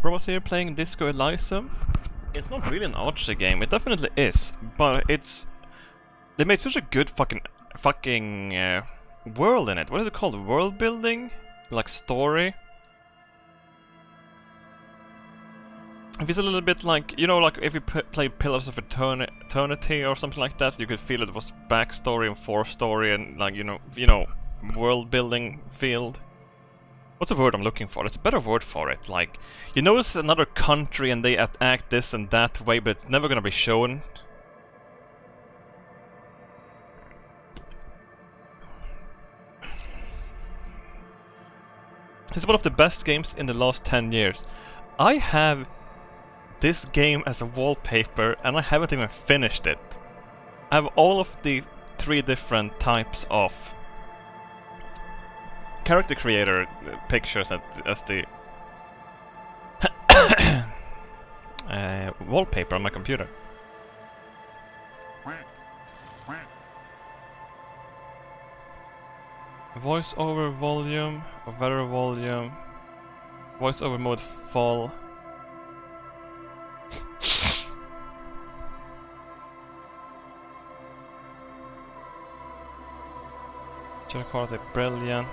Robots here playing Disco Elysium. It's not really an archery game, it definitely is, but it's... They made such a good fucking world in it. What is it called? World building? Like story? It feels a little bit like, you know, like if you played Pillars of Eternity or something like that, you could feel it was backstory and forestory and like, you know, world building field. What's the word I'm looking for? There's a better word for it. Like, you know it's another country and they act this and that way, but it's never gonna be shown. It's one of the best games in the last 10 years. I have this game as a wallpaper and I haven't even finished it. I have all of the 3 different types of character creator pictures as the wallpaper on my computer. Voice over volume, or better volume, voice over mode full. Chair quality brilliant.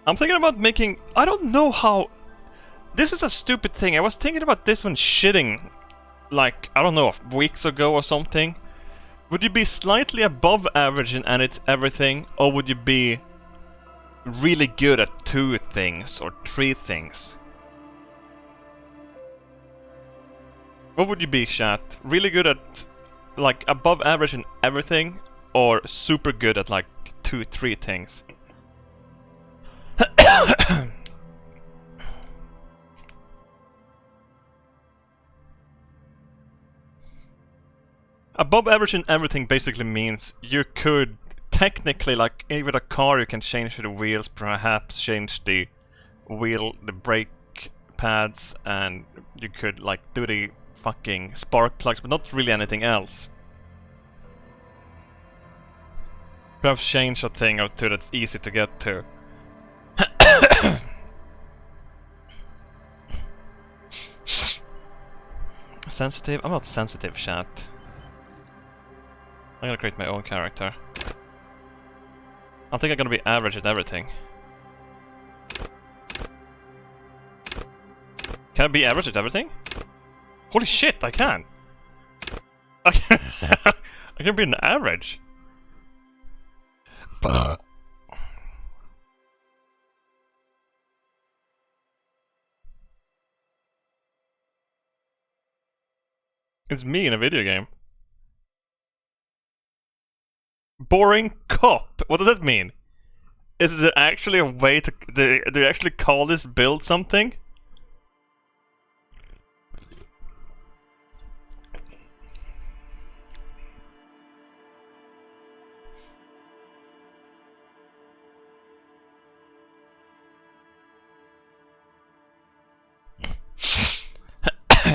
I'm thinking about making... I don't know how... This is a stupid thing. I was thinking about this when shitting, like, I don't know, weeks ago or something. Would you be slightly above average in everything, or would you be really good at 2 things or 3 things? What would you be, chat? Really good at, like, above average in everything, or super good at, like, 2-3 things? Above average in everything basically means you could technically, like, with a car you can change the wheels, perhaps change the brake pads, and you could, like, do the fucking spark plugs, but not really anything else. Perhaps change a thing or 2 that's easy to get to. Sensitive? I'm not sensitive, chat. I'm gonna create my own character. I think I'm gonna be average at everything. Can I be average at everything? Holy shit, I can! I can be an average! It's me in a video game. Boring cop. What does that mean? Is there actually a way to... Do you actually call this build something?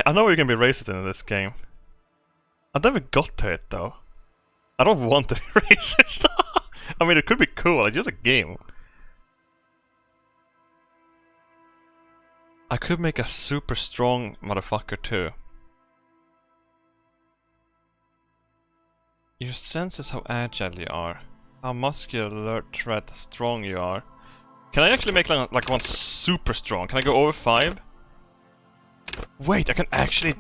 I know you can be racist in this game. I never got to it though. I don't want to be racist. I mean, it could be cool, it's just a game. I could make a super strong motherfucker too. Your sense is how agile you are. How muscular, threat, strong you are. Can I actually make like one super strong? Can I go over 5? Wait, I can actually...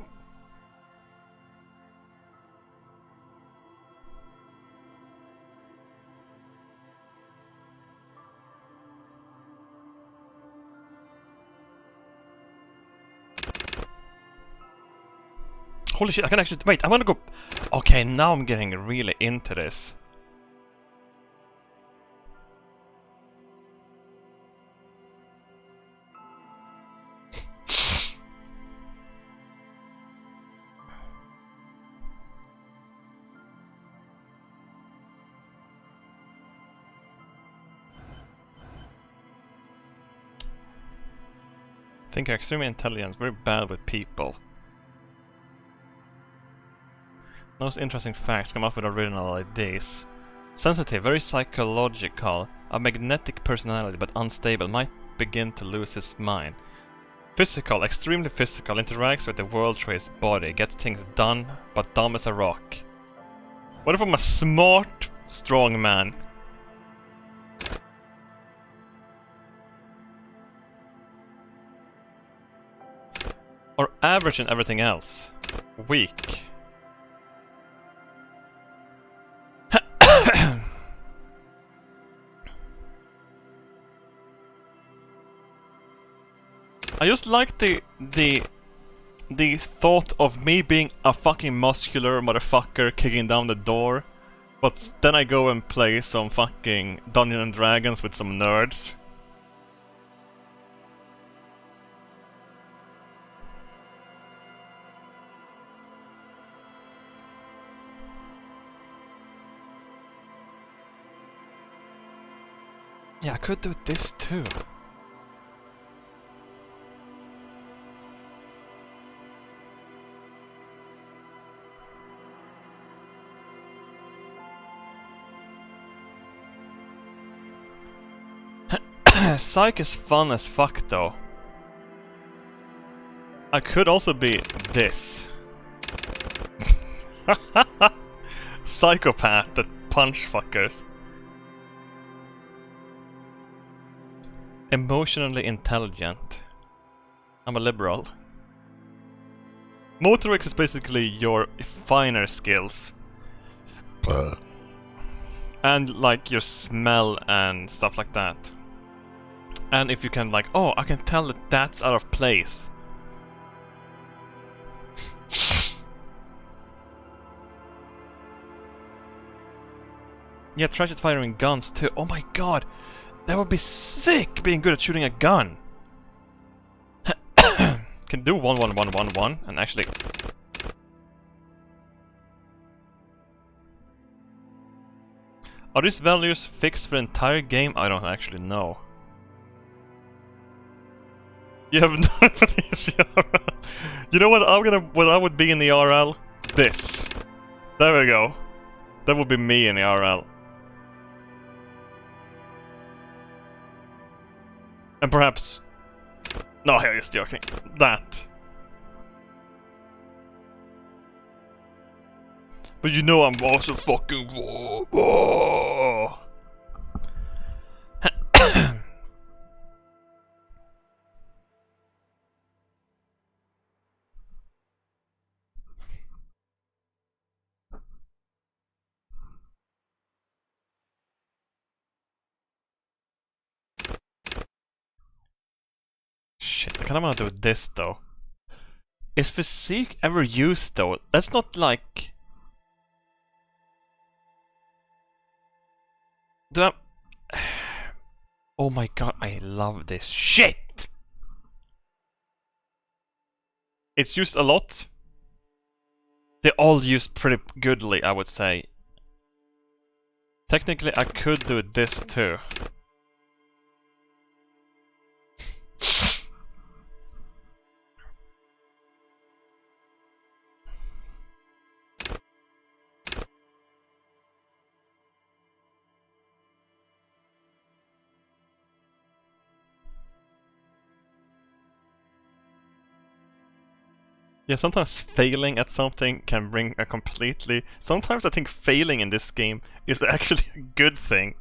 Holy shit, I can actually... Wait, I wanna go... Okay, now I'm getting really into this. I think extremely intelligent, very bad with people. Most interesting facts, come up with original ideas. Sensitive, very psychological, a magnetic personality but unstable, might begin to lose his mind. Physical, extremely physical, interacts with the world through his body, gets things done, but dumb as a rock. What if I'm a smart, strong man? Or average in everything else? Weak. I just like the thought of me being a fucking muscular motherfucker kicking down the door, but then I go and play some fucking Dungeons and Dragons with some nerds. Yeah, I could do this too. Psych is fun as fuck though. I could also be this. Psychopath that punch fuckers. Emotionally intelligent. I'm a liberal. Motorics is basically your finer skills. And like your smell and stuff like that. And if you can like, oh, I can tell that that's out of place. Yeah, trash at firing guns too. Oh my god, that would be sick, being good at shooting a gun. Can do 1-1-1-1-1 and actually. Are these values fixed for the entire game? I don't actually know. You have none of these RL. You know what what I would be in the RL? This. There we go. That would be me in the RL. And perhaps... No, I'm just joking. That. But you know I'm also fucking... Whoa. Shit, I kinda wanna do this though. Is physique ever used though? That's not like... Do I... Oh my god, I love this shit! It's used a lot. They're all used pretty goodly, I would say. Technically, I could do this too. Yeah, sometimes failing at something can bring a completely... Sometimes I think failing in this game is actually a good thing.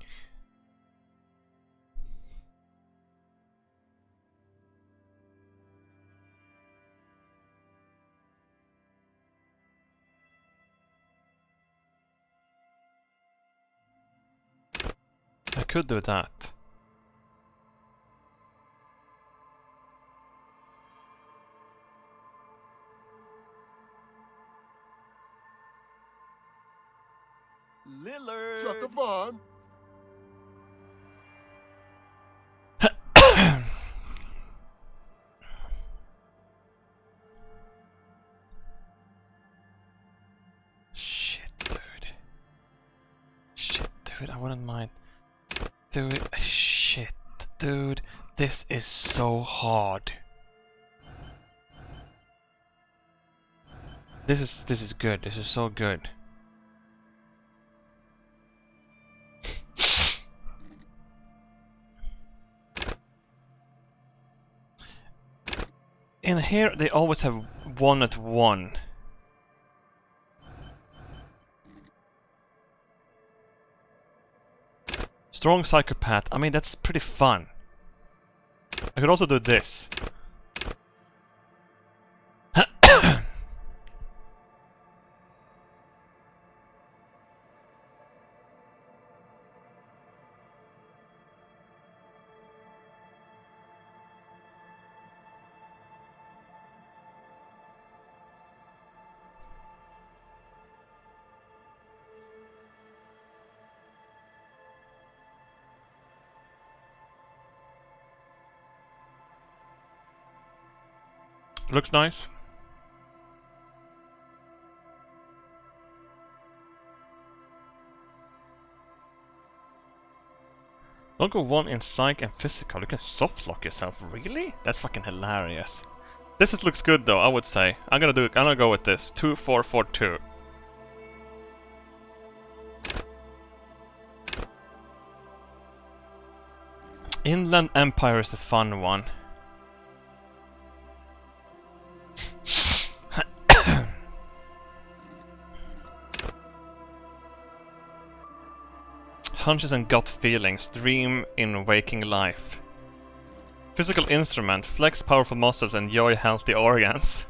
I could do that. Lillard! Shut the barn! Shit, dude. Shit, dude, I wouldn't mind. Dude, shit, dude. This is so hard. This is good. This is so good. In here, they always have 1 at 1. Strong psychopath. I mean, that's pretty fun. I could also do this. Looks nice. Don't go 1 in psych and physical. You can softlock yourself. Really? That's fucking hilarious. This looks good though, I would say. I'm gonna go with this. 2, 4, 4, 2. Inland Empire is the fun one. Hunches and gut feelings, dream in waking life. Physical instrument, flex powerful muscles, enjoy healthy organs.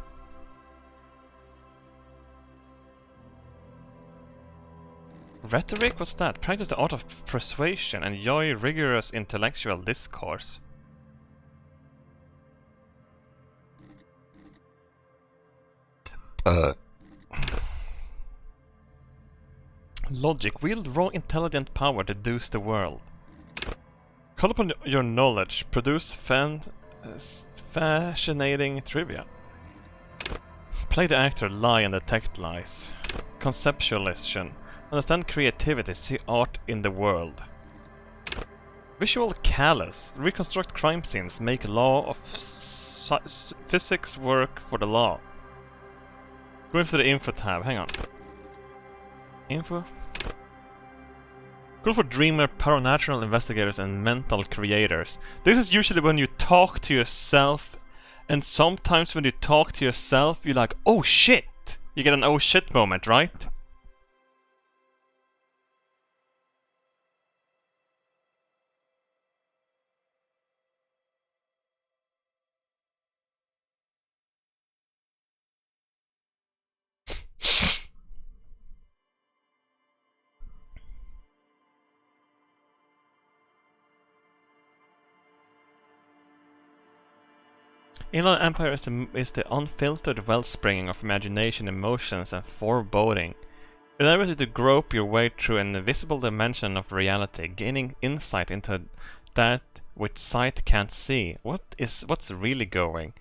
Rhetoric? What's that? Practice the art of persuasion, enjoy rigorous intellectual discourse. Logic. Wield raw intelligent power to deduce the world. Call upon your knowledge. Produce fascinating trivia. Play the actor. Lie and detect lies. Conceptualization. Understand creativity. See art in the world. Visual callous. Reconstruct crime scenes. Make law of physics work for the law. Go into the info tab. Hang on. Info. Cool for dreamer, paranatural investigators, and mental creators. This is usually when you talk to yourself, and sometimes when you talk to yourself, you're like, oh shit! You get an oh shit moment, right? Inland Empire is the unfiltered wellspring of imagination, emotions, and foreboding. It enables you to grope your way through an invisible dimension of reality, gaining insight into that which sight can't see. What's really going?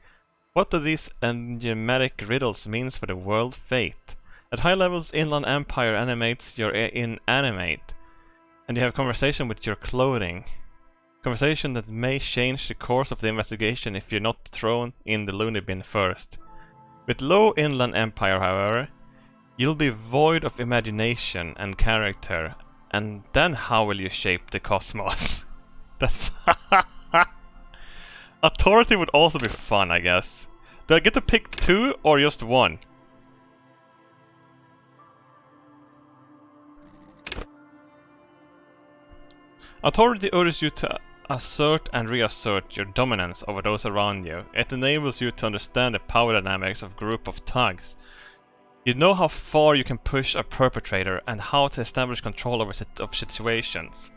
What do these enigmatic riddles mean for the world fate? At high levels, Inland Empire animates your inanimate, and you have conversation with your clothing. Conversation that may change the course of the investigation if you're not thrown in the loony bin first. With low Inland Empire, however, you'll be void of imagination and character, and then how will you shape the cosmos? That's... Authority would also be fun, I guess. Do I get to pick 2 or just 1? Authority orders you to assert and reassert your dominance over those around you. It enables you to understand the power dynamics of a group of thugs. You know how far you can push a perpetrator and how to establish control over situations.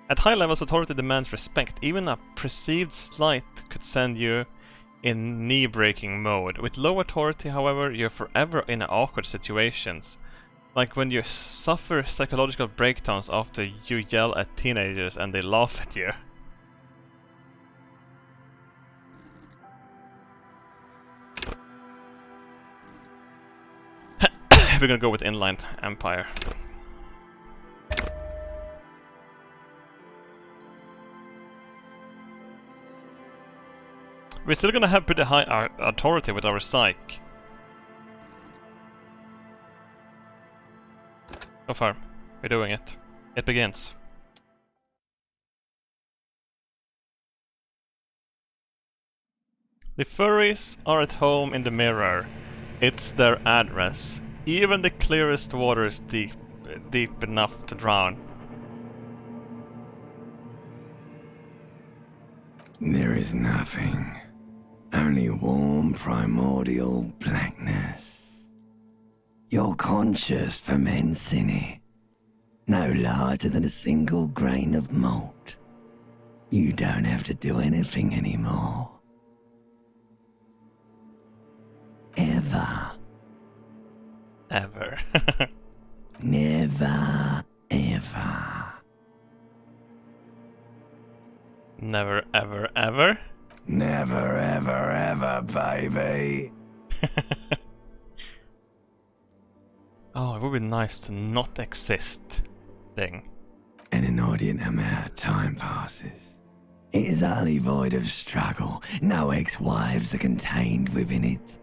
At high levels, authority demands respect. Even a perceived slight could send you in knee-breaking mode. With low authority, however, you're forever in awkward situations. Like when you suffer psychological breakdowns after you yell at teenagers and they laugh at you. We're gonna go with Inland Empire. We're still gonna have pretty high authority with our psych. So far, we're doing it. It begins. The furries are at home in the mirror. It's their address. Even the clearest water is deep enough to drown. There is nothing. Only warm primordial blackness. You're conscious from hence in it. No larger than a single grain of malt. You don't have to do anything anymore. Ever. Ever. Never, ever. Never, ever, ever? Never, ever, ever, baby. Oh, it would be nice to not exist. Thing. An inordinate amount of time passes. It is utterly void of struggle. No ex-wives are contained within it.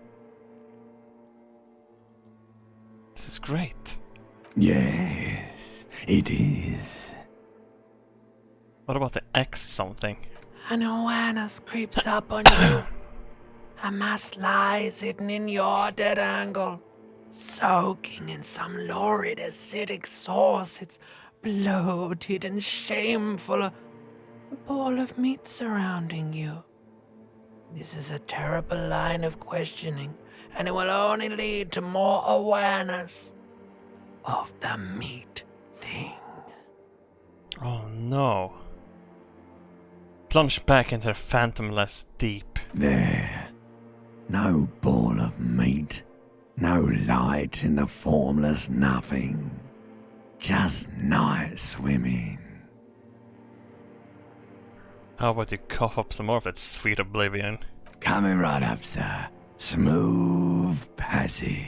This is great. Yes, it is. What about the X something? An awareness creeps up on you. A mass lies hidden in your dead angle, soaking in some lurid acidic sauce. It's bloated and shameful. A ball of meat surrounding you. This is a terrible line of questioning, and it will only lead to more awareness of the meat thing. Oh no. Plunge back into the phantomless deep. There. No ball of meat. No light in the formless nothing. Just night swimming. How about you cough up some more of that sweet oblivion? Coming right up, sir. Smooth passage.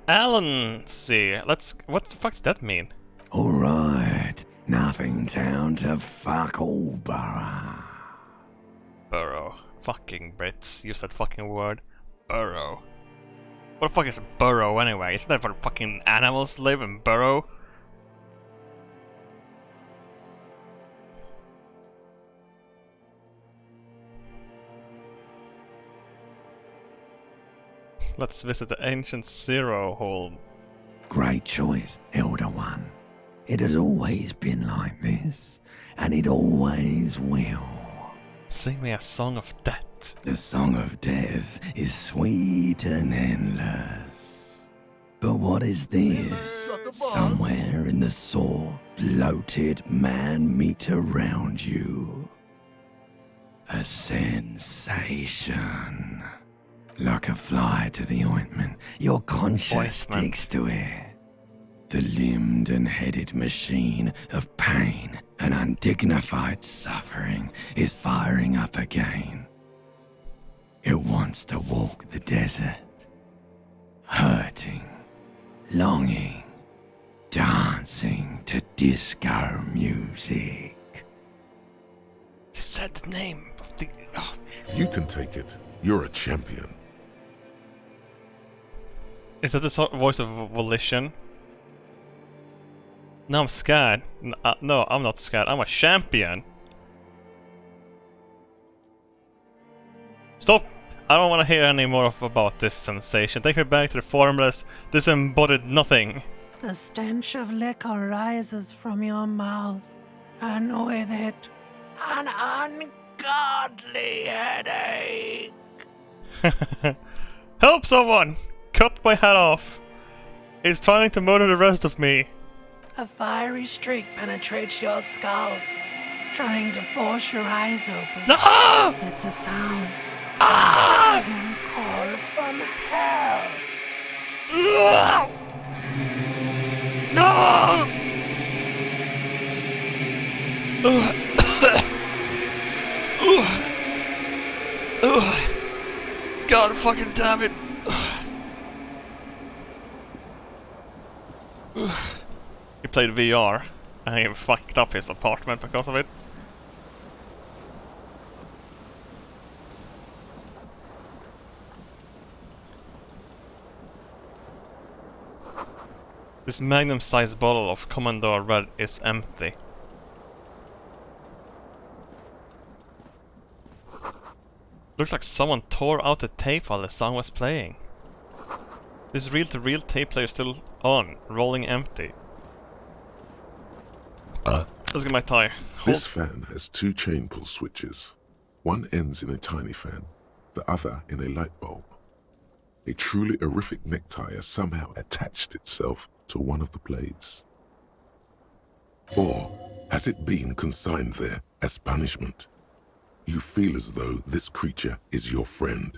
Alan, see. What the fuck does that mean? Alright. Nothing down to fuck all, borough. Burrow. Fucking Brits. Use that fucking word. Burrow. What the fuck is a burrow anyway? Isn't that where fucking animals live and burrow? Let's visit the ancient Zero Hole. Great choice, Elder One. It has always been like this, and it always will. Sing me a song of death. The song of death is sweet and endless. But what is this? Somewhere in the sore, bloated man meat around you. A sensation. Like a fly to the ointment, your conscience sticks to it. The limbed and headed machine of pain and undignified suffering is firing up again. It wants to walk the desert, hurting, longing, dancing to disco music. He said the name of the... Oh. You can take it. You're a champion. Is that the voice of Volition? No, I'm scared. No, I'm not scared. I'm a champion. Stop! I don't want to hear any more about this sensation. Take me back to the formless, disembodied nothing. The stench of liquor rises from your mouth, and with it, an ungodly headache. Help someone! Cut my head off! He's trying to murder the rest of me. A fiery streak penetrates your skull, trying to force your eyes open. No! It's a sound. Ah! A call from hell. No! God fucking damn it! He played VR and he fucked up his apartment because of it. This magnum-sized bottle of Commodore Red is empty. Looks like someone tore out the tape while the song was playing. This reel-to-reel tape player still on, rolling empty. Let's get my tie. This fan has 2 chain pull switches. One ends in a tiny fan, the other in a light bulb. A truly horrific necktie has somehow attached itself to one of the blades. Or has it been consigned there as punishment? You feel as though this creature is your friend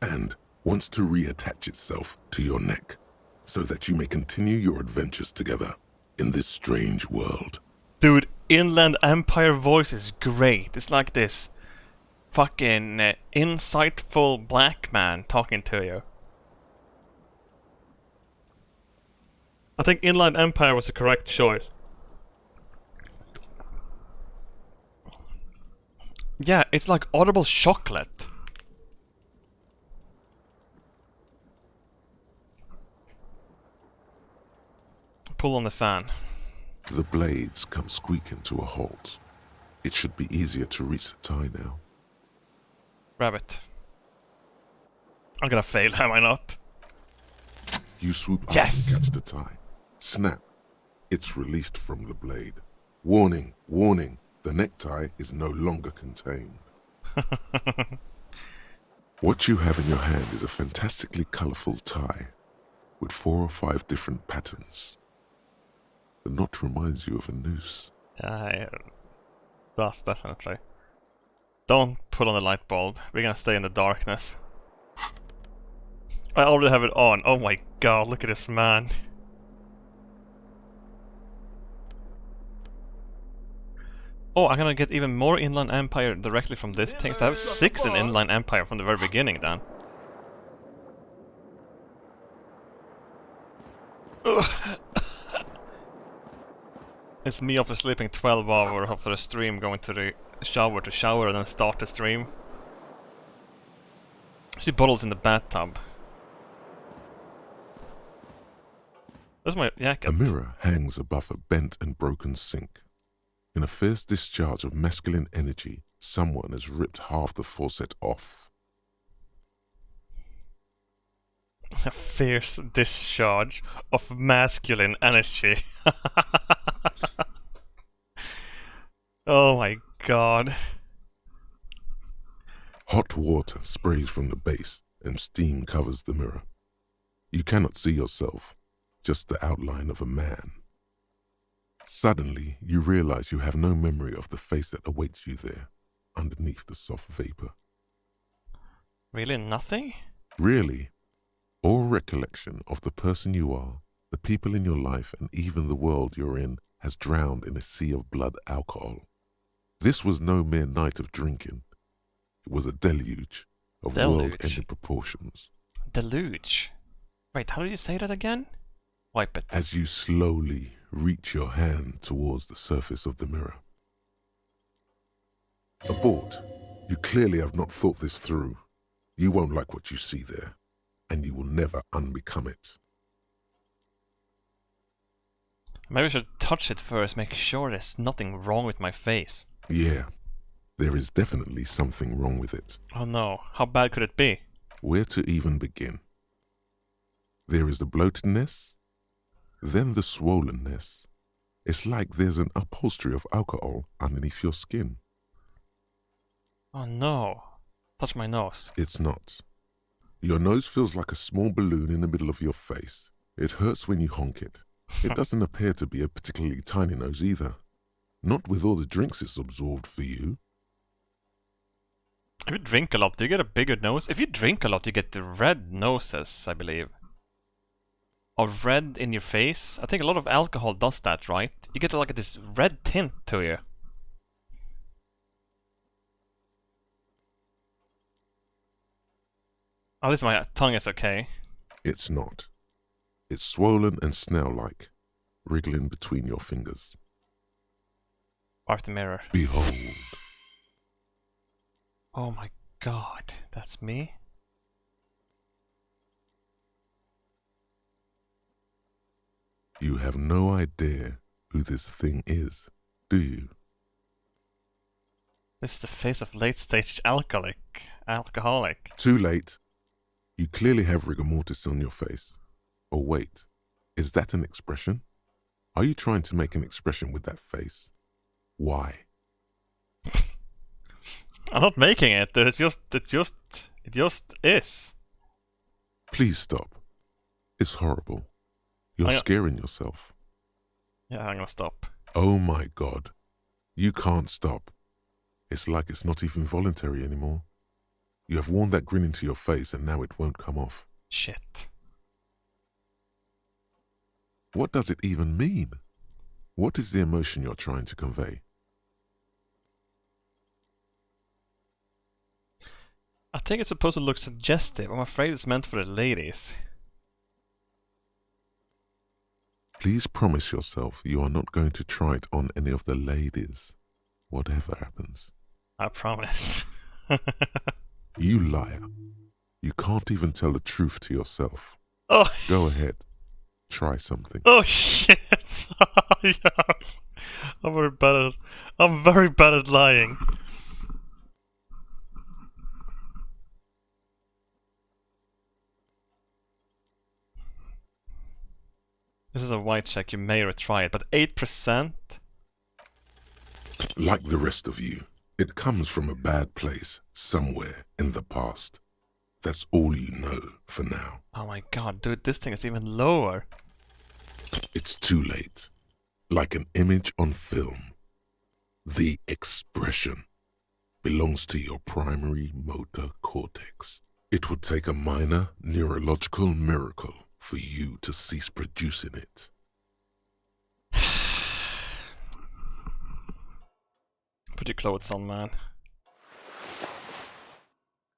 and wants to reattach itself to your neck so that you may continue your adventures together in this strange world. Dude, Inland Empire voice is great. It's like this fucking insightful black man talking to you. I think Inland Empire was the correct choice. Yeah, it's like audible chocolate. Pull on the fan. The blades come squeaking to a halt. It should be easier to reach the tie now. Grab it. I'm gonna fail, am I not? You swoop up Yes! and catch the tie. Snap. It's released from the blade. Warning, warning. The necktie is no longer contained. What you have in your hand is a fantastically colourful tie with 4 or 5 different patterns. The knot reminds you of a noose. Yeah, it does, definitely. Don't put on the light bulb. We're gonna stay in the darkness. I already have it on. Oh my god, look at this man. Oh, I'm gonna get even more Inland Empire directly from this thing. So I have 6 in Inland Empire from the very beginning then. It's me after sleeping 12 hours after the stream, going to the shower to shower and then start the stream. I see bottles in the bathtub. That's my jacket. A mirror hangs above a bent and broken sink. In a fierce discharge of masculine energy, someone has ripped half the faucet off. A fierce discharge of masculine energy. Oh my god. Hot water sprays from the base and steam covers the mirror. You cannot see yourself, just the outline of a man. Suddenly, you realize you have no memory of the face that awaits you there, underneath the soft vapor. Really nothing? Really, all recollection of the person you are, the people in your life, and even the world you're in has drowned in a sea of blood alcohol. This was no mere night of drinking. It was a deluge of world-ending proportions. Deluge? Wait, how do you say that again? Wipe it. As you slowly reach your hand towards the surface of the mirror. Abort. You clearly have not thought this through. You won't like what you see there, and you will never unbecome it. Maybe I should touch it first, make sure there's nothing wrong with my face. Yeah, there is definitely something wrong with it. Oh no, how bad could it be? Where to even begin? There is the bloatedness, then the swollenness. It's like there's an upholstery of alcohol underneath your skin. Oh no. Touch my nose. It's not. Your nose feels like a small balloon in the middle of your face. It hurts when you honk it. It doesn't appear to be a particularly tiny nose either. Not with all the drinks it's absorbed for you. If you drink a lot, do you get a bigger nose? If you drink a lot, you get the red noses, I believe. Or red in your face. I think a lot of alcohol does that, right? You get like this red tint to you. At least my tongue is okay. It's not. It's swollen and snail-like, wriggling between your fingers. Wipe the mirror. Behold. Oh my god, that's me? You have no idea who this thing is, do you? This is the face of late-stage alcoholic. Too late. You clearly have rigor mortis on your face. Or wait, is that an expression? Are you trying to make an expression with that face? Why? I'm not making it. It just is. Please stop. It's horrible. You're scaring yourself. Yeah, I'm gonna stop. Oh my God. You can't stop. It's like it's not even voluntary anymore. You have worn that grin into your face and now it won't come off. Shit. What does it even mean? What is the emotion you're trying to convey? I think it's supposed to look suggestive. I'm afraid it's meant for the ladies. Please promise yourself you are not going to try it on any of the ladies, whatever happens. I promise. You liar. You can't even tell the truth to yourself. Oh. Go ahead. Try something. Oh shit! Yeah. I'm very bad at lying. This is a white check, you may retry it, but 8%? Like the rest of you, it comes from a bad place, somewhere in the past. That's all you know for now. Oh my god, dude, this thing is even lower. It's too late. Like an image on film. The expression belongs to your primary motor cortex. It would take a minor neurological miracle for you to cease producing it. Put your clothes on, man.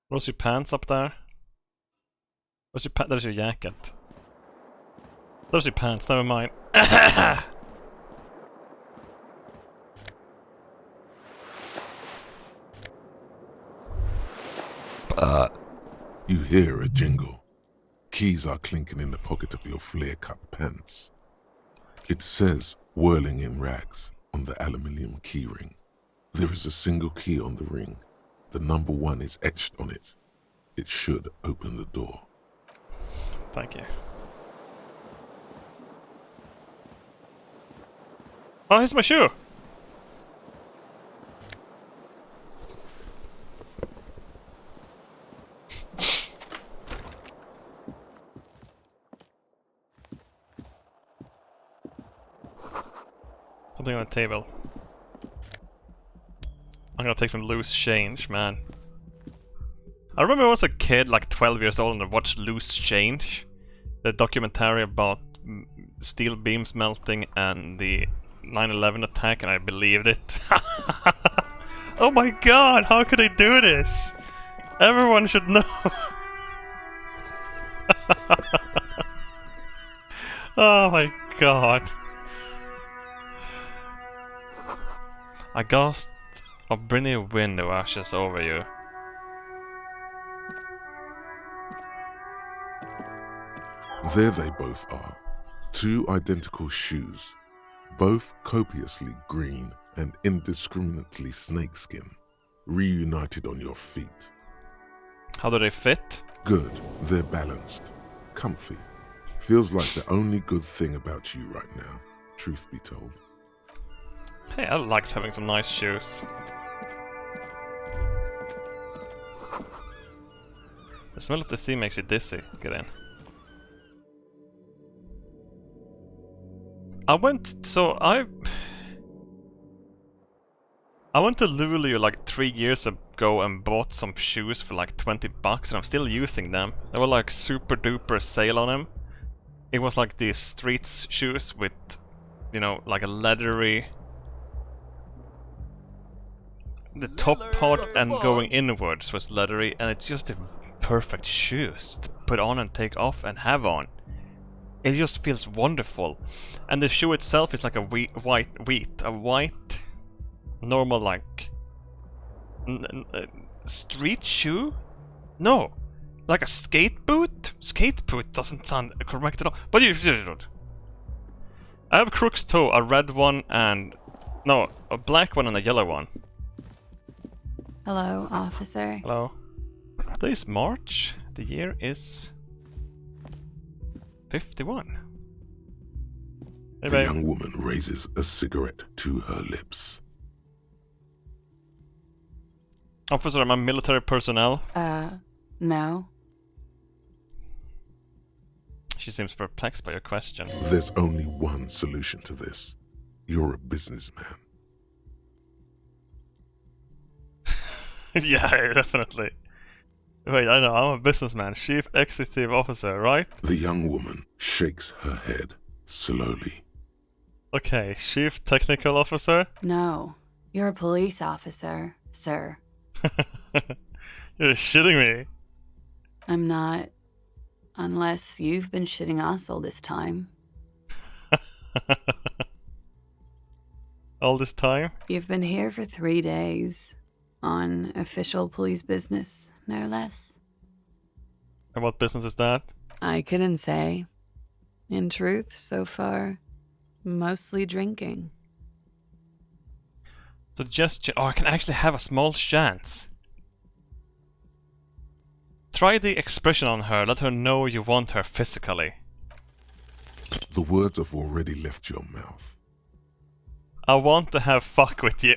Where's your pants up there? Where's your there's your jacket. There's your pants, never mind. You hear a jingle. Keys are clinking in the pocket of your flare-cut pants. It says, whirling in rags, on the aluminium keyring. There is a single key on the ring. The number 1 is etched on it. It should open the door. Thank you. Oh, here's my shoe! Something on the table. I'm gonna take some loose change, man. I remember when I was a kid, like 12 years old, and I watched Loose Change. The documentary about steel beams melting and the 9/11 attack, and I believed it. Oh my god, how could they do this? Everyone should know. Oh my god. A ghost of Brinny window ashes over you. There they both are. 2 identical shoes, both copiously green and indiscriminately snakeskin, reunited on your feet. How do they fit? Good, they're balanced, comfy. Feels like the only good thing about you right now, truth be told. Hey, I like having some nice shoes. The smell of the sea makes you dizzy. Get in. I went to Lulu like 3 years ago and bought some shoes for like $20 and I'm still using them. They were like super duper sale on them. It was like these street shoes with, you know, like a leathery... The top part and going inwards was leathery, and it's just a perfect shoes to put on and take off and have on. It just feels wonderful. And the shoe itself is like a white, normal like street shoe? No, like a skate boot? Skate boot doesn't sound correct at all. But I have crooks too, a red one and... No, a black one and a yellow one. Hello, officer. Hello. Today is March. The year is... 51. Hey, The babe. young woman raises a cigarette to her lips. Officer, am I military personnel? No. She seems perplexed by your question. There's only one solution to this. You're a businessman. Yeah, definitely. Wait, I know, I'm a businessman. Chief Executive Officer, right? The young woman shakes her head slowly. Okay, Chief Technical Officer? No. You're a police officer, sir. You're shitting me. I'm not. Unless you've been shitting us all this time. All this time? You've been here for 3 days. On official police business, no less. And what business is that? I couldn't say. In truth, so far, mostly drinking. Suggestion. Oh, I can actually have a small chance. Try the expression on her. Let her know you want her physically. The words have already left your mouth. I want to have fuck with you.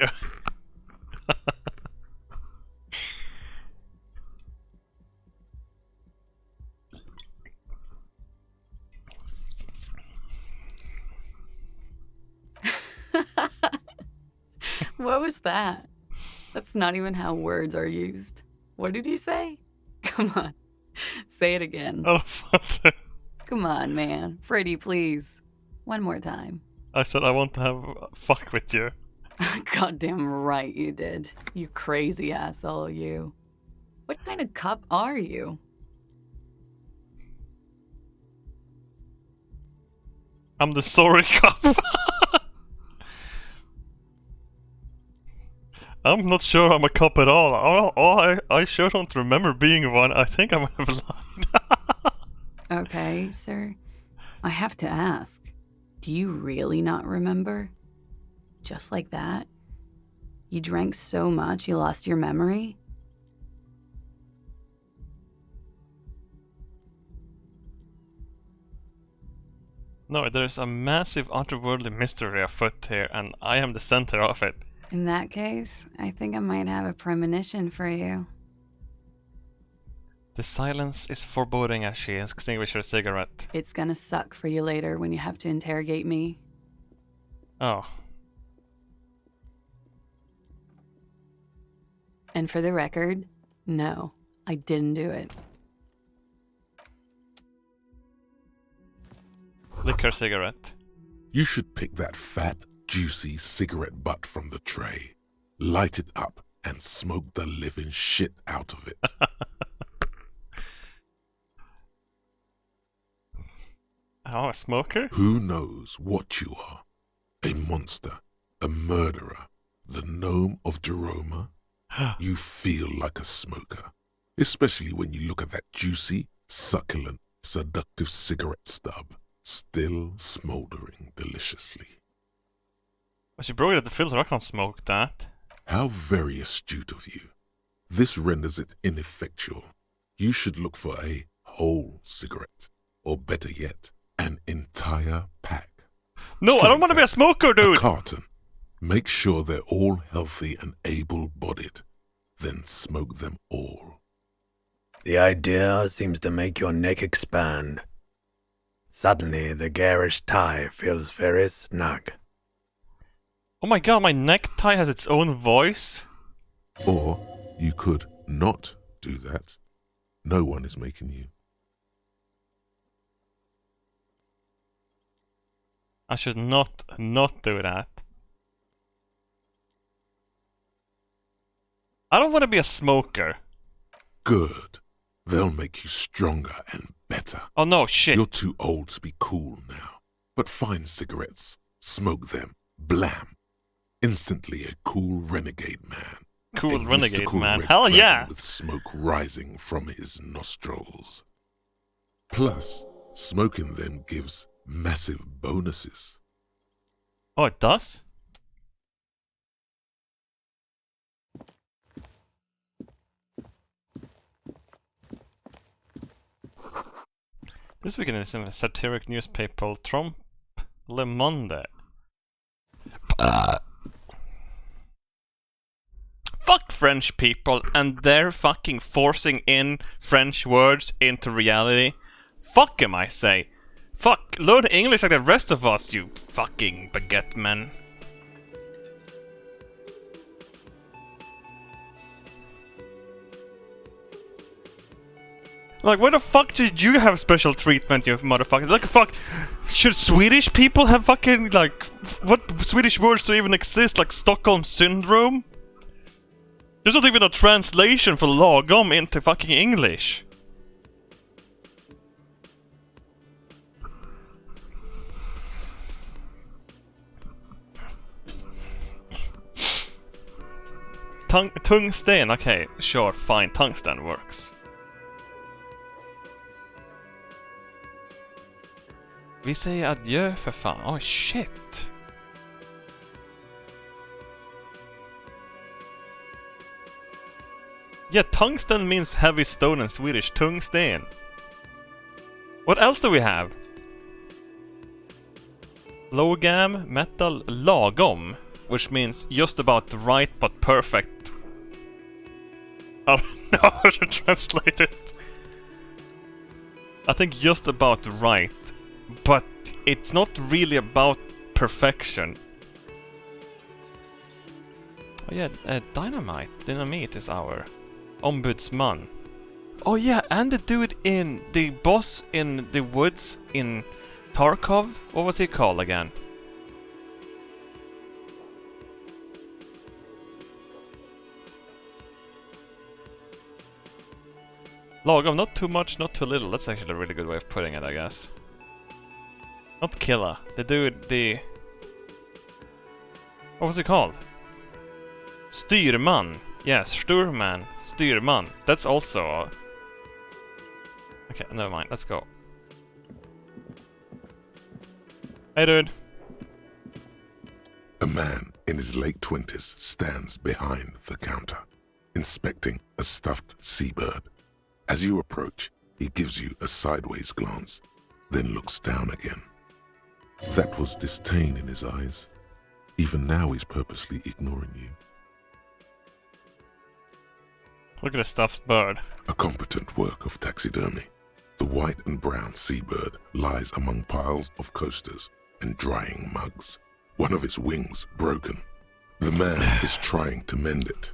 What was that? That's not even how words are used. What did you say? Come on. Say it again. I don't want to. Come on, man. Pretty, please. One more time. I said I want to have fuck with you. Goddamn right you did. You crazy asshole, you. What kind of cop are you? I'm the sorry cop. I'm not sure I'm a cop at all. I sure don't remember being one. I think I might have lied. Okay, sir. I have to ask. Do you really not remember? Just like that? You drank so much you lost your memory? No, there's a massive otherworldly mystery afoot here, and I am the center of it. In that case, I think I might have a premonition for you. The silence is foreboding as she extinguishes her cigarette. It's gonna suck for you later when you have to interrogate me. Oh. And for the record, no, I didn't do it. Lick her cigarette. You should pick that fat, juicy cigarette butt from the tray, light it up, and smoke the living shit out of it. Oh, a smoker? Who knows what you are? A monster, a murderer, the gnome of Jeroma? You feel like a smoker, especially when you look at that juicy, succulent, seductive cigarette stub, still smoldering deliciously. But she broke it at the filter, I can't smoke that. How very astute of you. This renders it ineffectual. You should look for a whole cigarette, or better yet, an entire pack. No, I don't want to be a smoker, A dude! carton. Make sure they're all healthy and able-bodied. Then smoke them all. The idea seems to make your neck expand. Suddenly, the garish tie feels very snug. Oh my god, my necktie has its own voice? Or you could not do that. No one is making you. I should not do that. I don't want to be a smoker. Good. They'll make you stronger and better. Oh no, shit. You're too old to be cool now. But find cigarettes, smoke them, blam. Instantly a cool renegade man. Cool A renegade mystical man. red Hell dragon yeah! With smoke rising from his nostrils. Plus, smoking them gives massive bonuses. Oh, it does? This weekend is in a satiric newspaper, Trump Le Monde. Fuck French people and they're fucking forcing in French words into reality. Fuck 'em, I say. Fuck, learn English like the rest of us, you fucking baguette men. Like, why the fuck did you have special treatment, you motherfucker? Like, fuck, should Swedish people have fucking, like, what Swedish words do even exist? Like, Stockholm Syndrome? There's not even a translation for lagom into fucking English. Tungsten, okay, sure, fine, tungsten works. Vi säger adjö för fan. Oh shit. Yeah, tungsten means heavy stone in Swedish. Tungsten. What else do we have? Logam, metal, lagom, which means just about right but perfect. I don't know how to translate it. I think just about right. But it's not really about perfection. Oh yeah, Dynamite is our ombudsman. Oh yeah, and the dude in the boss in the woods in Tarkov. What was he called again? Lagom, not too much, not too little. That's actually a really good way of putting it, I guess. Not killer. The dude, the... What was he called? Styrman. Yes, Sturman. Styrman. That's also... Okay, never mind. Let's go. Hey, dude. A man in his late 20s stands behind the counter, inspecting a stuffed seabird. As you approach, he gives you a sideways glance, then looks down again. That was disdain in his eyes. Even now he's purposely ignoring you. Look at the stuffed bird. A competent work of taxidermy. The white and brown seabird lies among piles of coasters and drying mugs. One of its wings broken. The man is trying to mend it.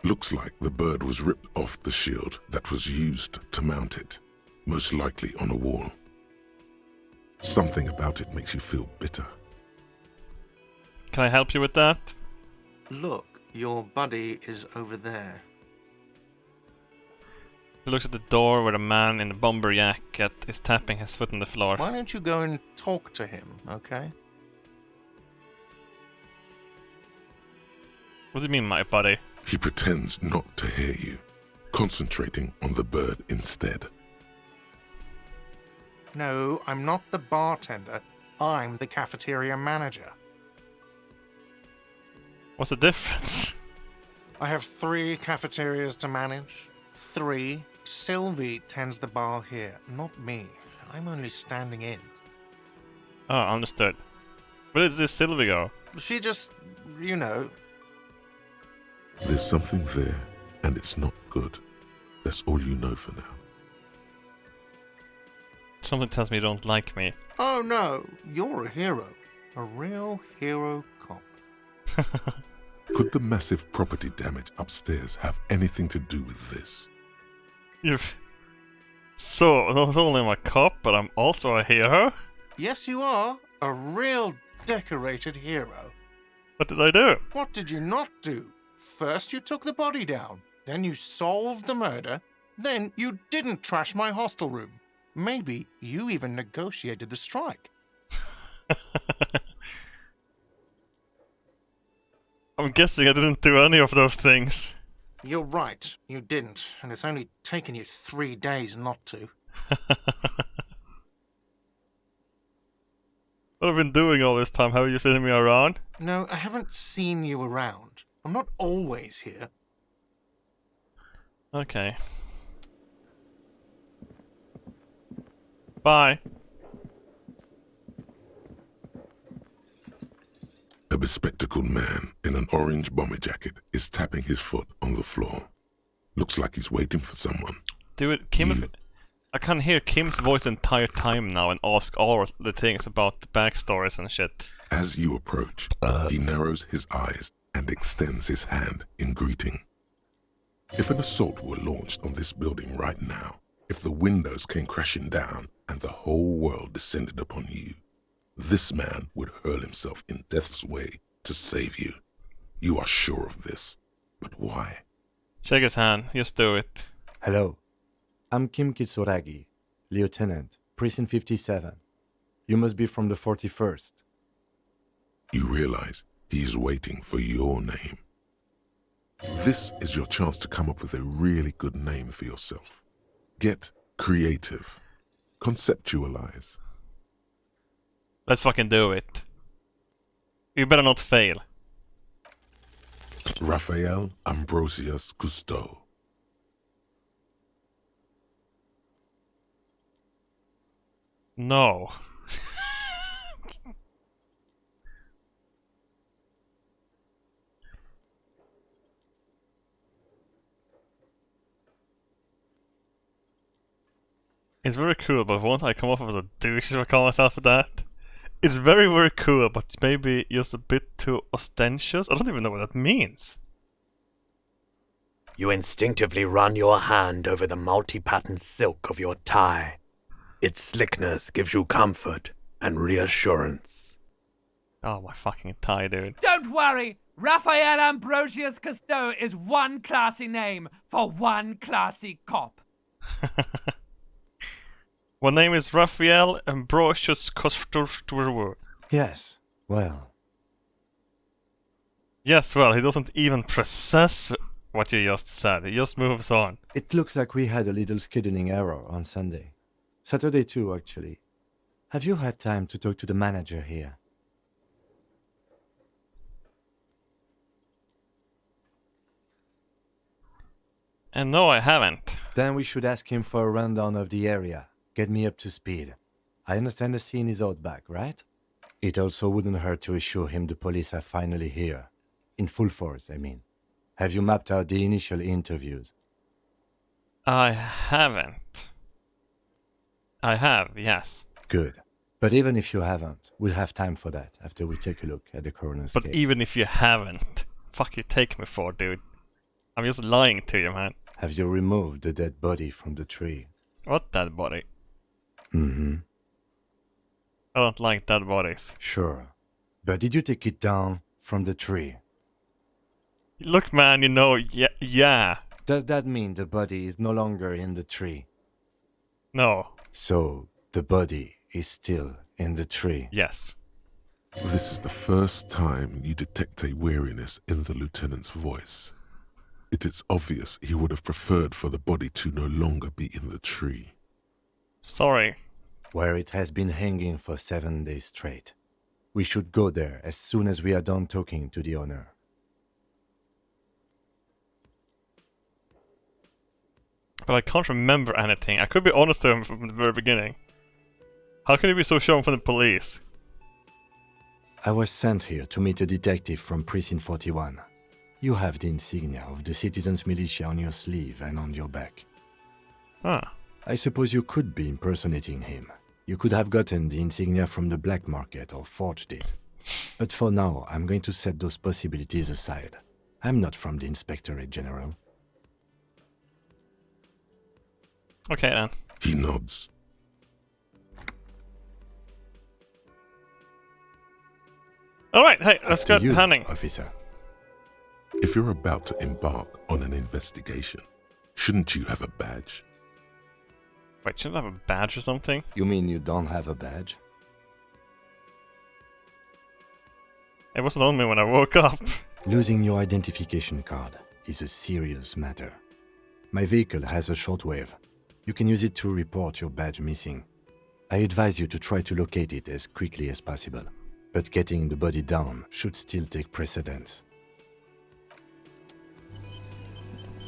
Looks like the bird was ripped off the shield that was used to mount it, most likely on a wall. Something about it makes you feel bitter. Can I help you with that? Look, your buddy is over there. He looks at the door where the man in the bomber jacket is tapping his foot on the floor. Why don't you go and talk to him, okay? What do you mean, my buddy? He pretends not to hear you, concentrating on the bird instead. No, I'm not the bartender. I'm the cafeteria manager. What's the difference? I have 3 cafeterias to manage. 3. Sylvie tends the bar here, not me. I'm only standing in. Oh, understood. Where did this Sylvie go? She just, you know... There's something there, and it's not good. That's all you know for now. Something tells me you don't like me. Oh no, you're a hero. A real hero cop. Could the massive property damage upstairs have anything to do with this? So, not only am I a cop, but I'm also a hero? Yes, you are. A real decorated hero. What did I do? What did you not do? First you took the body down, then you solved the murder, then you didn't trash my hostel room. Maybe you even negotiated the strike. I'm guessing I didn't do any of those things. You're right, you didn't, and it's only taken you 3 days not to. What have I been doing all this time? Have you seen me around? No, I haven't seen you around. I'm not always here. Okay. Bye. A bespectacled man in an orange bomber jacket is tapping his foot on the floor. Looks like he's waiting for someone. Dude, Kim... I can hear Kim's voice the entire time now and ask all the things about the backstories and shit. As you approach, he narrows his eyes and extends his hand in greeting. If an assault were launched on this building right now, if the windows came crashing down and the whole world descended upon you, this man would hurl himself in death's way to save you. You are sure of this. But why? Shake his hand. Just do it. Hello. I'm Kim Kitsuragi, Lieutenant, Precinct 57. You must be from the 41st. You realize he's waiting for your name. This is your chance to come up with a really good name for yourself. Get creative. Conceptualize. Let's fucking do it. You better not fail. Raphael Ambrosius Cousteau. No. It's very cool, but won't I come off as a douche if I call myself that? It's very, very cool, but maybe just a bit too ostentatious. I don't even know what that means. You instinctively run your hand over the multi-patterned silk of your tie. Its slickness gives you comfort and reassurance. Oh, my fucking tie, dude. Don't worry! Raphael Ambrosius Cousteau is one classy name for one classy cop. My name is Raphael Ambrosius Cousteau. Yes, well, Yes, well, he doesn't even process what you just said. He just moves on. it looks like we had a little scheduling error on Sunday. Saturday too, actually. Have you had time to talk to the manager here? And no, I haven't. Then we should ask him for a rundown of the area. Get me up to speed. I understand the scene is out back, right? It also wouldn't hurt to assure him the police are finally here. In full force, I mean. Have you mapped out the initial interviews? I haven't. I have, yes. Good. But even if you haven't, we'll have time for that after we take a look at the coroner's But case. even if you haven't, fuck you take me for, dude. I'm just lying to you, man. Have you removed the dead body from the tree? What dead body? Mm-hmm. I don't like dead bodies. Sure. But did you take it down from the tree? Look, man, you know, yeah. Does that mean the body is no longer in the tree? No, So, the body is still in the tree. yes. This is the first time you detect a weariness in the lieutenant's voice. It is obvious he would have preferred for the body to no longer be in the tree. Sorry. Where it has been hanging for 7 days straight. We should go there as soon as we are done talking to the owner. But I can't remember anything. I could be honest to him from the very beginning. How can you be so sure from the police? I was sent here to meet a detective from Precinct 41. You have the insignia of the Citizens Militia on your sleeve and on your back. Ah. I suppose you could be impersonating him. You could have gotten the insignia from the black market or forged it. But for now, I'm going to set those possibilities aside. I'm not from the Inspectorate General. Okay then. He nods. Alright, hey, let's To get you, panning. officer. If you're about to embark on an investigation, shouldn't you have a badge? Wait, shouldn't I have a badge or something? You mean you don't have a badge? It wasn't on me when I woke up. Losing your identification card is a serious matter. My vehicle has a shortwave. You can use it to report your badge missing. I advise you to try to locate it as quickly as possible. But getting the body down should still take precedence.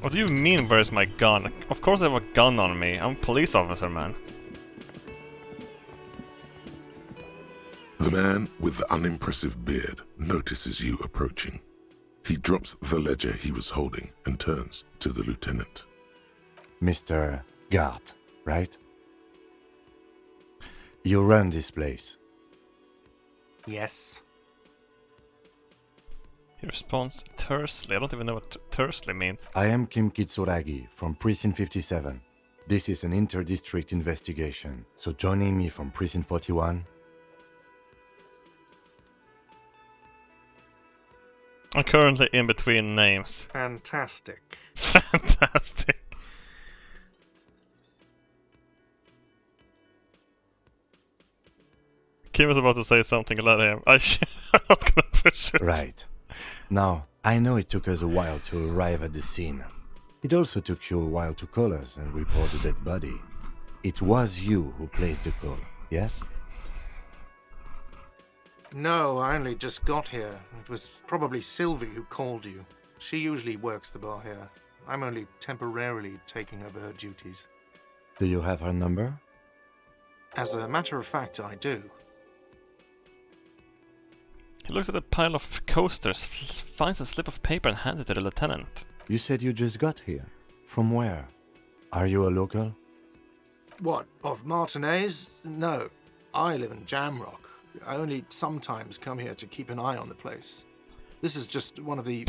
What do you mean, where's my gun? Of course I have a gun on me. I'm a police officer, man. The man with the unimpressive beard notices you approaching. He drops the ledger he was holding and turns to the lieutenant. Mr. Gart, right? You run this place. Yes. He responds tersely. I don't even know what tersely means. I am Kim Kitsuragi from Precinct 57. This is an inter-district investigation, so joining me from Precinct 41... I'm currently in between names. Fantastic. Fantastic. Kim was about to say something, let him. I'm not gonna push it. Right. Now, I know it took us a while to arrive at the scene. It also took you a while to call us and report the dead body. It was you who placed the call, yes? No, I only just got here. It was probably Sylvie who called you. She usually works the bar here. I'm only temporarily taking over her duties. Do you have her number? As a matter of fact, I do. He looks at a pile of coasters, finds a slip of paper and hands it to the lieutenant. You said you just got here. From where? Are you a local? What, of Martinez? No, I live in Jamrock. I only sometimes come here to keep an eye on the place. This is just one of the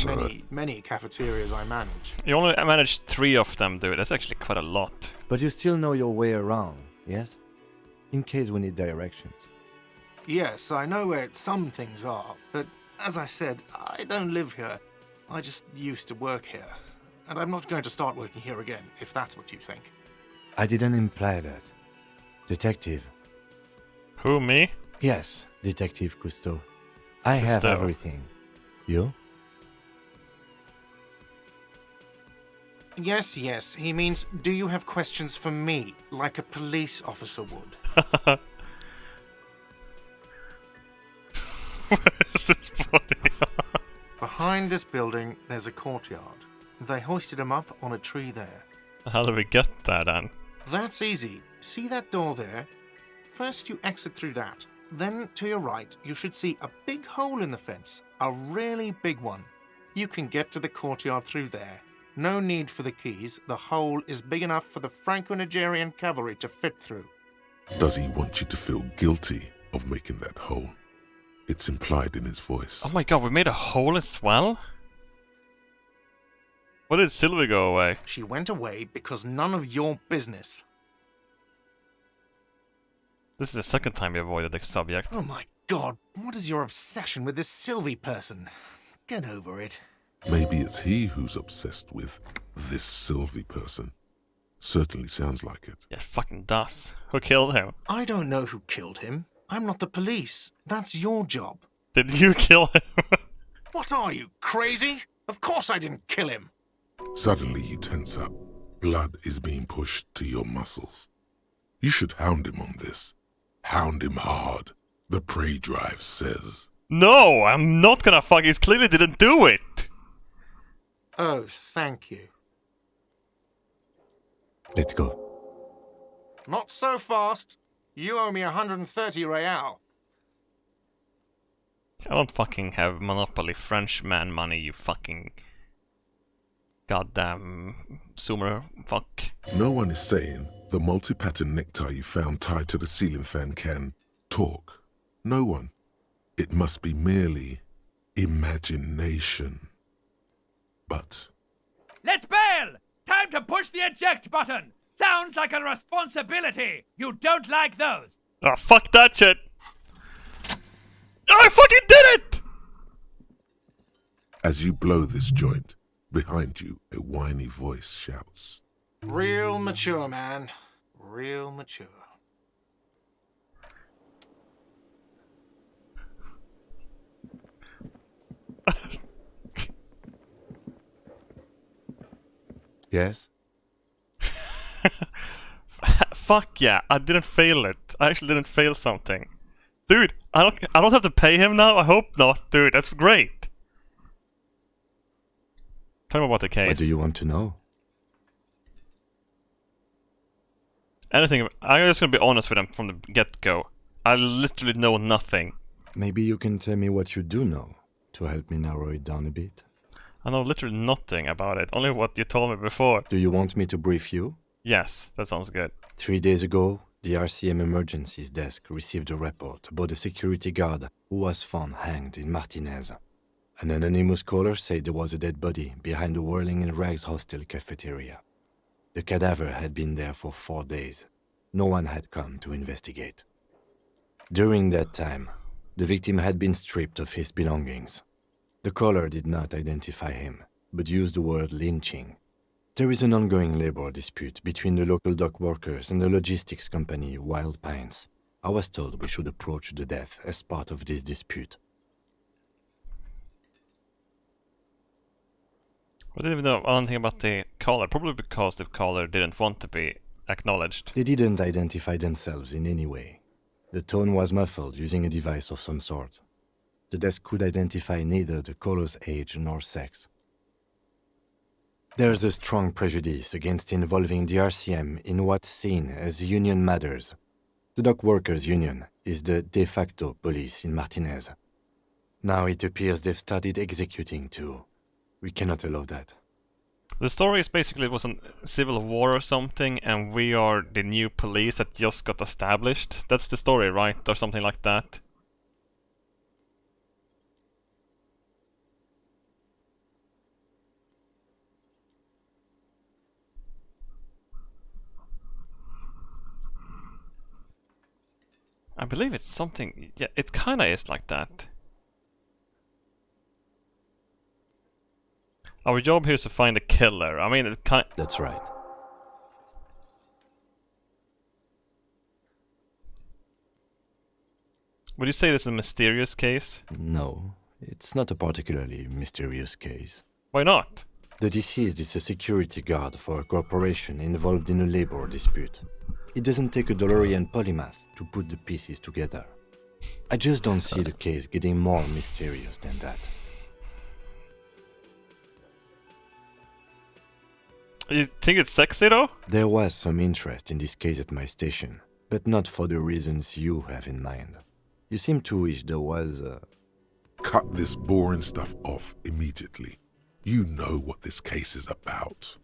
many cafeterias I manage. You only managed 3 of them, dude. That's actually quite a lot. But you still know your way around, yes? In case we need directions. Yes, I know where some things are, but as I said, I don't live here. I just used to work here. And I'm not going to start working here again, if that's what you think. I didn't imply that. Detective. Who, me? Yes, Detective Cousteau. I have Cousteau. everything. You? Yes, he means, do you have questions for me, like a police officer would? Where's this body? Behind this building, there's a courtyard. They hoisted him up on a tree there. How do we get there, then? That's easy. See that door there? First you exit through that. Then, to your right, you should see a big hole in the fence. A really big one. You can get to the courtyard through there. No need for the keys. The hole is big enough for the Franco-Nigerian cavalry to fit through. Does he want you to feel guilty of making that hole? It's implied in his voice. Oh my god, we made a hole as well? Why did Sylvie go away? She went away because none of your business. This is the second time you avoided the subject. Oh my god, what is your obsession with this Sylvie person? Get over it. Maybe it's he who's obsessed with this Sylvie person. Certainly sounds like it. Yeah, fucking does. Who killed him? I don't know who killed him. I'm not the police. That's your job. Did you kill him? What are you, crazy? Of course I didn't kill him. Suddenly you tense up. Blood is being pushed to your muscles. You should hound him on this. Hound him hard. The prey drive says. No, I'm not gonna fuck. He clearly didn't do it. Oh, thank you. Let's go. Not so fast. You owe me 130 real. I don't fucking have Monopoly Frenchman money, you fucking goddamn Zoomer fuck. No one is saying the multi-pattern necktie you found tied to the ceiling fan can talk. No one. It must be merely imagination. But Let's bail! Time to push the eject button! Sounds like a responsibility! You don't like those! Oh, fuck that shit! I fucking did it! as you blow this joint, behind you a whiny voice shouts. Real mature, man. Real mature. Yes? Fuck yeah, I didn't fail it. I actually didn't fail something. Dude, I don't have to pay him now? I hope not, dude. That's great. Tell me about the case. What do you want to know? Anything. I'm just gonna be honest with him from the get-go. I literally know nothing. Maybe you can tell me what you do know to help me narrow it down a bit. I know literally nothing about it. Only what you told me before. Do you want me to brief you? Yes, that sounds good. 3 days ago, the RCM Emergencies Desk received a report about a security guard who was found hanged in Martinez. An anonymous caller said there was a dead body behind the Whirling in Rags hostel cafeteria. The cadaver had been there for 4 days. No one had come to investigate. During that time, the victim had been stripped of his belongings. The caller did not identify him, but used the word lynching. There is an ongoing labor dispute between the local dock workers and the logistics company Wild Pines. I was told we should approach the death as part of this dispute. I didn't even know anything about the caller, probably because the caller didn't want to be acknowledged. They didn't identify themselves in any way. The tone was muffled using a device of some sort. The desk could identify neither the caller's age nor sex. There's a strong prejudice against involving the RCM in what's seen as union matters. The dock workers' union is the de facto police in Martinez. Now it appears they've started executing too. We cannot allow that. The story is basically it was a civil war or something, and we are the new police that just got established. That's the story, right? Or something like that. I believe it's something... Yeah, it kinda is like that. Our job here is to find a killer. I mean, it kind... That's right. Would you say this is a mysterious case? No, it's not a particularly mysterious case. Why not? The deceased is a security guard for a corporation involved in a labor dispute. It doesn't take a DeLorean polymath to put the pieces together. I just don't see the case getting more mysterious than that. You think it's sexy though? There was some interest in this case at my station, but not for the reasons you have in mind. You seem to wish there was a... Cut this boring stuff off immediately. You know what this case is about.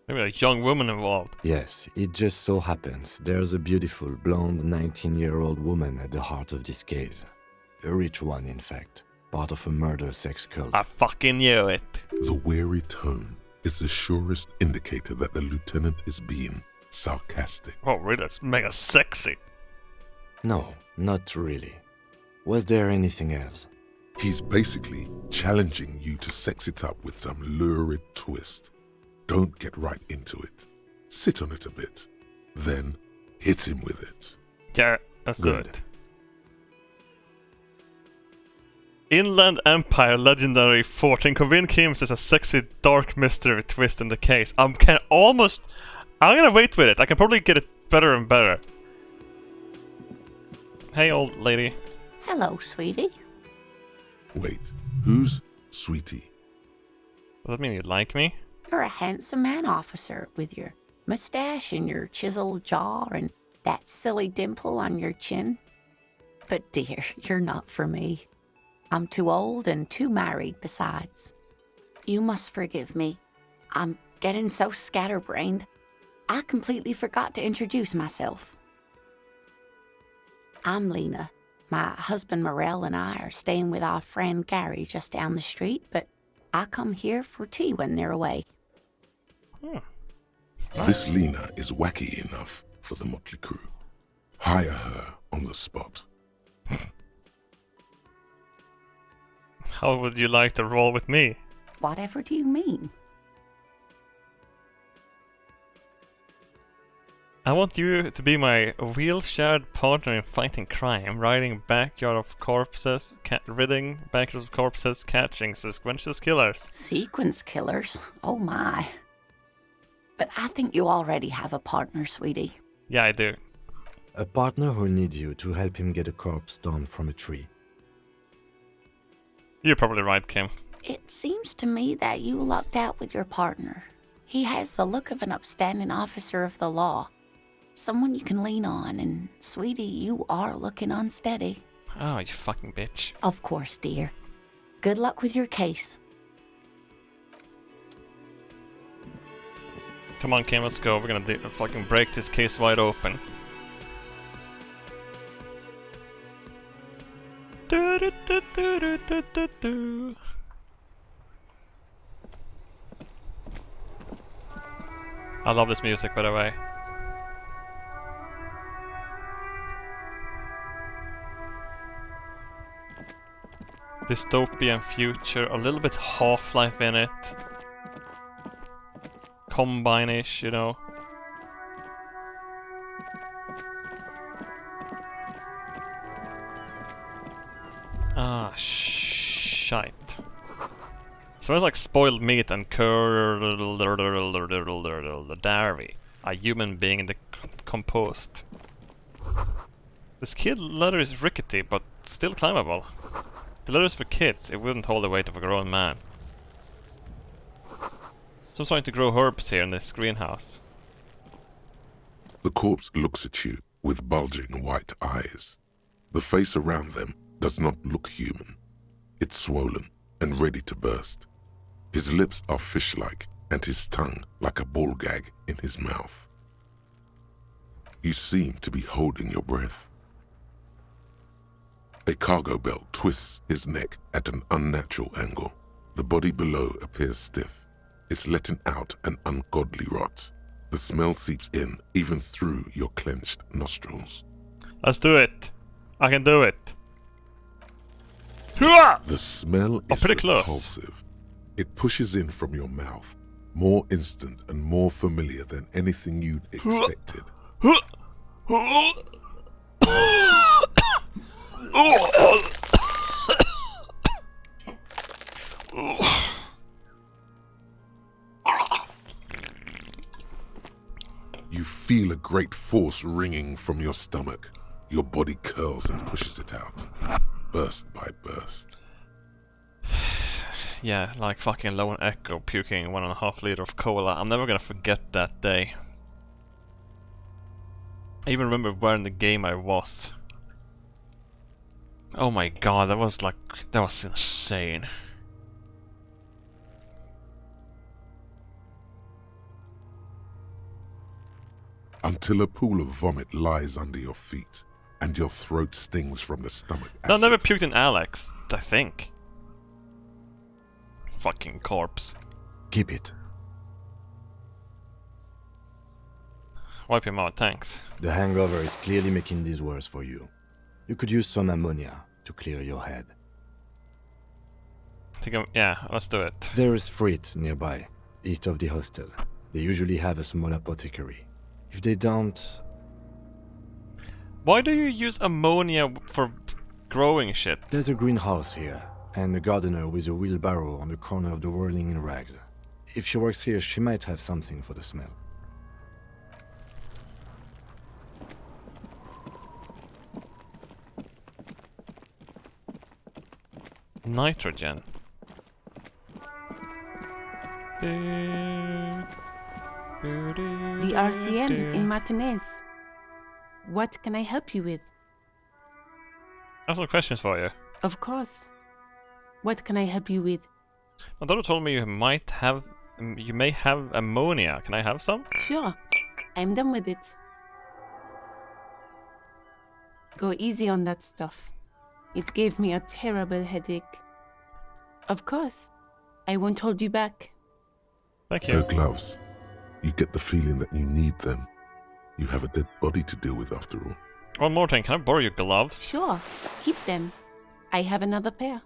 Maybe a young woman involved. Yes, it just so happens there's a beautiful blonde 19-year-old woman at the heart of this case. A rich one, in fact. Part of a murder sex cult. I fucking knew it. The weary tone is the surest indicator that the lieutenant is being sarcastic. Oh, really? That's mega sexy. No, not really. Was there anything else? He's basically challenging you to sex it up with some lurid twist. Don't get right into it. Sit on it a bit. Then hit him with it. Yeah, that's Good. it. Inland Empire legendary fort in Convin Kims is a sexy dark mystery twist in the case. I'm gonna wait with it. I can probably get it better and better. Hey, old lady. Hello, sweetie. Wait, who's Sweetie? Does that mean you like me? You're a handsome man, officer, with your mustache and your chiseled jaw and that silly dimple on your chin. But dear, you're not for me. I'm too old and too married besides. You must forgive me. I'm getting so scatterbrained. I completely forgot to introduce myself. I'm Lena. My husband Morel and I are staying with our friend Gary just down the street, but I come here for tea when they're away. This Lena is wacky enough for the motley crew. Hire her on the spot. How would you like to roll with me? Whatever do you mean? I want you to be my wheel-shared partner in fighting crime, riding backyard of corpses, ridding backyard of corpses, catching sequential killers. Sequence killers? Oh my. But I think you already have a partner, sweetie. Yeah, I do. A partner who needs you to help him get a corpse down from a tree. You're probably right, Kim. It seems to me that you lucked out with your partner. He has the look of an upstanding officer of the law. Someone you can lean on, and sweetie, you are looking unsteady. Oh, you fucking bitch. Of course, dear. Good luck with your case. Come on, Kim, let's go. We're gonna fucking break this case wide open. I love this music, by the way. Dystopian future, a little bit Half-Life in it. Combine-ish, you know. Ah, shite. Smells like spoiled meat and dairy. A human being in the compost. The skid ladder is rickety, but still climbable. The ladder is for kids, it wouldn't hold the weight of a grown man. So I'm starting to grow herbs here in this greenhouse. The corpse looks at you with bulging white eyes. The face around them does not look human. It's swollen and ready to burst. His lips are fish-like and his tongue like a ball gag in his mouth. You seem to be holding your breath. A cargo belt twists his neck at an unnatural angle. The body below appears stiff. It's letting out an ungodly rot. The smell seeps in even through your clenched nostrils. Let's do it. I can do it. Hooah! The smell is pretty close. repulsive. It pushes in from your mouth, more instant and more familiar than anything you'd expected. You feel a great force ringing from your stomach. Your body curls and pushes it out, burst by burst. Yeah, like fucking Lone Echo puking 1.5 liter of cola. I'm never gonna forget that day. I even remember where in the game I was. Oh my god, that was insane. Until a pool of vomit lies under your feet, and your throat stings from the stomach acid. No, I never puked in Alex, I think. Fucking corpse. Keep it. Wipe him out, thanks. The hangover is clearly making this worse for you. You could use some ammonia to clear your head. Yeah, let's do it. There is Frit nearby, east of the hostel. They usually have a small apothecary. If they don't... Why do you use ammonia for growing shit? There's a greenhouse here, and a gardener with a wheelbarrow on the corner of the whirling in rags. If she works here, she might have something for the smell. Nitrogen. The RCM in Martinez. What can I help you with? I have some questions for you. Of course. What can I help you with? My daughter told me you may have ammonia. Can I have some? Sure. I'm done with it. Go easy on that stuff. It gave me a terrible headache. Of course. I won't hold you back. Thank Her you. gloves. You get the feeling that you need them. You have a dead body to deal with after all. One more thing, can I borrow your gloves? Sure. Keep them. I have another pair.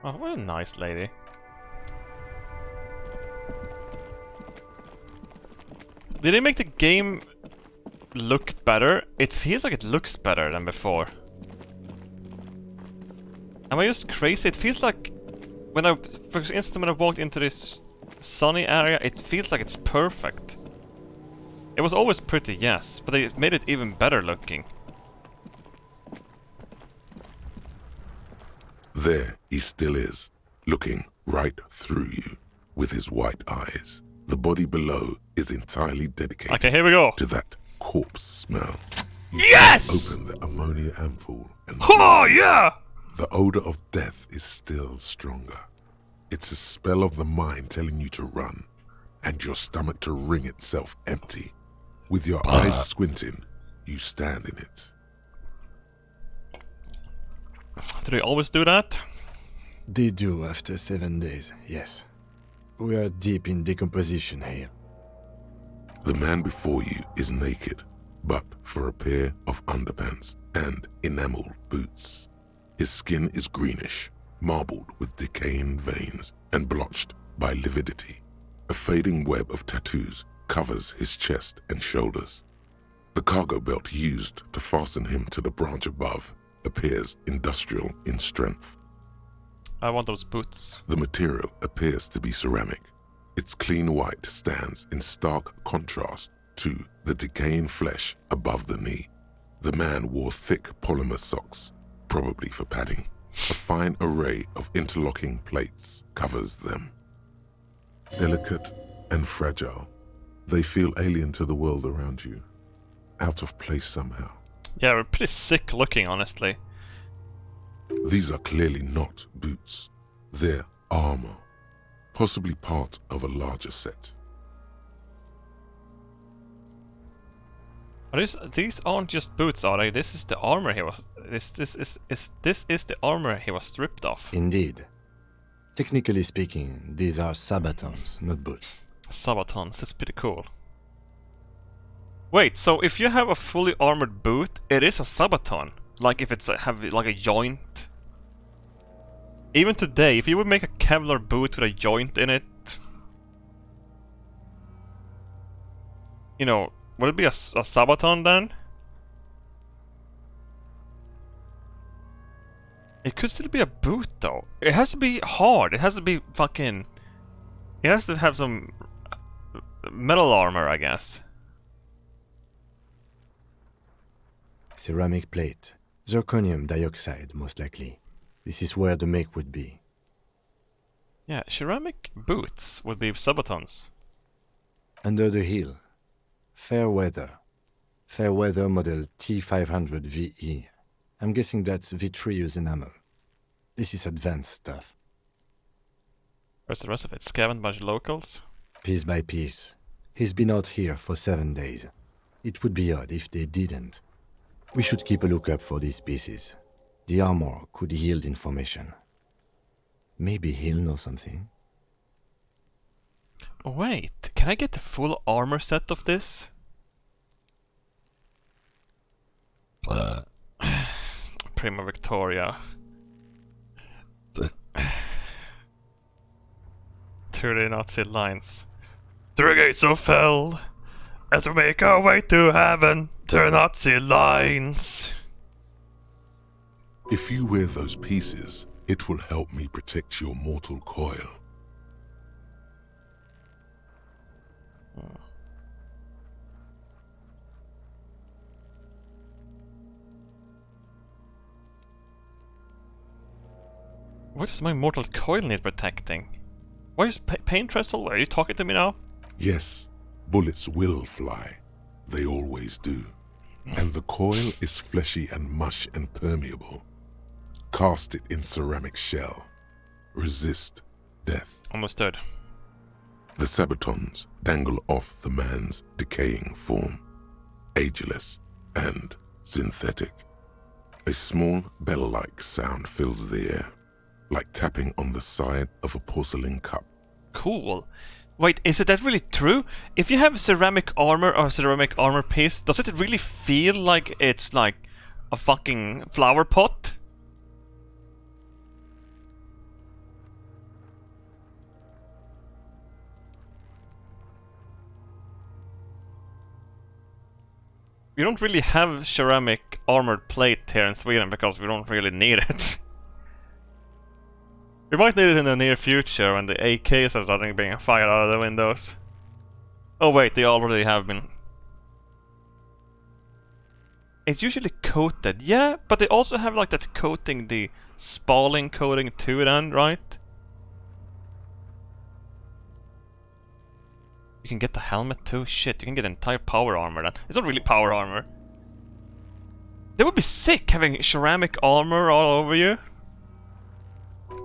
Oh, what a nice lady. Did they make the game look better? It feels like it looks better than before. Am I just crazy? It feels like for instance, when I walked into this sunny area, it feels like it's perfect. It was always pretty, yes, but they made it even better looking. There he still is, looking right through you with his white eyes. The body below is entirely dedicated Okay, here we go. to that corpse smell. You Yes! open the ammonia ampoule and Oh, yeah! the odor of death is still stronger. It's a spell of the mind telling you to run, and your stomach to wring itself empty. With your eyes squinting, you stand in it. Do they always do that? They do after 7 days, yes. We are deep in decomposition here. The man before you is naked, but for a pair of underpants and enameled boots. His skin is greenish, marbled with decaying veins and blotched by lividity. A fading web of tattoos covers his chest and shoulders. The cargo belt used to fasten him to the branch above appears industrial in strength. I want those boots. The material appears to be ceramic. Its clean white stands in stark contrast to the decaying flesh above the knee. The man wore thick polymer socks, probably for padding. A fine array of interlocking plates covers them. Delicate and fragile, they feel alien to the world around you, out of place somehow. Yeah, we're pretty sick looking, honestly. These are clearly not boots. They're armor, possibly part of a larger set. These aren't just boots, are they? This is the armor he was. This is the armor he was stripped of. Indeed. Technically speaking, these are sabatons, not boots. Sabatons, that's pretty cool. Wait, so if you have a fully armored boot, it is a sabaton. Like if it's have like a joint. Even today, if you would make a Kevlar boot with a joint in it, you know, would it be a sabaton then? It could still be a boot though. It has to be hard. It has to be fucking. It has to have some metal armor, I guess. Ceramic plate. Zirconium dioxide, most likely. This is where the make would be. Yeah, ceramic boots would be sabatons. Under the heel. Fair weather. Fair weather model T500 VE. I'm guessing that's vitreous enamel. This is advanced stuff. Where's the rest of it? Scavenged by locals? Piece by piece. He's been out here for 7 days. It would be odd if they didn't. We should keep a lookout for these pieces. The armor could yield information. Maybe he'll know something. Oh, wait, can I get the full armor set of this? Prima Victoria. Through the Nazi lines. Through the gates of hell, as we make our way to heaven, through Nazi lines. If you wear those pieces, it will help me protect your mortal coil. What does my mortal coil need protecting? Why is Pain Trestle? Are you talking to me now? Yes, bullets will fly. They always do. And the coil is fleshy and mush and permeable. Cast it in ceramic shell. Resist death. Understood. The sabatons dangle off the man's decaying form, ageless and synthetic. A small bell-like sound fills the air, like tapping on the side of a porcelain cup. Cool. Wait, is it that really true? If you have ceramic armor or ceramic armor piece, does it really feel like it's like a fucking flower pot? We don't really have ceramic armored plate here in Sweden because we don't really need it. We might need it in the near future when the AKs are starting being fired out of the windows. Oh wait, they already have been. It's usually coated, yeah, but they also have like that coating, the spalling coating to then, right? You can get the helmet too. Shit, you can get entire power armor then. It's not really power armor. That would be sick having ceramic armor all over you.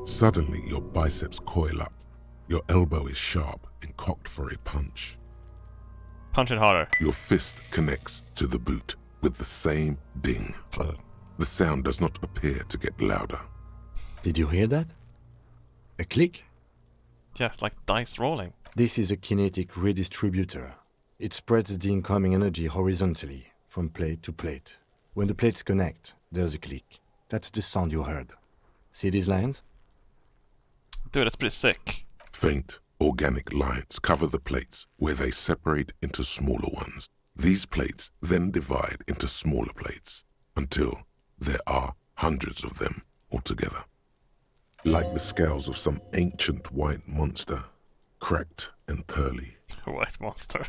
Suddenly, your biceps coil up. Your elbow is sharp and cocked for a punch. Punch it harder. Your fist connects to the boot with the same ding. The sound does not appear to get louder. Did you hear that? A click? Yes, like dice rolling. This is a kinetic redistributor. It spreads the incoming energy horizontally, from plate to plate. When the plates connect, there's a click. That's the sound you heard. See these lines? Dude, that's pretty sick. Faint, organic lines cover the plates where they separate into smaller ones. These plates then divide into smaller plates until there are hundreds of them altogether. Like the scales of some ancient white monster, cracked and pearly. White monster.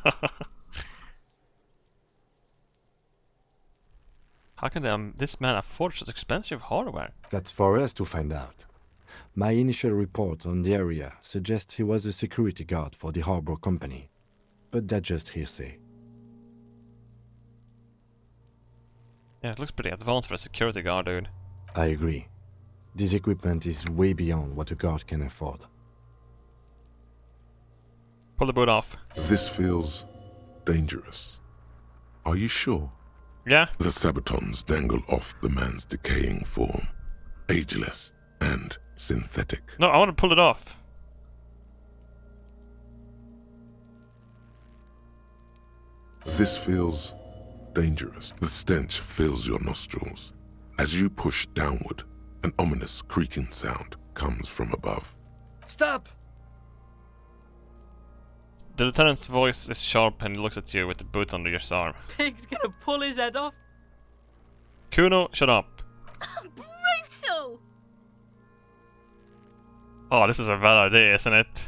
How can this man afford such expensive hardware? That's for us to find out. My initial report on the area suggests he was a security guard for the harbor company, but that's just hearsay. Yeah, it looks pretty advanced for a security guard, dude. I agree. This equipment is way beyond what a guard can afford. Pull the boot off. This feels dangerous. Are you sure? Yeah. The sabatons dangle off the man's decaying form, ageless and synthetic. No, I want to pull it off. This feels dangerous. The stench fills your nostrils. As you push downward, an ominous creaking sound comes from above. Stop! The lieutenant's voice is sharp and he looks at you with the boot under your arm. Pig's gonna pull his head off. Kuno, shut up. Brutal! Oh, this is a bad idea, isn't it?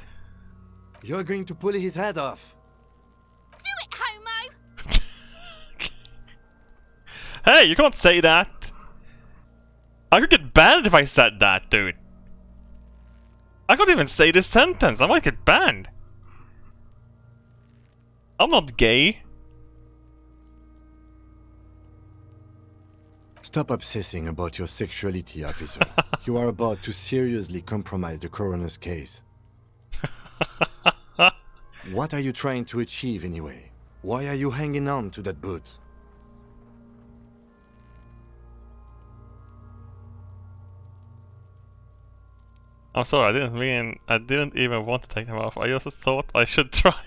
You're going to pull his head off. Do it, homo! Hey, you can't say that! I could get banned if I said that, dude. I can't even say this sentence. I might get banned. I'm not gay. Stop obsessing about your sexuality, officer. You are about to seriously compromise the coroner's case. What are you trying to achieve anyway? Why are you hanging on to that boot? I'm sorry, I didn't even want to take them off. I just thought I should try.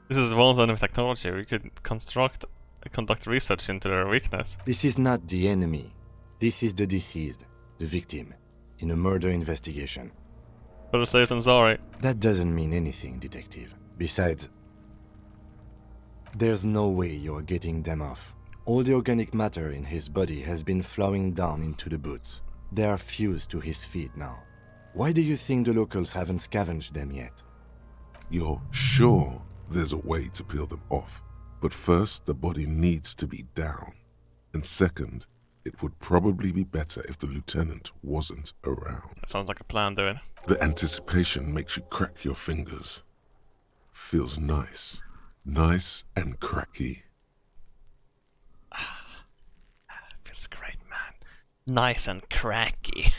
This is one enemy technology. We could conduct research into their weakness. This is not the enemy. This is the deceased, the victim, in a murder investigation. Better safe than sorry. That doesn't mean anything, detective. Besides, there's no way you're getting them off. All the organic matter in his body has been flowing down into the boots. They are fused to his feet now. Why do you think the locals haven't scavenged them yet? You're sure there's a way to peel them off, but first the body needs to be down. And second, it would probably be better if the lieutenant wasn't around. That sounds like a plan, dude. The anticipation makes you crack your fingers. Feels nice. Nice and cracky. Feels great, man. Nice and cracky.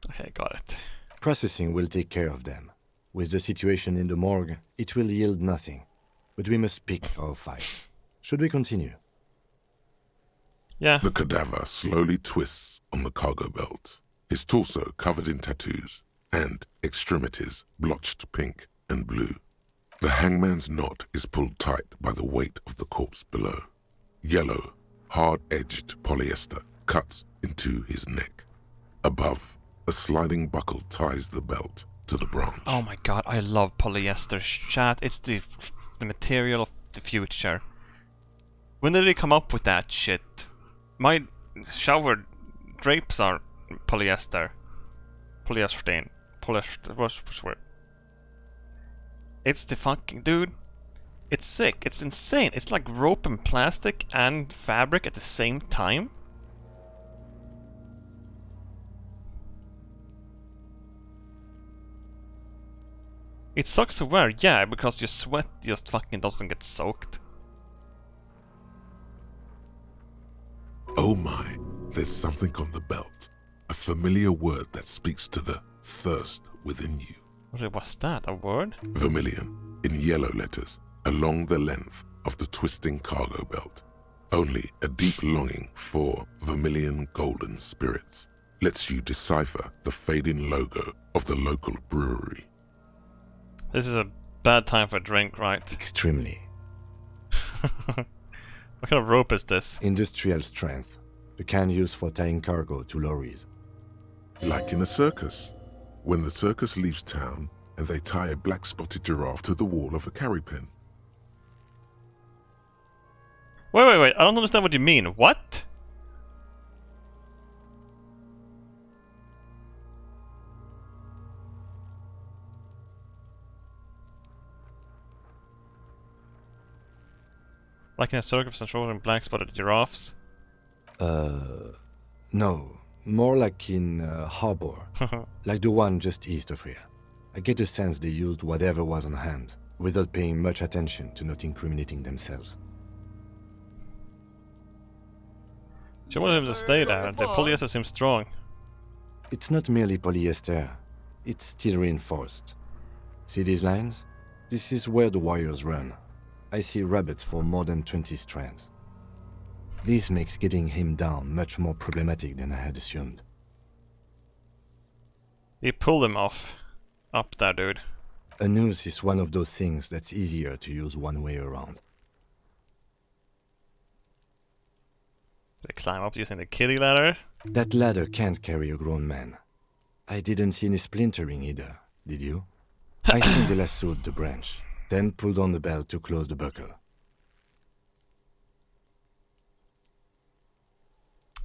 Okay, got it. Processing will take care of them. With the situation in the morgue, it will yield nothing. But we must pick our fight. Should we continue? Yeah. The cadaver slowly twists on the cargo belt, his torso covered in tattoos, and extremities blotched pink and blue. The hangman's knot is pulled tight by the weight of the corpse below. Yellow, hard-edged polyester cuts into his neck. Above, a sliding buckle ties the belt to the branch. Oh my god, I love polyester, chat. It's the material of the future. When did they come up with that shit? My shower drapes are polyester. Polyester. What's the word? It's the fucking... Dude. It's sick. It's insane. It's like rope and plastic and fabric at the same time. It sucks to wear, yeah, because your sweat just fucking doesn't get soaked. Oh my, there's something on the belt. A familiar word that speaks to the thirst within you. What's that? A word? Vermilion, in yellow letters, along the length of the twisting cargo belt. Only a deep longing for vermilion golden spirits lets you decipher the fading logo of the local brewery. This is a bad time for a drink, right? Extremely. What kind of rope is this? Industrial strength. The kind used for tying cargo to lorries. Like in a circus. When the circus leaves town and they tie a black-spotted giraffe to the wall of a carry pen. Wait. I don't understand what you mean. What? Like in a circus controlling black-spotted giraffes? No. More like in harbor. Like the one just east of here. I get the sense they used whatever was on hand, without paying much attention to not incriminating themselves. She wanted him to stay there. The polyester seems strong. It's not merely polyester. It's steel reinforced. See these lines? This is where the wires run. I see rabbits for more than 20 strands. This makes getting him down much more problematic than I had assumed. You pulled him off. Up there, dude. A noose is one of those things that's easier to use one way around. They climb up using the kiddie ladder. That ladder can't carry a grown man. I didn't see any splintering either, did you? I think they lassoed the branch, then pulled on the belt to close the buckle.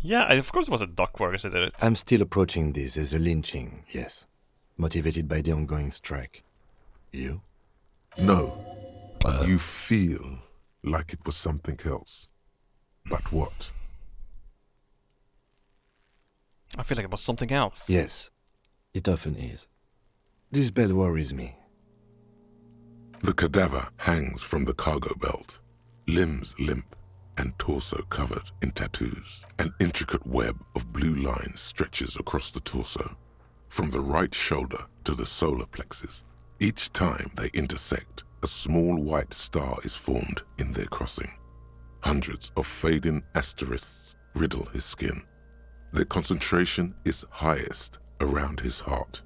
Yeah, of course it was a dockworker who did it. I'm still approaching this as a lynching, yes. Motivated by the ongoing strike. You? No. You feel like it was something else. But what? I feel like it was something else. Yes, it often is. This bell worries me. The cadaver hangs from the cargo belt, limbs limp and torso covered in tattoos. An intricate web of blue lines stretches across the torso, from the right shoulder to the solar plexus. Each time they intersect, a small white star is formed in their crossing. Hundreds of fading asterisks riddle his skin. Their concentration is highest around his heart.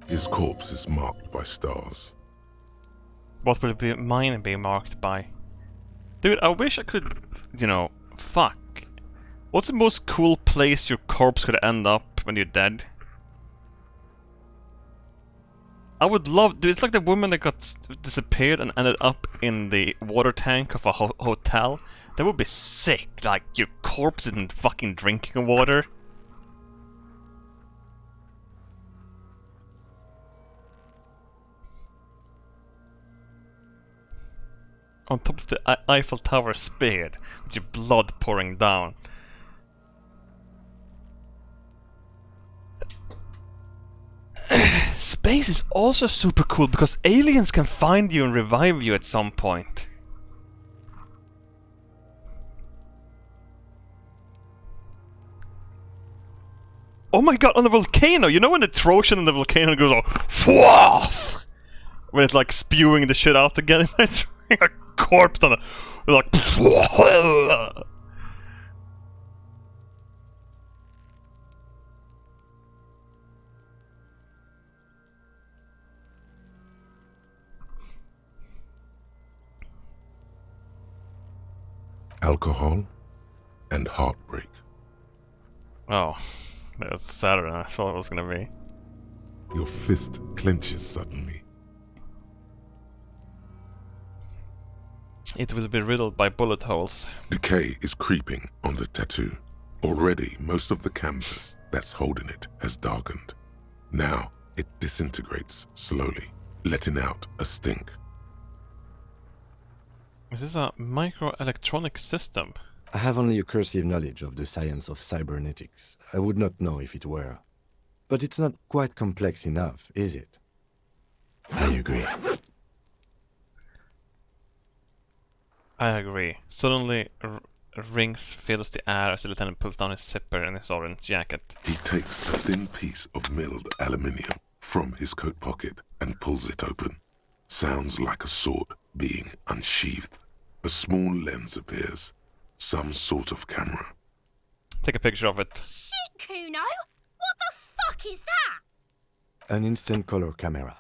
His corpse is marked by stars. What will mine be marked by? Dude, I wish I could, fuck. What's the most cool place your corpse could end up when you're dead? I would love, dude, it's like the woman that got disappeared and ended up in the water tank of a hotel. That would be sick, like your corpse isn't fucking drinking water. On top of the Eiffel Tower speared, with your blood pouring down. Space is also super cool because aliens can find you and revive you at some point. Oh my god, on the volcano! You know when the Trojan in the volcano goes oh, when it's like spewing the shit out again? It's a corpse on it. Like Alcohol and heartbreak. oh, that was sadder than I thought it was gonna be. Your fist clenches suddenly. It will be riddled by bullet holes. Decay is creeping on the tattoo. Already, most of the canvas that's holding it has darkened. Now, it disintegrates slowly, letting out a stink. Is this a microelectronic system? I have only a cursive knowledge of the science of cybernetics. I would not know if it were. But it's not quite complex enough, is it? I agree. I agree. Suddenly, rings fills the air as the lieutenant pulls down his zipper in his orange jacket. He takes a thin piece of milled aluminium from his coat pocket and pulls it open. Sounds like a sword being unsheathed. A small lens appears. Some sort of camera. Take a picture of it. Shit, Kuno! What the fuck is that? An instant color camera.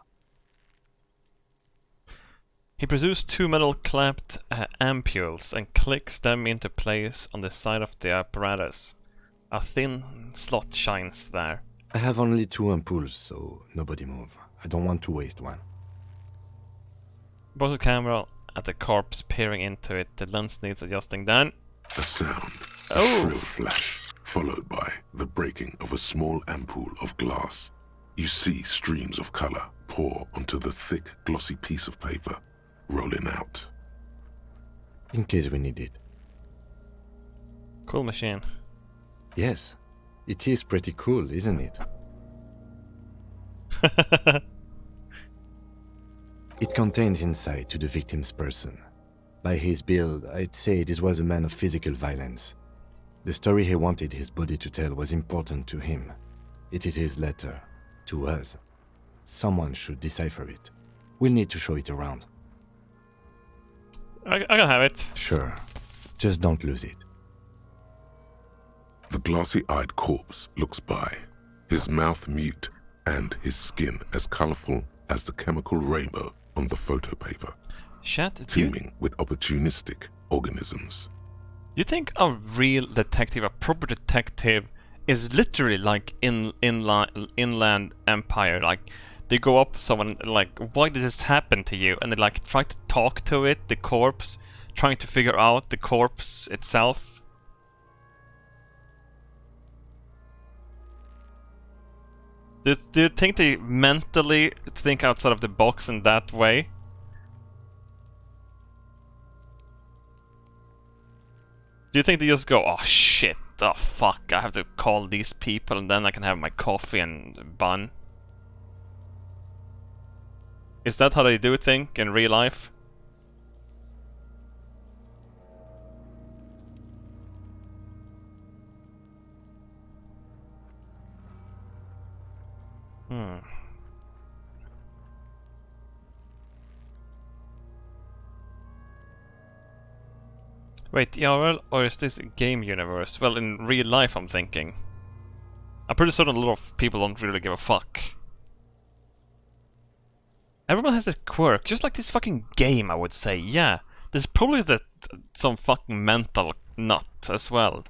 He pursues two metal clamped ampules and clicks them into place on the side of the apparatus. A thin slot shines there. I have only 2 ampoules, so nobody move. I don't want to waste one. Both the camera at the corpse peering into it. The lens needs adjusting then. A sound, a shrill flash, followed by the breaking of a small ampoule of glass. You see streams of color pour onto the thick, glossy piece of paper, rolling out. In case we need it. Cool machine. Yes, it is pretty cool, isn't it? It contains insight to the victim's person. By his build, I'd say this was a man of physical violence. The story he wanted his body to tell was important to him. It is his letter, to us. Someone should decipher it. We'll need to show it around. I can have it. Sure. Just don't lose it. The glassy-eyed corpse looks by, his mouth mute and his skin as colorful as the chemical rainbow on the photo paper. Chat, teeming with opportunistic organisms. You think a real detective, a proper detective, is literally like Inland Empire? Like, they go up to someone like, why did this happen to you? And they like try to talk to it, the corpse, trying to figure out the corpse itself. Do you think they mentally think outside of the box in that way? Do you think they just go, oh shit, oh fuck, I have to call these people and then I can have my coffee and bun? Is that how they do think in real life? Wait, IRL, or is this a game universe? Well, in real life, I'm thinking. I'm pretty certain a lot of people don't really give a fuck. Everyone has a quirk, just like this fucking game, I would say. Yeah, there's probably some fucking mental nut as well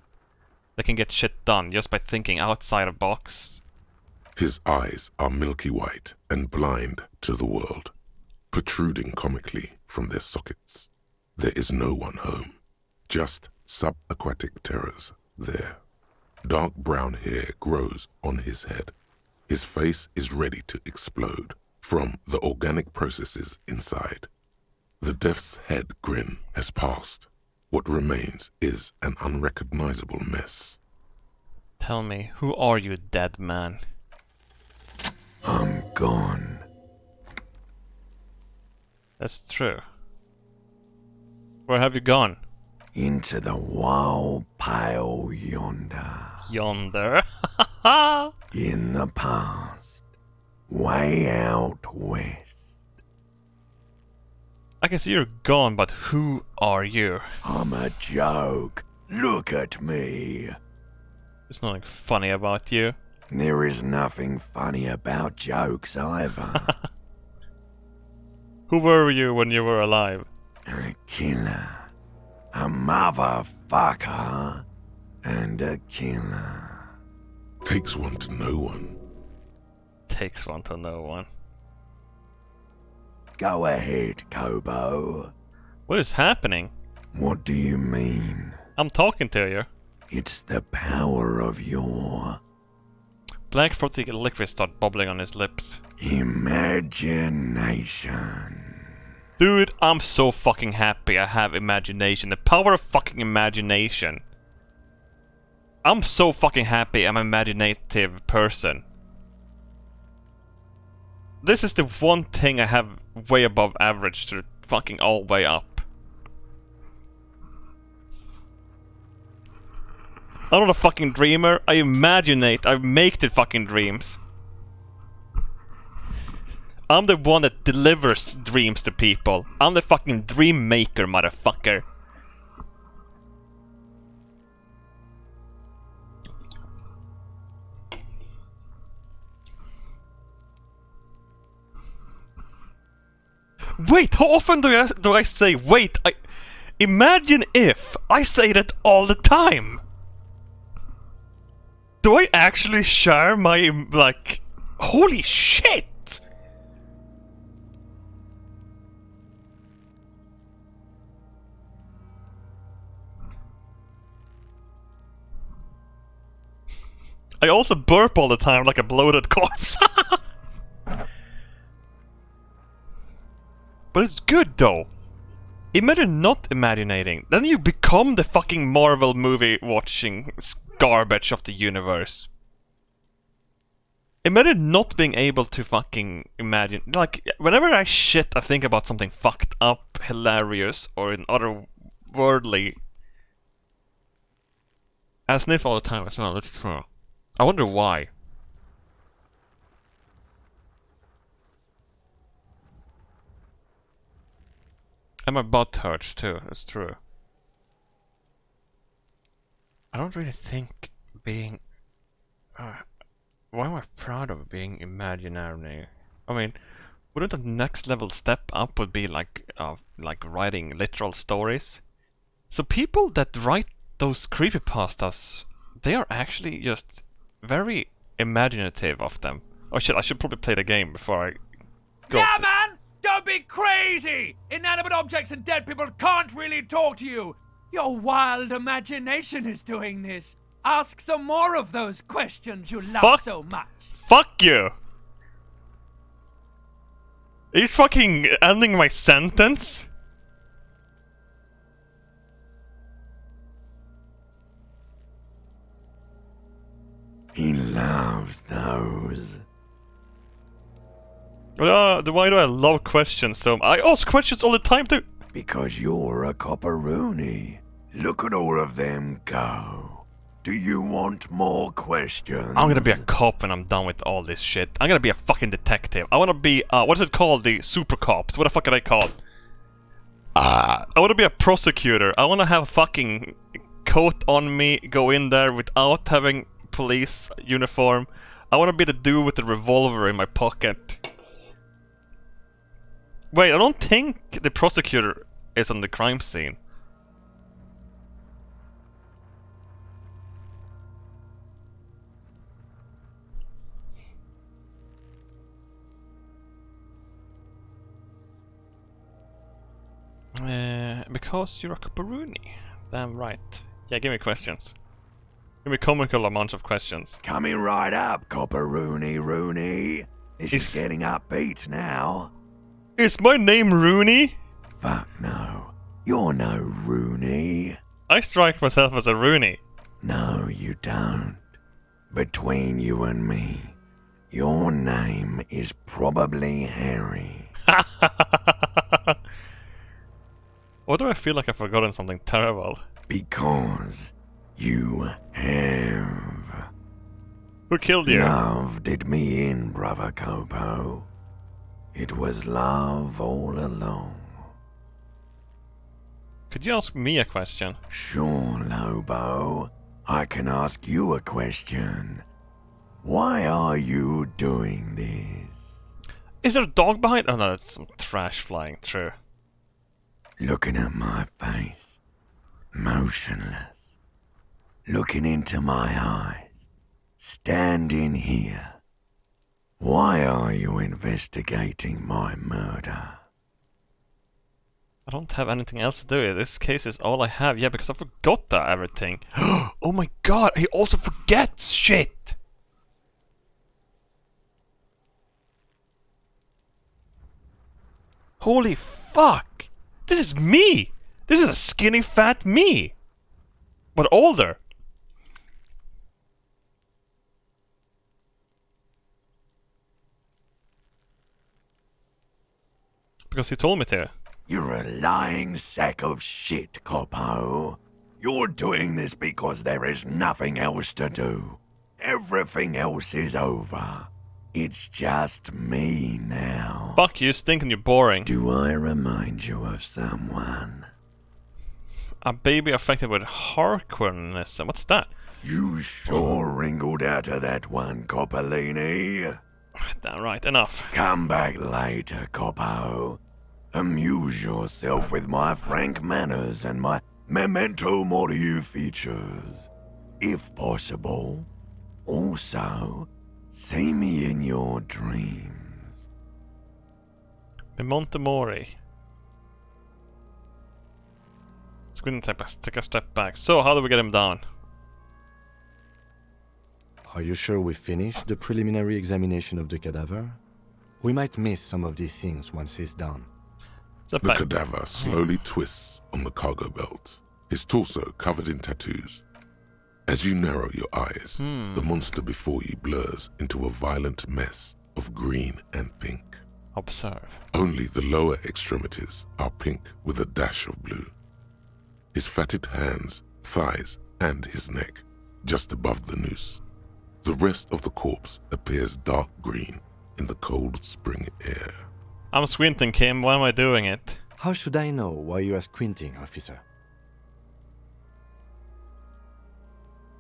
that can get shit done just by thinking outside of box. His eyes are milky white and blind to the world, protruding comically from their sockets. There is no one home. Just subaquatic terrors there. Dark brown hair grows on his head. His face is ready to explode from the organic processes inside. The death's head grin has passed. What remains is an unrecognizable mess. Tell me, who are you, dead man? I'm gone. That's true. Where have you gone? Into the wild pale yonder. Yonder? In the past. Way out west. I can see you're gone, but who are you? I'm a joke. Look at me. There's nothing funny about you. There is nothing funny about jokes either. Who were you when you were alive? A killer. A motherfucker. And a killer. Takes one to know one. Takes one to know one. Go ahead, Kobo. What is happening? What do you mean? I'm talking to you. It's the power of your... Black frothy liquid start bubbling on his lips. Imagination. Dude, I'm so fucking happy I have imagination. The power of fucking imagination. I'm so fucking happy I'm an imaginative person. This is the one thing I have way above average to fucking all way up. I'm not a fucking dreamer. I imaginate. I make the fucking dreams. I'm the one that delivers dreams to people. I'm the fucking dream maker, motherfucker. Wait, how often do I say wait? Imagine if I say that all the time. Do I actually share my like? Holy shit! I also burp all the time like a bloated corpse. But it's good though. Imagine not imaginating. Then you become the fucking Marvel movie watching garbage of the universe. Imagine not being able to fucking imagine. Like, whenever I think about something fucked up, hilarious, or in otherworldly. I sniff all the time as well, that's true. I wonder why. And my butt hurts too, that's true. I don't really think being... why am I proud of being imaginary? I mean, wouldn't the next level step up would be like writing literal stories? So people that write those creepypastas, they are actually just very imaginative of them. Oh shit, I should probably play the game before I go. Yeah, man! Don't be crazy! Inanimate objects and dead people can't really talk to you! Your wild imagination is doing this. Ask some more of those questions you love so much. Fuck you! He's fucking ending my sentence? He loves those. Why do I love questions so much? I ask questions all the time too. Because you're a copperoonie. Look at all of them go. Do you want more questions? I'm gonna be a cop when I'm done with all this shit. I'm gonna be a fucking detective. I wanna be, what is it called? The super cops. What the fuck are they called? I wanna be a prosecutor. I wanna have a fucking coat on me, go in there without having police uniform. I wanna be the dude with the revolver in my pocket. Wait, I don't think the prosecutor is on the crime scene. Because you're a copperoonie. Damn right. Yeah, give me questions. Give me comical amounts of questions. Coming right up, copperoonie Rooney. This is getting upbeat now. Is my name Rooney? Fuck no. You're no Rooney. I strike myself as a Rooney. No, you don't. Between you and me, your name is probably Harry. Why do I feel like I've forgotten something terrible? Because you have. Who killed you? Love did me in, brother Copo. It was love all along. Could you ask me a question? Sure, Lobo. I can ask you a question. Why are you doing this? Is there a dog behind? Oh no, it's some trash flying through. Looking at my face. Motionless. Looking into my eyes. Standing here. Why are you investigating my murder? I don't have anything else to do. This case is all I have. Yeah, because I forgot that everything. Oh my god, he also forgets shit! Holy fuck! This is me! This is a skinny fat me! But older! Because he told me to. You're a lying sack of shit, Copo. You're doing this because there is nothing else to do. Everything else is over. It's just me now. Fuck you, stink and you're boring. Do I remind you of someone? A baby affected with Harkonism. What's that? You sure wrinkled out of that one, Coppolini. Damn right, enough. Come back later, Copo. Amuse yourself with my frank manners and my memento mori features. If possible. Also, see me in your dreams. Memento mori. Let's go and take a step back. So, how do we get him down? Are you sure we finished the preliminary examination of the cadaver? We might miss some of these things once he's done. The cadaver slowly twists on the cargo belt, his torso covered in tattoos. As you narrow your eyes, the monster before you blurs into a violent mess of green and pink. Observe. Only the lower extremities are pink with a dash of blue. His fatted hands, thighs, and his neck, just above the noose. The rest of the corpse appears dark green in the cold spring air. I'm squinting, Kim. Why am I doing it? How should I know why you are squinting, officer?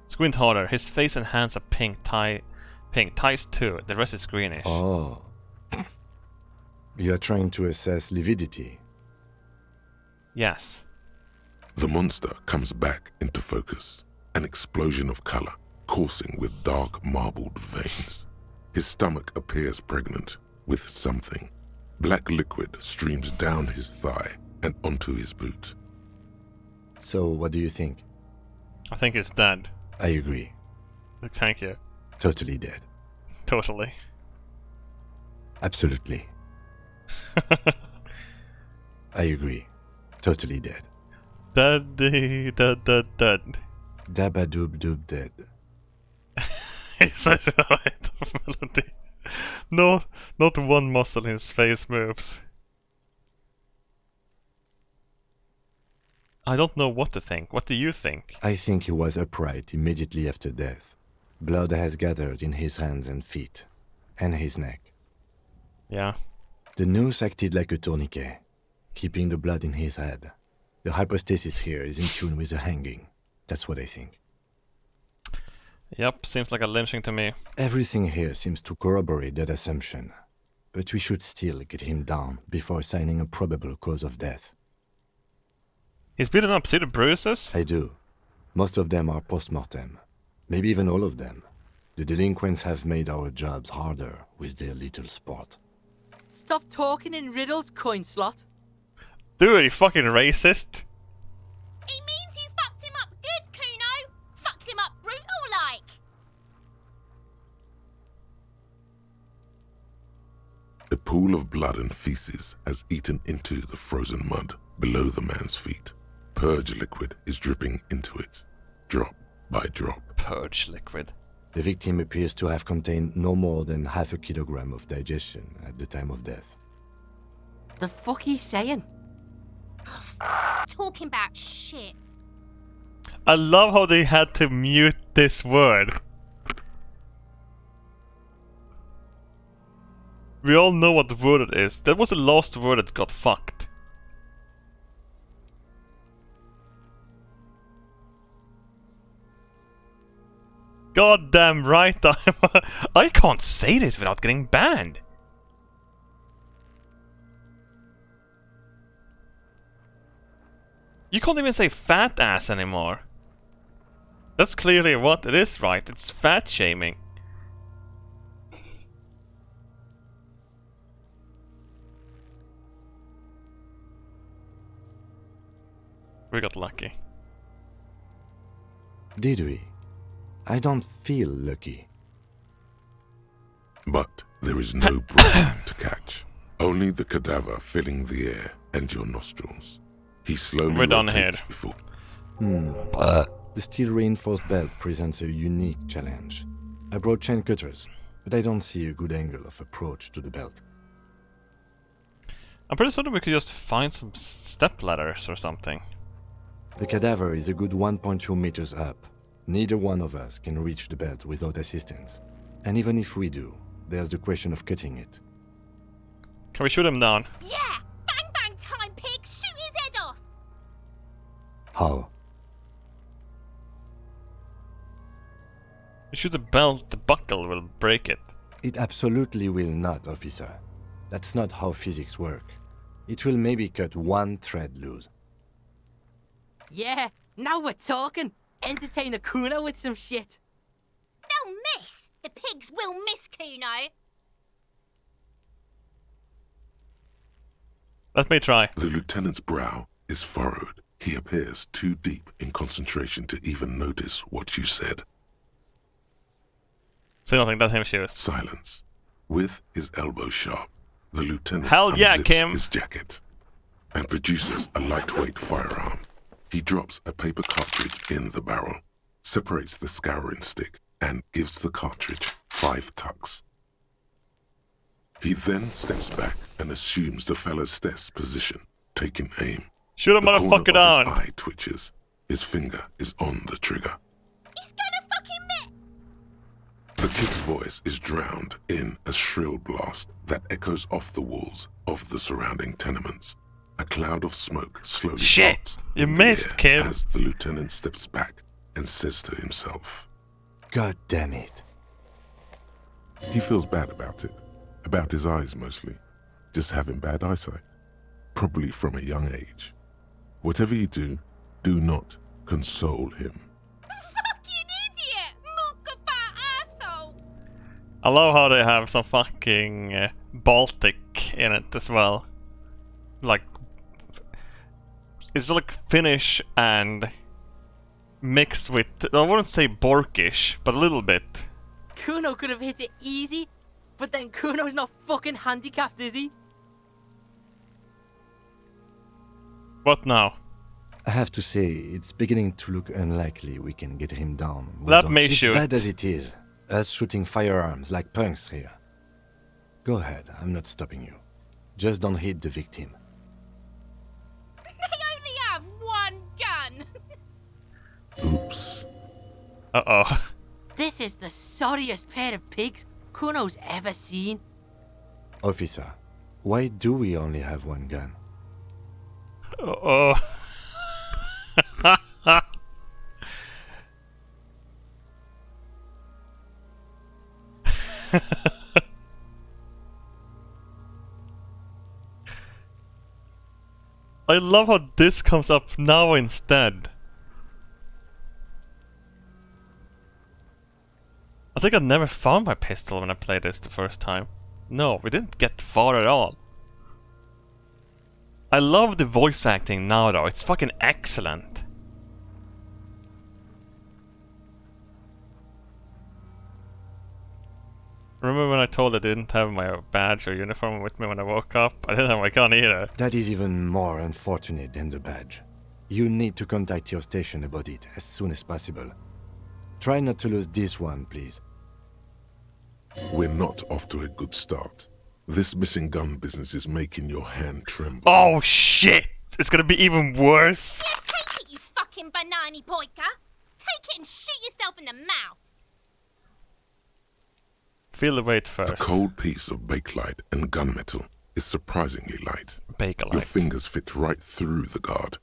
Squint harder. His face and hands are pink. Thighs too. The rest is greenish. Oh. You are trying to assess lividity. Yes. The monster comes back into focus, an explosion of color, coursing with dark marbled veins. His stomach appears pregnant with something. Black liquid streams down his thigh and onto his boot. So, what do you think? I think he's dead. I agree. Thank you. Totally dead. Totally. Absolutely. I agree. Totally dead. Dead. Dabadoob doob dead. He's such a right melody. No, not one muscle in his face moves. I don't know what to think. What do you think? I think he was upright immediately after death. Blood has gathered in his hands and feet, and his neck. Yeah. The noose acted like a tourniquet, keeping the blood in his head. The hypostasis here is in tune with the hanging. That's what I think. Yep, seems like a lynching to me. Everything here seems to corroborate that assumption, but we should still get him down before assigning a probable cause of death. He's beaten up, see the bruises? I do. Most of them are post-mortem. Maybe even all of them. The delinquents have made our jobs harder with their little sport. Stop talking in riddles, coin slot. Dude, you fucking racist. He means you fucked him up good, Kuno. Fucked him up brutal like. A pool of blood and feces has eaten into the frozen mud below the man's feet. Purge liquid is dripping into it, drop by drop. Purge liquid. The victim appears to have contained no more than half a kilogram of digestion at the time of death. The fuck he's saying? Talking about shit. I love how they had to mute this word. We all know what word it is. That was the last word that got fucked. God damn right I can't say this without getting banned. You can't even say fat ass anymore. That's clearly what it is, right? It's fat shaming. We got lucky. Did we? I don't feel lucky. But there is no breath to catch. Only the cadaver filling the air and your nostrils. He slowly We're done rotates here. before. The steel-reinforced belt presents a unique challenge. I brought chain cutters, but I don't see a good angle of approach to the belt. I'm pretty certain we could just find some step ladders or something. The cadaver is a good 1.2 meters up. Neither one of us can reach the belt without assistance. And even if we do, there's the question of cutting it. Can we shoot him down? Yeah! Bang bang time, pig! Shoot his head off! How? You shoot the belt, the buckle will break it. It absolutely will not, officer. That's not how physics work. It will maybe cut one thread loose. Yeah, now we're talking. Entertain a Kuno with some shit. They'll miss! The pigs will miss Kuno! Let me try. The lieutenant's brow is furrowed. He appears too deep in concentration to even notice what you said. Say nothing, let him shoot. Silence. With his elbow sharp, the lieutenant Hell yeah, unzips Kim. his jacket and produces a lightweight firearm. He drops a paper cartridge in the barrel, separates the scouring stick, and gives the cartridge 5 tucks. He then steps back and assumes the fellow's desk position, taking aim. Shoot a The corner motherfucker of down! his eye twitches. His finger is on the trigger. He's gonna fucking miss! The kid's voice is drowned in a shrill blast that echoes off the walls of the surrounding tenements. A cloud of smoke slowly Shit! drops You in the missed, air kid! as the lieutenant steps back and says to himself. God damn it. He feels bad about it. About his eyes mostly. Just having bad eyesight. Probably from a young age. Whatever you do, do not console him. Fucking idiot! Mookabat asshole! I love how they have some fucking Baltic in it as well. Like, it's like Finnish and mixed with, I wouldn't say Borkish, but a little bit. Kuno could have hit it easy, but then Kuno's not fucking handicapped, is he? What now? I have to say, it's beginning to look unlikely we can get him down. Let me It's shoot. bad as it is, us shooting firearms like punks here. Go ahead, I'm not stopping you. Just don't hit the victim. They only have one gun! Oops. Uh-oh. This is the sorriest pair of pigs Kuno's ever seen. Officer, why do we only have one gun? Uh-oh. I love how this comes up now instead. I think I never found my pistol when I played this the first time. No, we didn't get far at all. I love the voice acting now though, it's fucking excellent. Remember when I told I didn't have my badge or uniform with me when I woke up? I didn't have my gun either. That is even more unfortunate than the badge. You need to contact your station about it as soon as possible. Try not to lose this one, please. We're not off to a good start. This missing gun business is making your hand tremble. Oh shit! It's gonna be even worse! Yeah, take it, you fucking banana pointer! Take it and shoot yourself in the mouth! Feel the weight A first. cold piece of bakelite and gunmetal is surprisingly light. Bakelite. Your fingers fit right through the guard,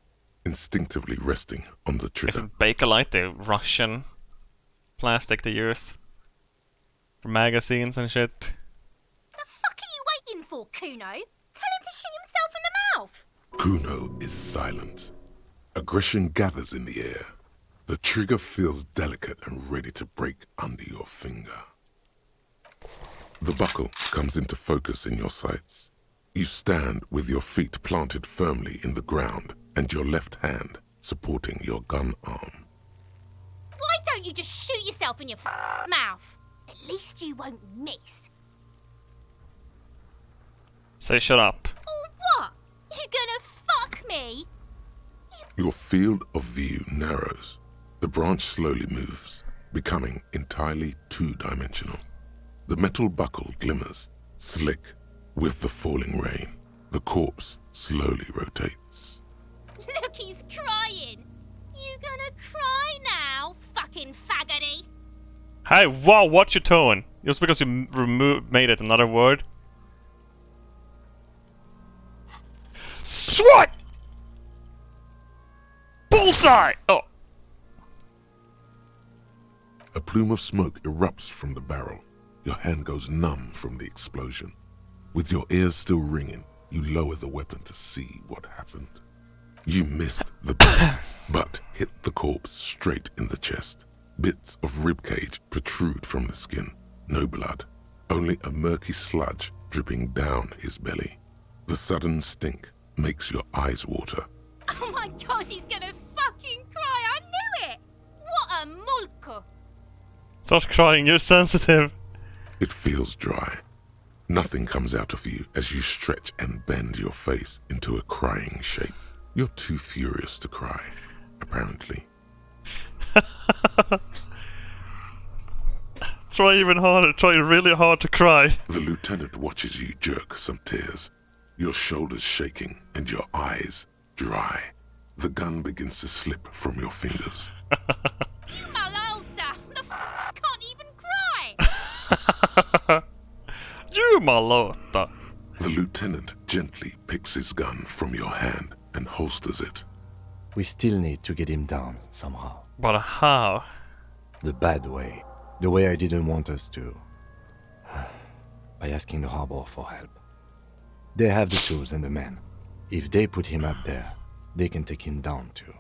instinctively resting on the trigger. Isn't Bakelite the Russian plastic they use? For magazines and shit? The fuck are you waiting for, Kuno? Tell him to shoot himself in the mouth! Kuno is silent. Aggression gathers in the air. The trigger feels delicate and ready to break under your finger. The buckle comes into focus in your sights. You stand with your feet planted firmly in the ground and your left hand supporting your gun arm. Why don't you just shoot yourself in your mouth? At least you won't miss. Say shut up. Or what? You gonna fuck me? Your field of view narrows. The branch slowly moves, becoming entirely two-dimensional. The metal buckle glimmers, slick, with the falling rain. The corpse slowly rotates. Look, he's crying. You gonna cry now, fucking faggoty? Hey, wow, watch your tone. Just because you made it another word. SWAT! Bullseye! Oh. A plume of smoke erupts from the barrel. Your hand goes numb from the explosion. With your ears still ringing, you lower the weapon to see what happened. You missed the bullet, but hit the corpse straight in the chest. Bits of ribcage protrude from the skin. No blood, only a murky sludge dripping down his belly. The sudden stink makes your eyes water. Oh my god, he's gonna fucking cry. I knew it. What a mulko. Start crying, you're sensitive. It feels dry. Nothing comes out of you as you stretch and bend your face into a crying shape. You're too furious to cry, apparently. Try even harder, try really hard to cry. The lieutenant watches you jerk some tears, your shoulders shaking and your eyes dry. The gun begins to slip from your fingers. You malota. The can't even cry. You malota. The lieutenant gently picks his gun from your hand and holsters it. We still need to get him down somehow. But how? The bad way. The way I didn't want us to. By asking the harbor for help. They have the tools and the men. If they put him up there, they can take him down too.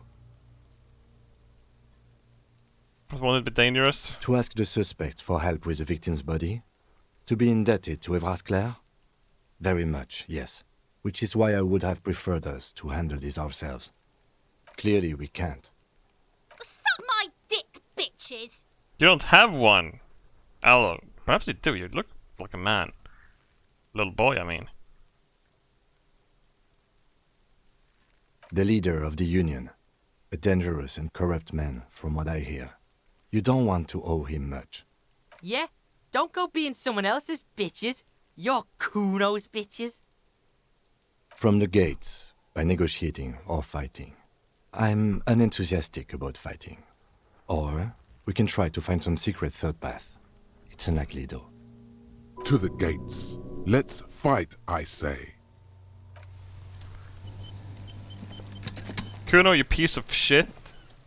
Won't it be dangerous? To ask the suspects for help with the victim's body? To be indebted to Everard Clare? Very much, yes. Which is why I would have preferred us to handle this ourselves. Clearly we can't. Suck my dick, bitches. You don't have one. Hello. Perhaps you do. You look like a man. Little boy, I mean. The leader of the Union. A dangerous and corrupt man, from what I hear. You don't want to owe him much. Yeah? Don't go being someone else's bitches. You're Kuno's bitches. From the gates, by negotiating or fighting. I'm unenthusiastic about fighting. Or we can try to find some secret third path. It's unlikely though. To the gates. Let's fight, I say. Kuno, you piece of shit.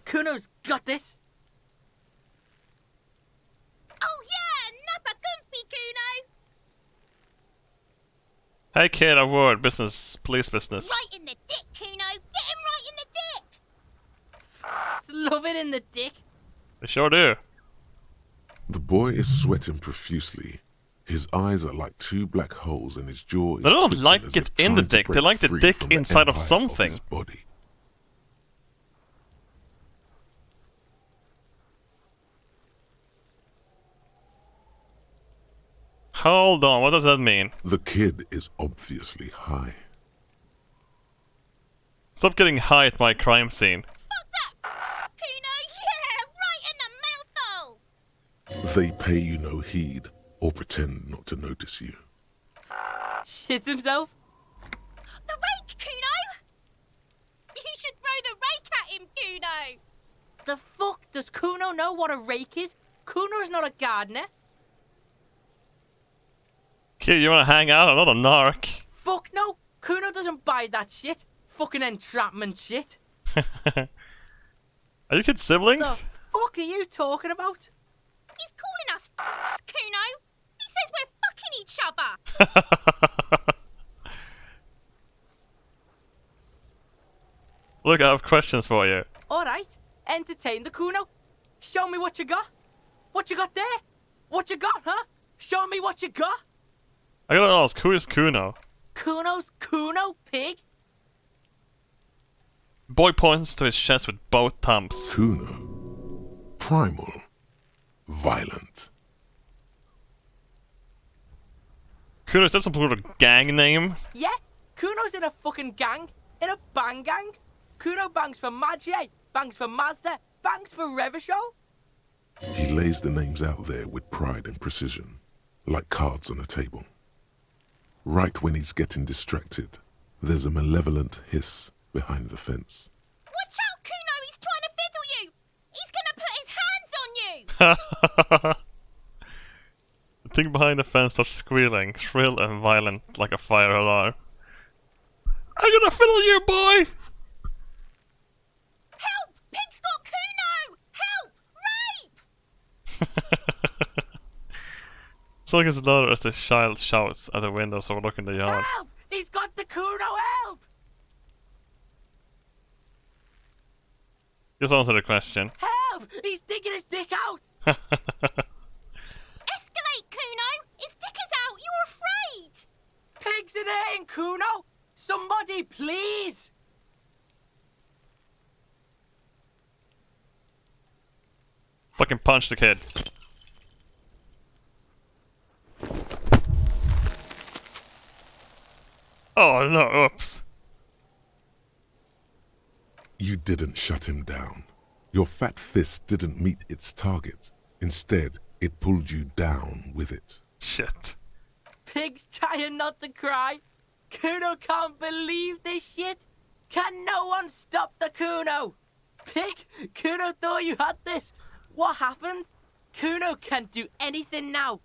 Kuno's got this. Oh yeah, nappa gumpy, Kuno. Hey kid, a word. Business. Police business. Right in the dick, Kuno. Get him right in the dick. Love it in the dick. They sure do. The boy is sweating profusely. His eyes are like two black holes and his jaw is They don't twitching like as it if in the trying to dick. They break like the free dick from the inside of empire something. his body. Hold on, what does that mean? The kid is obviously high. Stop getting high at my crime scene. Fuck that, Kuno. Yeah, right in the mouthhole. They pay you no heed or pretend not to notice you. Shits himself. The rake, Kuno. You should throw the rake at him, Kuno. The fuck? Does Kuno know what a rake is? Kuno's not a gardener. Kid, you wanna hang out? I'm not a narc. Fuck no. Kuno doesn't buy that shit. Fucking entrapment shit. Are you kids siblings? The fuck are you talking about? He's calling us Kuno. He says we're fucking each other. Look, I have questions for you. Alright, entertain the Kuno. Show me what you got. What you got there? What you got, huh? Show me what you got. I gotta ask, who is Kuno? Kuno's Kuno, pig? Boy points to his chest with both thumbs. Kuno. Primal. Violent. Kuno, is that some sort of gang name? Yeah, Kuno's in a fucking gang. In a bang gang. Kuno bangs for Magie, bangs for Mazda, bangs for Revachol. He lays the names out there with pride and precision, like cards on a table. Right when he's getting distracted, there's a malevolent hiss behind the fence. Watch out, Kuno! He's trying to fiddle you! He's gonna put his hands on you! The thing behind the fence starts squealing, shrill and violent like a fire alarm. I'm gonna fiddle you, boy! Help! Pig's got Kuno! Help! Rape! So gets louder as the child shouts at the windows overlooking the yard. Help! He's got the Kuno, help! Just answer the question. Help! He's digging his dick out! Escalate, Kuno! His dick is out! You're afraid! Pigs in here, Kuno! Somebody, please! Fucking punch the kid. Oh no, oops. You didn't shut him down. Your fat fist didn't meet its target. Instead, it pulled you down with it. Shit. Pig's trying not to cry. Kuno can't believe this shit. Can no one stop the Kuno? Pig, Kuno thought you had this. What happened? Kuno can't do anything now.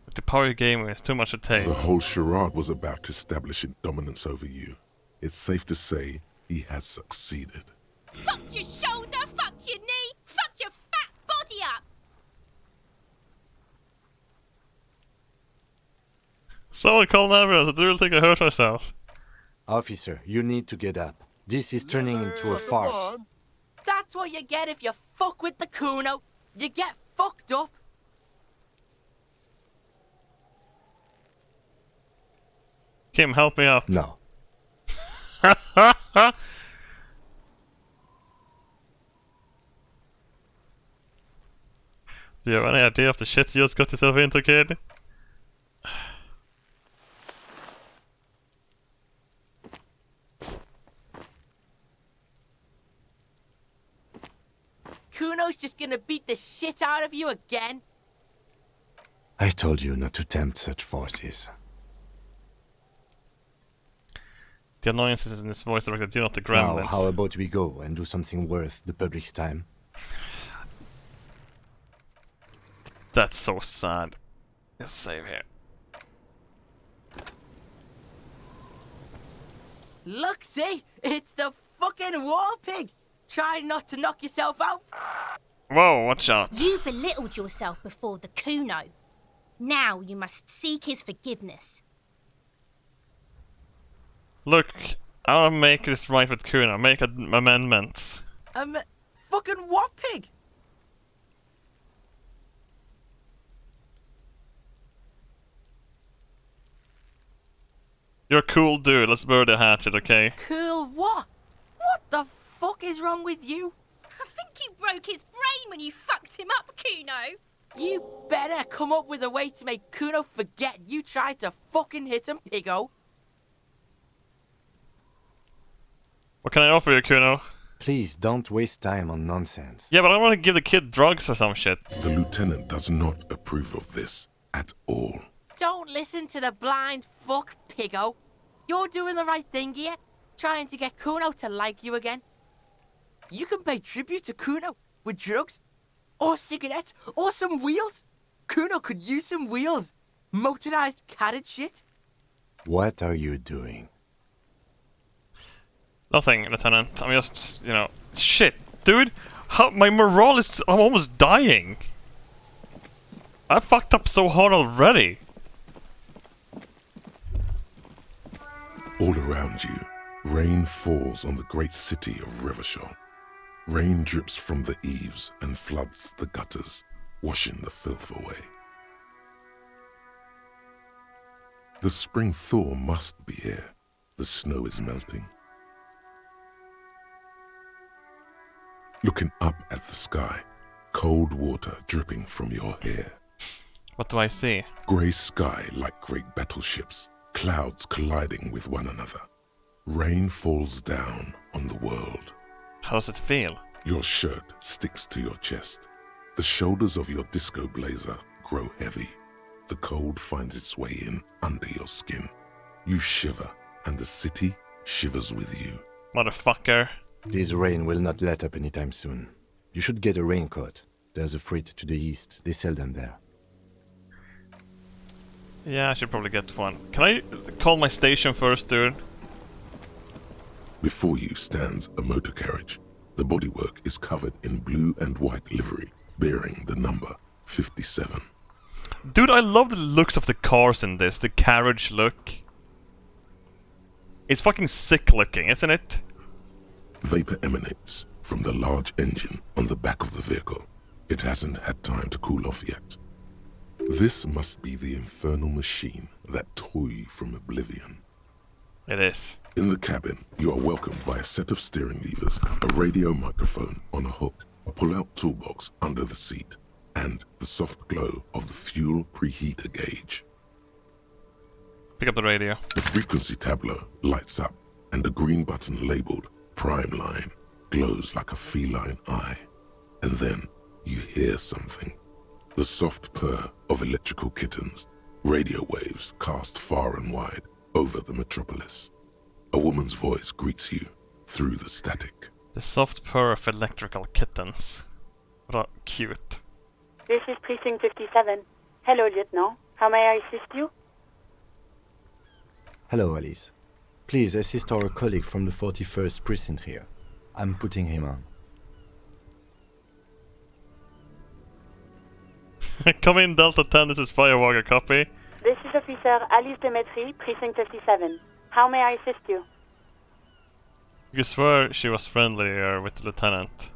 With the power you're gaming, it's too much to take. The whole charade was about to establish its dominance over you. It's safe to say he has succeeded. Fucked your shoulder, fucked your knee, fucked your fat body up! Someone call an ambulance, I do really think I hurt myself. Officer, you need to get up. This is turning into a farce. That's what you get if you fuck with the Kuno. You get fucked up. Kim, help me up. No. Do you have any idea of the shit you just got yourself into, kid? Kuno's just gonna beat the shit out of you again. I told you not to tempt such forces. The annoyances in his voice directed you, not the Now, gremlins. how about we go and do something worth the public's time? That's so sad. Let's save here. Look, see? It's the fucking war pig. Try not to knock yourself out. Whoa, watch out. You belittled yourself before the Kuno. Now you must seek his forgiveness. Look, I want to make this right with Kuno. Make amendments. Fucking what pig? You're a cool dude. Let's bury the hatchet, okay? Cool what? What the fuck is wrong with you? I think you broke his brain when you fucked him up, Kuno. You better come up with a way to make Kuno forget you tried to fucking hit him, piggo. What can I offer you, Kuno? Please don't waste time on nonsense. Yeah, but I want to give the kid drugs or some shit. The lieutenant does not approve of this at all. Don't listen to the blind fuck, piggo. You're doing the right thing here, trying to get Kuno to like you again. You can pay tribute to Kuno with drugs, or cigarettes, or some wheels. Kuno could use some wheels. Motorized carriage shit. What are you doing? Nothing, Lieutenant. I'm just, you know... Shit, dude! How, my morale is... I'm almost dying! I fucked up so hard already! All around you, rain falls on the great city of Revachol. Rain drips from the eaves and floods the gutters, washing the filth away. The spring thaw must be here. The snow is melting. looking up at the sky, cold water dripping from your hair. What do I see? Grey sky like great battleships, clouds colliding with one another. Rain falls down on the world. How does it feel? Your shirt sticks to your chest. The shoulders of your disco blazer grow heavy. The cold finds its way in under your skin. You shiver, and the city shivers with you. Motherfucker. This rain will not let up anytime soon. You should get a raincoat. There's a freight to the east. They sell them there. Yeah, I should probably get one. Can I call my station first, dude? Before you stands a motor carriage. The bodywork is covered in blue and white livery, bearing the number 57. Dude, I love the looks of the cars in this. The carriage look. It's fucking sick looking, isn't it? Vapor emanates from the large engine on the back of the vehicle. It hasn't had time to cool off yet. This must be the infernal machine that tore you from oblivion. It is. In the cabin, you are welcomed by a set of steering levers, a radio microphone on a hook, a pull-out toolbox under the seat, and the soft glow of the fuel preheater gauge. Pick up the radio. The frequency tableau lights up, and the green button labeled Prime Line glows like a feline eye. And then you hear something. The soft purr of electrical kittens, radio waves cast far and wide over the metropolis. A woman's voice greets you through the static. The soft purr of electrical kittens. What cute. This is Precinct 57. Hello, Lieutenant. How may I assist you? Hello, Alice. Please assist our colleague from the 41st Precinct here. I'm putting him on. Come in, Delta 10, this is Firewalker, copy. This is Officer Alice Demetri, Precinct 57. How may I assist you? You swear she was friendlier with the lieutenant.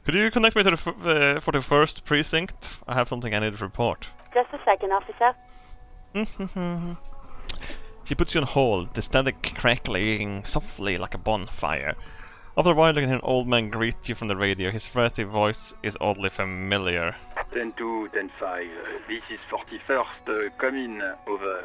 Could you connect me to the 41st Precinct? I have something I need to report. Just a second, officer. She puts you on hold, the static crackling softly like a bonfire. After a while, you can hear an old man greet you from the radio. His breathy voice is oddly familiar. 10-2, 10-5. This is 41st. Come in. Over.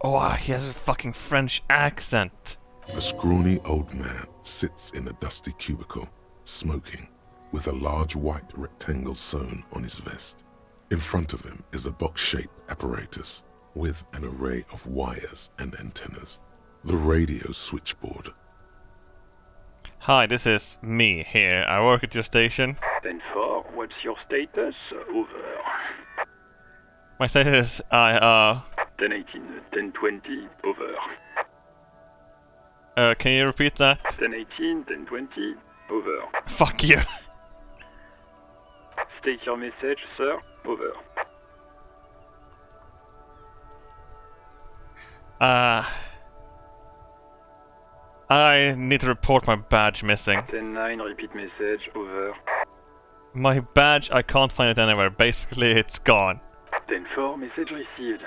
Oh, he has a fucking French accent. A scrawny old man sits in a dusty cubicle, smoking, with a large white rectangle sewn on his vest. In front of him is a box-shaped apparatus with an array of wires and antennas. The radio switchboard. Hi, this is me here. I work at your station. 10-4, what's your status? Over. My status, 10-18, 10-20, over. Can you repeat that? 10-18, 10-20, over. Fuck you. State your message, sir. Over. I need to report my badge missing. 10-9, repeat message. Over. My badge, I can't find it anywhere. Basically, it's gone. 10-4, message received.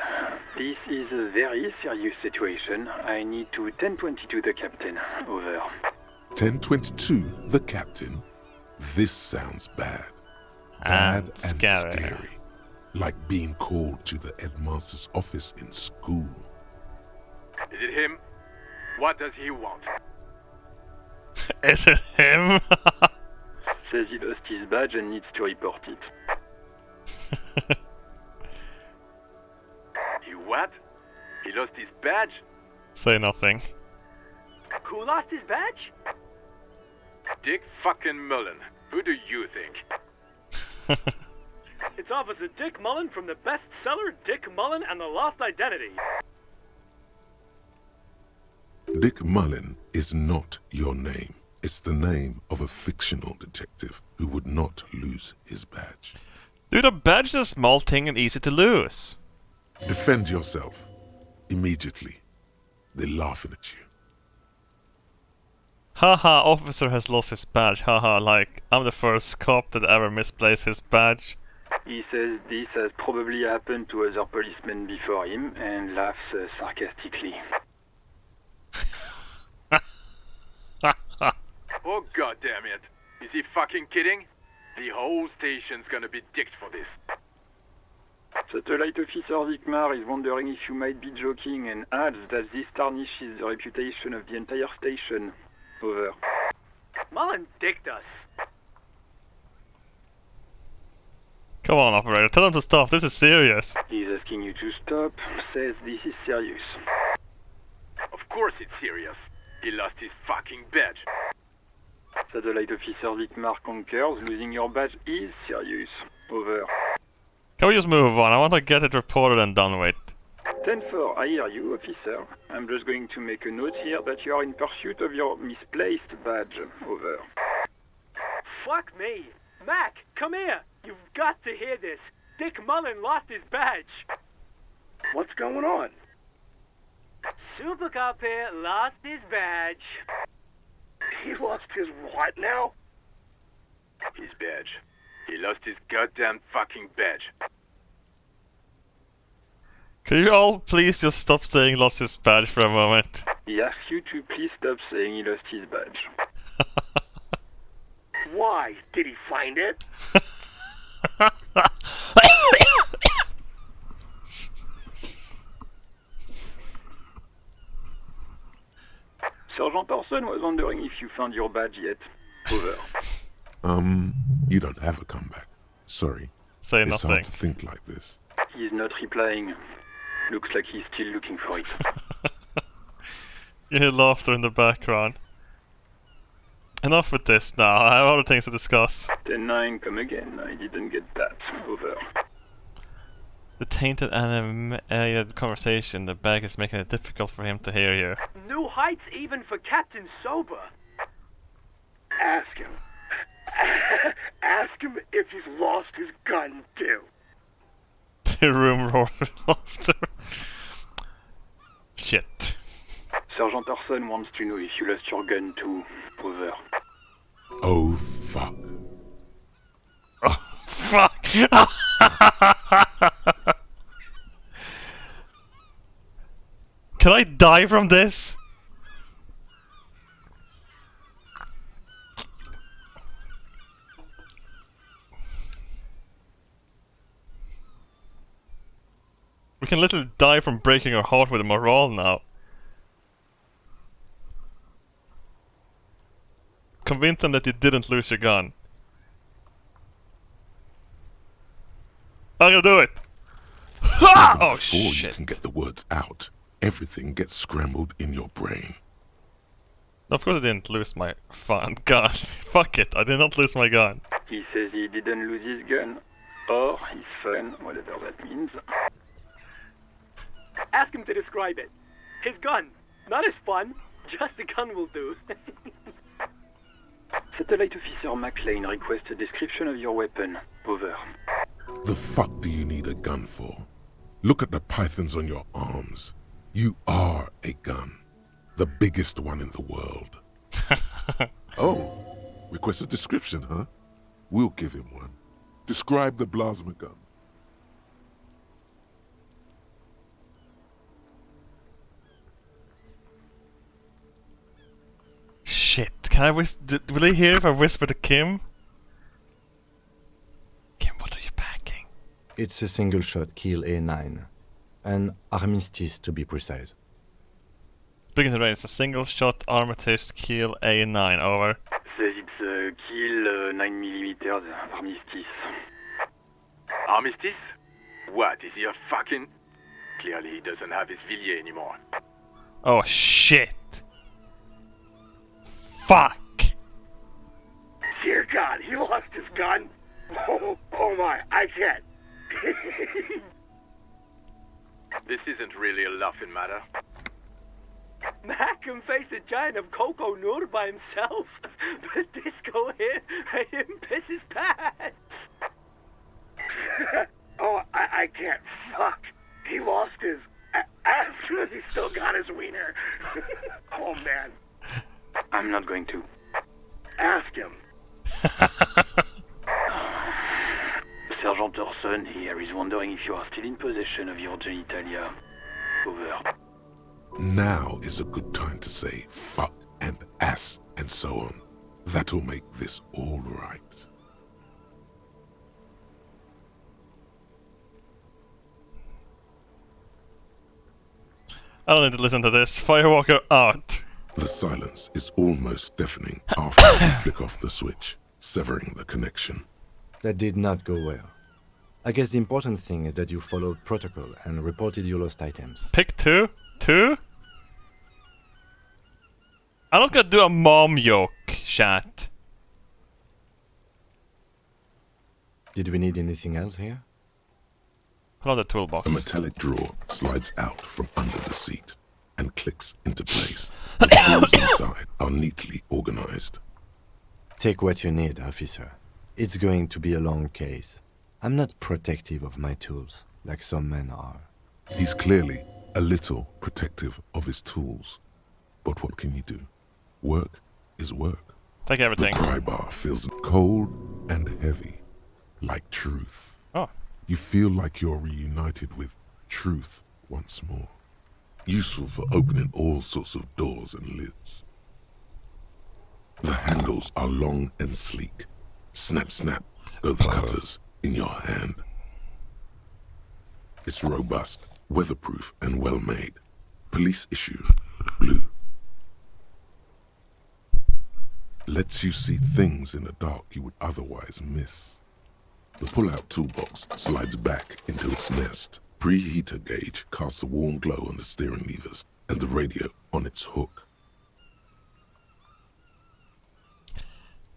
This is a very serious situation. I need to 10-22 the captain. Over. 10-22, the captain. This sounds bad. Bad and scary. Like being called to the headmaster's office in school. Is it him? What does he want? Is it him? Says he lost his badge and needs to report it. He what? He lost his badge? Say nothing. Who lost his badge? Dick fucking Mullen. Who do you think? It's Officer Dick Mullen from the bestseller Dick Mullen and the Lost Identity. Dick Mullen is not your name. It's the name of a fictional detective who would not lose his badge. Dude, a badge is a small thing and easy to lose. Defend yourself. Immediately. They're laughing at you. Haha, officer has lost his badge. Haha, like, I'm the first cop that ever misplaced his badge. He says this has probably happened to other policemen before him and laughs sarcastically. Oh god damn it. Is he fucking kidding? The whole station's gonna be dicked for this. Satellite Officer Vikmar is wondering if you might be joking and adds that this tarnishes the reputation of the entire station. Over. Mullen dicked us. Come on, operator, tell him to stop. This is serious. He's asking you to stop, says this is serious. Of course it's serious. He lost his fucking badge. Satellite Officer Vikmar concurs, losing your badge is serious. Over. Can we just move on? I want to get it reported and done with. 10-4, I hear you, officer. I'm just going to make a note here that you are in pursuit of your misplaced badge. Over. Fuck me. Mac, come here. You've got to hear this. Dick Mullen lost his badge. What's going on? Super Cop here lost his badge. He lost his what now? His badge. He lost his goddamn fucking badge. Could you all please just stop saying lost his badge for a moment? He asks you to please stop saying he lost his badge. Why? Did he find it? Sergeant Orson was wondering if you found your badge yet. Over. You don't have a comeback. Sorry. Say it's nothing. Hard to think like this. He's not replying. Looks like he's still looking for it. You hear laughter in the background. Enough with this now, I have other things to discuss. 10-9, come again. I didn't get that. Over. The tainted animated conversation, the bag is making it difficult for him to hear you. New heights even for Captain Sober. Ask him. Ask him if he's lost his gun, too. The room roared with laughter. Shit. Sergeant Orson wants to know if you lost your gun too. Over. Oh, fuck. Oh, fuck! Can I die from this? We can literally die from breaking our heart with a morale now. Convince them that you didn't lose your gun. I'm gonna do it! Ha! Oh Before shit! you can get the words out, everything gets scrambled in your brain. No, of course I didn't lose my gun. Fuck it, I did not lose my gun. He says he didn't lose his gun. Or his fun, whatever that means. Ask him to describe it. His gun. Not his fun. Just the gun will do. Satellite Officer McLean requests a description of your weapon. Over. The fuck do you need a gun for? Look at the pythons on your arms. You are a gun. The biggest one in the world. Oh, request a description, huh? We'll give him one. Describe the plasma gun. Shit, can I will they hear if I whisper to Kim? Kim, what are you packing? It's a single shot kill A9. An armistice to be precise. Speaking to range, a single shot armistice kill A9, over. Says it's a kill 9mm armistice. Armistice? What, is he a fucking... Clearly he doesn't have his Villiers anymore. Oh shit! Fuck! Dear God, he lost his gun? Oh my, I can't. This isn't really a laughing matter. Mac can face a giant of Coco Nur by himself, but Disco here made him piss his pants. Oh, I can't. Fuck. He lost his... Ask him if he still got his wiener. Oh, man. I'm not going to. Ask him. Sergeant Orson here is wondering if you are still in possession of your genitalia. Over. Now is a good time to say fuck and ass and so on. That'll make this all right. I don't need to listen to this. Firewalker out. The silence is almost deafening after you flick off the switch, severing the connection. That did not go well. I guess the important thing is that you followed protocol and reported your lost items. Pick two? Two? I'm not gonna do a mom joke, chat. Did we need anything else here? Pull out the toolbox. A metallic drawer slides out from under the seat and clicks into place. The tools inside are neatly organized. Take what you need, officer. It's going to be a long case. I'm not protective of my tools, like some men are. He's clearly a little protective of his tools. But what can you do? Work is work. Take everything. The pry bar feels cold and heavy, like truth. Oh. You feel like you're reunited with truth once more. Useful for opening all sorts of doors and lids. The handles are long and sleek. Snap, snap, go the cutters in your hand. It's robust, weatherproof, and well made. Police issue, blue. Lets you see things in the dark you would otherwise miss. The pull-out toolbox slides back into its nest. Preheater gauge casts a warm glow on the steering levers and the radio on its hook.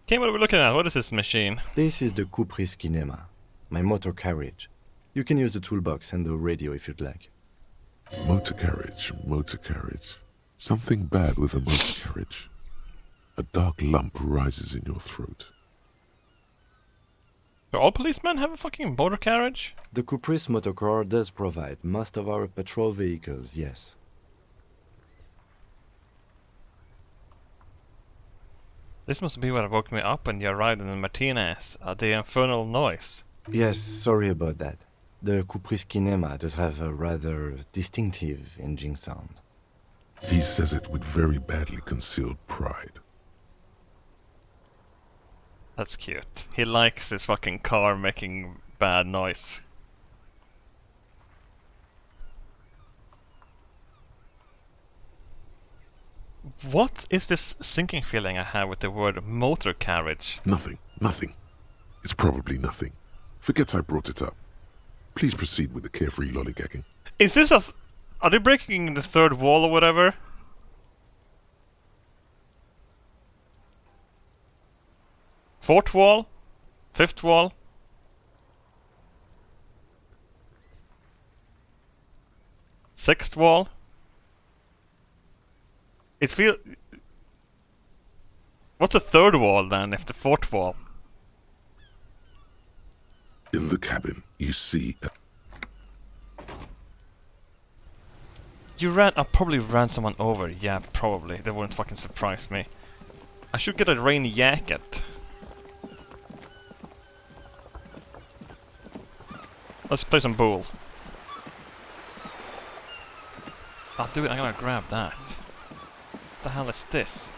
Okay, what are we looking at? What is this machine? This is the Kupris Kinema, my motor carriage. You can use the toolbox and the radio if you'd like. Motor carriage, motor carriage. Something bad with a motor carriage. A dark lump rises in your throat. Do all policemen have a fucking motor carriage? The Kupris motorcar does provide most of our patrol vehicles, yes. This must be what woke me up when you arrived in Martinez. The infernal noise. Yes, sorry about that. The Kupris Kinema does have a rather distinctive engine sound. He says it with very badly concealed pride. That's cute. He likes his fucking car making bad noise. What is this sinking feeling I have with the word motor carriage? Nothing, nothing. It's probably nothing. Forget I brought it up. Please proceed with the carefree lollygagging. Is this a... Are they breaking the third wall or whatever? Fourth wall? Fifth wall? Sixth wall? It feel... What's the third wall then, if the fourth wall? In the cabin, you see... I probably ran someone over. Yeah, probably. That wouldn't fucking surprise me. I should get a rain jacket. Let's play some pool. I'll do it. I'm gonna grab that. What the hell is this?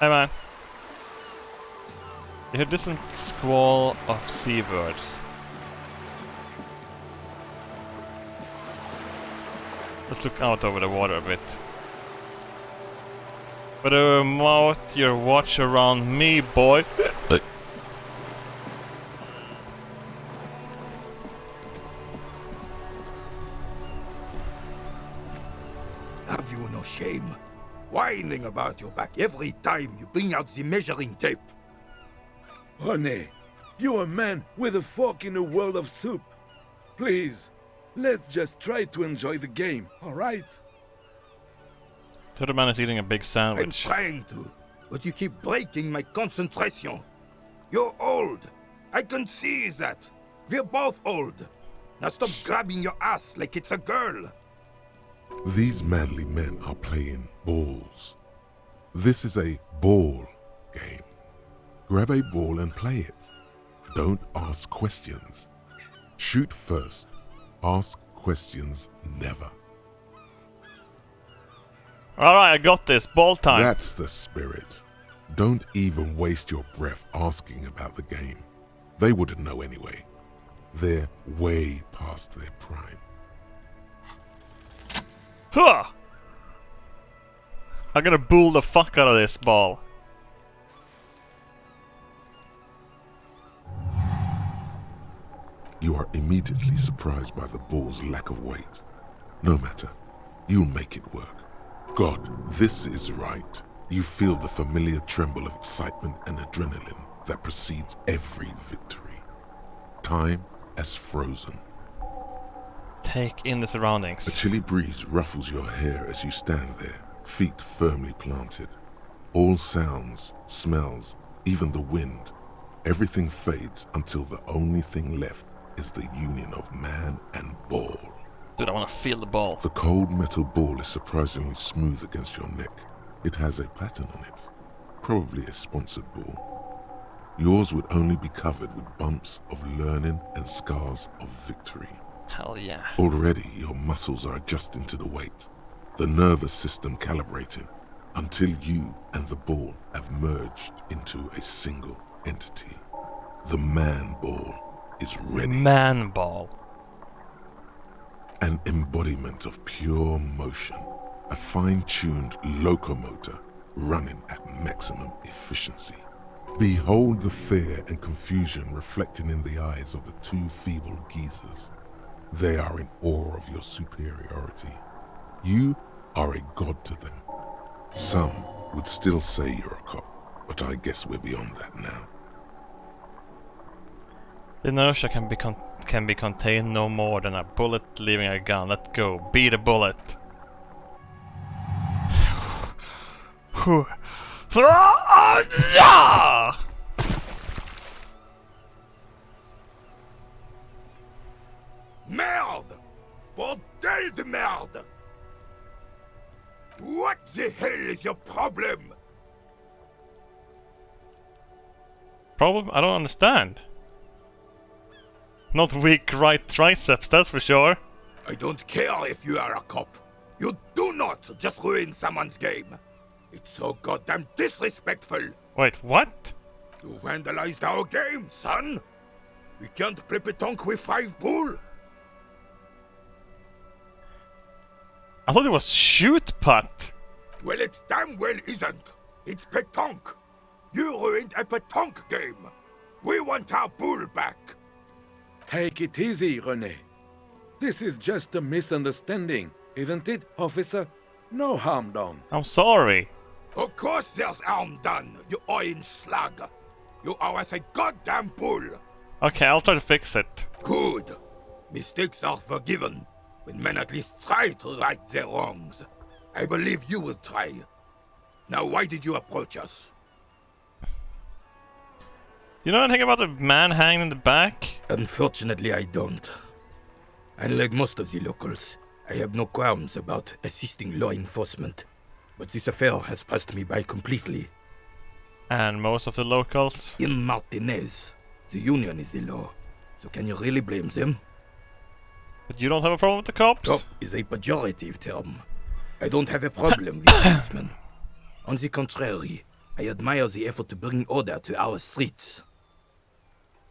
Hey man. You hear distant squall of seabirds. Let's look out over the water a bit. Better mount your watch around me, boy. Have you no shame? Whining about your back every time you bring out the measuring tape. René, you're a man with a fork in a world of soup. Please, let's just try to enjoy the game, alright? The other man is eating a big I'm sandwich. trying to, but you keep breaking my concentration. You're old. I can see that. We're both old. Now stop grabbing your ass like it's a girl. These manly men are playing balls. This is a ball game. Grab a ball and play it. Don't ask questions. Shoot first. Ask questions never. Alright, I got this. Ball time. That's the spirit. Don't even waste your breath asking about the game. They wouldn't know anyway. They're way past their prime. Huh! I'm gonna bull the fuck out of this ball. You are immediately surprised by the ball's lack of weight. No matter, you'll make it work. God, this is right. You feel the familiar tremble of excitement and adrenaline that precedes every victory. Time has frozen. Take in the surroundings. A chilly breeze ruffles your hair as you stand there, feet firmly planted. All sounds, smells, even the wind, everything fades until the only thing left is the union of man and ball. Dude, I wanna feel the ball. The cold metal ball is surprisingly smooth against your neck. It has a pattern on it, probably a sponsored ball. Yours would only be covered with bumps of learning and scars of victory. Hell yeah. Already your muscles are adjusting to the weight, the nervous system calibrating, until you and the ball have merged into a single entity. The man ball is ready. Man ball. An embodiment of pure motion, a fine-tuned locomotor running at maximum efficiency. Behold the fear and confusion reflecting in the eyes of the two feeble geezers. They are in awe of your superiority. You are a god to them. Some would still say you're a cop, but I guess we're beyond that now. The inertia can be contained no more than a bullet leaving a gun. Let go. Be the bullet. Merde! Bordel de merde! What the hell is your problem? Problem? I don't understand. Not weak right triceps, that's for sure. I don't care if you are a cop. You do not just ruin someone's game. It's so goddamn disrespectful. Wait, what? You vandalized our game, son. We can't play petanque with 5 bull. I thought it was shoot putt. Well, it damn well isn't. It's petanque. You ruined a petanque game. We want our bull back. Take it easy, René. This is just a misunderstanding, isn't it, officer? No harm done. I'm sorry. Of course there's harm done, you orange slug. You owe us a goddamn bull. Okay, I'll try to fix it. Good. Mistakes are forgiven when men at least try to right their wrongs. I believe you will try. Now, why did you approach us? You know anything about the man hanging in the back? Unfortunately, I don't. Unlike most of the locals, I have no qualms about assisting law enforcement. But this affair has passed me by completely. And most of the locals? In Martinez, the union is the law. So can you really blame them? But you don't have a problem with the cops? Cop is a pejorative term. I don't have a problem with policemen. On the contrary, I admire the effort to bring order to our streets.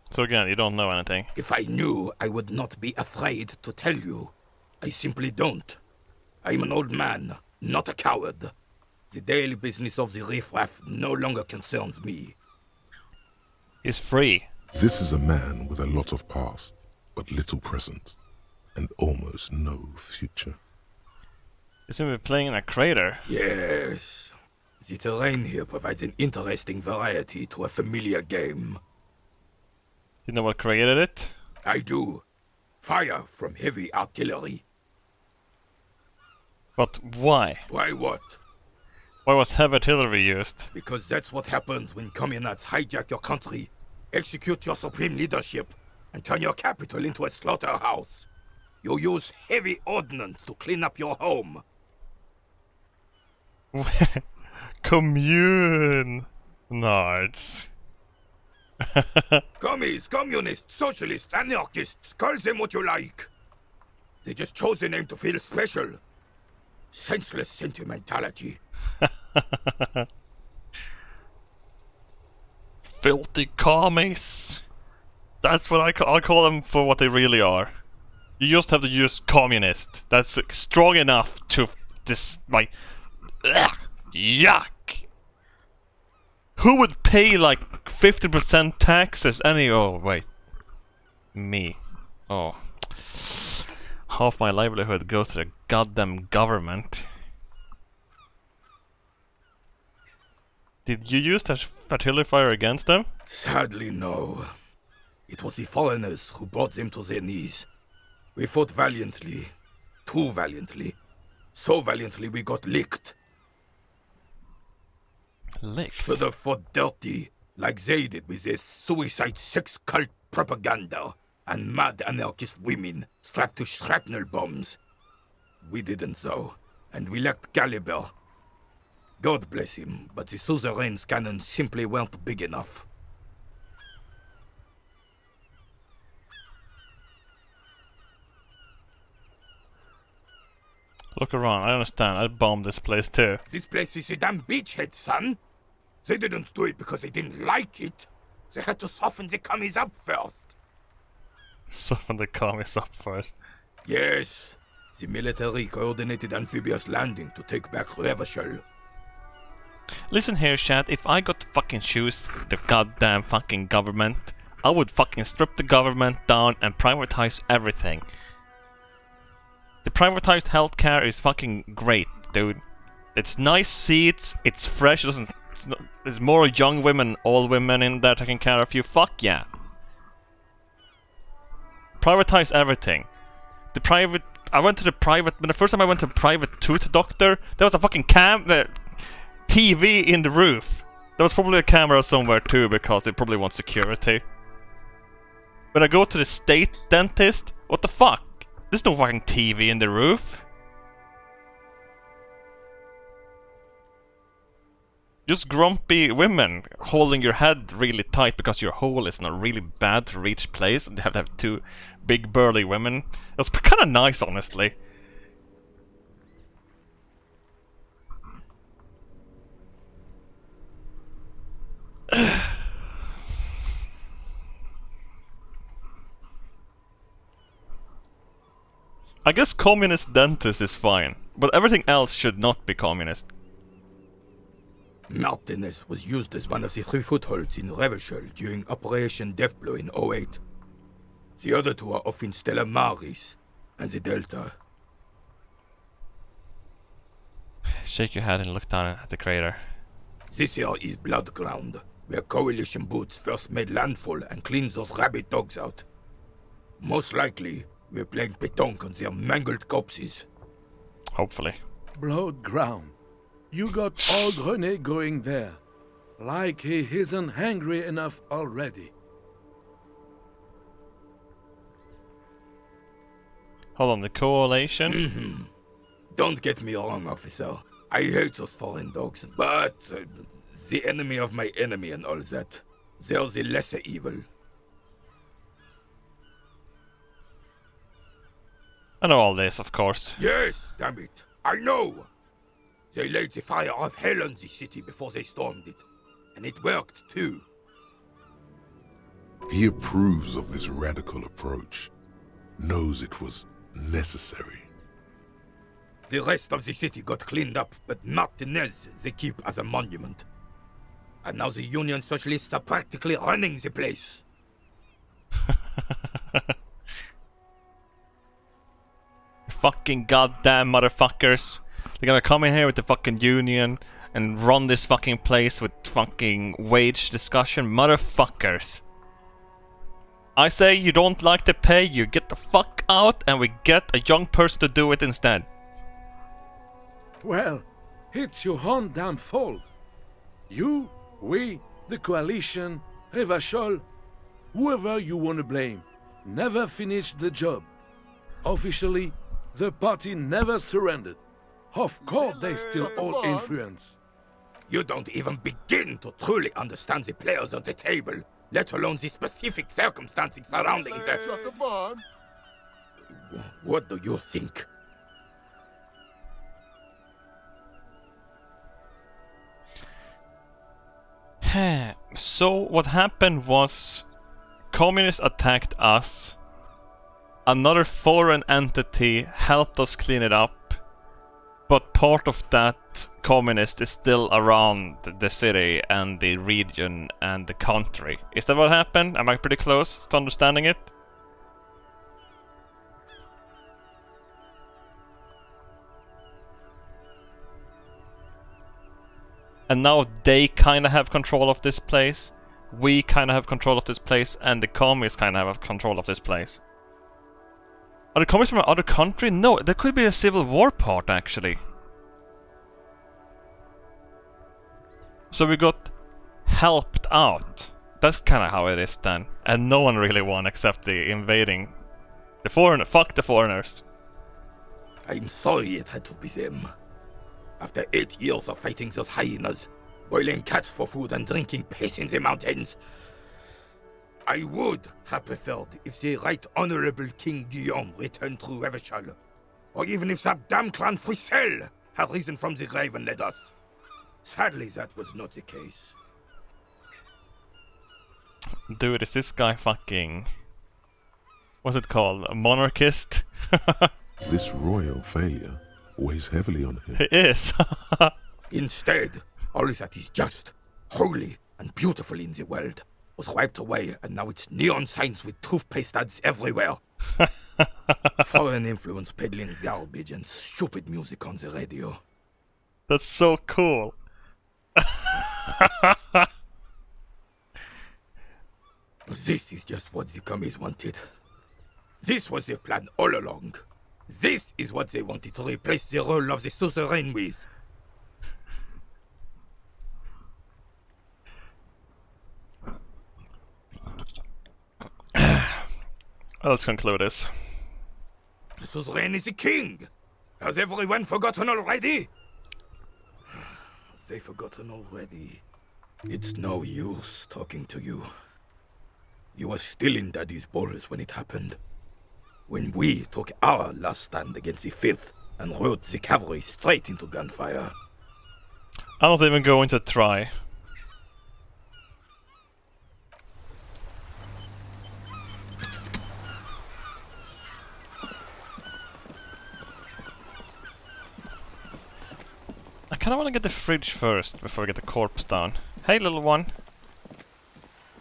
So again, you don't know anything. If I knew, I would not be afraid to tell you. I simply don't. I'm an old man, not a coward. The daily business of the riffraff no longer concerns me. He's free. This is a man with a lot of past, but little present, and almost no future. You seem to be playing in a crater. Yes. The terrain here provides an interesting variety to a familiar game. You know what created it? I do. Fire from heavy artillery. But why? Why what? Why was heavy artillery used? Because that's what happens when communards hijack your country, execute your supreme leadership, and turn your capital into a slaughterhouse. You use heavy ordnance to clean up your home. Commune nards. Commies, communists, socialists, anarchists, call them what you like. They just chose the name to feel special. Senseless sentimentality. Filthy commies. That's what I call them for what they really are. You just have to use communist. That's strong enough to yuck. Who would pay like 50% taxes oh wait. Me. Oh. Half my livelihood goes to the goddamn government. Did you use that artillery fire against them? Sadly, no. It was the foreigners who brought them to their knees. We fought valiantly. Too valiantly. So valiantly we got licked. Licked? Should have fought dirty, like they did with their suicide sex cult propaganda and mad anarchist women strapped to shrapnel bombs. We didn't though, and we lacked caliber. God bless him, but the suzerain's cannons simply weren't big enough. Look around, I understand. I'd bomb this place too. This place is a damn beachhead, son. They didn't do it because they didn't like it. They had to soften the commies up first. Soften the commies up first? Yes. The military coordinated amphibious landing to take back Revachol. Listen here, Chad. If I got to fucking choose the goddamn fucking government, I would fucking strip the government down and privatize everything. The privatized healthcare is fucking great, dude. It's nice seats, it's fresh, there's more young women, old women in there taking care of you. Fuck yeah. Privatize everything. I went to the private, but the first time I went to a private tooth doctor, there was a fucking TV in the roof. There was probably a camera somewhere too, because they probably want security. When I go to the state dentist, what the fuck? There's no fucking TV in the roof. Just grumpy women holding your head really tight because your hole is not really bad to reach place, and they have to have two big burly women. It's kind of nice, honestly. I guess communist dentist is fine, but everything else should not be communist. Martinez was used as one of the 3 footholds in Revachol during Operation Deathblow in 08. The other 2 are off in Stella Maris and the Delta. Shake your head and look down at the crater. This here is Blood Ground, where coalition boots first made landfall and cleaned those rabid dogs out. Most likely, we're playing pétanque on their mangled corpses. Hopefully. Blood Ground. You got old René going there. Like he isn't hungry enough already. Hold on, the coalition? Don't get me wrong, officer. I hate those foreign dogs, but the enemy of my enemy and all that. They're the lesser evil. I know all this, of course. Yes, damn it. I know. They laid the fire of hell on the city before they stormed it. And it worked, too. He approves of this radical approach, knows it was necessary. The rest of the city got cleaned up, but Martinez they keep as a monument. And now the Union Socialists are practically running the place. Fucking goddamn motherfuckers. They're gonna come in here with the fucking union and run this fucking place with fucking wage discussion. Motherfuckers. I say you don't like the pay, you get the fuck out and we get a young person to do it instead. Well, it's your own damn fault. You, we, the coalition, Revachol, whoever you want to blame, never finished the job. Officially, the party never surrendered. Of course they still hold influence. You don't even begin to truly understand the players at the table, let alone the specific circumstances surrounding the... What do you think? So what happened was communists attacked us. Another foreign entity helped us clean it up. But part of that communist is still around the city and the region and the country. Is that what happened? Am I pretty close to understanding it? And now they kinda have control of this place. We kinda have control of this place. And the communists kinda have control of this place. Are the communists from another country? No, there could be a civil war part actually. So we got helped out. That's kinda how it is then. And no one really won except the invading. The foreigner. Fuck the foreigners. I'm sorry it had to be them. After 8 years of fighting those hyenas, boiling cats for food and drinking piss in the mountains, I would have preferred if the Right Honorable King Guillaume returned through Revachol, or even if that damn clan Frisell had risen from the grave and led us. Sadly, that was not the case. Dude, is this guy fucking... What's it called? A monarchist? This royal failure weighs heavily on him. He is. Instead, all that is just, holy, and beautiful in the world was wiped away, and now it's neon signs with toothpaste ads everywhere. Foreign influence peddling garbage and stupid music on the radio. That's so cool. This is just what the commies wanted. This was their plan all along. This is what they wanted to replace the role of the suzerain with. Let's conclude this. The suzerain is the king! Has everyone forgotten already? They've forgotten already. It's no use talking to you. You were still in Daddy's balls when it happened. When we took our last stand against the filth and rode the cavalry straight into gunfire. I'm not even going to try. I kinda wanna get the fridge first before I get the corpse down. Hey, little one.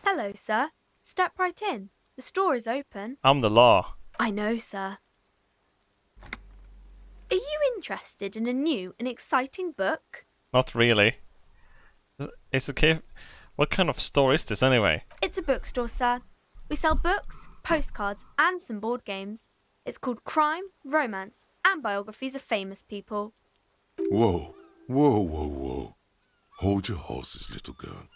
Hello, sir. Step right in. The store is open. I'm the law. I know, sir. Are you interested in a new and exciting book? Not really. It's okay. What kind of store is this anyway? It's a bookstore, sir. We sell books, postcards, and some board games. It's called Crime, Romance, and Biographies of Famous People. Whoa, whoa, whoa, whoa. Hold your horses, little girl.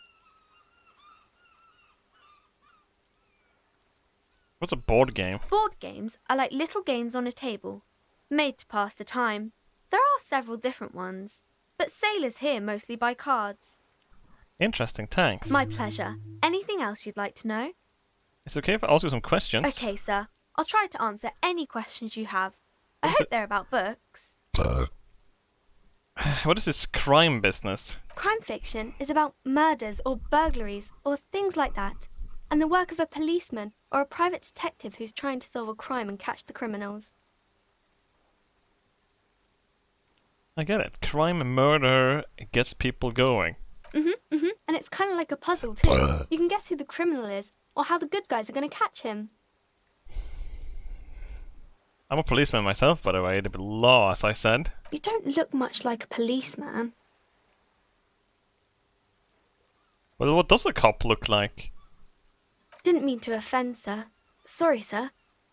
What's a board game? Board games are like little games on a table, made to pass the time. There are several different ones, but sailors here mostly buy cards. Interesting, thanks. My pleasure. Anything else you'd like to know? It's okay if I ask you some questions. Okay, sir. I'll try to answer any questions you have. I hope they're about books. What is this crime business? Crime fiction is about murders or burglaries or things like that, and the work of a policeman or a private detective who's trying to solve a crime and catch the criminals. I get it. Crime and murder gets people going. And it's kind of like a puzzle too. You can guess who the criminal is or how the good guys are going to catch him. I'm a policeman myself, by the way. The law, as I said. You don't look much like a policeman. Well, what does a cop look like? Didn't mean to offend, sir. Sorry, sir.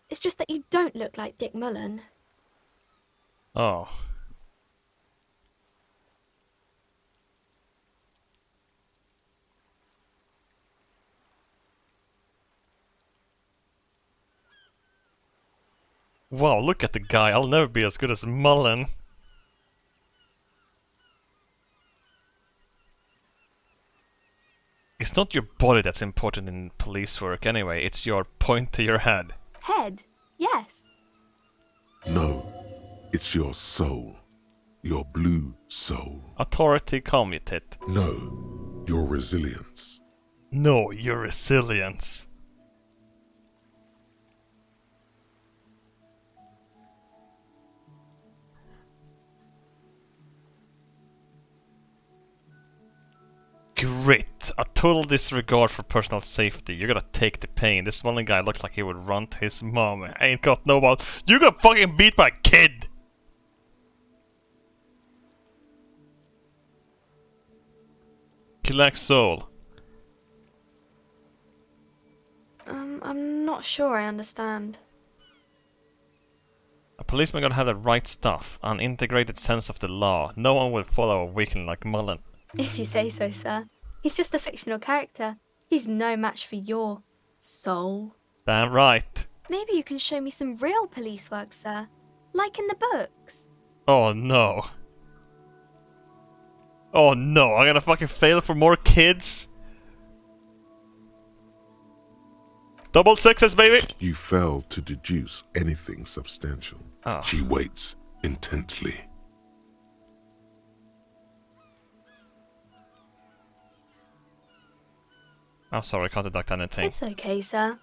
It's just that you don't look like Dick Mullen. Oh. Wow, look at the guy. I'll never be as good as Mullen. It's not your body that's important in police work anyway. It's your point to your head. Head? Yes. No, it's your soul. Your blue soul. Authority commuted. No, Your resilience. No, your resilience. Grit. A total disregard for personal safety. You gotta take the pain. This one guy looks like he would run to his mom. I ain't got no about. You got fucking beat by a kid! Collect soul. I'm not sure I understand. A policeman gotta have the right stuff. An integrated sense of the law. No one will follow a weakling like Mullen. If you say so, sir. He's just a fictional character. He's no match for your soul. Damn right. Maybe you can show me some real police work, sir. Like in the books. Oh no. Oh no, I'm gonna fucking fail for more kids? Double sixes, baby! You fail to deduce anything substantial. Oh. She waits intently. I'm sorry, I can't deduct anything. It's okay, sir.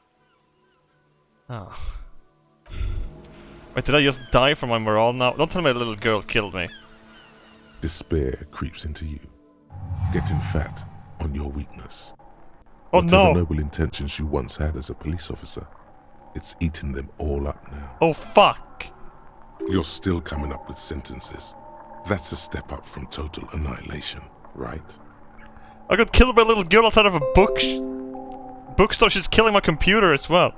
Oh. Wait, did I just die from my morale now? Don't tell me a little girl killed me. Despair creeps into you, getting fat on your weakness. Oh Whatever no! noble intentions you once had as a police officer, it's eating them all up now. Oh fuck! You're still coming up with sentences. That's a step up from total annihilation, right? I got killed by a little girl outside of a bookstore. She's killing my computer as well.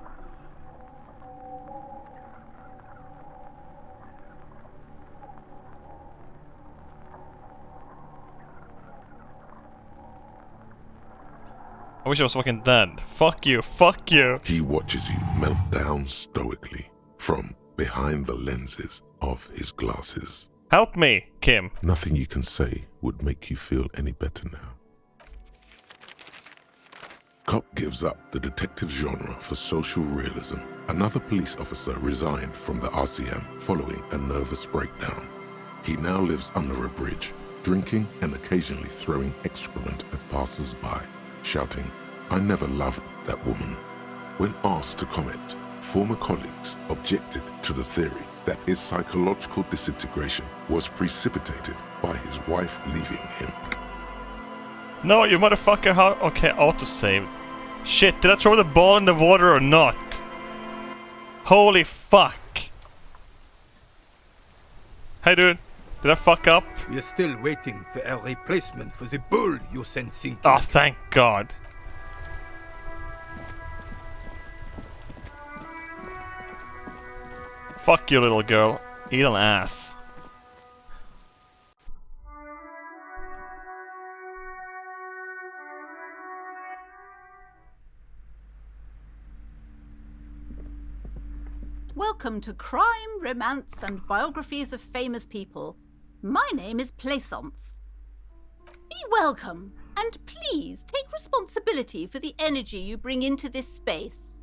I wish I was fucking dead. Fuck you, fuck you. He watches you melt down stoically from behind the lenses of his glasses. Help me, Kim. Nothing you can say would make you feel any better now. Cop gives up the detective genre for social realism. Another police officer resigned from the RCM following a nervous breakdown. He now lives under a bridge, drinking and occasionally throwing excrement at passers-by, shouting, "I never loved that woman." When asked to comment, former colleagues objected to the theory that his psychological disintegration was precipitated by his wife leaving him. No, you motherfucker, how? Okay, autosave. Shit, did I throw the ball in the water or not? Holy fuck. Hey dude, did I fuck up? We're still waiting for a replacement for the bull you sent sinking. Oh, thank God. Fuck you, little girl. Eat an ass. Welcome to Crime, Romance, and Biographies of Famous People. My name is Plaisance. Be welcome, and please take responsibility for the energy you bring into this space.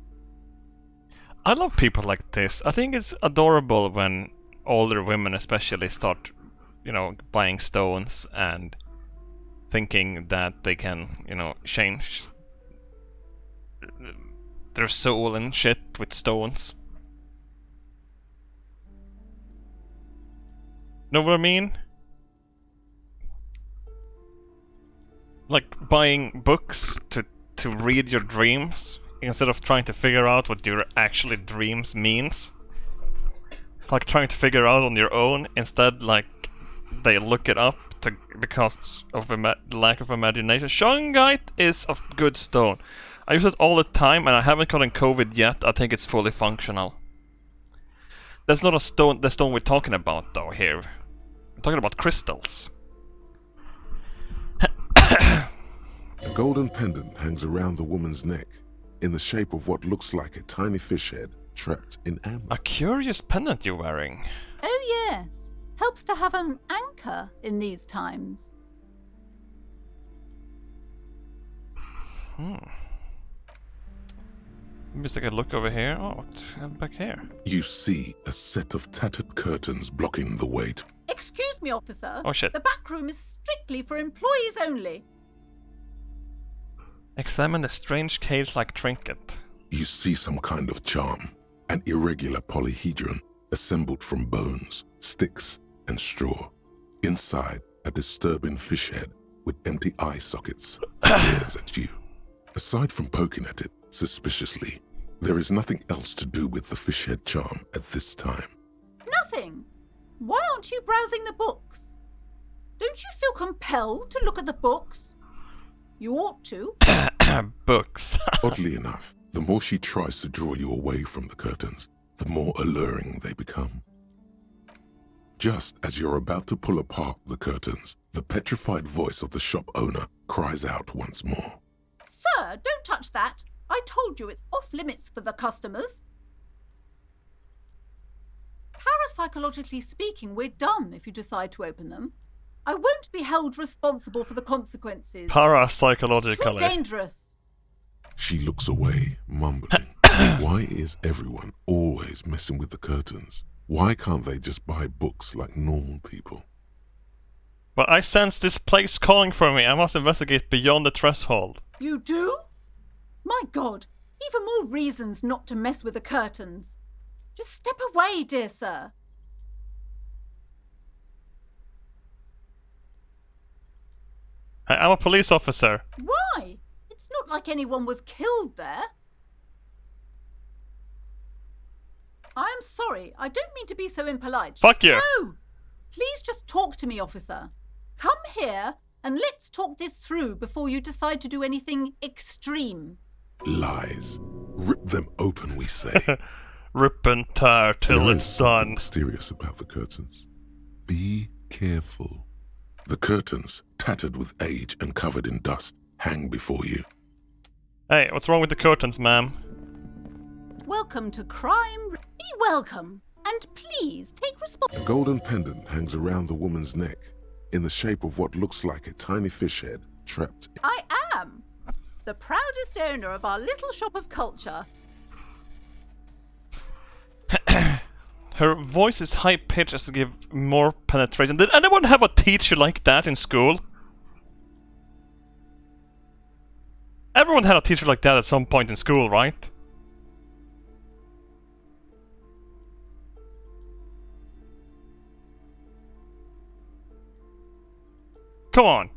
I love people like this. I think it's adorable when older women especially start, you know, buying stones and thinking that they can, you know, change their soul and shit with stones. Know what I mean? Like buying books to read your dreams instead of trying to figure out what your actually dreams means. Like trying to figure out on your own instead, like they look it up because of lack of imagination. Shungite is a good stone. I use it all the time and I haven't gotten COVID yet. I think it's fully functional. That's not a stone, the stone we're talking about though here. We're talking about crystals. A golden pendant hangs around the woman's neck in the shape of what looks like a tiny fish head trapped in amber. A curious pendant you're wearing. Oh yes, helps to have an anchor in these times. Maybe take a look over here. Oh, back here. You see a set of tattered curtains blocking the way to... Excuse me, officer. Oh shit. The back room is strictly for employees only. Examine a strange cage-like trinket. You see some kind of charm, an irregular polyhedron assembled from bones, sticks, and straw. Inside, a disturbing fish head with empty eye sockets stares at you. Aside from poking at it suspiciously, there is nothing else to do with the fish head charm at this time. Nothing? Why aren't you browsing the books? Don't you feel compelled to look at the books? You ought to. Books. Oddly enough, the more she tries to draw you away from the curtains, the more alluring they become. Just as you're about to pull apart the curtains, the petrified voice of the shop owner cries out once more. Sir, don't touch that. I told you it's off limits for the customers. Parapsychologically speaking, we're done if you decide to open them. I won't be held responsible for the consequences. Parapsychologically. It's too dangerous. She looks away, mumbling. Why is everyone always messing with the curtains? Why can't they just buy books like normal people? But I sense this place calling for me. I must investigate beyond the threshold. You do? My God, even more reasons not to mess with the curtains. Just step away, dear sir. I'm a police officer. Why? It's not like anyone was killed there. I am sorry. I don't mean to be so impolite. Fuck you. No! Please just talk to me, officer. Come here and let's talk this through before you decide to do anything extreme. Lies. Rip them open, we say. Rip and tear till There it's is something done. mysterious about the curtains. Be careful. The curtains, tattered with age and covered in dust, hang before you. Hey, what's wrong with the curtains, ma'am? Welcome to crime. Be welcome. And please take A responsibility. golden pendant hangs around the woman's neck, in the shape of what looks like a tiny fish head trapped. I am the proudest owner of our little shop of culture. Her voice is high-pitched as to give more penetration. Did anyone have a teacher like that in school? Everyone had a teacher like that at some point in school, right? Come on.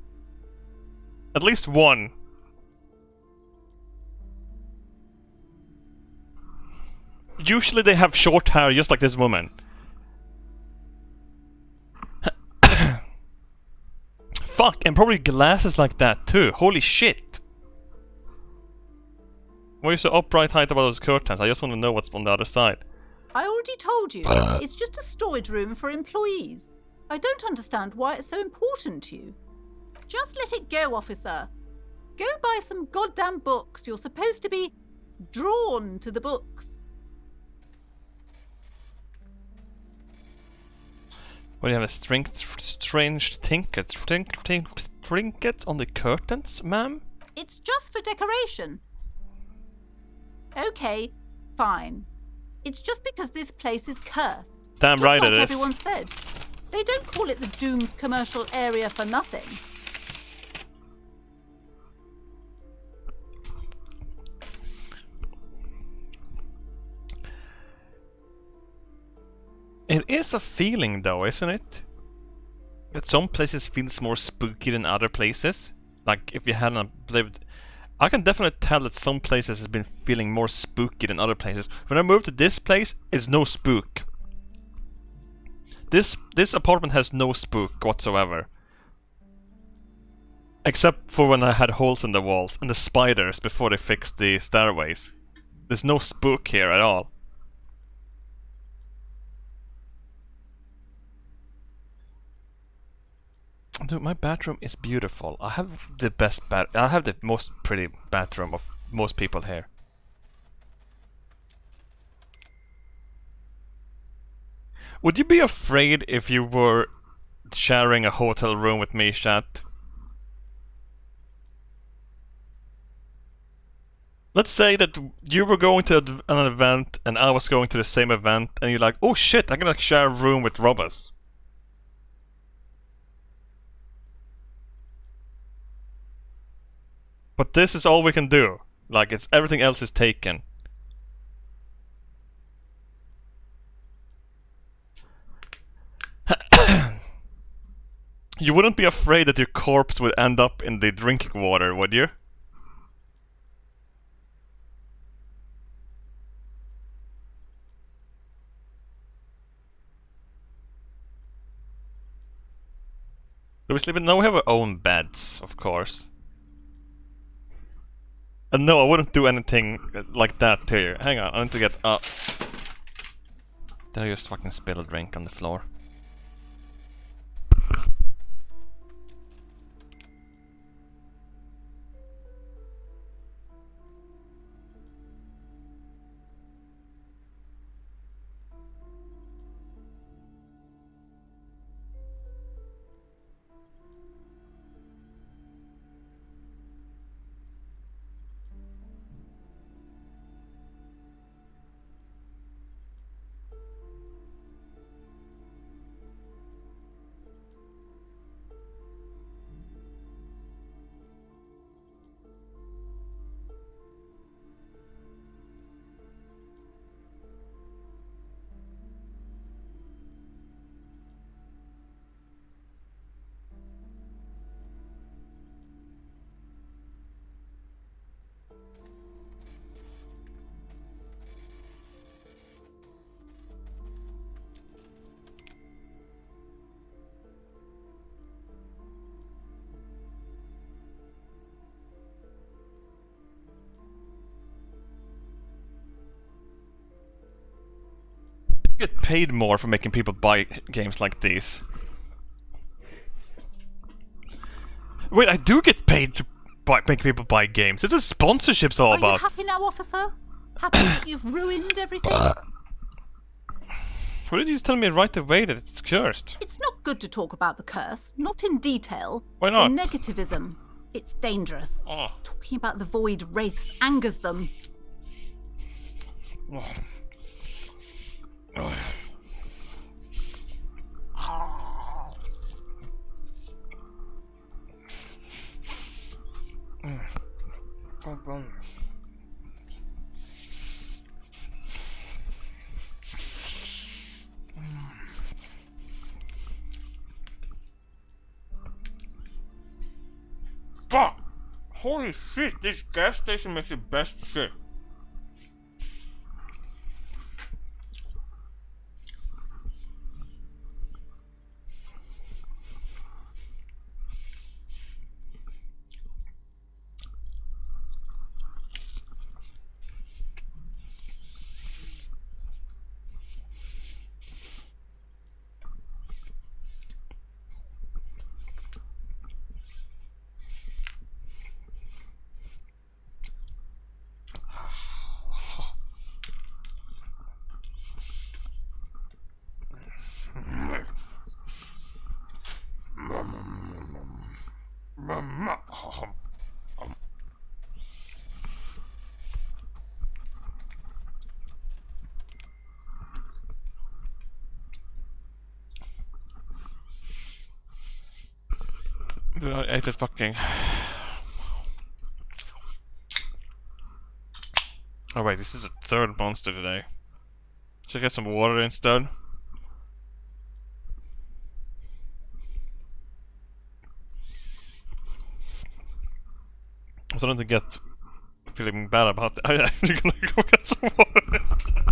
At least one. Usually they have short hair just like this woman. Fuck, and probably glasses like that too. Holy shit. Why are you so upright height about those curtains? I just want to know what's on the other side. I already told you, it's just a storage room for employees. I don't understand why it's so important to you. Just let it go, officer. Go buy some goddamn books. You're supposed to be drawn to the books. Well, you have a strange trinket on the curtains, ma'am? It's just for decoration. Okay, fine. It's just because this place is cursed. Damn Just right like it is. everyone said. They don't call it the doomed commercial area for nothing. It is a feeling though, isn't it? That some places feels more spooky than other places. Like if you hadn't lived... I can definitely tell that some places has been feeling more spooky than other places. When I moved to this place, it's no spook. This apartment has no spook whatsoever. Except for when I had holes in the walls and the spiders before they fixed the stairways. There's no spook here at all. Dude, my bathroom is beautiful. I have the best I have the most pretty bathroom of most people here. Would you be afraid if you were sharing a hotel room with me, chat? Let's say that you were going to an event and I was going to the same event and you're like, oh shit, I'm gonna share a room with Robus. But this is all we can do. Like, it's everything else is taken. You wouldn't be afraid that your corpse would end up in the drinking water, would you? Do we sleep in? No, we have our own beds, of course. And no, I wouldn't do anything like that to you. Hang on, I need to get up. Did I just fucking spill a drink on the floor? Get paid more for making people buy games like these. Wait, I do get paid to make people buy games. This is sponsorships all about. Are you happy now, officer? Happy that you've ruined everything? Why did you just tell me right away that it's cursed? It's not good to talk about the curse, not in detail. Why not? The negativism. It's dangerous. Talking about the void wraiths angers them. Fuck! Holy shit, this gas station makes the best shit. Dude, I ate it fucking... Oh wait, this is a third monster today. Should I get some water instead? So I don't get feeling bad about it. I'm actually gonna go get some water instead.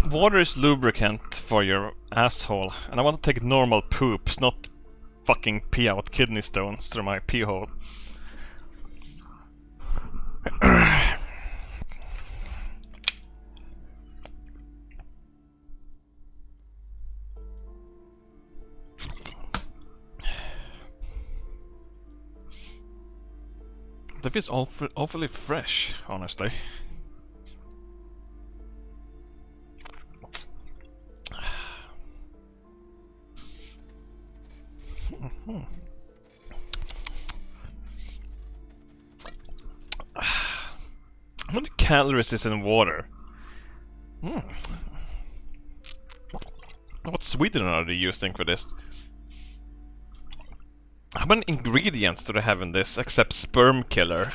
Water is lubricant for your asshole, and I want to take normal poops, not fucking pee out kidney stones through my pee hole. That feels awfully fresh, honestly. How many calories is in water? What sweetener are they using for this? How many ingredients do they have in this except sperm killer?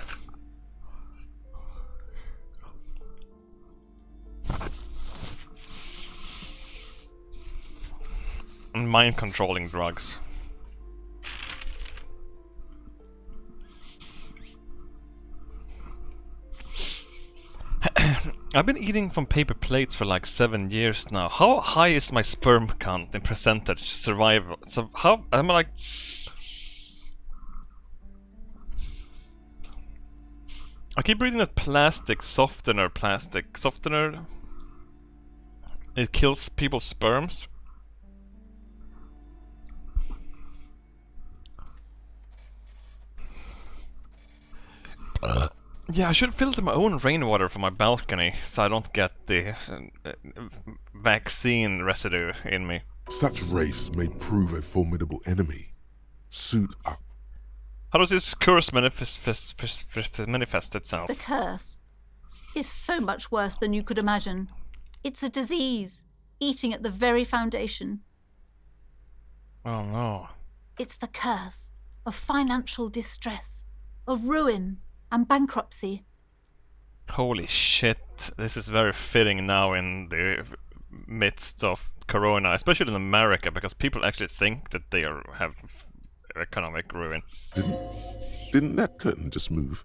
And mind controlling drugs. I've been eating from paper plates for like 7 years now. How high is my sperm count in percentage survival? So how am I like? I keep reading that plastic softener. It kills people's sperms. Yeah, I should filter my own rainwater from my balcony so I don't get the vaccine residue in me. Such wraiths may prove a formidable enemy. Suit up. How does this curse manifest itself? The curse is so much worse than you could imagine. It's a disease, eating at the very foundation. Oh no. It's the curse of financial distress, of ruin and bankruptcy. Holy shit, this is very fitting now in the midst of Corona, especially in America, because people actually think that they have economic ruin. Didn't that curtain just move?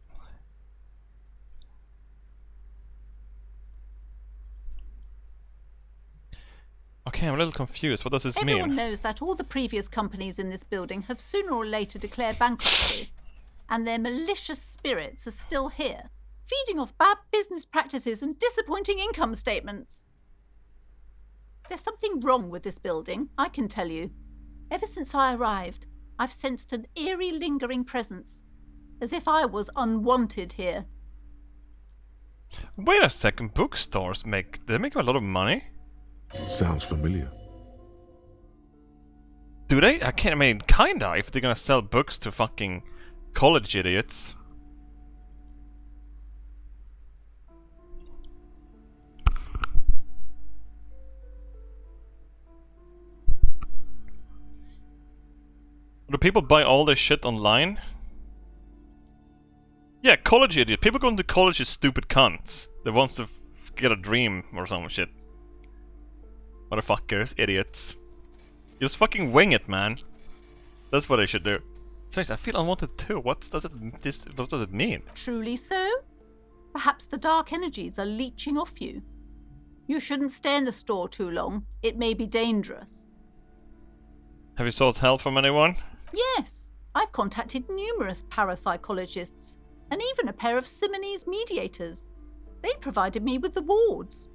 Okay, I'm a little confused. What does this mean? Everyone knows that all the previous companies in this building have sooner or later declared bankruptcy, and their malicious spirits are still here, feeding off bad business practices and disappointing income statements. There's something wrong with this building, I can tell you. Ever since I arrived, I've sensed an eerie lingering presence, as if I was unwanted here. Wait a second, bookstores make a lot of money? Sounds familiar. Do they? I mean, kinda, if they're gonna sell books to fucking college idiots. Do people buy all their shit online? Yeah, college idiot. People going to college is stupid cunts. They wants to get a dream or some shit. Motherfuckers, idiots. Just fucking wing it, man. That's what they should do. Seriously, I feel unwanted too. What does it mean? Truly so? Perhaps the dark energies are leeching off you. You shouldn't stay in the store too long. It may be dangerous. Have you sought help from anyone? Yes, I've contacted numerous parapsychologists and even a pair of Simonese mediators. They provided me with the wards.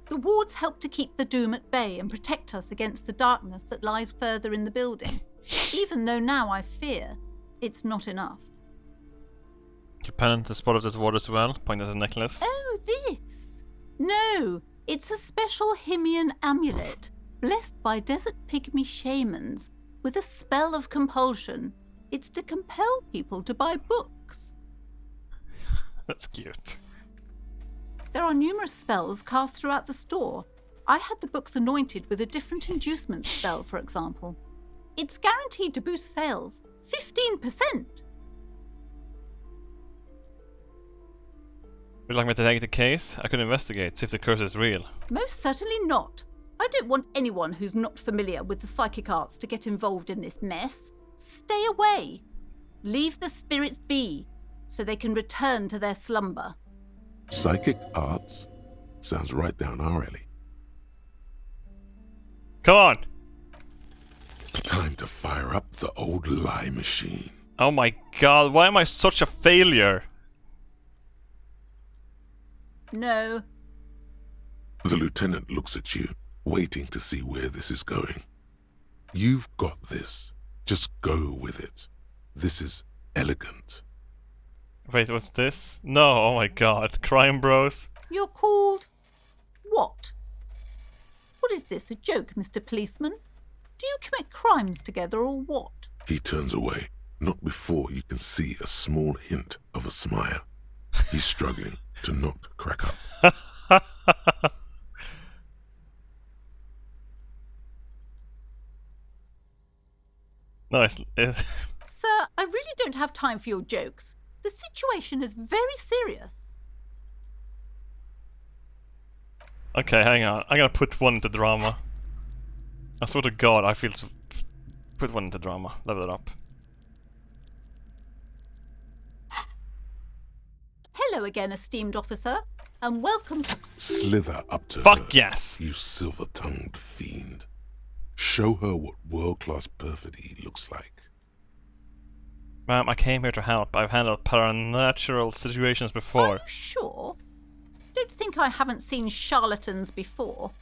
The wards help to keep the doom at bay and protect us against the darkness that lies further in the building. Even though now I fear, it's not enough. Your pennant is part of this ward as well, point at the necklace. Oh, this? No, it's a special Himian amulet, blessed by desert pygmy shamans, with a spell of compulsion. It's to compel people to buy books. That's cute. There are numerous spells cast throughout the store. I had the books anointed with a different inducement spell, for example. It's guaranteed to boost sales 15%. Would you like me to take the case? I could investigate, see if the curse is real. Most certainly not. I don't want anyone who's not familiar with the psychic arts to get involved in this mess. Stay away. Leave the spirits be, so they can return to their slumber. Psychic arts? Sounds right down our alley. Come on! Time to fire up the old lie machine. Oh my god, why am I such a failure? No. The lieutenant looks at you, waiting to see where this is going. You've got this. Just go with it. This is elegant. Wait, what's this? No, oh my god. Crime Bros. You're called... what? What is this, a joke, Mr. Policeman? Do you commit crimes together or what? He turns away, not before you can see a small hint of a smile. He's struggling to not crack up. Nice. Sir, I really don't have time for your jokes. The situation is very serious. Okay, hang on. I'm gonna put one into drama. I swear to God, I feel so... Put one into drama. Level it up. Hello again, esteemed officer, and welcome to... Slither up to her. Fuck yes! You silver-tongued fiend. Show her what world-class perfidy looks like. Ma'am, I came here to help. I've handled paranatural situations before. Are you sure? Don't think I haven't seen charlatans before.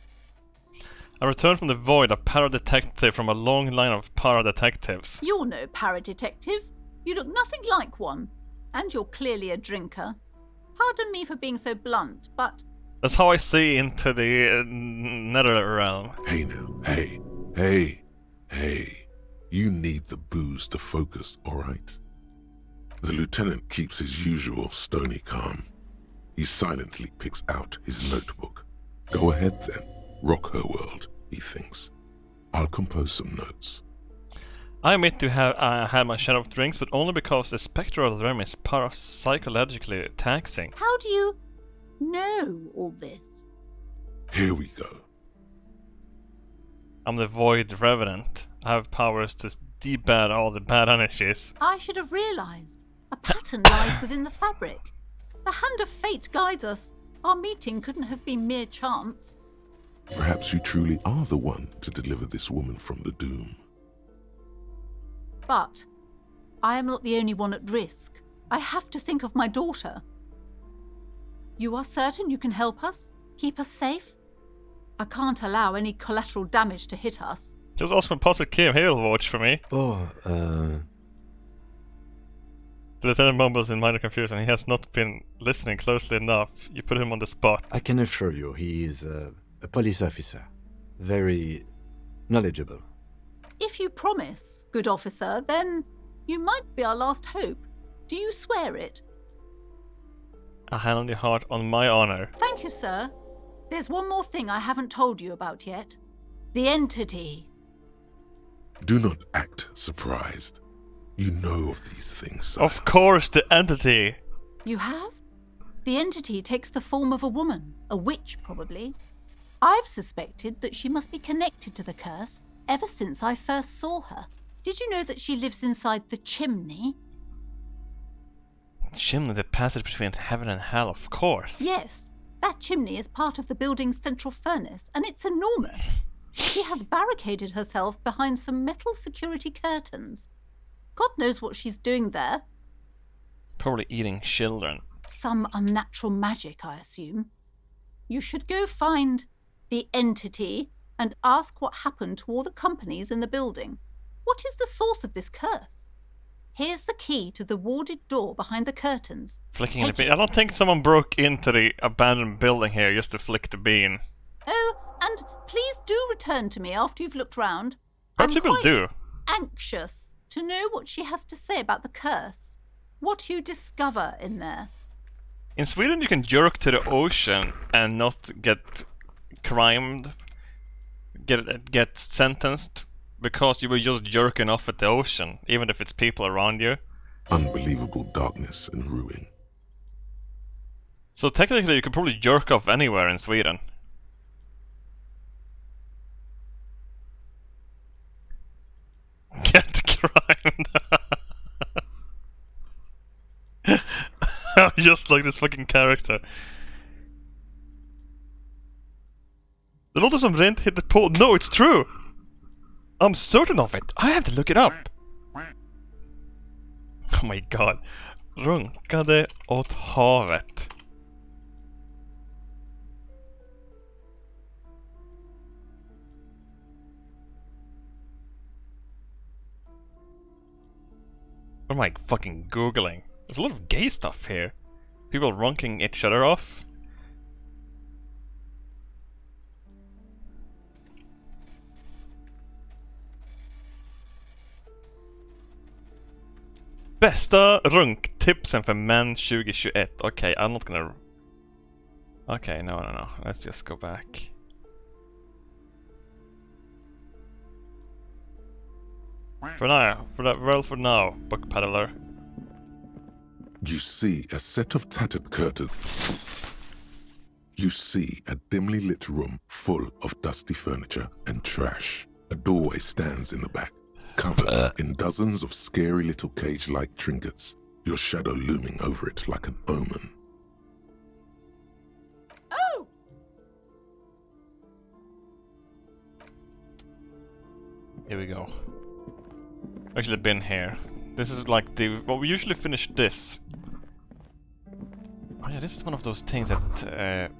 I returned from the void, a para-detective from a long line of para-detectives. You're no para-detective. You look nothing like one. And you're clearly a drinker. Pardon me for being so blunt, but... That's how I see into the nether realm. Hey now, hey. You need the booze to focus, alright? The lieutenant keeps his usual stony calm. He silently picks out his notebook. Go ahead then, rock her world, he thinks. I'll compose some notes. I admit to have had my share of drinks, but only because the spectral realm is parapsychologically taxing. How do you know all this? Here we go. I'm the Void Revenant. I have powers to debad all the bad energies. I should have realized. A pattern lies within the fabric. The hand of fate guides us. Our meeting couldn't have been mere chance. Perhaps you truly are the one to deliver this woman from the doom. But I am not the only one at risk. I have to think of my daughter. You are certain you can help us? Keep us safe? I can't allow any collateral damage to hit us. Just ask my Pastor Kim, he'll watch for me. Oh, The lieutenant mumbles in minor confusion. He has not been listening closely enough. You put him on the spot. I can assure you he is a police officer. Very knowledgeable. If you promise, good officer, then you might be our last hope. Do you swear it? A hand on your heart on my honor. Thank you, sir. There's one more thing I haven't told you about yet. The entity. Do not act surprised. You know of these things, sir. Of course, the entity. You have? The entity takes the form of a woman, a witch probably. I've suspected that she must be connected to the curse ever since I first saw her. Did you know that she lives inside the chimney? Chimney, the passage between heaven and hell, of course. Yes, that chimney is part of the building's central furnace, and it's enormous. She has barricaded herself behind some metal security curtains. God knows what she's doing there. Probably eating children. Some unnatural magic, I assume. You should go find the entity and ask what happened to all the companies in the building. What is the source of this curse? Here's the key to the warded door behind the curtains. Flicking the bean. I don't think someone broke into the abandoned building here just to flick the bean. Oh, and please do return to me after you've looked round. Perhaps people do. Anxious to know what she has to say about the curse. What you discover in there. In Sweden, you can jerk to the ocean and not get crimed, get sentenced because you were just jerking off at the ocean, even if it's people around you. Unbelievable darkness and ruin. So technically, you could probably jerk off anywhere in Sweden. Get crimed. Just like this fucking character. Det låter som rent hittepå. No, it's true! I'm certain of it. I have to look it up. Oh my god. Runkade åt havet. What am I fucking googling? There's a lot of gay stuff here. People runking each other off. Bästa runktipsen för män 2021. Okay, I'm not gonna... Okay, no. Let's just go back. For now, book peddler. You see a set of tattered curtains. You see a dimly lit room full of dusty furniture and trash. A doorway stands in the back, covered in dozens of scary little cage-like trinkets, your shadow looming over it like an omen. Oh! Here we go. Actually been here. This is like the... Well, we usually finish this. Oh yeah, this is one of those things that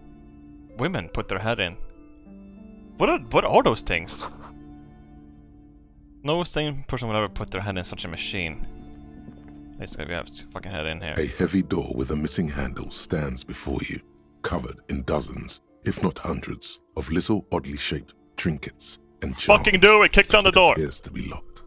women put their head in. What are those things? No sane person would ever put their head in such a machine. Basically, we have to fucking head in here. A heavy door with a missing handle stands before you, covered in dozens, if not hundreds, of little oddly shaped trinkets and charms. Fucking do it! Kick down the door! It appears to be locked.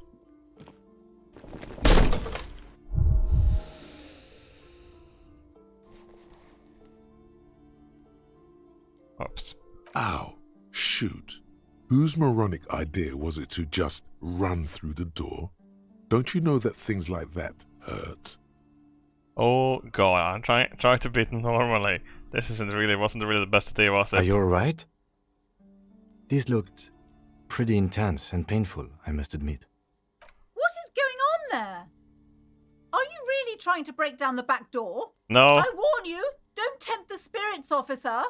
Oops. Ow. Shoot. Whose moronic idea was it to just run through the door? Don't you know that things like that hurt? Oh god, I'm trying to beat normally. This wasn't really the best idea, was it? Are you alright? This looked pretty intense and painful, I must admit. What is going on there? Are you really trying to break down the back door? No. I warn you, don't tempt the spirits, officer.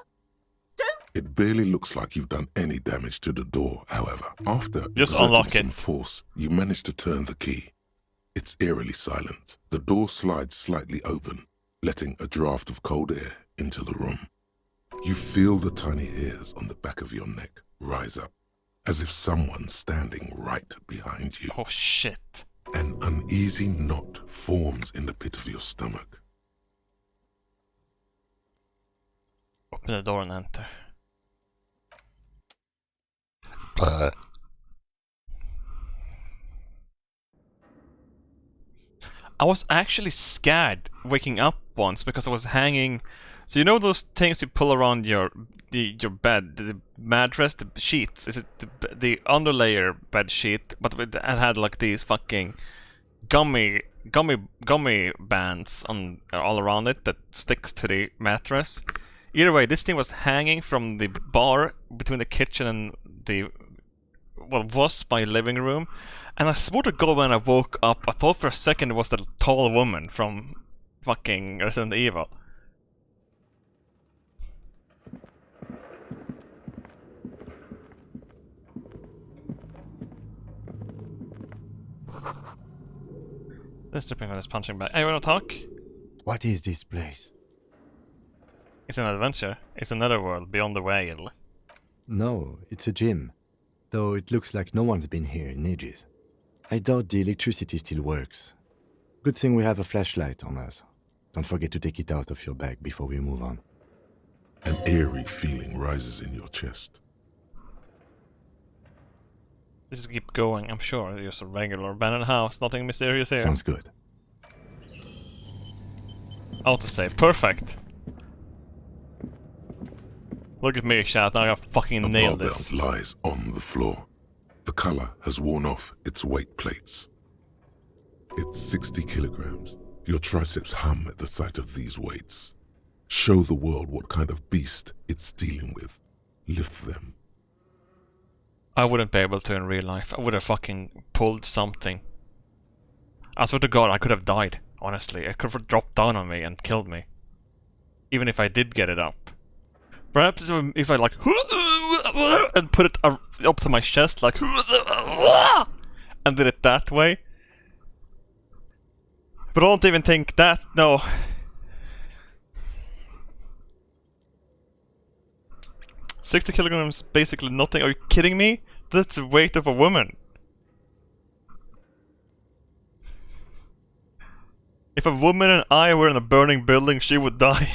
Don't. It barely looks like you've done any damage to the door, however. After just exerting unlock some it. force, you manage to turn the key. It's eerily silent. The door slides slightly open, letting a draft of cold air into the room. You feel the tiny hairs on the back of your neck rise up, as if someone's standing right behind you. Oh shit. An uneasy knot forms in the pit of your stomach. Open the door and enter. I was actually scared waking up once because I was hanging. So you know those things you pull around your bed, the mattress, the sheets. Is it the underlayer bed sheet? But it had like these fucking gummy bands on all around it that sticks to the mattress. Either way, this thing was hanging from the bar between the kitchen and the what was my living room, and I swore to God when I woke up, I thought for a second it was that tall woman from fucking Resident Evil. This dripping on this punching bag. Hey, wanna talk? What is this place? It's an adventure. It's another world beyond the veil. No, it's a gym. Though it looks like no one's been here in ages. I doubt the electricity still works. Good thing we have a flashlight on us. Don't forget to take it out of your bag before we move on. An eerie feeling rises in your chest. Just keep going, I'm sure. It's a regular abandoned house, nothing mysterious here. Sounds good. Autosave, perfect! Look at me, chat, now I fucking nailed this. A barbell lies on the floor. The color has worn off its weight plates. It's 60 kilograms. Your triceps hum at the sight of these weights. Show the world what kind of beast it's dealing with. Lift them. I wouldn't be able to in real life. I would have fucking pulled something. I swear to God, I could have died, honestly. It could have dropped down on me and killed me. Even if I did get it up. Perhaps if I like and put it up to my chest like and did it that way. But I don't even think that, no. $60 kilograms, basically nothing. Are you kidding me? That's the weight of a woman. If a woman and I were in a burning building, she would die.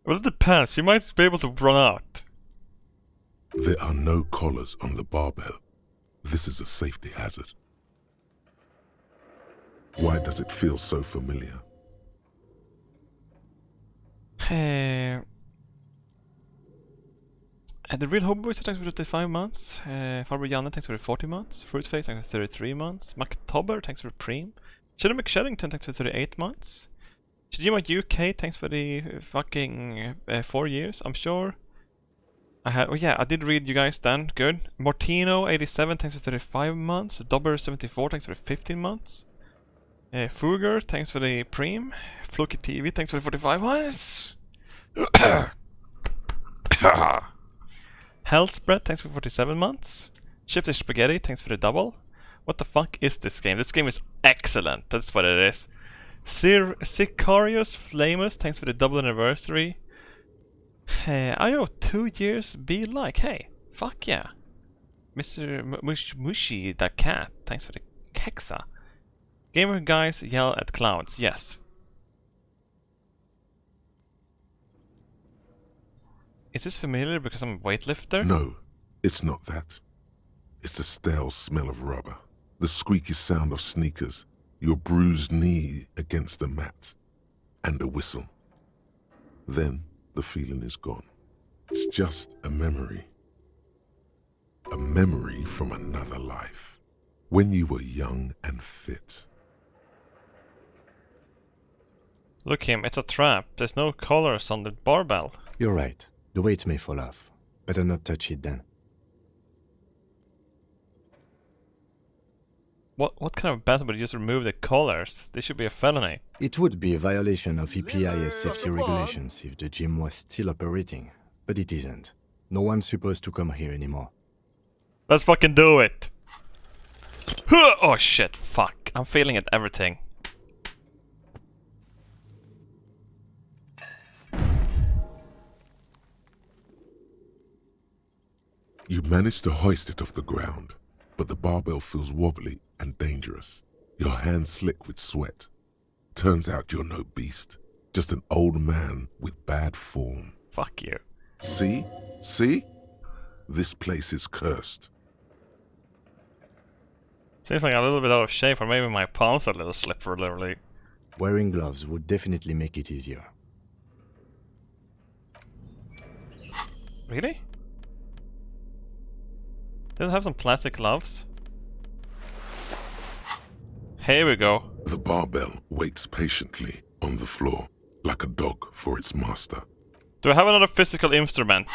Well, it depends. She might be able to run out. There are no collars on the barbell. This is a safety hazard. Why does it feel so familiar? The real Hobo thanks for 35 months. Farber Janne thanks for 40 months. Fruitface thanks for 33 months. Mactober thanks for Preem. Shadow McSheddington thanks for 38 months. Shijima UK thanks for the fucking 4 years. I'm sure I had. Oh yeah, I did read you guys then. Good. Mortino 87 thanks for 35 months. Dobber 74 thanks for 15 months. Fugger thanks for the Preem. Fluky TV thanks for 45 months. Hellspread, thanks for 47 months. Shifty Spaghetti, thanks for the double. What the fuck is this game? This game is excellent, that's what it is. Sicarius Flamus, thanks for the double anniversary. I owe 2 years, be like, hey, fuck yeah. Mr. Mushi the cat, thanks for the Hexa. Gamer guys yell at clouds, yes. Is this familiar because I'm a weightlifter? No, it's not that. It's the stale smell of rubber, the squeaky sound of sneakers, your bruised knee against the mat, and a whistle. Then the feeling is gone. It's just a memory. A memory from another life, when you were young and fit. Look him, it's a trap. There's no collars on the barbell. You're right. The weight may fall off. Better not touch it then. What kind of battle would just remove the collars? This should be a felony. It would be a violation of EPIS safety regulations if the gym was still operating, but it isn't. No one's supposed to come here anymore. Let's fucking do it! Oh shit, fuck. I'm failing at everything. You manage to hoist it off the ground, but the barbell feels wobbly and dangerous. Your hands slick with sweat. Turns out you're no beast, just an old man with bad form. Fuck you. See? See? This place is cursed. Seems like I'm a little bit out of shape, or maybe my palms are a little slippery. Wearing gloves would definitely make it easier. Really? Doesn't have some plastic gloves? Here we go. The barbell waits patiently on the floor, like a dog for its master. Do I have another physical instrument?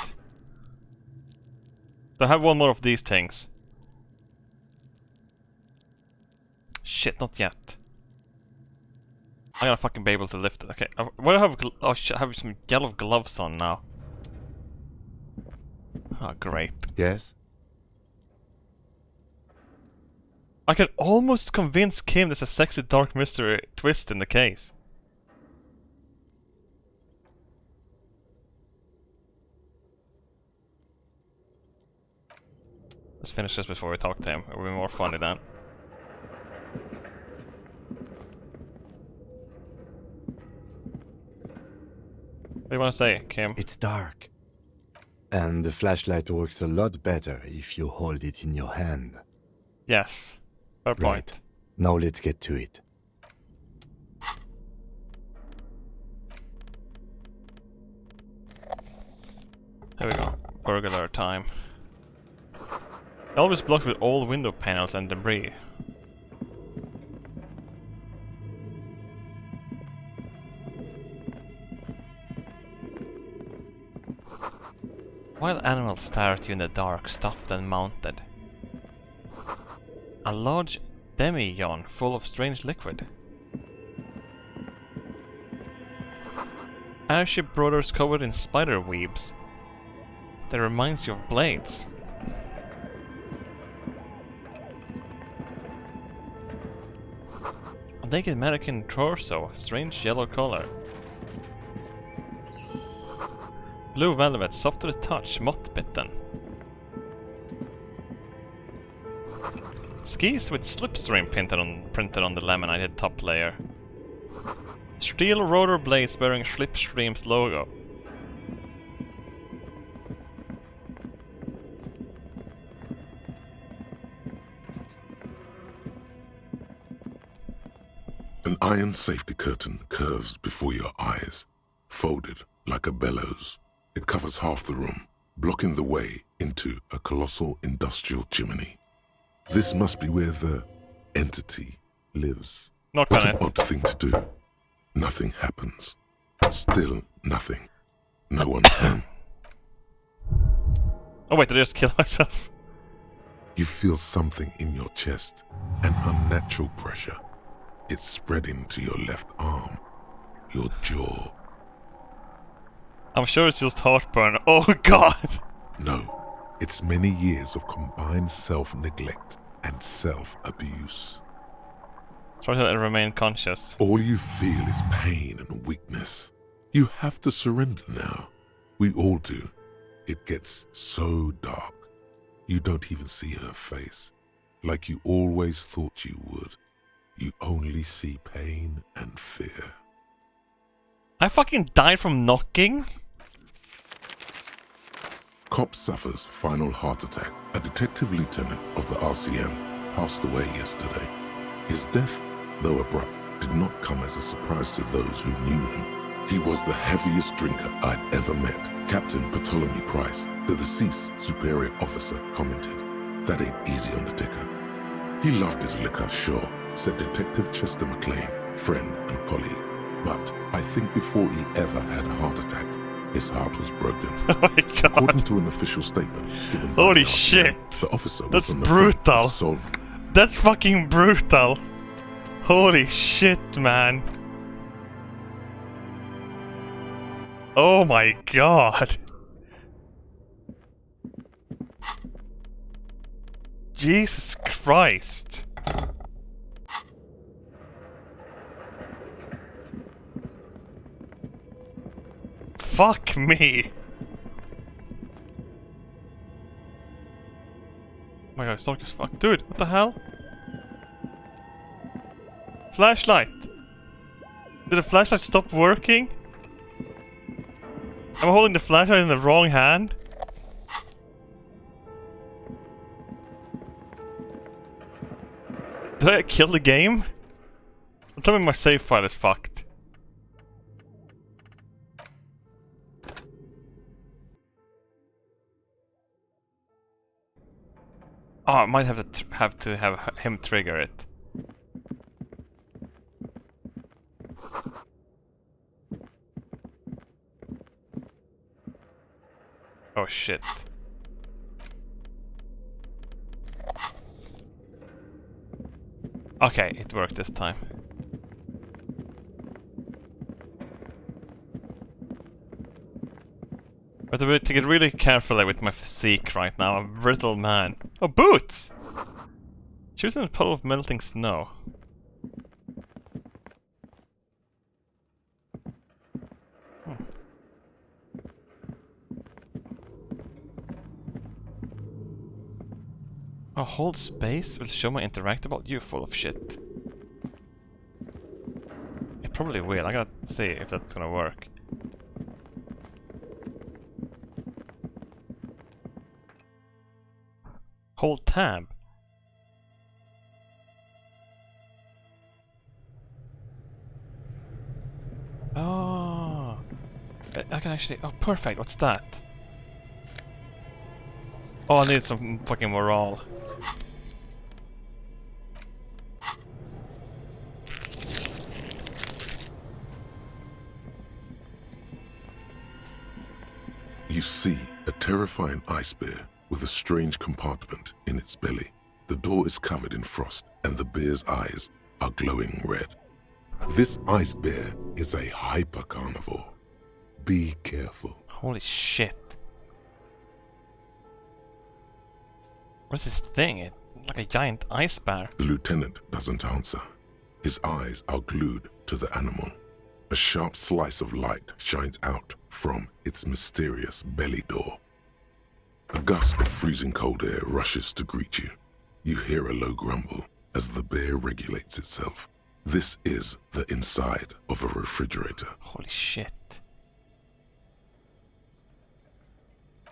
Do I have one more of these things? Shit, not yet. I'm gonna fucking be able to lift it. Okay, what do I have? Oh shit, I have some yellow gloves on now. Oh, great. Yes? I can almost convince Kim there's a sexy dark mystery twist in the case. Let's finish this before we talk to him. It'll be more funny then. What do you want to say, Kim? It's dark. And the flashlight works a lot better if you hold it in your hand. Yes. Fair point. Right. Now let's get to it. There we go. Burglar time. Always blocked with old window panels and debris. Wild animals stare at you in the dark, stuffed and mounted. A large demijohn full of strange liquid. Airship brothers covered in spider webs. That reminds you of blades. A naked mannequin torso, strange yellow color. Blue velvet, soft to the touch, moth bitten. Skis with slipstream printed on the laminated top layer. Steel rotor blades bearing Slipstream's logo. An iron safety curtain curves before your eyes, folded like a bellows. It covers half the room, blocking the way into a colossal industrial chimney. This must be where the entity lives. Knock What on an it. odd thing to do. Nothing happens. Still nothing. No one's home. Oh wait, did I just kill myself? You feel something in your chest, an unnatural pressure. It's spreading to your left arm, your jaw. I'm sure it's just heartburn. Oh god! No, it's many years of combined self-neglect and self-abuse. Try to remain conscious. All you feel is pain and weakness. You have to surrender now. We all do. It gets so dark. You don't even see her face, like you always thought you would. You only see pain and fear. I fucking died from knocking? Cop suffers final heart attack. A detective lieutenant of the RCM passed away yesterday. His death, though abrupt, did not come as a surprise to those who knew him. He was the heaviest drinker I'd ever met. Captain Ptolemy Price, the deceased superior officer, commented, "That ain't easy on the ticker." He loved his liquor, sure, said Detective Chester McLean, friend and colleague. But I think before he ever had a heart attack, his heart was broken. Oh my god. According to an official statement given by Holy the RCM, shit. the officer That's was on the front brutal. of solving. That's fucking brutal. Holy shit, man. Oh my god. Jesus Christ. Fuck me. Oh my god, it's dark as fuck. Dude, what the hell? Flashlight. Did the flashlight stop working? I'm holding the flashlight in the wrong hand. Did I kill the game? Tell me my save file is fucked. Oh, I might have to have him trigger it. Oh shit. Okay, it worked this time. But I have to get really careful with my physique right now. I'm a brittle man. Oh, boots! Shoes in a puddle of melting snow. Oh, hold space will show my interactable. You full of shit. It probably will. I gotta see if that's gonna work. Hold tab. Oh, I can actually. Oh, perfect. What's that? Oh, I need some fucking morale. You see a terrifying ice bear with a strange compartment in its belly. The door is covered in frost and the bear's eyes are glowing red. This ice bear is a hyper carnivore. Be careful. Holy shit. What's this thing? It's like a giant ice bear. The lieutenant doesn't answer. His eyes are glued to the animal. A sharp slice of light shines out from its mysterious belly door. A gust of freezing cold air rushes to greet you. You hear a low grumble as the bear regulates itself. This is the inside of a refrigerator. Holy shit.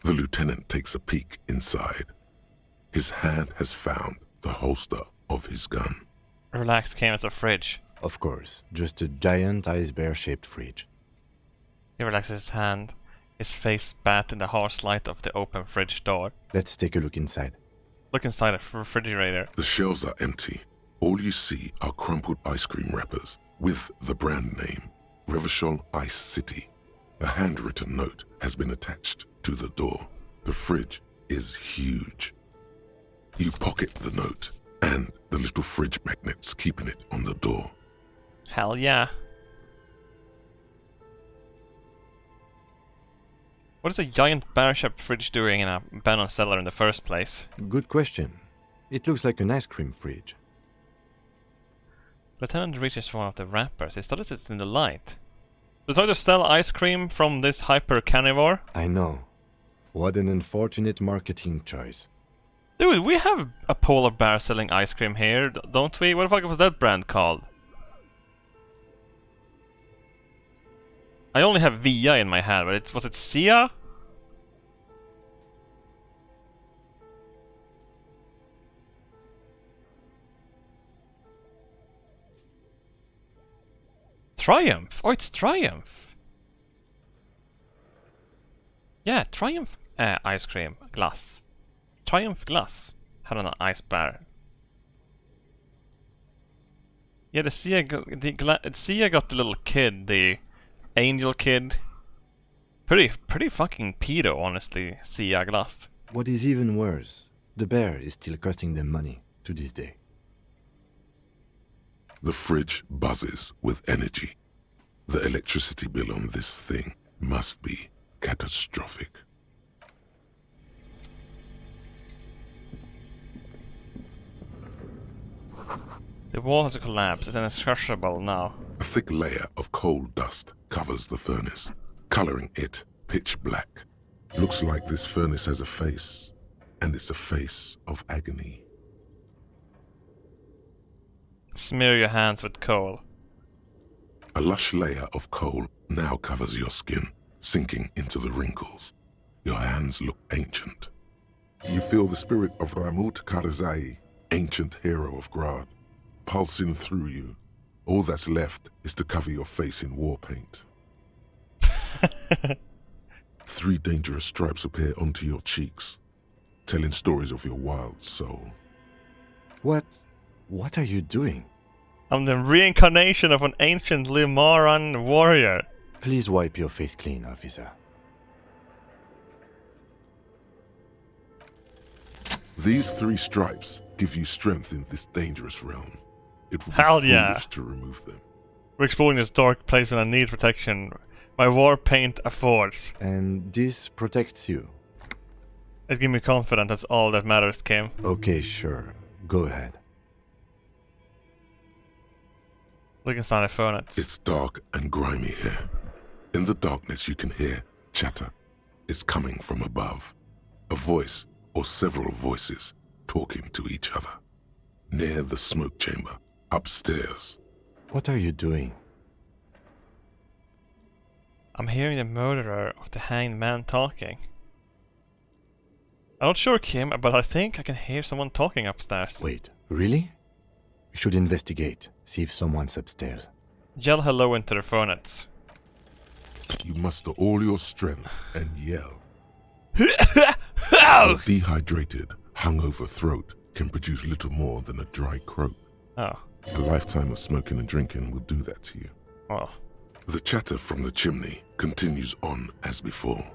The lieutenant takes a peek inside. His hand has found the holster of his gun. Relax came as a fridge. Of course, just a giant ice bear-shaped fridge. He relaxes his hand, his face bat in the harsh light of the open fridge door. Let's take a look inside. Look inside the refrigerator. The shelves are empty. All you see are crumpled ice cream wrappers with the brand name, Revachol Ice City. A handwritten note has been attached to the door. The fridge is huge. You pocket the note and the little fridge magnets keeping it on the door. Hell yeah. What is a giant bear-shaped fridge doing in a abandoned cellar in the first place? Good question. It looks like an ice cream fridge. Lieutenant reaches for one of the wrappers. He studies it in the light. Does either sell ice cream from this hyper carnivore? I know. What an unfortunate marketing choice. Dude, we have a polar bear selling ice cream here, don't we? What the fuck was that brand called? I only have Via in my head, but was it Sia? Triumph! Oh, it's Triumph! Yeah, Triumph ice cream glass. Triumph glass had an ice bear. Yeah, the Sia got the little kid, the angel kid. Pretty fucking pedo, honestly, Sia glass. What is even worse, the bear is still costing them money to this day. The fridge buzzes with energy. The electricity bill on this thing must be catastrophic. The wall has collapsed. It's inaccessible now. A thick layer of coal dust covers the furnace, coloring it pitch black. Looks like this furnace has a face, and it's a face of agony. Smear your hands with coal. A lush layer of coal now covers your skin, sinking into the wrinkles. Your hands look ancient. You feel the spirit of Ramut Karzai, ancient hero of Grad, pulsing through you. All that's left is to cover your face in war paint. 3 dangerous stripes appear onto your cheeks, telling stories of your wild soul. What are you doing? I'm the reincarnation of an ancient Limaran warrior. Please wipe your face clean, officer. These 3 stripes give you strength in this dangerous realm. It would be foolish to remove them. We're exploring this dark place and I need protection. My war paint affords. And this protects you? It gives me confidence, that's all that matters, Kim. Okay, sure. Go ahead. Look inside the furnace. It's dark and grimy here. In the darkness you can hear chatter. It's coming from above. A voice or several voices talking to each other. Near the smoke chamber, upstairs. What are you doing? I'm hearing the murderer of the hanged man talking. I'm not sure, Kim, but I think I can hear someone talking upstairs. Wait, really? We should investigate, see if someone's upstairs. Yell hello into the furnace. You muster all your strength and yell. A dehydrated, hungover throat can produce little more than a dry croak. Oh. A lifetime of smoking and drinking will do that to you. Oh. The chatter from the chimney continues on as before.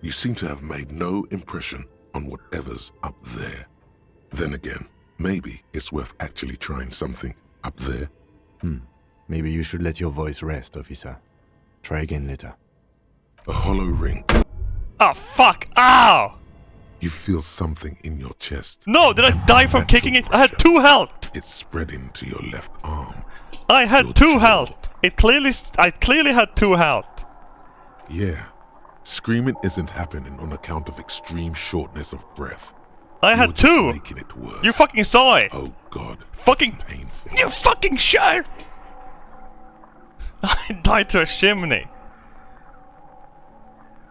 You seem to have made no impression on whatever's up there. Then again, maybe it's worth actually trying something up there. Maybe you should let your voice rest, officer. Try again later. A hollow ring. Oh, fuck! Ow! You feel something in your chest. No, did I die from kicking it? I had 2 health! It's spreading to your left arm. I had 2 health! I clearly had 2 health. Yeah. Screaming isn't happening on account of extreme shortness of breath. I had two! Making it worse. You fucking saw it! Oh god. Fucking painful. You fucking shit! I died to a chimney.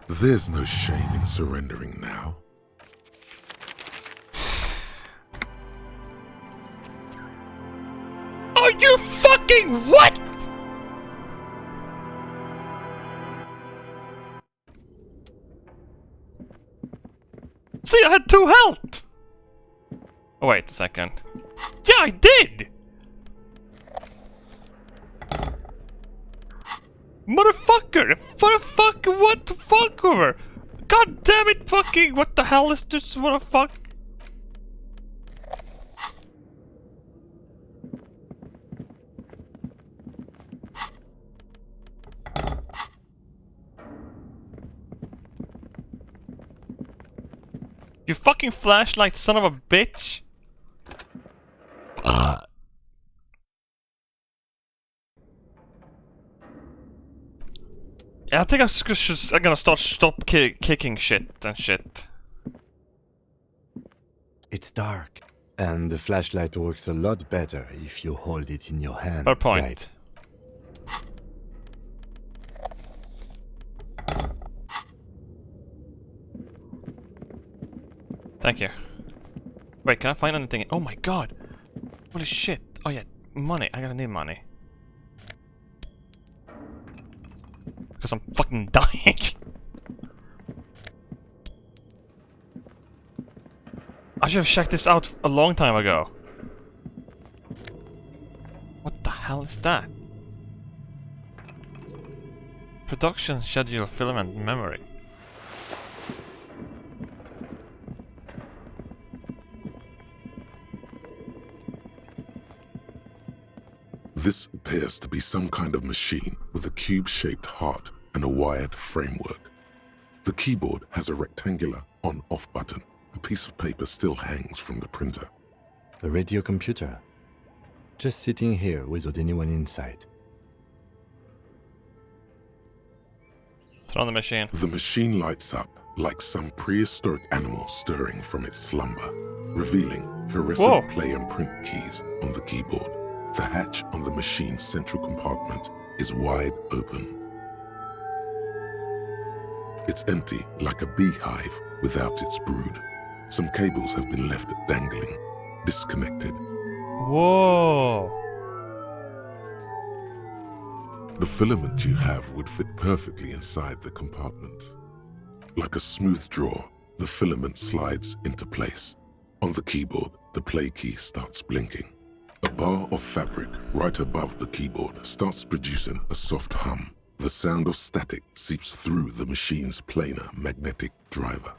There's no shame in surrendering now. Are you fucking what? See, I had 2 health! Oh, wait a second. Yeah, I did! Motherfucker! Motherfucker, what the fucker? God damn it, fucking, what the hell is this, motherfucker? You fucking flashlight son of a bitch! Yeah, I think I'm gonna stop kicking shit and shit. It's dark, and the flashlight works a lot better if you hold it in your hand. Fair point. Right. Thank you. Wait, can I find anything? Oh my god! Holy shit! Oh yeah, money. I gotta need money. Because I'm fucking dying. I should have checked this out a long time ago. What the hell is that? Production schedule, film and memory. This appears to be some kind of machine with a cube-shaped heart and a wired framework. The keyboard has a rectangular on-off button. A piece of paper still hangs from the printer. The radio computer. Just sitting here without anyone inside. Turn on the machine. The machine lights up like some prehistoric animal stirring from its slumber, revealing fluorescent play and print keys on the keyboard. The hatch on the machine's central compartment is wide open. It's empty like a beehive without its brood. Some cables have been left dangling, disconnected. Whoa! The filament you have would fit perfectly inside the compartment. Like a smooth draw, the filament slides into place. On the keyboard, the play key starts blinking. A bar of fabric right above the keyboard starts producing a soft hum. The sound of static seeps through the machine's planar magnetic driver.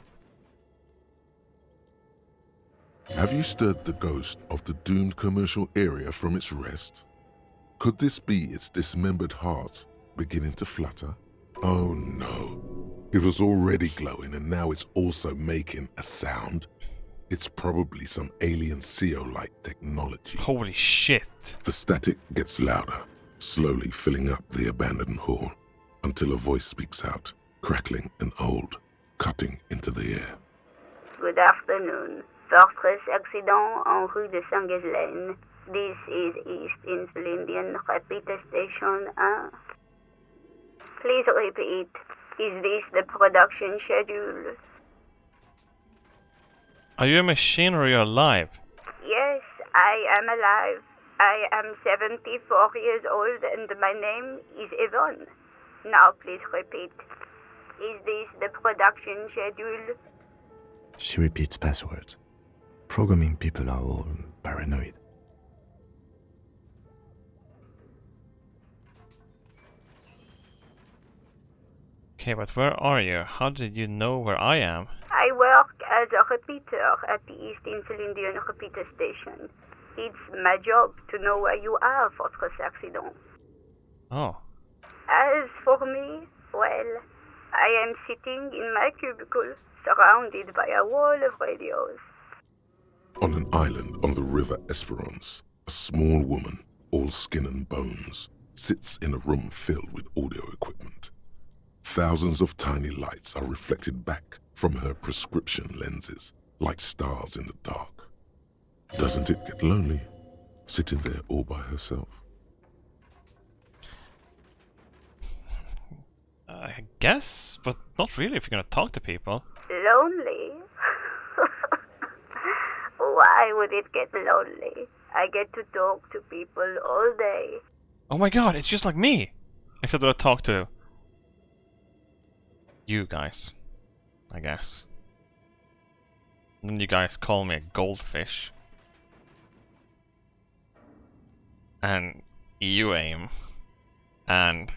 Have you stirred the ghost of the doomed commercial area from its rest? Could this be its dismembered heart beginning to flutter? Oh no. It was already glowing and now it's also making a sound. It's probably some alien CO-like technology. Holy shit. The static gets louder, slowly filling up the abandoned hall, until a voice speaks out, crackling and old, cutting into the air. Good afternoon. Fortress accident en rue de Saint-Ghislaine. This is East Insulindian Repeater Station 1. Please repeat. Is this the production schedule? Are you a machine or are you alive? Yes, I am alive. I am 74 years old and my name is Yvonne. Now please repeat. Is this the production schedule? She repeats passwords. Programming people are all paranoid. Okay, but where are you? How did you know where I am? I work as a repeater at the East Insulindian Repeater Station. It's my job to know where you are, Fortress Accident. Oh. As for me, well, I am sitting in my cubicle, surrounded by a wall of radios. On an island on the river Esperance, a small woman, all skin and bones, sits in a room filled with audio equipment. Thousands of tiny lights are reflected back from her prescription lenses, like stars in the dark. Doesn't it get lonely, sitting there all by herself? I guess, but not really if you're gonna talk to people. Lonely? Why would it get lonely? I get to talk to people all day. Oh my god, it's just like me! Except that I talk to you guys, I guess. And then you guys call me a goldfish. And you aim. And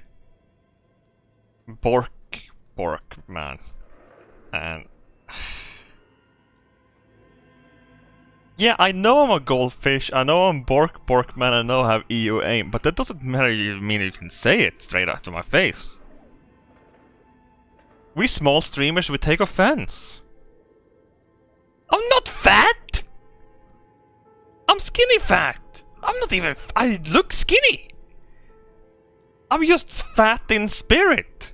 Bork man. And yeah, I know I'm a goldfish, I know I'm Bork man, I know I have EU aim, but that doesn't mean you can say it straight out to my face. We small streamers, we take offense. I'm not fat! I'm skinny fat! I'm not even I look skinny! I'm just fat in spirit!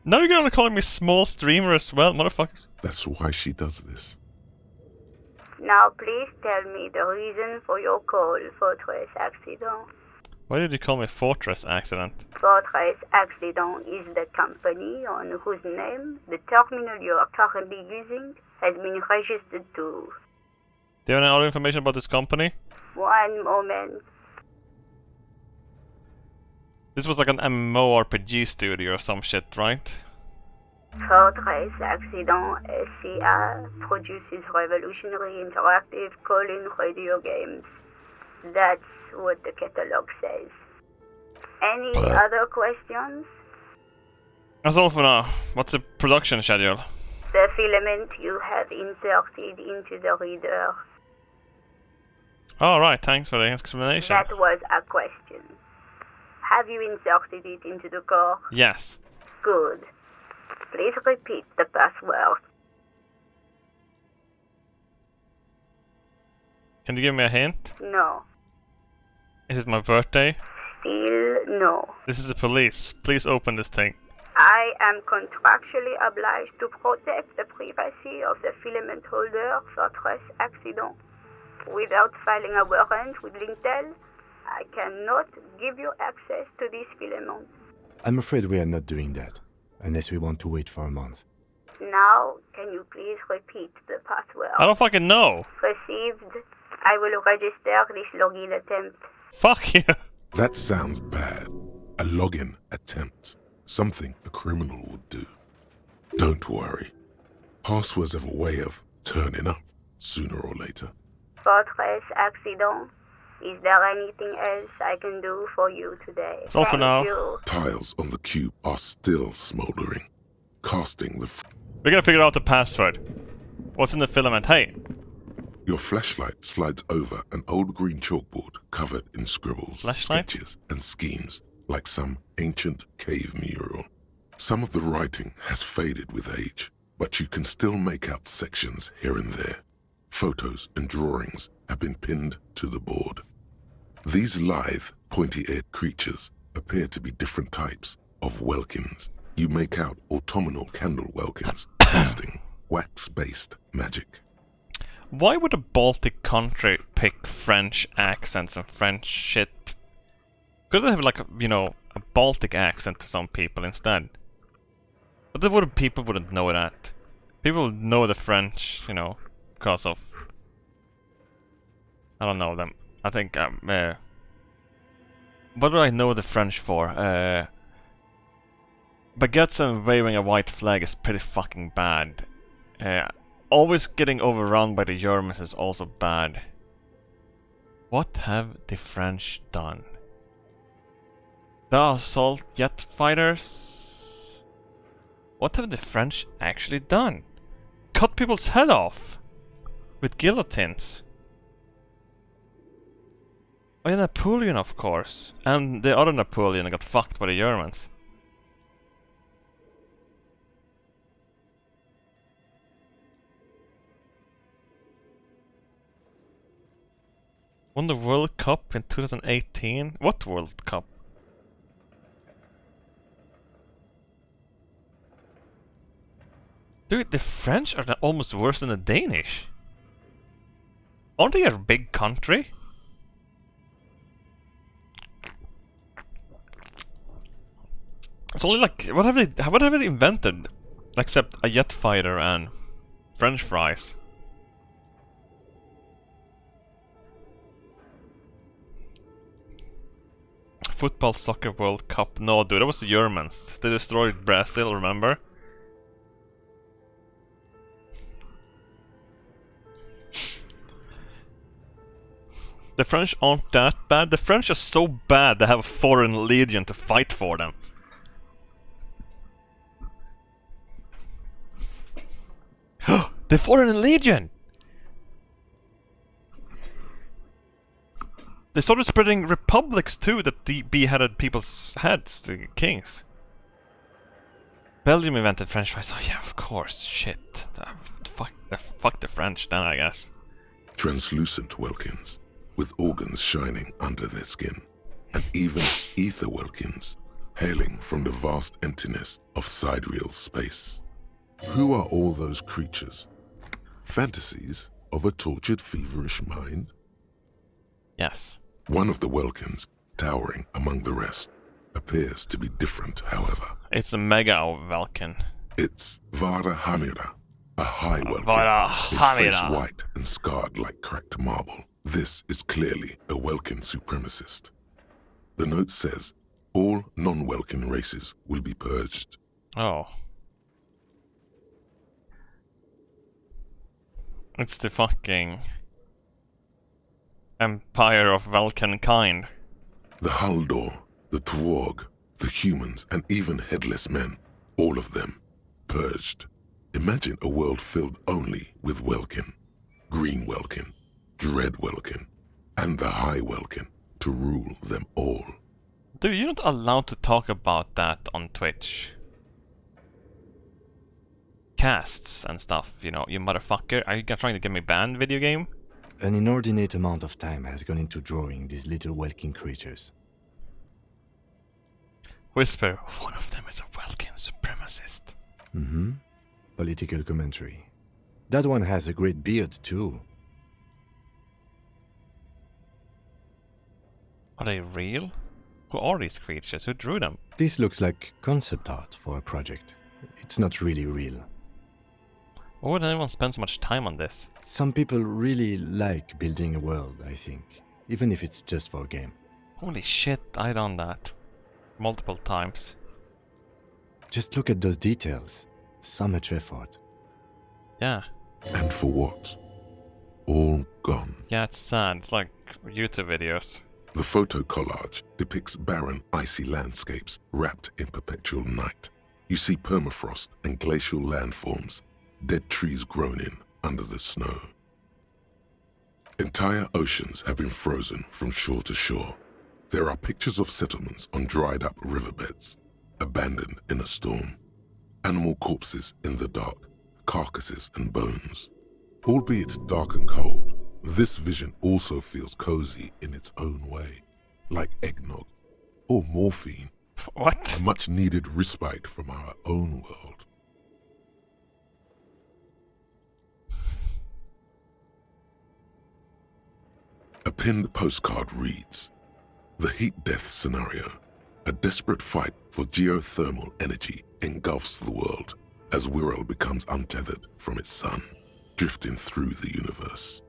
Now you're gonna call me small streamer as well, motherfuckers. That's why she does this. Now please tell me the reason for your call, Fortress Accident. Why did you call me Fortress Accident? Fortress Accident is the company on whose name the terminal you are currently using has been registered to. Do you have any other information about this company? One moment. This was like an MMORPG studio or some shit, right? Fortress Accident SCA produces revolutionary interactive call-in radio games. That's what the catalog says. Any other questions? That's all for now. What's the production schedule? The filament you have inserted into the reader. Alright, thanks for the explanation. That was a question. Have you inserted it into the core? Yes. Good. Please repeat the password. Can you give me a hint? No. Is it my birthday? Still no. This is the police. Please open this thing. I am contractually obliged to protect the privacy of the filament holder, Fortress Accident. Without filing a warrant with Lintel, I cannot give you access to this filament. I'm afraid we are not doing that, unless we want to wait for a month. Now, can you please repeat the password? I don't fucking know. Received. I will register this login attempt. Fuck you. That sounds bad. A login attempt. Something a criminal would do. Don't worry. Passwords have a way of turning up sooner or later. Fortress Accident. Is there anything else I can do for you today? That's all for now. You. Tiles on the cube are still smoldering, casting the... We're gonna figure out the password. What's in the filament? Hey! Your flashlight slides over an old green chalkboard covered in scribbles, sketches, and schemes, like some ancient cave mural. Some of the writing has faded with age, but you can still make out sections here and there. Photos and drawings have been pinned to the board. These lithe, pointy-eared creatures appear to be different types of welkins. You make out autumnal candle welkins, casting wax-based magic. Why would a Baltic country pick French accents and French shit? Could they have like a, a Baltic accent to some people instead? But people wouldn't know that. People would know the French, because of... I don't know them. I think, what do I know the French for? Baguettes and waving a white flag is pretty fucking bad. Always getting overrun by the Germans is also bad. What have the French done? The assault jet fighters? What have the French actually done? Cut people's head off! With guillotines. Oh yeah, Napoleon, of course. And the other Napoleon got fucked by the Germans. Won the World Cup in 2018? What World Cup? Dude, the French are almost worse than the Danish. Aren't they a big country? It's only like, what have they invented? Except a jet fighter and French fries. Football Soccer World Cup. No, dude, that was the Germans. They destroyed Brazil, remember? The French aren't that bad. The French are so bad they have a foreign legion to fight for them. The Foreign Legion! They started spreading republics too that beheaded people's heads, the kings. Belgium invented French fries. Oh yeah, of course. Shit. Fuck the French then, I guess. Translucent Welkins, with organs shining under their skin, and even ether Welkins, hailing from the vast emptiness of sidereal space. Who are all those creatures? Fantasies of a tortured, feverish mind? Yes. One of the Welkins, towering among the rest, appears to be different, however. It's a mega Welkin. It's Vara Hamira, a high Welkin, Vara his Hamira. face white and scarred like cracked marble. This is clearly a Welkin supremacist. The note says, all non-Welkin races will be purged. Oh. It's the fucking Empire of Welkenkind. The Haldor, the Tworg, the humans, and even headless men, all of them, purged. Imagine a world filled only with Welkin, Green Welkin, Dread Welkin, and the High Welkin to rule them all. Dude, you're not allowed to talk about that on Twitch. Casts and stuff, you know, you motherfucker. Are you trying to get me banned, video game? An inordinate amount of time has gone into drawing these little Welkin creatures. Whisper, one of them is a Welkin supremacist. Mm-hmm. Political commentary. That one has a great beard, too. Are they real? Who are these creatures? Who drew them? This looks like concept art for a project. It's not really real. Why would anyone spend so much time on this? Some people really like building a world, I think. Even if it's just for a game. Holy shit, I done that. Multiple times. Just look at those details. So much effort. Yeah. And for what? All gone. Yeah, it's sad. It's like YouTube videos. The photo collage depicts barren, icy landscapes wrapped in perpetual night. You see permafrost and glacial landforms, dead trees grown in under the snow. Entire oceans have been frozen from shore to shore. There are pictures of settlements on dried-up riverbeds, abandoned in a storm. Animal corpses in the dark, carcasses and bones. Albeit dark and cold, this vision also feels cozy in its own way, like eggnog or morphine. What? A much-needed respite from our own world. A pinned postcard reads, "The heat death scenario. A desperate fight for geothermal energy engulfs the world as Wirral becomes untethered from its sun, drifting through the universe."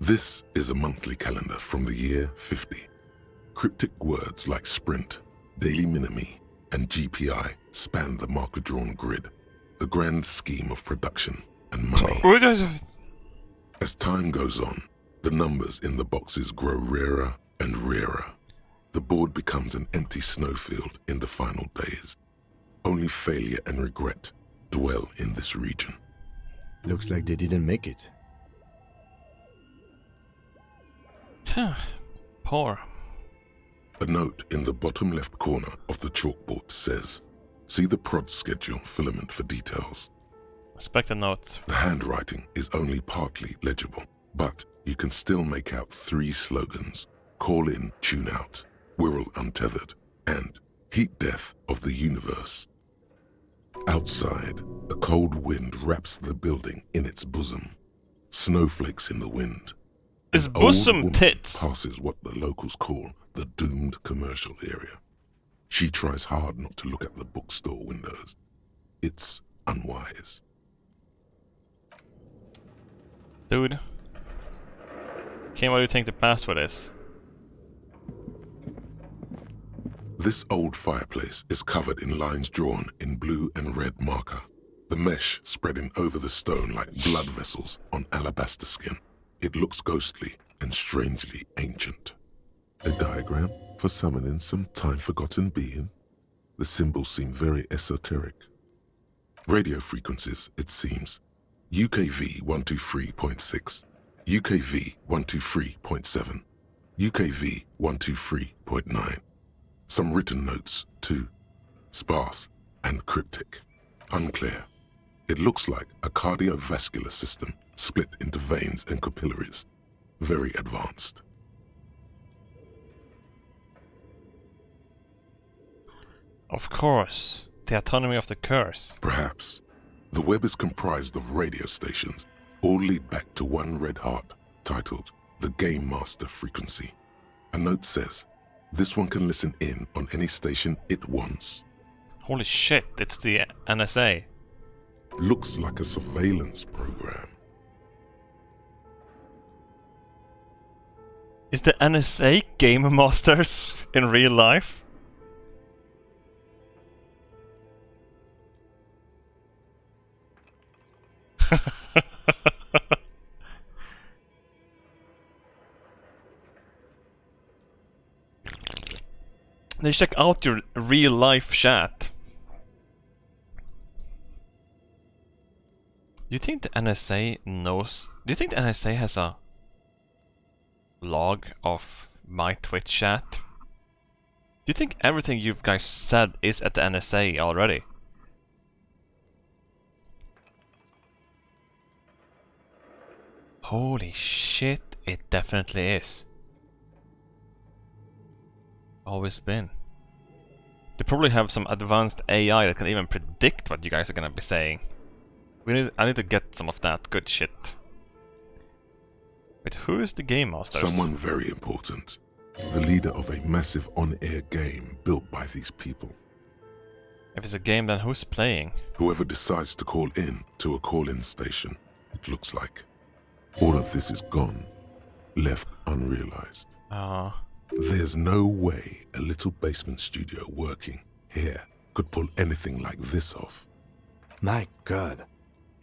This is a monthly calendar from the year 50. Cryptic words like sprint, daily minimi, and GPI span the marker-drawn grid, the grand scheme of production and money. As time goes on, the numbers in the boxes grow rarer and rarer. The board becomes an empty snowfield in the final days. Only failure and regret dwell in this region. Looks like they didn't make it. Poor. A note in the bottom left corner of the chalkboard says, "See the prod schedule filament for details." Expect a note. The handwriting is only partly legible, but you can still make out 3 slogans: Call in, Tune out, Wirral Untethered, and Heat Death of the Universe. Outside, a cold wind wraps the building in its bosom. Snowflakes in the wind. It's An old bosom woman tits. passes what the locals call the doomed commercial area. She tries hard not to look at the bookstore windows. It's unwise. Dude. Kim, what do you think the password is? This old fireplace is covered in lines drawn in blue and red marker, the mesh spreading over the stone like blood vessels on alabaster skin. It looks ghostly and strangely ancient. A diagram for summoning some time-forgotten being. The symbols seem very esoteric. Radio frequencies, it seems. UKV 123.6, UKV 123.7, UKV 123.9. Some written notes, too. Sparse and cryptic. Unclear. It looks like a cardiovascular system split into veins and capillaries. Very advanced. Of course. The autonomy of the curse. Perhaps. The web is comprised of radio stations, all lead back to one red heart, titled the Game Master Frequency. A note says, this one can listen in on any station it wants. Holy shit, it's the NSA. Looks like a surveillance program. Is the NSA Game Masters in real life? They check out your real life chat. Do you think the NSA knows? Do you think the NSA has a log of my Twitch chat? Do you think everything you guys said is at the NSA already? Holy shit, it definitely is. Always been. They probably have some advanced AI that can even predict what you guys are gonna be saying. I need to get some of that good shit. Wait, who is the Game Master? Someone very important. The leader of a massive on-air game built by these people. If it's a game, then who's playing? Whoever decides to call in to a call-in station, it looks like. All of this is gone, left unrealized. There's no way a little basement studio working here could pull anything like this off. My God.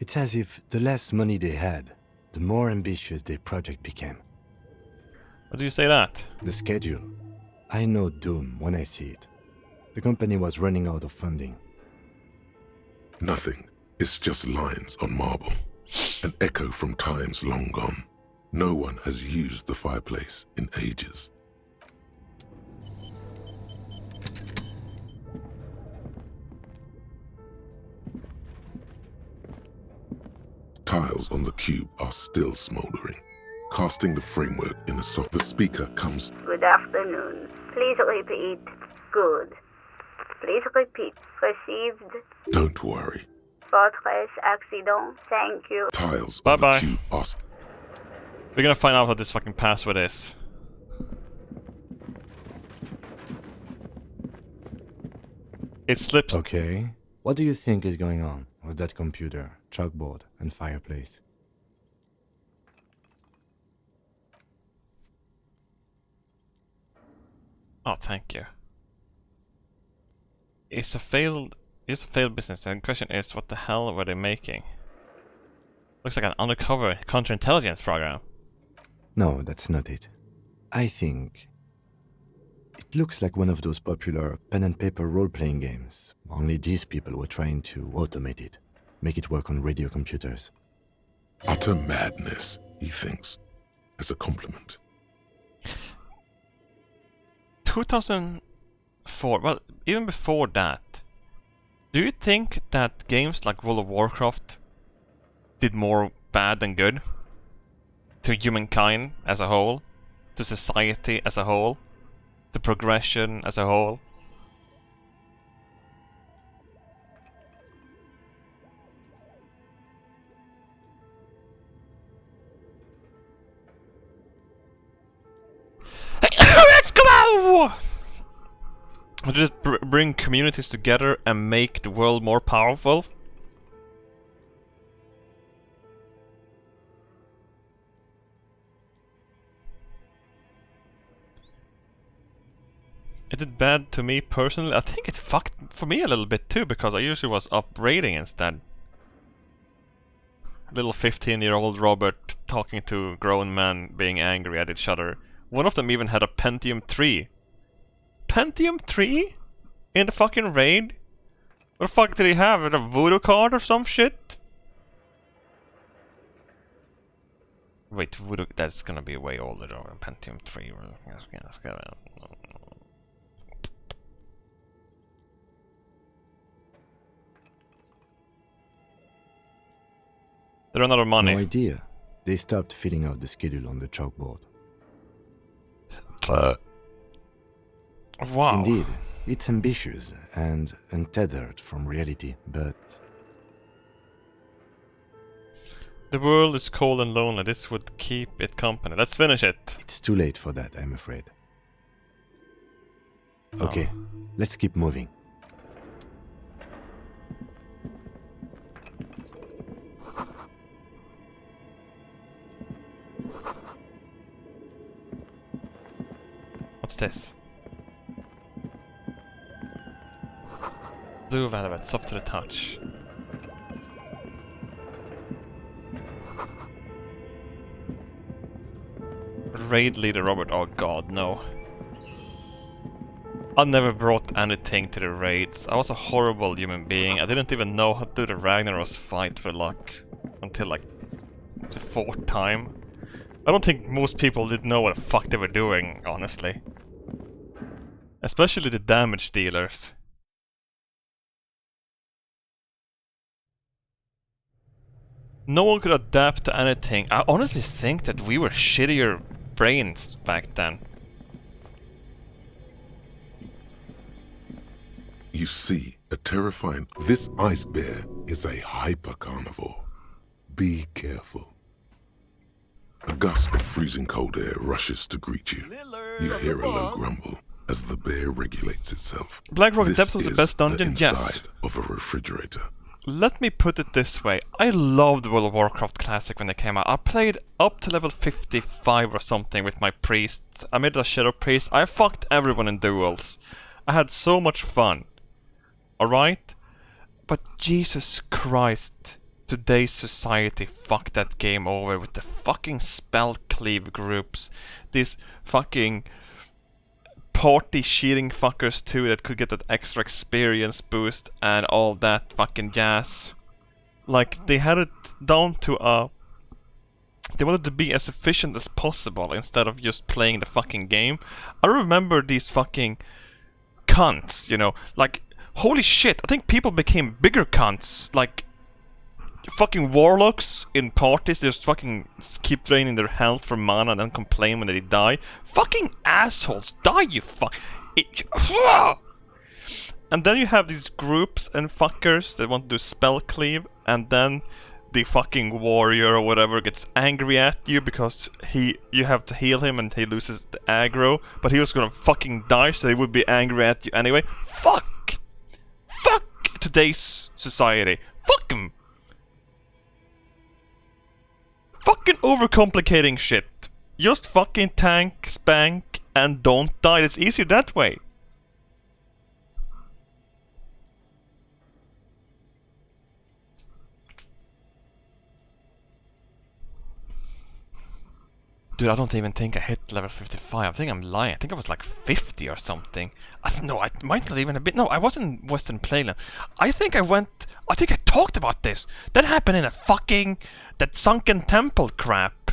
It's as if the less money they had, the more ambitious their project became. What do you say that? The schedule. I know doom when I see it. The company was running out of funding. Nothing. It's just lines on marble. An echo from times long gone. No one has used the fireplace in ages. Tiles on the cube are still smoldering, casting the framework in a soft... The speaker comes... Good afternoon. Please repeat. Good. Please repeat. Received. Don't worry. Fortress accident. Thank you. Tiles bye on bye. the cube are... We're gonna find out what this fucking password is. It slips. Okay. What do you think is going on with that computer, chalkboard, and fireplace? Oh, thank you. It's a failed business, and the question is, what the hell were they making? Looks like an undercover counterintelligence program. No, that's not it. I think it looks like one of those popular pen and paper role-playing games. Only these people were trying to automate it, make it work on radio computers. Utter madness, he thinks, as a compliment. 2004, well, even before that, do you think that games like World of Warcraft did more bad than good? to humankind as a whole, to society as a whole, to progression as a whole. Let's go! Did it bring communities together and make the world more powerful? It did bad to me personally. I think it fucked for me a little bit too, because I usually was upbraiding instead. Little 15-year-old Robert talking to grown men being angry at each other. One of them even had a Pentium 3. Pentium 3? In the fucking raid? What the fuck did he have? A voodoo card or some shit? Wait, voodoo, that's gonna be way older though. Pentium 3. They run out of money. No idea. They stopped filling out the schedule on the chalkboard. Wow. Indeed, it's ambitious and untethered from reality, but... The world is cold and lonely. This would keep it company. Let's finish it. It's too late for that, I'm afraid. Okay, let's keep moving. What's this? Blue velvet, soft to the touch. Raid leader Robert, oh god, no. I never brought anything to the raids. I was a horrible human being. I didn't even know how to do the Ragnaros fight for luck until like the 4th time. I don't think most people did know what the fuck they were doing, honestly. Especially the damage dealers. No one could adapt to anything. I honestly think that we were shittier brains back then. You see, a terrifying... This ice bear is a hyper-carnivore. Be careful. A gust of freezing cold air rushes to greet you. You hear a low grumble as the bear regulates itself. Black Rock This Depths was the is best dungeon? the Yes. inside of a refrigerator. Let me put it this way. I loved World of Warcraft Classic when it came out. I played up to level 55 or something with my priest. I made a Shadow Priest. I fucked everyone in duels. I had so much fun. Alright? But Jesus Christ. Today's society fucked that game over with the fucking spell cleave groups. These fucking party cheating fuckers too that could get that extra experience boost and all that fucking jazz. Like, they had it down to they wanted to be as efficient as possible instead of just playing the fucking game. I remember these fucking cunts, you know, like, holy shit, I think people became bigger cunts, like, fucking warlocks in parties just fucking keep draining their health for mana and then complain when they die. Fucking assholes, die you fuck. And then you have these groups and fuckers that want to do spell cleave, and then the fucking warrior or whatever gets angry at you because you have to heal him and he loses the aggro, but he was gonna fucking die, so he would be angry at you anyway. Fuck today's society. Fuck him. Fucking overcomplicating shit. Just fucking tank, spank, and don't die. It's easier that way. Dude, I don't even think I hit level 55. I think I'm lying. I think I was like 50 or something. No, I might not even have been. No, I was in Western Playland. I think I talked about this. That happened in a fucking... that sunken temple crap.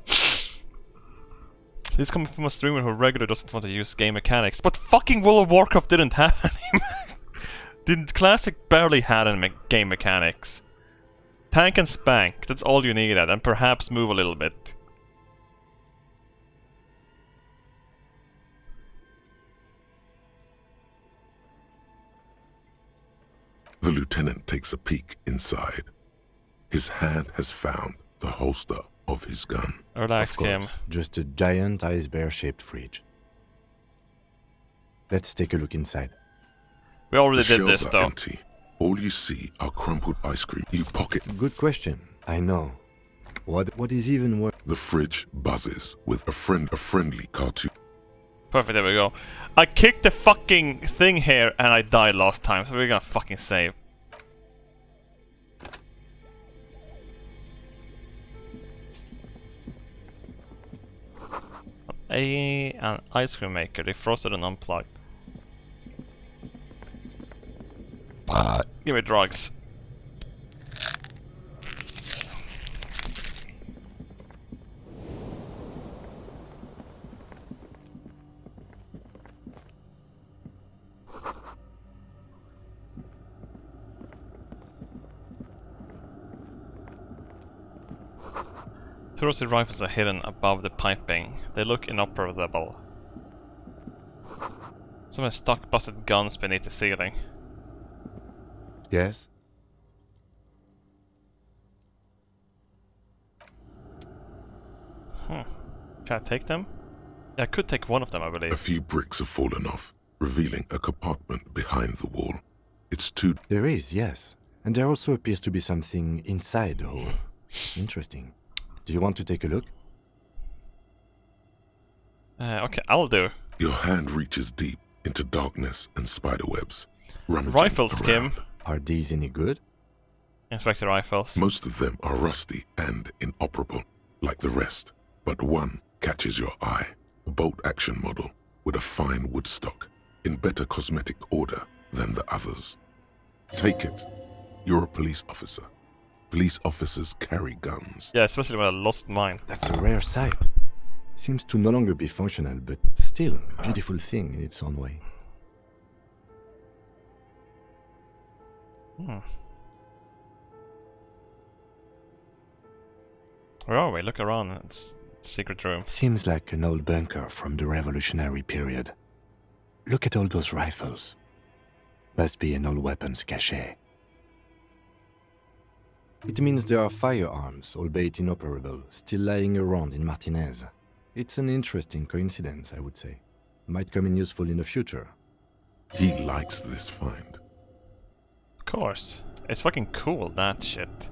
This is coming from a streamer who regularly doesn't want to use game mechanics. But fucking World of Warcraft didn't have any. The classic barely had any game mechanics. Tank and spank, that's all you needed, and perhaps move a little bit. The lieutenant takes a peek inside. His hand has found the holster of his gun. Relax, Kim. Just a giant ice bear-shaped fridge. Let's take a look inside. We already The did this, shelves are though. empty. All you see are crumpled ice cream. You pocket. Good question. I know. What is even worse? The fridge buzzes with a friendly cartoon. Perfect, there we go. I kicked the fucking thing here and I died last time, so we're gonna fucking save. An ice cream maker, defrosted and unplugged. Give me drugs. Two rusted rifles are hidden above the piping. They look inoperable. Someone stuck busted guns beneath the ceiling. Yes? Can I take them? Yeah, I could take one of them, I believe. A few bricks have fallen off, revealing a compartment behind the wall. It's too... There is, yes. And there also appears to be something inside the hole. Interesting. Do you want to take a look? Okay, I'll do. Your hand reaches deep into darkness and spiderwebs. Rifles, Kim. Are these any good? Inspect the rifles. Most of them are rusty and inoperable, like the rest. But one catches your eye. A bolt-action model with a fine wood stock, in better cosmetic order than the others. Take it. You're a police officer. Police officers carry guns. Yeah, especially when I lost mine. That's a rare sight. Seems to no longer be functional, but still a beautiful thing in its own way. Where are we? Look around. It's a secret room. Seems like an old bunker from the Revolutionary period. Look at all those rifles. Must be an old weapons cache. It means there are firearms, albeit inoperable, still lying around in Martinez. It's an interesting coincidence, I would say. Might come in useful in the future. He likes this find. Of course. It's fucking cool, that shit.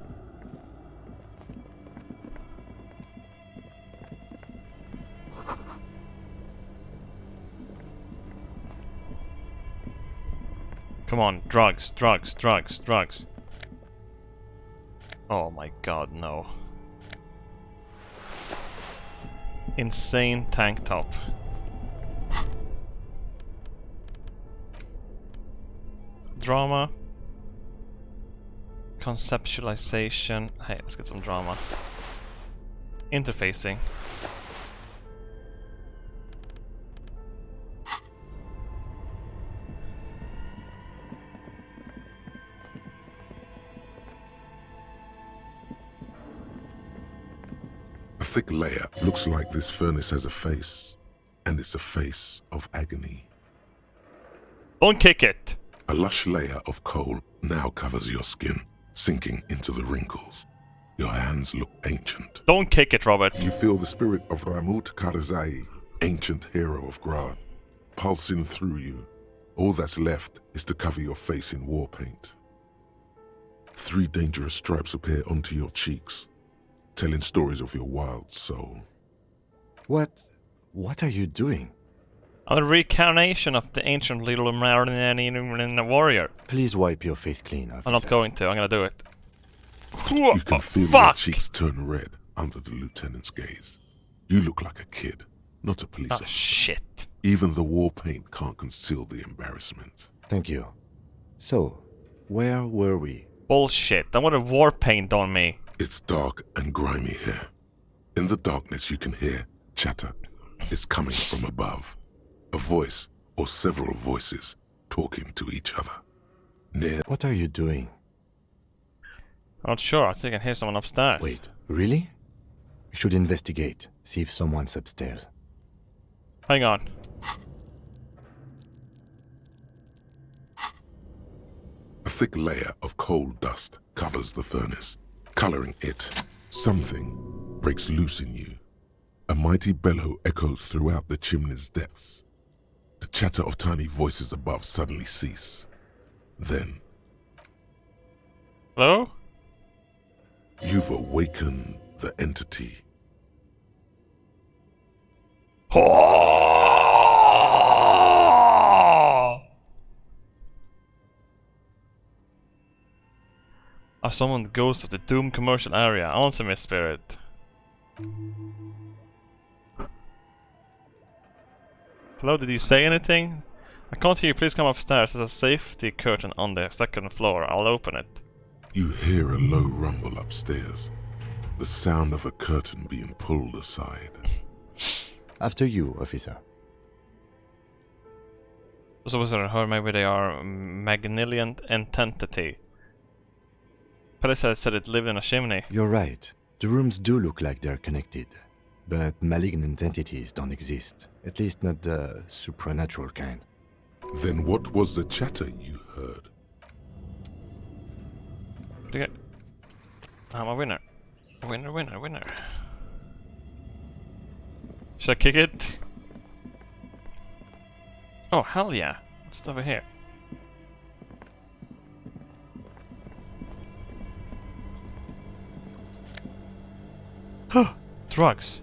Come on, drugs, drugs, drugs, drugs. Oh my god, no. Insane tank top. Drama. Conceptualization. Hey, let's get some drama. Interfacing. A thick layer. Looks like this furnace has a face, and it's a face of agony. Don't kick it! A lush layer of coal now covers your skin, sinking into the wrinkles. Your hands look ancient. Don't kick it, Robert. You feel the spirit of Ramut Karzai, ancient hero of Grad, pulsing through you. All that's left is to cover your face in war paint. 3 dangerous stripes appear onto your cheeks, telling stories of your wild soul. What are you doing? A reincarnation of the ancient little American warrior. Please wipe your face clean, officer. I'm not going to, I'm gonna do it. You can feel your cheeks turn red under the lieutenant's gaze. You look like a kid, not a police officer. Shit. Even the war paint can't conceal the embarrassment. Thank you. So, where were we? Bullshit, I want a war paint on me. It's dark and grimy here. In the darkness you can hear chatter. It's coming from above. A voice or several voices talking to each other. near. What are you doing? I'm not sure. I think I can hear someone upstairs. Wait, really? We should investigate. See if someone's upstairs. Hang on. A thick layer of coal dust covers the furnace, coloring it. Something breaks loose in you. A mighty bellow echoes throughout the chimney's depths. The chatter of tiny voices above suddenly cease. Then... Hello? You've awakened the entity. I summoned ghosts of the Doom commercial area. Answer me, spirit. Hello, did you say anything? I can't hear you. Please come upstairs. There's a safety curtain on the second floor. I'll open it. You hear a low rumble upstairs. The sound of a curtain being pulled aside. After you, officer. So was I heard maybe they are Magnilian entity. Police said it lived in a chimney. You're right. The rooms do look like they're connected. But malignant entities don't exist. At least not the supernatural kind. Then what was the chatter you heard? I'm a winner. Winner, winner, winner. Should I kick it? Oh, hell yeah. What's over here? Drugs.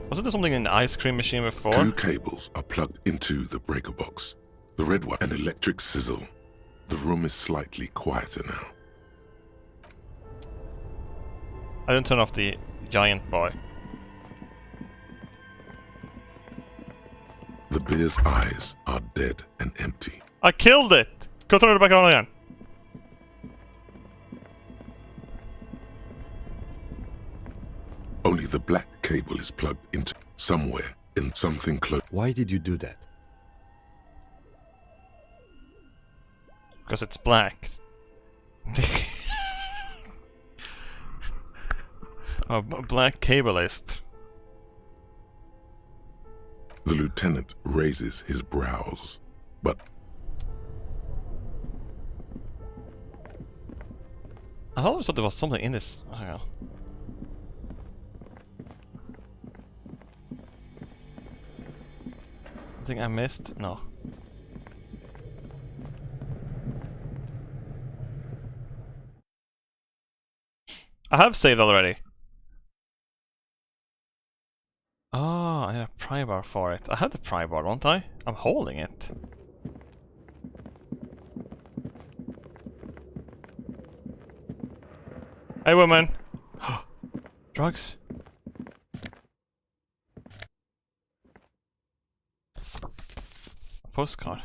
Wasn't there something in the ice cream machine before? 2 cables are plugged into the breaker box. The red one, an electric sizzle. The room is slightly quieter now. I didn't turn off the giant boy. The bear's eyes are dead and empty. I killed it! Go turn it back on again. Only the black cable is plugged into somewhere in something close. Why did you do that? Because it's black. A black cableist. The lieutenant raises his brows, but... I always thought there was something in this. Hang on. Something I missed? No. I have saved already. Oh, I need a pry bar for it. I have the pry bar, don't I? I'm holding it. Hey, woman. Drugs. A postcard.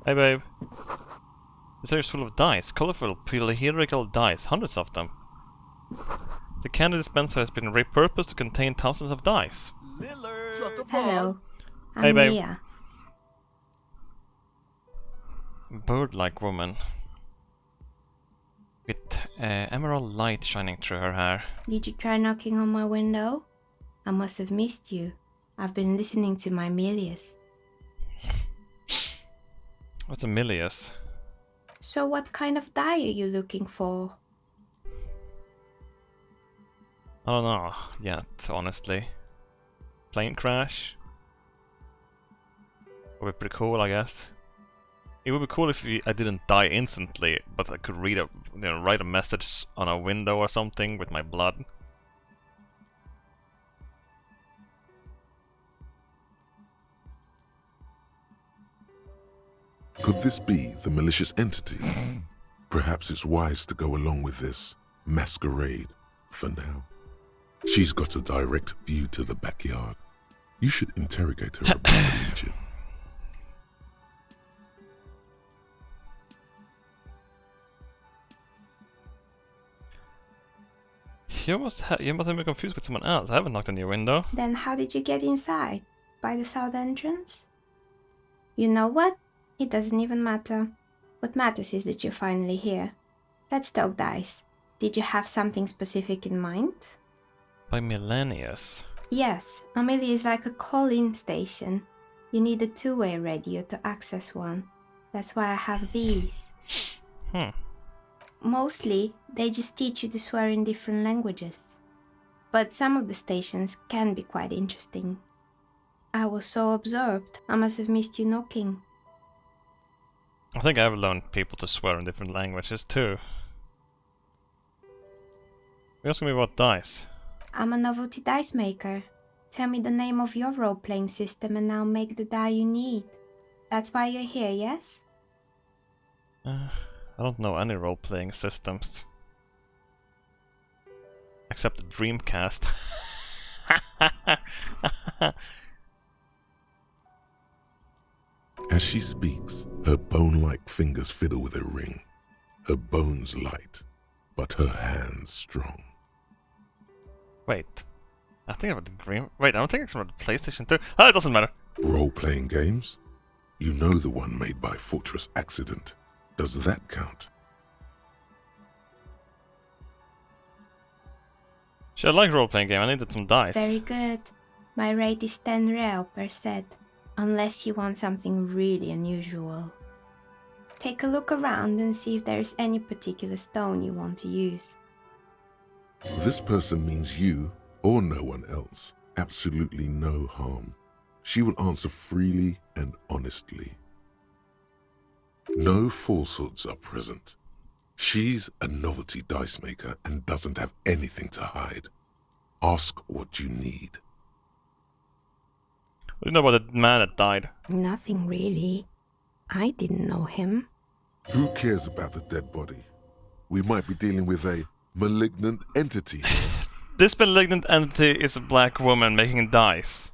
Hey, babe. This area is full of dice. Colorful, polyhedral dice. Hundreds of them. The candy dispenser has been repurposed to contain thousands of dice. Hello. Hey, I'm babe. Mia. Bird-like woman. With emerald light shining through her hair. Did you try knocking on my window? I must have missed you. I've been listening to my Milius. What's a Milius? So what kind of die are you looking for? I don't know yet, honestly. Plane crash? Would be pretty cool, I guess. It would be cool if I didn't die instantly, but I could read write a message on a window or something with my blood. Could this be the malicious entity? Perhaps it's wise to go along with this masquerade for now. She's got a direct view to the backyard. You should interrogate her about the Legion. You must have been confused with someone else. I haven't knocked on your window. Then how did you get inside? By the south entrance? You know what? It doesn't even matter. What matters is that you're finally here. Let's talk dice. Did you have something specific in mind? By Millennius. Yes, Amelia is like a call-in station. You need a two-way radio to access one. That's why I have these. Mostly, they just teach you to swear in different languages. But some of the stations can be quite interesting. I was so absorbed, I must have missed you knocking. I think I've learned people to swear in different languages too. You're asking me about dice. I'm a novelty dice maker. Tell me the name of your role-playing system and I'll make the die you need. That's why you're here, yes? I don't know any role-playing systems. Except the Dreamcast. As she speaks, her bone-like fingers fiddle with a ring. Her bones light, but her hands strong. Wait. I think about the Dream... Wait, I don't think it's about the PlayStation 2. Oh, it doesn't matter. Role-playing games? You know the one made by Fortress Accident. Does that count? Sure, I like role-playing game. I needed some dice. Very good. My rate is 10 real per set. Unless you want something really unusual. Take a look around and see if there is any particular stone you want to use. This person means you, or no one else, absolutely no harm. She will answer freely and honestly. No falsehoods are present. She's a novelty dice maker and doesn't have anything to hide. Ask what you need. What do you know about the man that died? Nothing really. I didn't know him. Who cares about the dead body? We might be dealing with a malignant entity. This malignant entity is a black woman making dice.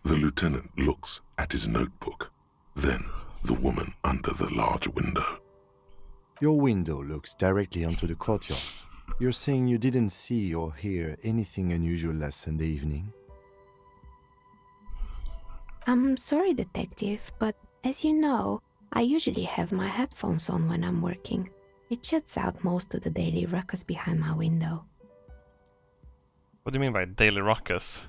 The lieutenant looks at his notebook, then the woman under the large window. Your window looks directly onto the courtyard. You're saying you didn't see or hear anything unusual last Sunday evening? I'm sorry, detective, but as you know, I usually have my headphones on when I'm working. It shuts out most of the daily ruckus behind my window. What do you mean by daily ruckus?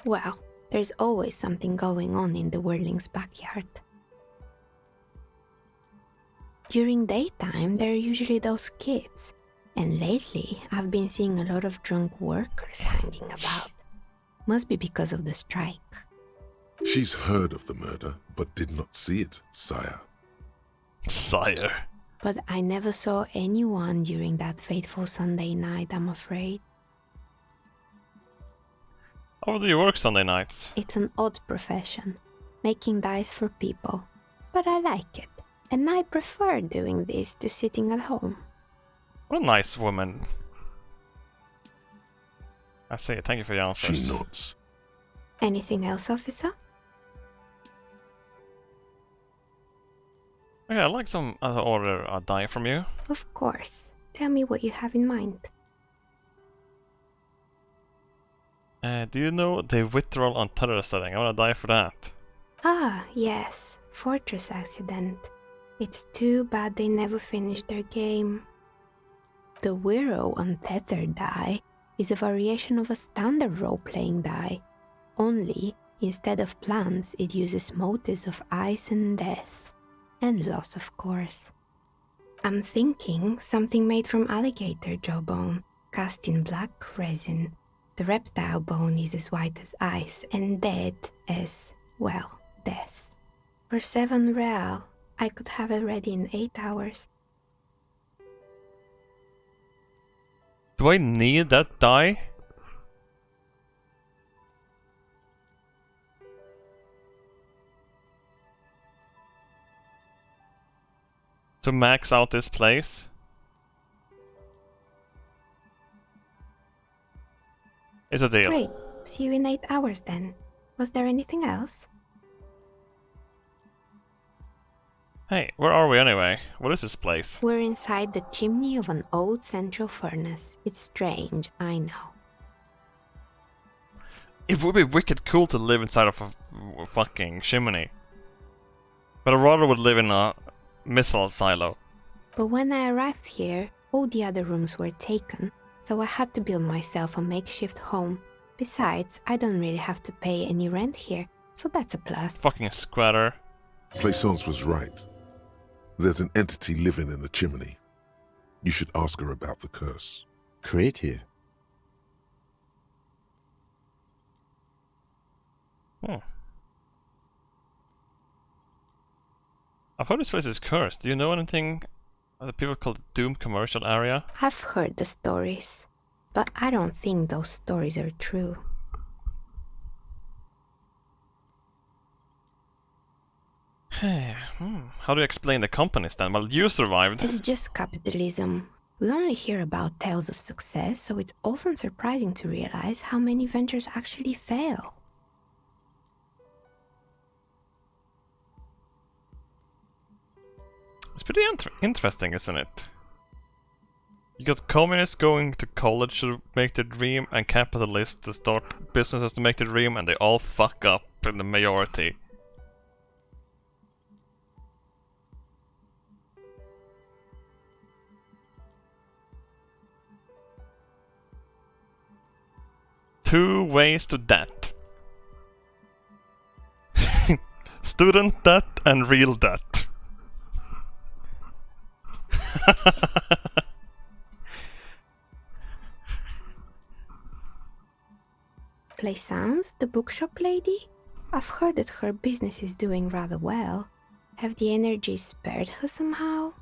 Well, there's always something going on in the Whirling's backyard. During daytime, there are usually those kids. And lately, I've been seeing a lot of drunk workers hanging about. Must be because of the strike. She's heard of the murder, but did not see it, sire. Sire? But I never saw anyone during that fateful Sunday night, I'm afraid. How do you work Sunday nights? It's an odd profession, making dice for people. But I like it, and I prefer doing this to sitting at home. What a nice woman. I see, thank you for your answers. She nods. Anything else, officer? Okay, I'd like some order a die from you. Of course. Tell me what you have in mind. Do you know the withdrawal on terror setting? I want to die for that. Ah, yes. Fortress Accident. It's too bad they never finished their game. The Wiro Untethered die is a variation of a standard role-playing die. Only, instead of plants, it uses motives of ice and death. And loss, of course. I'm thinking something made from alligator jawbone, cast in black resin. The reptile bone is as white as ice and dead as, well, death. For 7 real, I could have it ready in 8 hours. Do I need that die? To max out this place? It's a deal. Great. See you in 8 hours then. Was there anything else? Hey, where are we anyway? What is this place? We're inside the chimney of an old central furnace. It's strange, I know. It would be wicked cool to live inside of a fucking chimney. But I rather would live in a missile silo. But when I arrived here, all the other rooms were taken, so I had to build myself a makeshift home. Besides, I don't really have to pay any rent here, so that's a plus. Fucking squatter. Plaisance was right. There's an entity living in the chimney. You should ask her about the curse. Creative. Hmm. I've heard this place is cursed. Do you know anything of the people called Doom commercial area? I've heard the stories, but I don't think those stories are true. How do you explain the companies then? Well, you survived. It's just capitalism. We only hear about tales of success, so it's often surprising to realize how many ventures actually fail. It's pretty interesting, isn't it? You got communists going to college to make their dream, and capitalists to start businesses to make their dream, and they all fuck up in the majority. Two ways to debt. Student debt and real debt. Plaisance, the bookshop lady? I've heard that her business is doing rather well. Have the energies spared her somehow?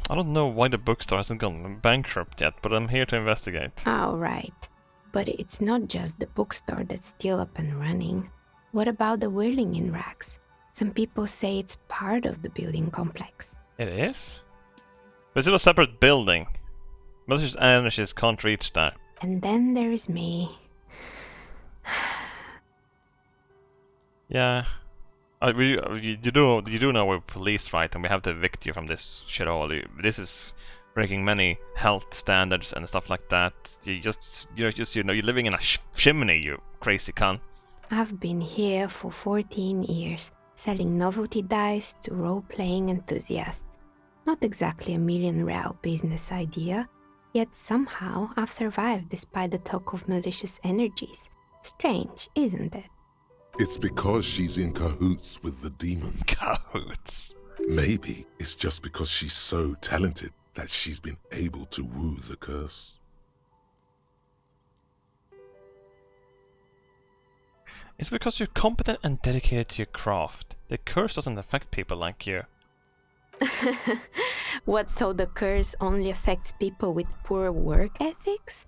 I don't know why the bookstore hasn't gone bankrupt yet, but I'm here to investigate. Oh, right. But it's not just the bookstore that's still up and running. What about the whirling in rags? Some people say it's part of the building complex. It is? But it's still a separate building. Malicious energies can't reach that. And then there is me. Yeah. You do know we're police, right? And we have to evict you from this shithole. This is breaking many health standards and stuff like that. You're living in a chimney, you crazy cunt. I've been here for 14 years, selling novelty dice to role-playing enthusiasts. Not exactly a million-real business idea, yet somehow I've survived despite the talk of malicious energies. Strange, isn't it? It's because she's in cahoots with the demons. Cahoots? Maybe it's just because she's so talented that she's been able to woo the curse. It's because you're competent and dedicated to your craft. The curse doesn't affect people like you. What, so the curse only affects people with poor work ethics?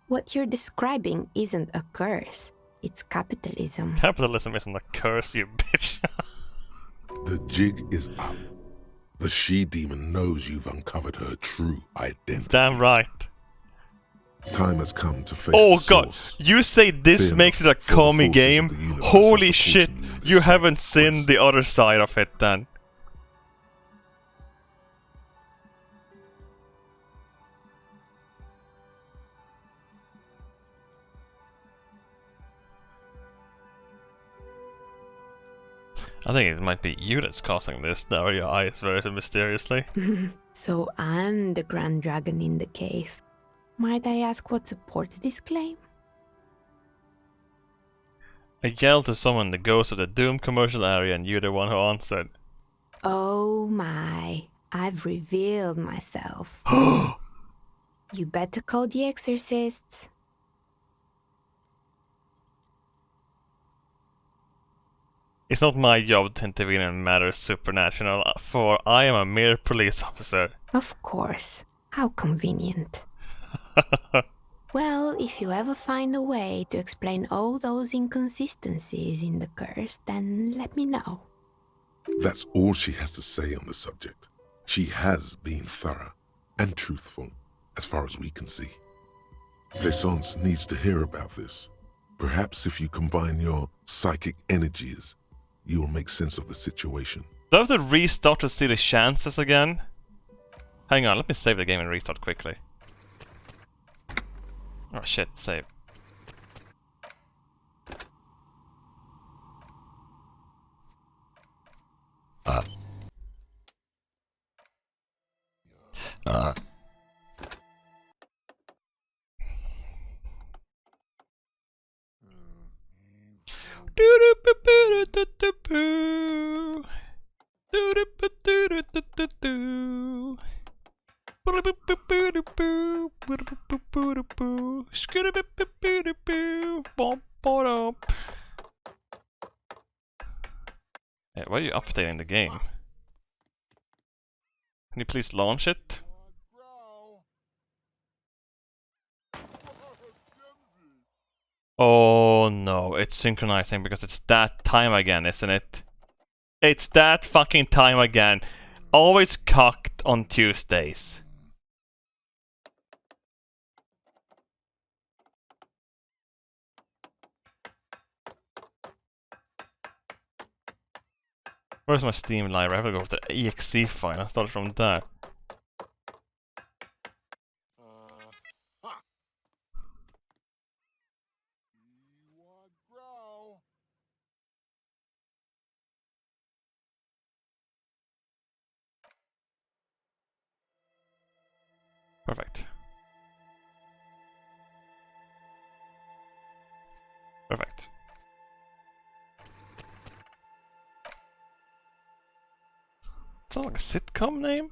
What you're describing isn't a curse. It's capitalism. Capitalism isn't a curse, you bitch. The jig is up. The she-demon knows you've uncovered her true identity. Damn right. Time has come to face Oh the god, source. you say this Fear makes it a not, for the commie forces game? of the universe Holy are shit, supporting you in this you haven't sad seen quest. the other side of it then. I think it might be you that's causing this. Now are your eyes very mysteriously. So I'm the grand dragon in the cave. Might I ask what supports this claim? I yelled to someone the ghost of the Doom commercial area and you're the one who answered. Oh my, I've revealed myself. You better call the exorcists. It's not my job to intervene in matters supernatural, for I am a mere police officer. Of course. How convenient. Well, if you ever find a way to explain all those inconsistencies in the curse, then let me know. That's all she has to say on the subject. She has been thorough and truthful, as far as we can see. Plaisance needs to hear about this. Perhaps if you combine your psychic energies, you will make sense of the situation. Do I have to restart to see the chances again? Hang on, let me save the game and restart quickly. Oh shit, save. Hey, why are you updating the game? Can you please launch it? Oh no, it's synchronizing because it's that time again, isn't it? It's that fucking time again. Always cocked on Tuesdays. Where's my Steam library? I have to go to the exe file and start from there. Perfect. Perfect. Sounds like a sitcom name?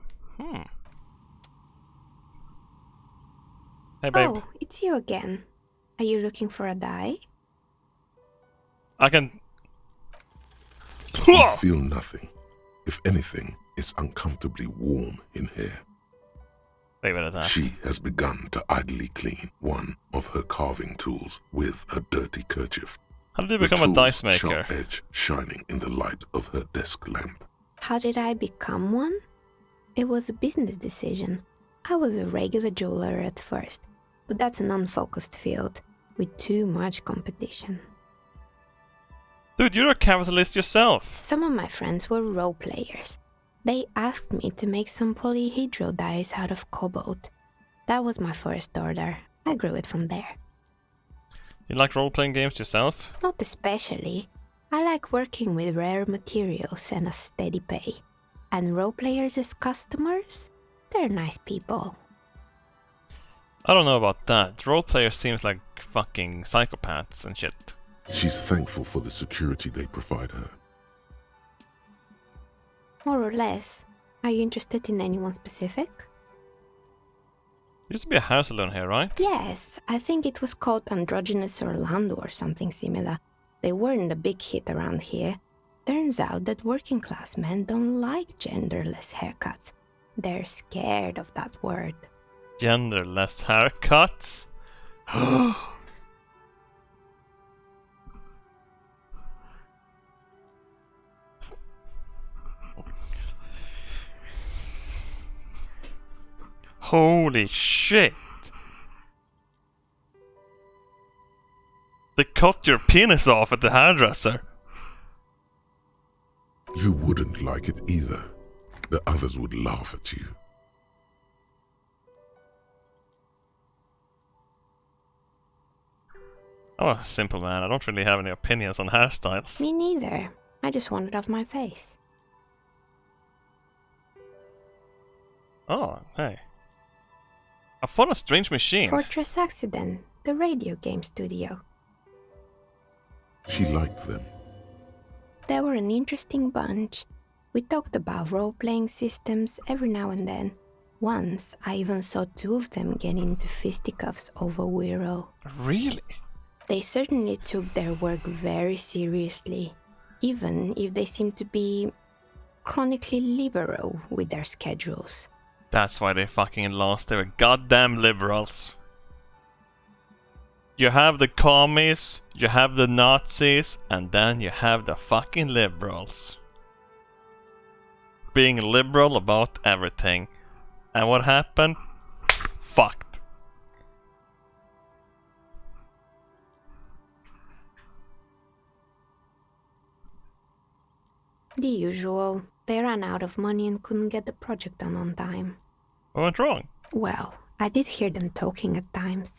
Hey babe. Oh, it's you again. Are you looking for a die? I can... You feel nothing. If anything, it's uncomfortably warm in here. Wait a minute. She has begun to idly clean one of her carving tools with a dirty kerchief. How did you become a dice maker? Sharp edge shining in the light of her desk lamp. How did I become one? It was a business decision. I was a regular jeweler at first, but that's an unfocused field with too much competition. Dude, you're a capitalist yourself. Some of my friends were role players. They asked me to make some polyhedral dice out of cobalt. That was my first order. I grew it from there. You like role-playing games yourself? Not especially. I like working with rare materials and a steady pay. And role players as customers? They're nice people. I don't know about that. Role players seems like fucking psychopaths and shit. She's thankful for the security they provide her. More or less. Are you interested in anyone specific? There used to be a house alone here, right? Yes, I think it was called Androgynous Orlando or something similar. They weren't a big hit around here. Turns out that working class men don't like genderless haircuts. They're scared of that word. Genderless haircuts? Holy shit! They cut your penis off at the hairdresser. You wouldn't like it either. The others would laugh at you. I'm a simple man. I don't really have any opinions on hairstyles. Me neither. I just want it off my face. Oh, hey. I found a strange machine. Fortress Accident, the radio game studio. She liked them. They were an interesting bunch. We talked about role-playing systems every now and then. Once, I even saw two of them get into fisticuffs over Wirral. Really? They certainly took their work very seriously, even if they seemed to be chronically liberal with their schedules. That's why they fucking lost. They were goddamn liberals. You have the commies, you have the Nazis, and then you have the fucking liberals. Being liberal about everything. And what happened? Fucked. The usual. They ran out of money and couldn't get the project done on time. What went wrong? Well, I did hear them talking at times.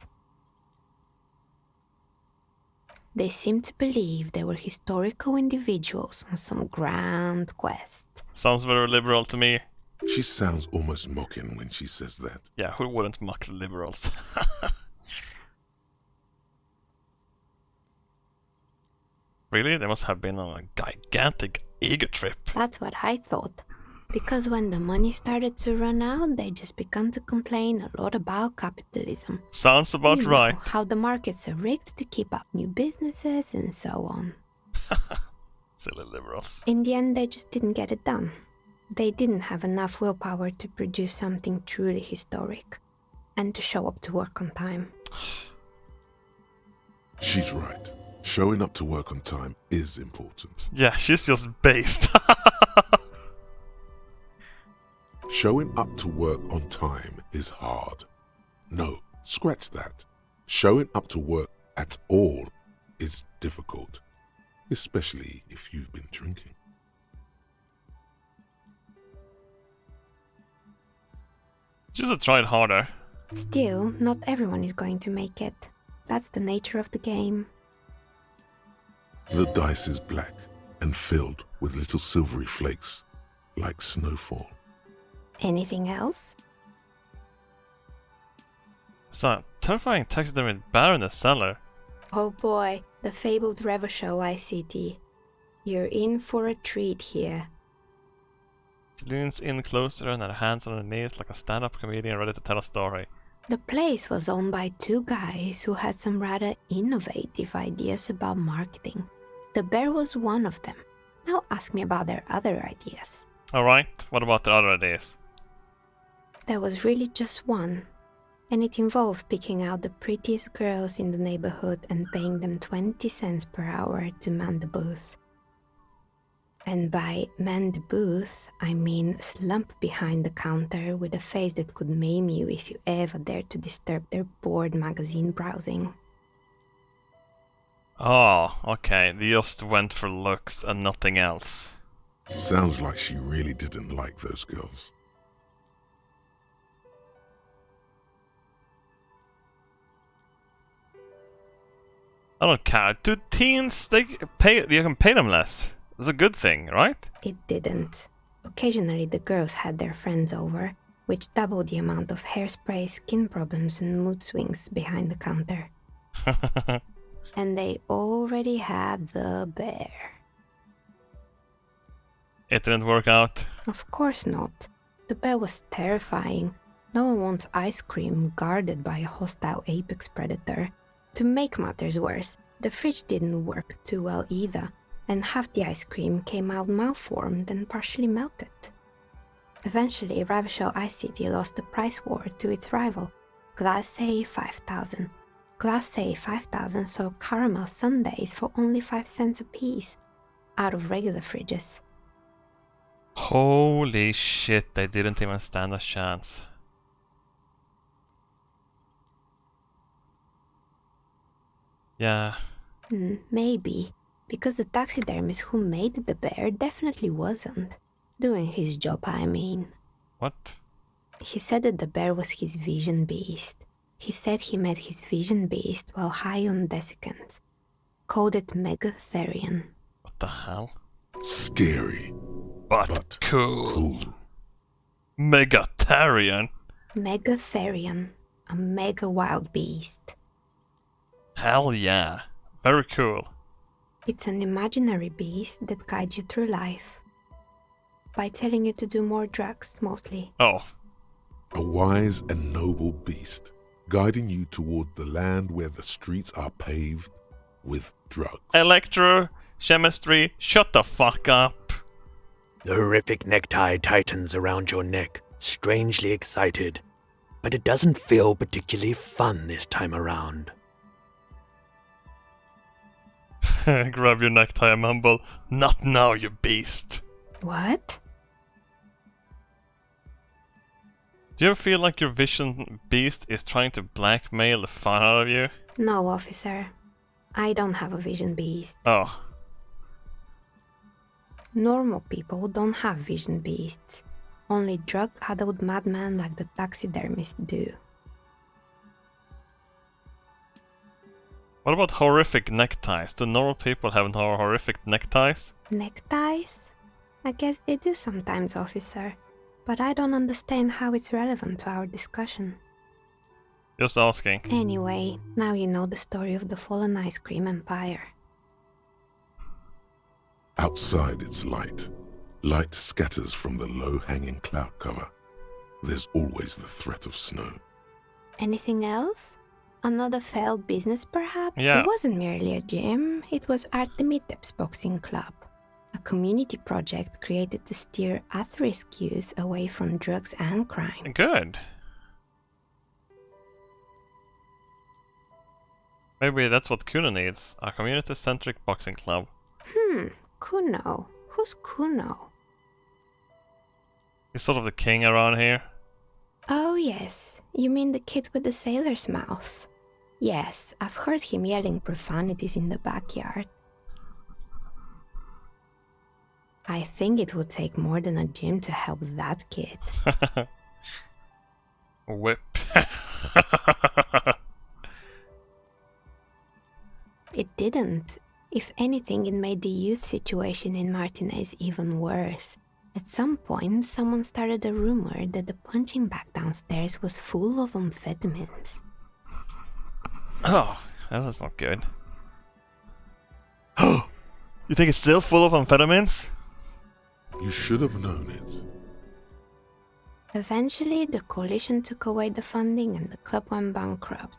They seemed to believe they were historical individuals on some grand quest. Sounds very liberal to me. She sounds almost mocking when she says that. Yeah, who wouldn't mock the liberals? Really? They must have been on a gigantic ego trip. That's what I thought. Because when the money started to run out, they just began to complain a lot about capitalism. Sounds about You right. know, how the markets are rigged to keep up new businesses and so on. Silly liberals. In the end, they just didn't get it done. They didn't have enough willpower to produce something truly historic and to show up to work on time. She's right. Showing up to work on time is important. Yeah, she's just based. Showing up to work on time is hard. No, scratch that. Showing up to work at all is difficult, especially if you've been drinking. Just have tried harder. Still, not everyone is going to make it. That's the nature of the game. The dice is black and filled with little silvery flakes, like snowfall. Anything else? So, a terrifying taxidermy bear in the cellar. Oh boy, the fabled Revachol ICT. You're in for a treat here. She leans in closer and her hands on her knees like a stand-up comedian ready to tell a story. The place was owned by two guys who had some rather innovative ideas about marketing. The bear was one of them. Now ask me about their other ideas. Alright, what about the other ideas? There was really just one, and it involved picking out the prettiest girls in the neighborhood and paying them 20 cents per hour to man the booth. And by man the booth, I mean slump behind the counter with a face that could maim you if you ever dared to disturb their bored magazine browsing. Oh, okay, they just went for looks and nothing else. Sounds like she really didn't like those girls. I don't care. To teens, you can pay them less. It's a good thing, right? It didn't. Occasionally the girls had their friends over, which doubled the amount of hairspray, skin problems and mood swings behind the counter. And they already had the bear. It didn't work out. Of course not. The bear was terrifying. No one wants ice cream guarded by a hostile apex predator. To make matters worse, the fridge didn't work too well either, and half the ice cream came out malformed and partially melted. Eventually, Revachol ICT lost the price war to its rival, Glace 5000. Glace 5000 sold caramel sundaes for only 5 cents a piece, out of regular fridges. Holy shit, they didn't even stand a chance. Yeah. Maybe, because the taxidermist who made the bear definitely wasn't. Doing his job, I mean. What? He said that the bear was his vision beast. He said he met his vision beast while high on desiccants. Called it Megatherion. What the hell? Scary. But cool. Megatherion? Megatherion. A mega wild beast. Hell yeah. Very cool. It's an imaginary beast that guides you through life. By telling you to do more drugs, mostly. Oh. A wise and noble beast, guiding you toward the land where the streets are paved with drugs. Electrochemistry, shut the fuck up. The horrific necktie tightens around your neck, strangely excited. But it doesn't feel particularly fun this time around. Grab your necktie and mumble, "Not now, you beast." What? Do you ever feel like your vision beast is trying to blackmail the fun out of you? No, officer. I don't have a vision beast. Oh. Normal people don't have vision beasts. Only drug-addled madmen like the taxidermists do. What about horrific neckties? Do normal people have horrific neckties? Neckties? I guess they do sometimes, officer. But I don't understand how it's relevant to our discussion. Just asking. Anyway, now you know the story of the fallen ice cream empire. Outside it's light. Light scatters from the low-hanging cloud cover. There's always the threat of snow. Anything else? Another failed business, perhaps? Yeah. It wasn't merely a gym, it was Artemitep's boxing club. A community project created to steer at-risk youth away from drugs and crime. Good. Maybe that's what Kuno needs. A community-centric boxing club. Kuno. Who's Kuno? He's sort of the king around here. Oh yes, you mean the kid with the sailor's mouth. Yes, I've heard him yelling profanities in the backyard. I think it would take more than a gym to help that kid. Whip. It didn't. If anything, it made the youth situation in Martinez even worse. At some point, someone started a rumor that the punching bag downstairs was full of amphetamines. Oh, that was not good. You think it's still full of amphetamines? You should have known it. Eventually, the coalition took away the funding and the club went bankrupt.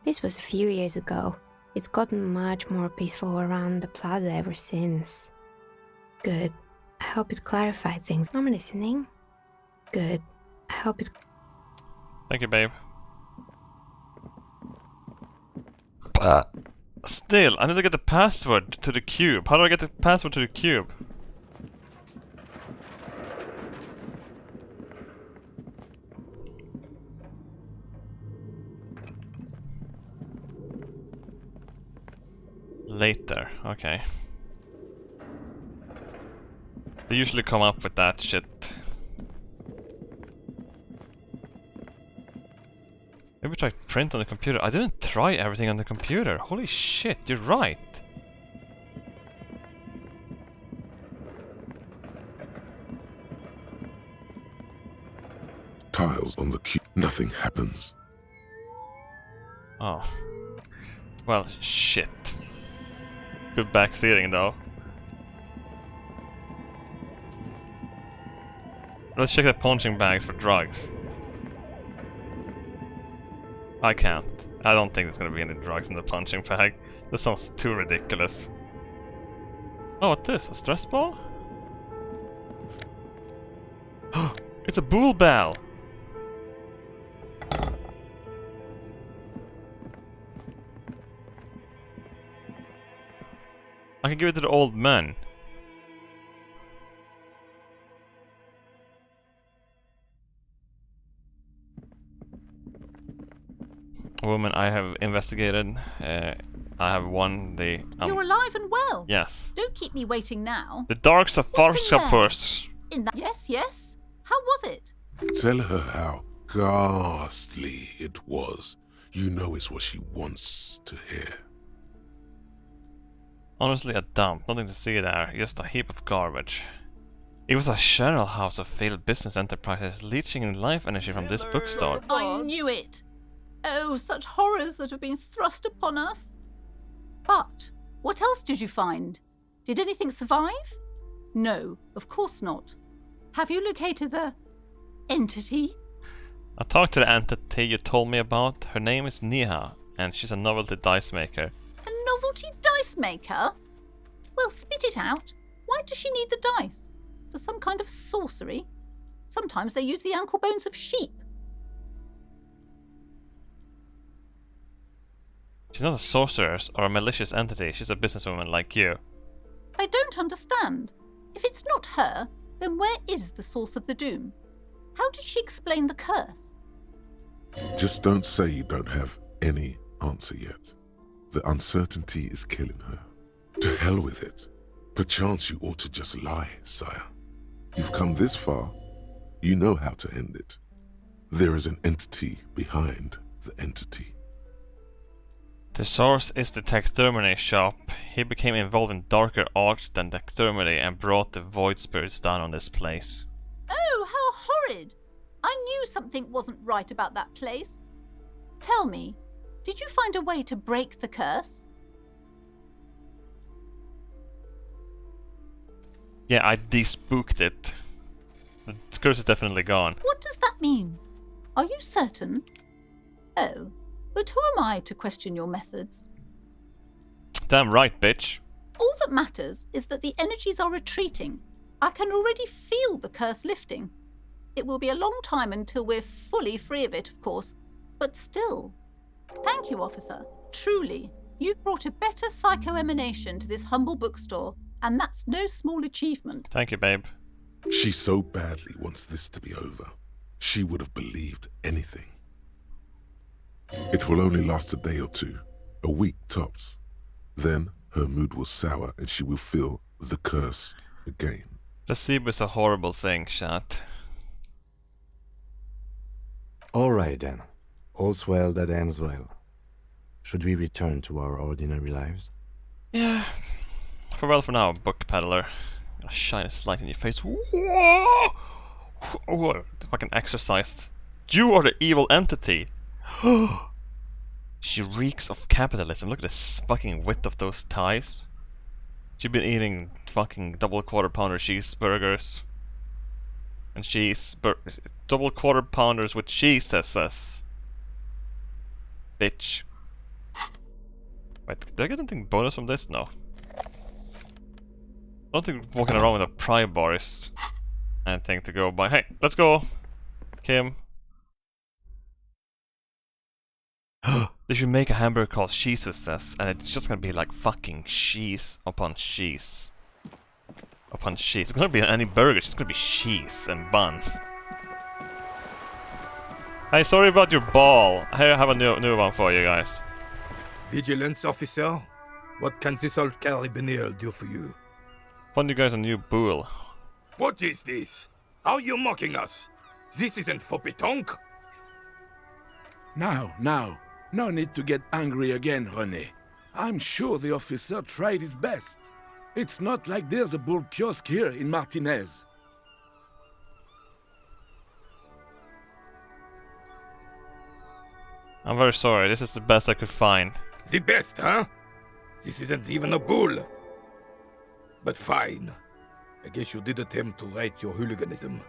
This was a few years ago. It's gotten much more peaceful around the plaza ever since. Good. I hope it clarified things. I'm listening. Good. I hope it... Thank you, babe. Still, I need to get the password to the cube. How do I get the password to the cube? Later, okay. They usually come up with that shit. Maybe try print on the computer. I didn't try everything on the computer. Holy shit, you're right. Tiles on the cube. Nothing happens. Oh. Well, shit. Good backseating though. Let's check the punching bags for drugs. I can't. I don't think there's gonna be any drugs in the punching bag. This sounds too ridiculous. Oh, what's this? A stress ball? It's a bull bell! I can give it to the old man. Woman I have investigated. I have won the... You're alive and well. Yes. Don't keep me waiting now. The Dark Safari What's in there? first. In that... Yes, yes. How was it? Tell her how ghastly it was. You know it's what she wants to hear. Honestly, a dump. Nothing to see there. Just a heap of garbage. It was a general house of failed business enterprises leeching in life energy from this bookstore. I knew it. Oh, such horrors that have been thrust upon us. But what else did you find? Did anything survive? No, of course not. Have you located the entity? I talked to the entity you told me about. Her name is Neha, and she's a novelty dice maker. A novelty dice maker? Well, spit it out. Why does she need the dice? For some kind of sorcery? Sometimes they use the ankle bones of sheep. She's not a sorceress or a malicious entity. She's a businesswoman like you. I don't understand. If it's not her, then where is the source of the doom? How did she explain the curse? Just don't say you don't have any answer yet. The uncertainty is killing her. To hell with it. Perchance you ought to just lie, sire. You've come this far. You know how to end it. There is an entity behind the entity. The source is the taxidermy shop. He became involved in darker art than taxidermy and brought the void spirits down on this place. Oh, how horrid! I knew something wasn't right about that place. Tell me, did you find a way to break the curse? Yeah, I despooked it. The curse is definitely gone. What does that mean? Are you certain? Oh, but who am I to question your methods? Damn right, bitch. All that matters is that the energies are retreating. I can already feel the curse lifting. It will be a long time until we're fully free of it, of course, but still. Thank you, officer. Truly, you've brought a better psycho-emanation to this humble bookstore, and that's no small achievement. Thank you, babe. She so badly wants this to be over. She would have believed anything. It will only last a day or two, a week tops. Then her mood will sour and she will feel the curse again. Placebo is a horrible thing, chat. Alright then. All's well that ends well. Should we return to our ordinary lives? Yeah. Farewell for now, book peddler. Gonna shine a light in your face. Oh, fucking exercised. You are the evil entity. She reeks of capitalism. Look at this fucking width of those ties. She's been eating fucking double quarter pounder cheeseburgers. And double quarter pounders with cheese, says. Bitch. Wait, did I get anything bonus from this? No. I don't think walking around with a pry bar is anything to go by. Hey, let's go, Kim. They should make a hamburger called Jesus says, and it's just gonna be like fucking cheese upon cheese. Upon cheese. It's gonna be any burger, it's just gonna be cheese and bun. Hey, sorry about your ball. I have a new one for you guys. Vigilance officer, what can this old carabinier do for you? Found you guys a new bull. What is this? Are you mocking us? This isn't for pétanque. Now, no need to get angry again, René. I'm sure the officer tried his best. It's not like there's a bull kiosk here in Martinez. I'm very sorry, this is the best I could find. The best, huh? This isn't even a bull. But fine. I guess you did attempt to right your hooliganism.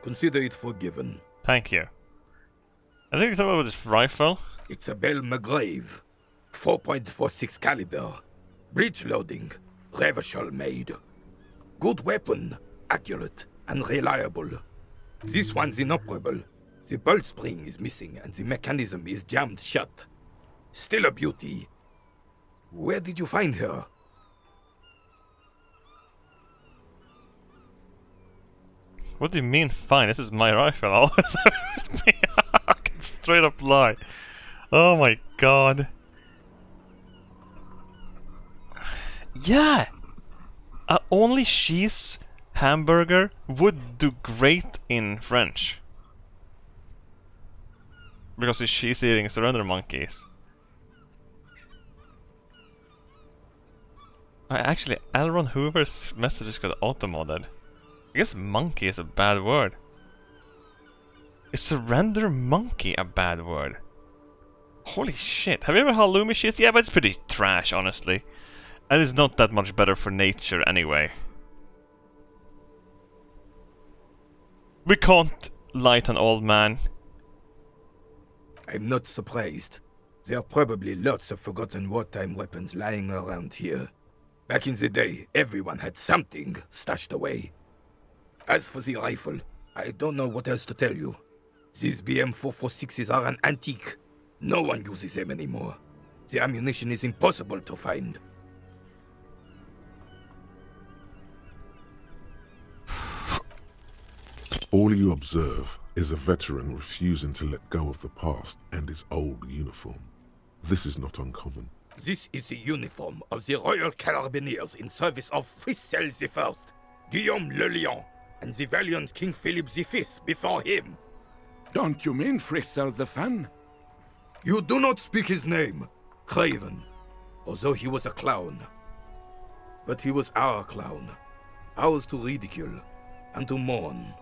Consider it forgiven. Thank you. I think you're talking about this rifle. It's a Bell McGrave. 4.46 caliber. Breech loading. Revachol made. Good weapon. Accurate and reliable. This one's inoperable. The bolt spring is missing and the mechanism is jammed shut. Still a beauty. Where did you find her? What do you mean fine? This is my rifle. Always with me. I can straight up lie. Oh my god. Yeah! Only cheese hamburger would do great in French. Because it's cheese eating surrender monkeys. Actually, L. Ron Hoover's messages got auto-modded. I guess monkey is a bad word. Is surrender monkey a bad word? Holy shit. Have you ever had halloumi cheese? Yeah, but it's pretty trash, honestly. And it's not that much better for nature anyway. We can't light an old man. I'm not surprised. There are probably lots of forgotten wartime weapons lying around here. Back in the day, everyone had something stashed away. As for the rifle, I don't know what else to tell you. These BM-446s are an antique. No one uses them anymore. The ammunition is impossible to find. All you observe is a veteran refusing to let go of the past and his old uniform. This is not uncommon. This is the uniform of the Royal Carabineers in service of Fritzell I, Guillaume Le Lion, and the valiant King Philip V before him. Don't you mean Fritzell the Fan? You do not speak his name, Craven, although he was a clown. But he was our clown, ours to ridicule and to mourn.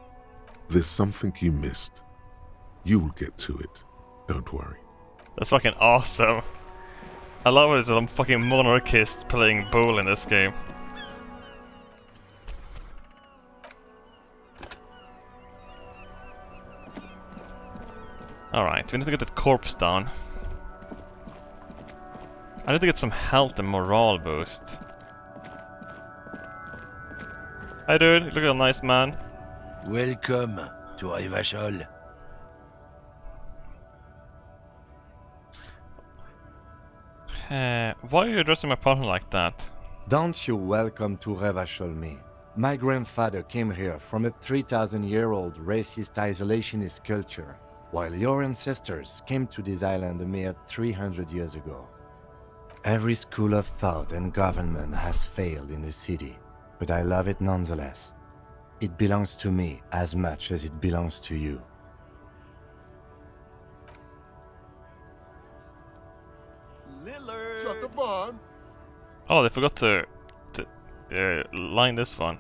There's something you missed. You will get to it. Don't worry. That's fucking awesome. I love it that I'm fucking monarchist playing Bull in this game. Alright, we need to get that corpse down. I need to get some health and morale boost. Hi dude, you look like a nice man. Welcome to Revachol. Why are you addressing my partner like that? Don't you welcome to Revachol me. My grandfather came here from a 3,000-year-old racist isolationist culture, while your ancestors came to this island a mere 300 years ago. Every school of thought and government has failed in the city, but I love it nonetheless. It belongs to me as much as it belongs to you. Shut the barn. Oh, they forgot to line this one.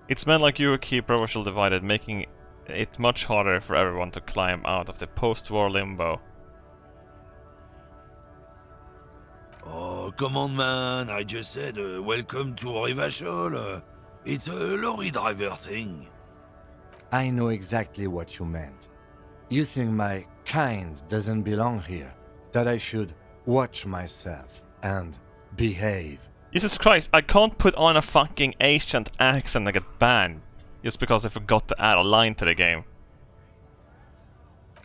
It's men like you who keep Revachol divided, making it much harder for everyone to climb out of the post-war limbo. Oh, come on, man. I just said welcome to Revachol. It's a lorry driver thing. I know exactly what you meant. You think my kind doesn't belong here, that I should watch myself and behave. Jesus Christ, I can't put on a fucking ancient accent and get banned just because I forgot to add a line to the game.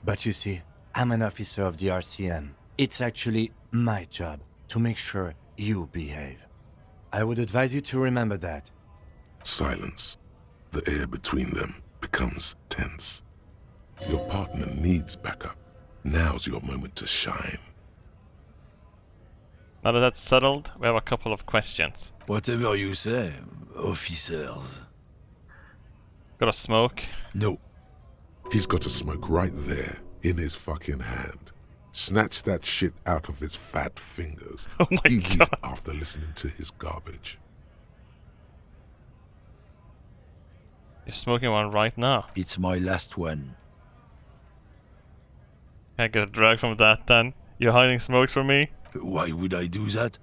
But you see, I'm an officer of the RCM. It's actually my job to make sure you behave. I would advise you to remember that. Silence. The air between them becomes tense. Your partner needs backup. Now's your moment to shine. Now that that's settled, we have a couple of questions. Whatever you say, officers. Got a smoke? No. He's got a smoke right there, in his fucking hand. Snatch that shit out of his fat fingers. Oh my god. After listening to his garbage. You're smoking one right now. It's my last one. Can I get a drag from that then? You're hiding smokes from me? Why would I do that?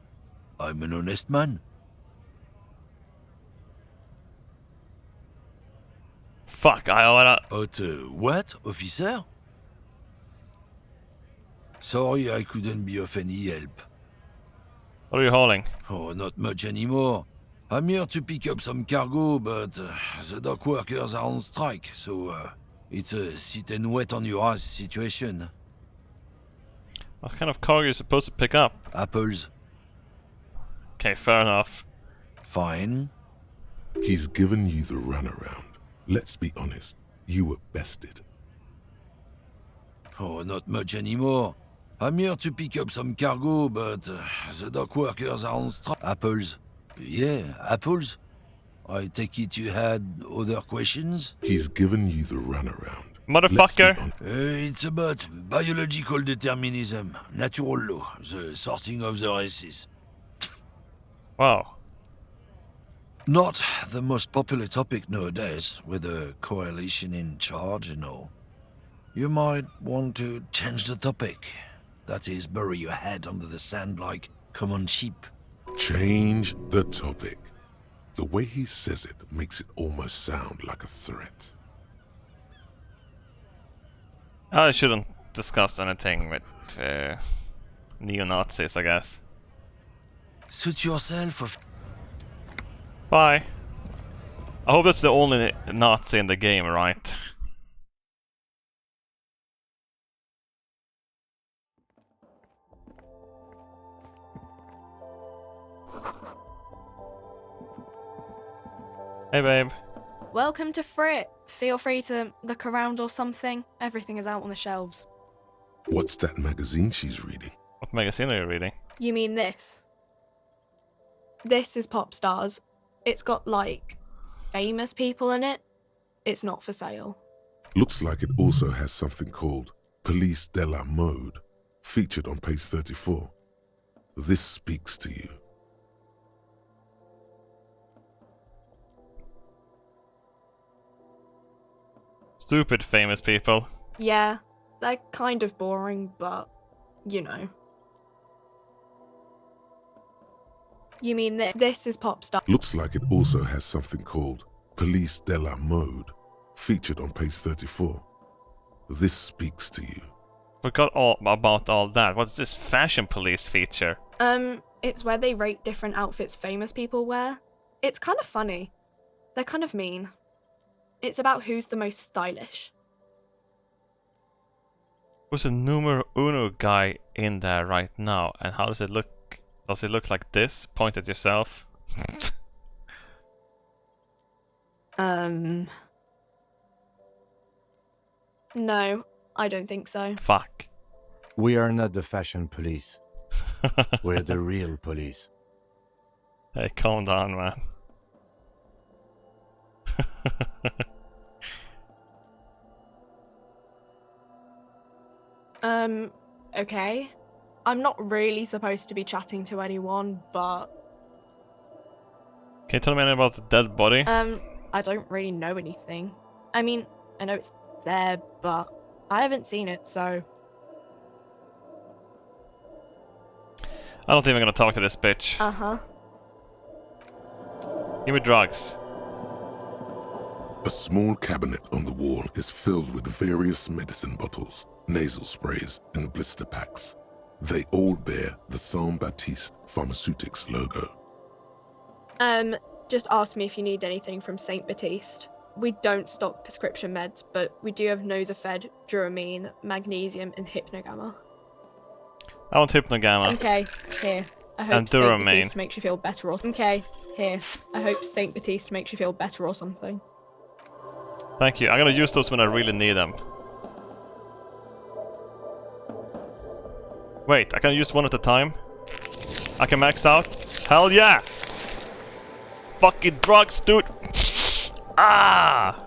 I'm an honest man. Fuck, I oughta... But, what, officer? Sorry I couldn't be of any help. What are you hauling? Oh, not much anymore. I'm here to pick up some cargo, but the dock workers are on strike, so it's a sit and wait on your ass situation. What kind of cargo are you supposed to pick up? Apples. Okay, fair enough. Fine. He's given you the runaround. Let's be honest, you were bested. Oh, not much anymore. I'm here to pick up some cargo, but the dock workers are on strike. Apples. Yeah, apples. I take it you had other questions? He's given you the runaround. Motherfucker! It's about biological determinism, natural law, the sorting of the races. Wow. Not the most popular topic nowadays, with a coalition in charge and all. You might want to change the topic. That is, bury your head under the sand like common sheep. Change the topic. The way he says it makes it almost sound like a threat. I shouldn't discuss anything with neo-Nazis, I guess. Suit yourself. Bye. I hope that's the only Nazi in the game, right? Hey babe. Welcome to Frit. Feel free to look around or something. Everything is out on the shelves. What's that magazine she's reading? What magazine are you reading? You mean this? This is Pop Stars. It's got, like, famous people in it. It's not for sale. Looks like it also has something called Police de la Mode, featured on page 34. This speaks to you. Stupid famous people. Yeah, they're kind of boring, but, you know. You mean this? This is Pop Star. Looks like it also has something called Police de la Mode, featured on page 34. This speaks to you. Forgot all about all that. What's this fashion police feature? It's where they rate different outfits famous people wear. It's kind of funny. They're kind of mean. It's about who's the most stylish. Who's a numero uno guy in there right now? And how does it look? Does it look like this? Point at yourself. No, I don't think so. Fuck. We are not the fashion police. We're the real police. Hey, calm down, man. Okay. I'm not really supposed to be chatting to anyone, but... Can you tell me anything about the dead body? I don't really know anything. I mean, I know it's there, but I haven't seen it, so... I'm not even gonna talk to this bitch. Uh-huh. Give me drugs. A small cabinet on the wall is filled with various medicine bottles, nasal sprays, and blister packs. They all bear the Saint Baptiste Pharmaceutics logo. Just ask me if you need anything from Saint Baptiste. We don't stock prescription meds, but we do have Nosafed, Duramine, Magnesium, and Hypnogamma. I want Hypnogamma. Okay, here. I hope And Saint Duramine. Baptiste makes you feel better or... Okay, here. I hope Saint Baptiste makes you feel better or something. Thank you. I'm gonna use those when I really need them. Wait, I can use one at a time? I can max out? Hell yeah! Fucking drugs, dude! Ah!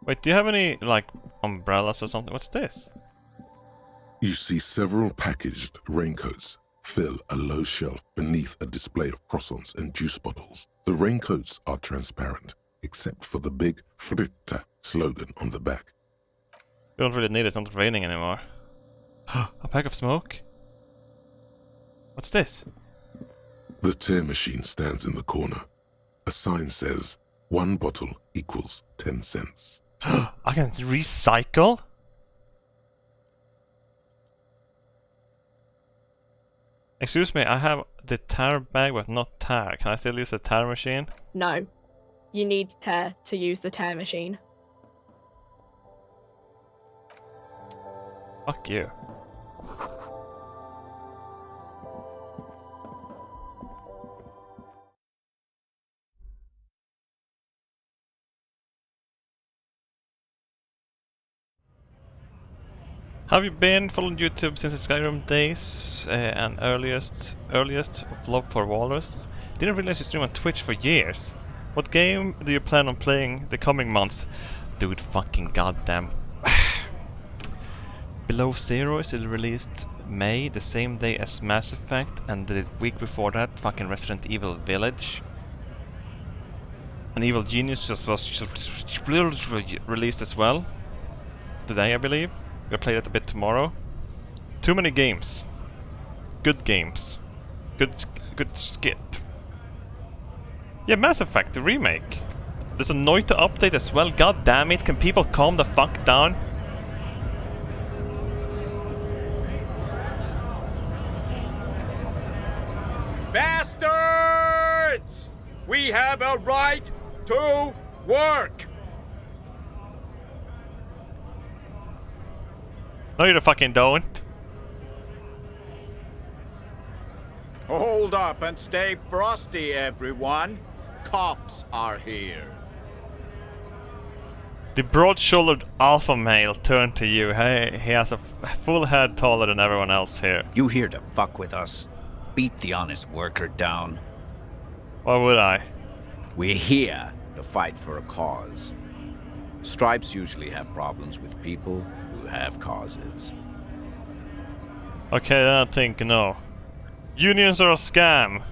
Wait, do you have any, like, umbrellas or something? What's this? You see several packaged raincoats fill a low shelf beneath a display of croissants and juice bottles. The raincoats are transparent, except for the big Fritta slogan on the back. You don't really need it, it's not raining anymore. A pack of smoke? What's this? The tear machine stands in the corner. A sign says, 1 bottle equals 10 cents. I can recycle? Excuse me, I have the tear bag but not tear. Can I still use the tear machine? No. You need tear to use the tear machine. Fuck you. Have you been following YouTube since the Skyrim days and earliest of Love for Walrus? Didn't realize you stream on Twitch for years. What game do you plan on playing the coming months? Dude, fucking goddamn. Below Zero is released May, the same day as Mass Effect, and the week before that, fucking Resident Evil Village. And Evil Genius just was released as well. Today, I believe. We'll play that a bit tomorrow. Too many games. Good games. Good skit. Yeah, Mass Effect, the remake. There's a Noita update as well. God damn it, can people calm the fuck down? Bastards! We have a right to work! No, you fucking don't. Hold up and stay frosty, everyone. Cops are here. The broad-shouldered alpha male turned to you. Hey, he has a full head taller than everyone else here. You here to fuck with us? Beat the honest worker down. Why would I? We're here to fight for a cause. Stripes usually have problems with people who have causes. Okay, then I think no. Unions are a scam.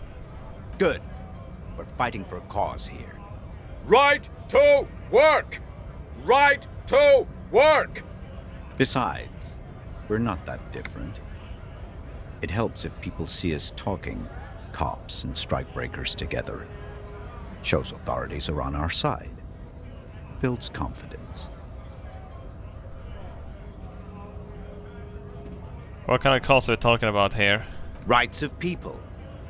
Good. We're fighting for a cause here. Right to work! Right to work! Besides, we're not that different. It helps if people see us talking, cops and strikebreakers together. Shows authorities are on our side. Builds confidence. What kind of cause are we talking about here? Rights of people.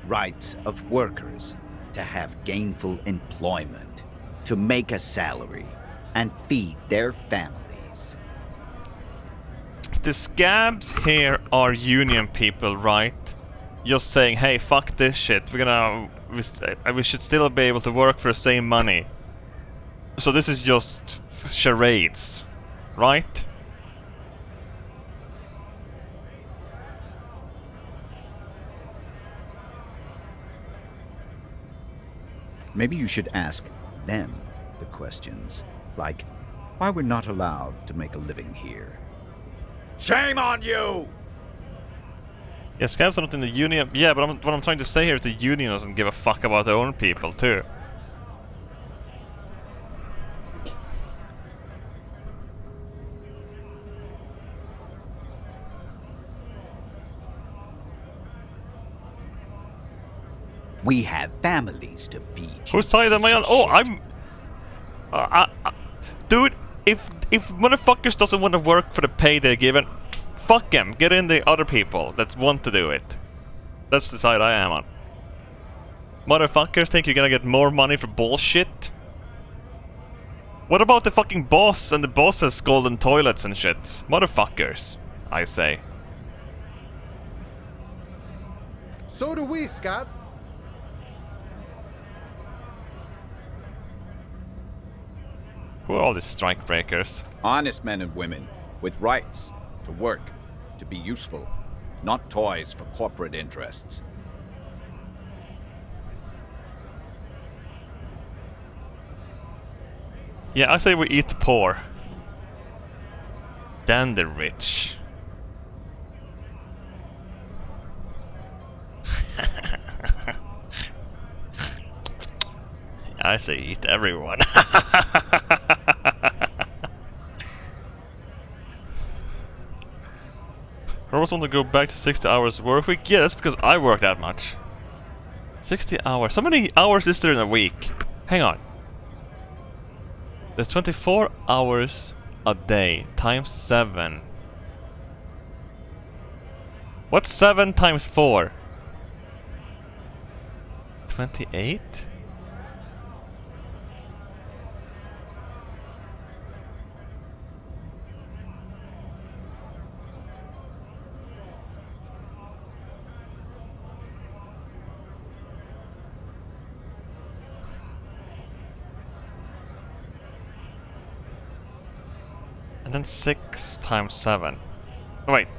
Rights of workers. To have gainful employment. To make a salary. And feed their families. The scabs here are union people, right? Just saying, hey, fuck this shit. We should still be able to work for the same money. So this is just charades, right? Maybe you should ask them the questions. Like, why we're not allowed to make a living here. Shame on you! Yeah, scabs are not in the union. Yeah, but what I'm trying to say here is the union doesn't give a fuck about their own people, too. We have families to feed. Whose side am I on? Oh, I'm... dude, if motherfuckers doesn't want to work for the pay they're given, fuck them. Get in the other people that want to do it. That's the side I am on. Motherfuckers think you're gonna get more money for bullshit? What about the fucking boss and the boss's golden toilets and shit? Motherfuckers, I say. So do we, Scott. Who are all these strike breakers? Honest men and women with rights to work, to be useful, not toys for corporate interests. Yeah, I say we eat the poor. Then the rich. I say eat everyone. I always want to go back to 60 hours work week. Yeah, that's because I work that much. 60 hours. How many hours is there in a week? Hang on. There's 24 hours a day times 7. What's 7 times 4? 28? And then 6 times 7. Oh, wait.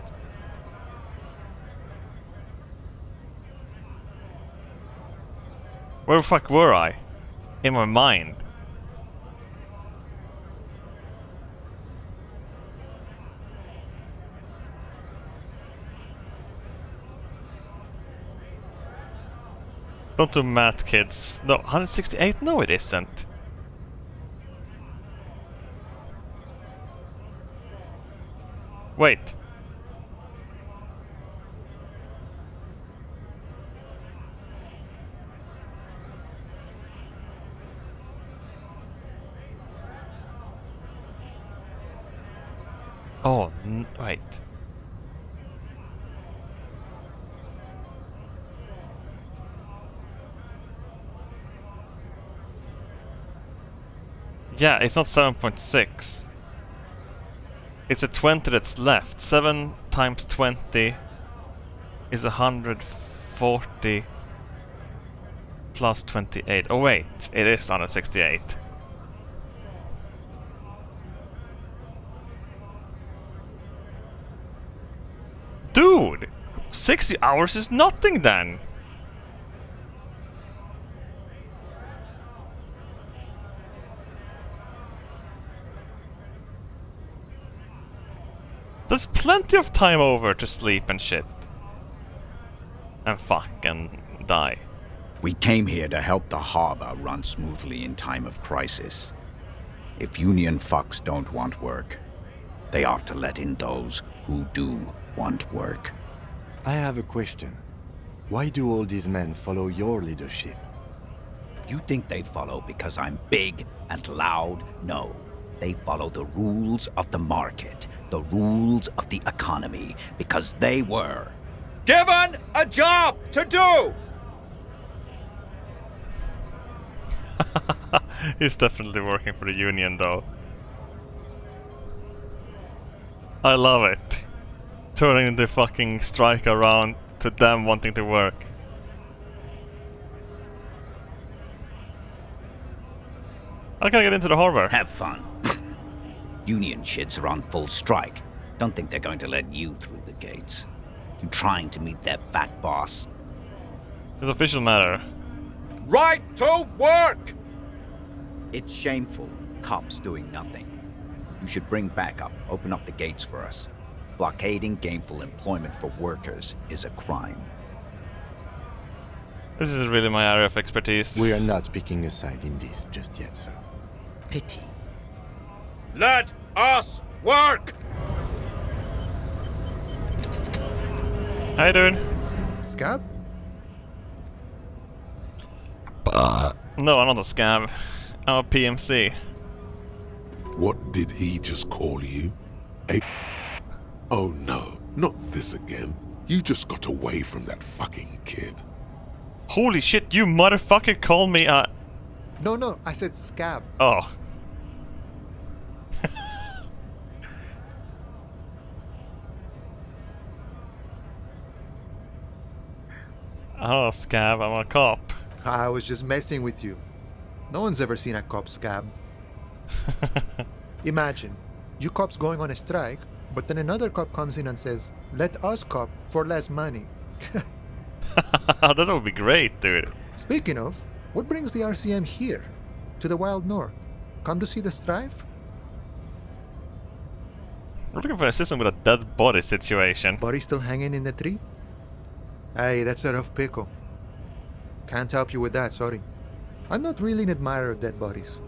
Where the fuck were I? In my mind. Don't do math, kids. No, 168? No, it isn't. Wait. Oh, wait. Yeah, it's not 7.6. It's a 20 that's left. 7 times 20 is 140 plus 28. Oh wait, it is 168. 60 hours is nothing then! There's plenty of time over to sleep and shit. And fuck and die. We came here to help the harbor run smoothly in time of crisis. If union fucks don't want work, they ought to let in those who do want work. I have a question. Why do all these men follow your leadership? You think they follow because I'm big and loud? No. They follow the rules of the market, the rules of the economy, because they were given a job to do! He's definitely working for the union though. I love it. Turning the fucking strike around to them wanting to work. How can I get into the harbor? Have fun. Union shits are on full strike. Don't think they're going to let you through the gates. You trying to meet their fat boss? It's official matter. Right to work! It's shameful. Cops doing nothing. You should bring backup. Open up the gates for us. Blockading gainful employment for workers is a crime. This is really my area of expertise. We are not picking a side in this just yet, sir. Pity. Let us work! How you doing? Scab? No, I'm not a scab. I'm a PMC. What did he just call you? Oh no, not this again. You just got away from that fucking kid. Holy shit, you motherfucker called me a... No, I said scab. Oh. Oh, scab, I'm a cop. I was just messing with you. No one's ever seen a cop scab. Imagine, you cops going on a strike, but then another cop comes in and says, let us cop for less money. That would be great, dude. Speaking of, what brings the RCM here? To the Wild North? Come to see the strife? We're looking for a system with a dead body situation. Body still hanging in the tree? Hey, that's a rough pickle. Can't help you with that, sorry. I'm not really an admirer of dead bodies.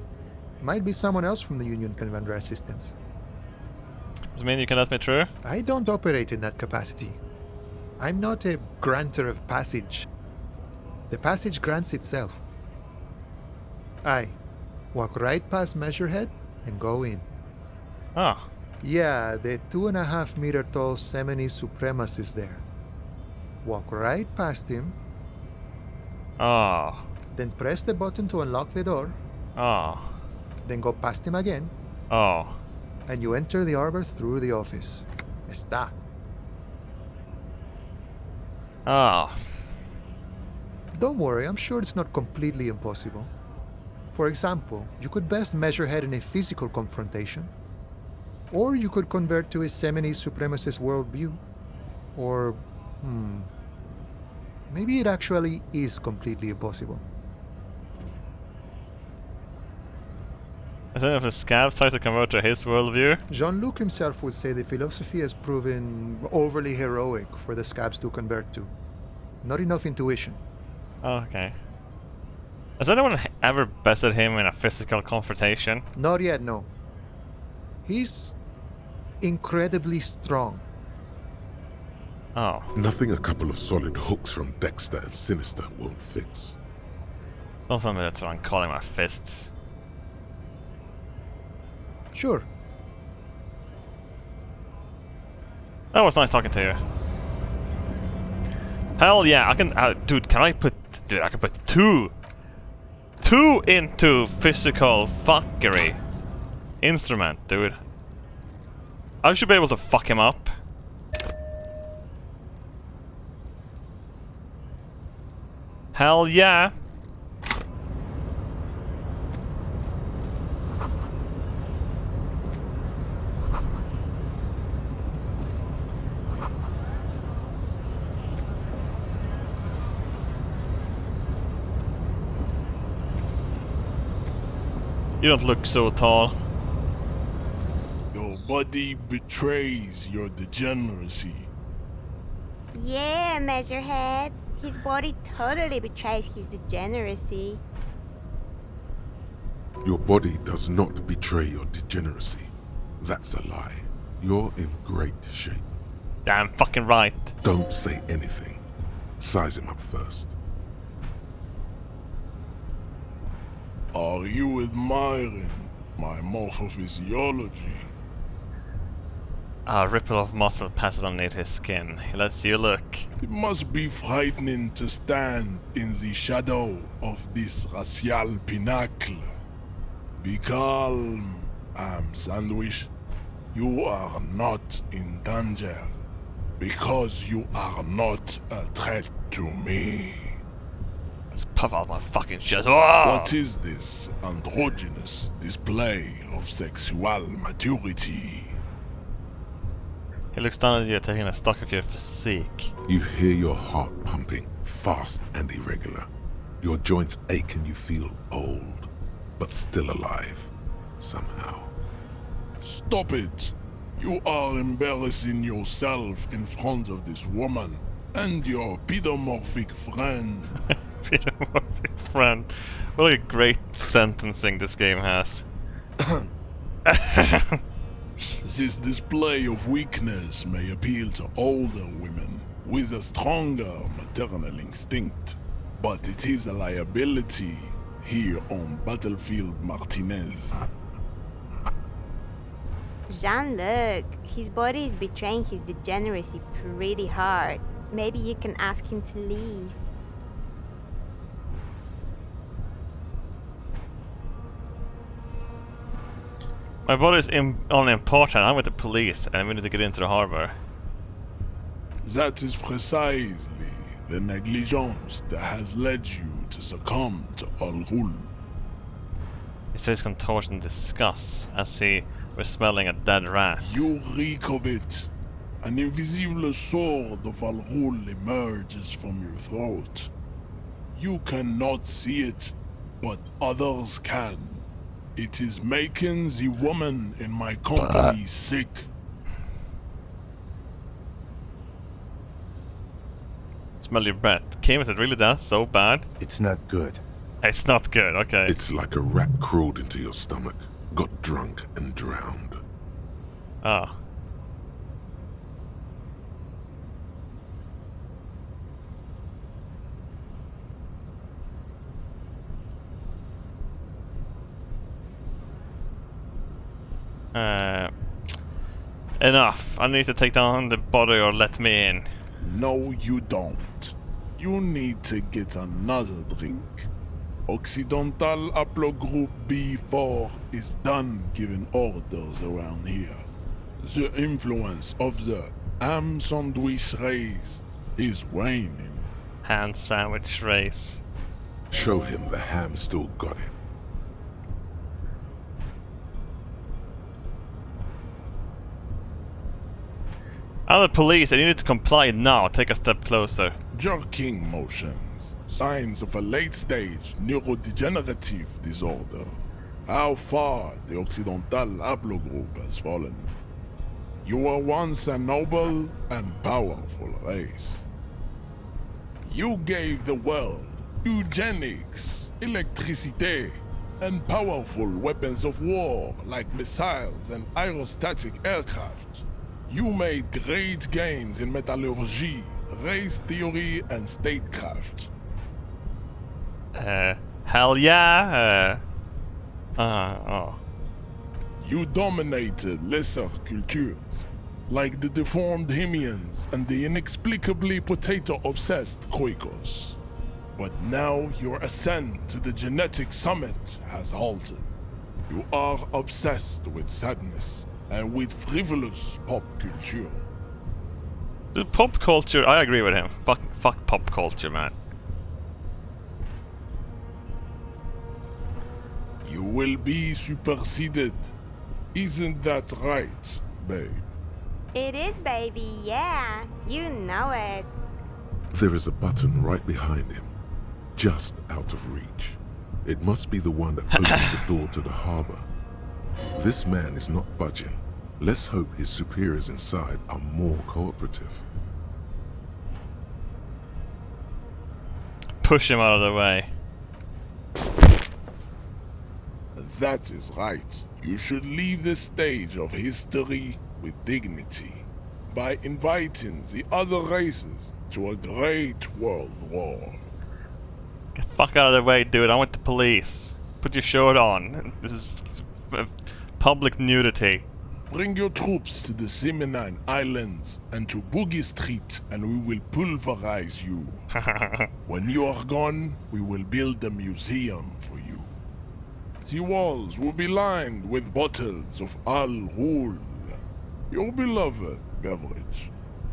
Might be someone else from the Union can render assistance. Does it mean you can let me through? I don't operate in that capacity. I'm not a granter of passage. The passage grants itself. Aye. Walk right past Measurehead and go in. Ah. Yeah, the 2.5 meter tall Semini supremacist there. Walk right past him. Ah. Then press the button to unlock the door. Ah. Then go past him again. Oh. And you enter the arbor through the office. Está. Ah. Don't worry, I'm sure it's not completely impossible. For example, you could best measure head in a physical confrontation. Or you could convert to a Semini supremacist worldview. Or, maybe it actually is completely impossible. Is any of the scabs try to convert to his worldview? Jean-Luc himself would say the philosophy has proven overly heroic for the scabs to convert to. Not enough intuition. Oh, okay. Has anyone ever bested him in a physical confrontation? Not yet, no. He's incredibly strong. Oh. Nothing a couple of solid hooks from Dexter and Sinister won't fix. Don't tell me that's what I'm calling my fists. Sure. That was nice talking to you. Hell yeah, I can... dude, can I put... Dude, I can put two into physical fuckery. Instrument, dude. I should be able to fuck him up. Hell yeah. You don't look so tall. Your body betrays your degeneracy. Yeah, Measurehead. His body totally betrays his degeneracy. Your body does not betray your degeneracy. That's a lie. You're in great shape. Damn fucking right. Don't say anything. Size him up first. Are you admiring my morphophysiology? A ripple of muscle passes underneath his skin. He lets you look. It must be frightening to stand in the shadow of this racial pinnacle. Be calm, Sandwich. You are not in danger, because you are not a threat to me. Let's puff out my fucking chest. Oh! What is this androgynous display of sexual maturity? He looks down at you, taking a stock of your physique. You hear your heart pumping, fast and irregular. Your joints ache and you feel old, but still alive, somehow. Stop it! You are embarrassing yourself in front of this woman and your pedomorphic friend. Pedomorphic friend. What a great sentencing this game has. This display of weakness may appeal to older women with a stronger maternal instinct, but it is a liability here on Battlefield Martinez. Jean-Luc, his body is betraying his degeneracy pretty hard. Maybe you can ask him to leave. My body is unimportant. I'm with the police and we need to get into the harbor. That is precisely the negligence that has led you to succumb to Al Ghul. He says contortion in disgust as he was smelling a dead rat. You reek of it. An invisible sword of Al Ghul emerges from your throat. You cannot see it, but others can. It is making the woman in my company sick. Smell your breath. Kim, is it really that so bad? It's not good. It's not good, okay. It's like a rat crawled into your stomach, got drunk and drowned. Ah. Enough. I need to take down the body or let me in. No, you don't. You need to get another drink. Occidental Haplogroup B4 is done giving orders around here. The influence of the ham sandwich race is waning. Ham sandwich race. Show him the ham still got it. I'm the police and you need to comply now. Take a step closer. Jerking motions. Signs of a late-stage neurodegenerative disorder. How far the Occidental Haplogroup has fallen. You were once a noble and powerful race. You gave the world eugenics, electricity, and powerful weapons of war like missiles and aerostatic aircraft. You made great gains in metallurgy, race theory, and statecraft. Hell yeah! Oh. You dominated lesser cultures, like the deformed Hemians and the inexplicably potato-obsessed Quakers. But now your ascent to the genetic summit has halted. You are obsessed with sadness and with frivolous pop culture. The pop culture, I agree with him. Fuck pop culture, man. You will be superseded. Isn't that right, babe? It is, baby, yeah. You know it. There is a button right behind him, just out of reach. It must be the one that opens the door to the harbor. This man is not budging. Let's hope his superiors inside are more cooperative. Push him out of the way. That is right. You should leave the stage of history with dignity by inviting the other races to a great world war. Get the fuck out of the way, dude. I want the police. Put your shirt on. This is public nudity. Bring your troops to the Seminine Islands and to Boogie Street, and we will pulverize you. When you are gone, we will build a museum for you. The walls will be lined with bottles of Al Ghul, your beloved beverage.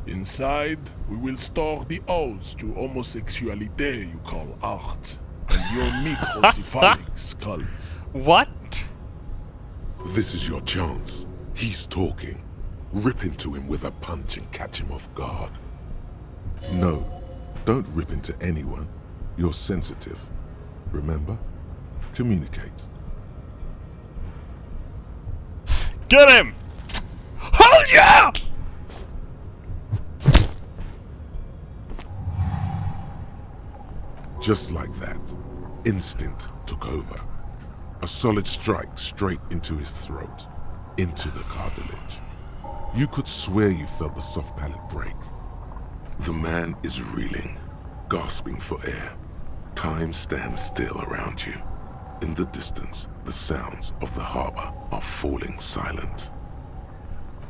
Inside, we will store the odes to homosexuality you call art, and your microcephalic skulls. What? This is your chance. He's talking. Rip into him with a punch and catch him off guard. No, don't rip into anyone. You're sensitive. Remember? Communicate. Get him! Hell yeah! Just like that, instinct took over. A solid strike straight into his throat, into the cartilage. You could swear you felt the soft palate break. The man is reeling, gasping for air. Time stands still around you. In the distance, the sounds of the harbor are falling silent.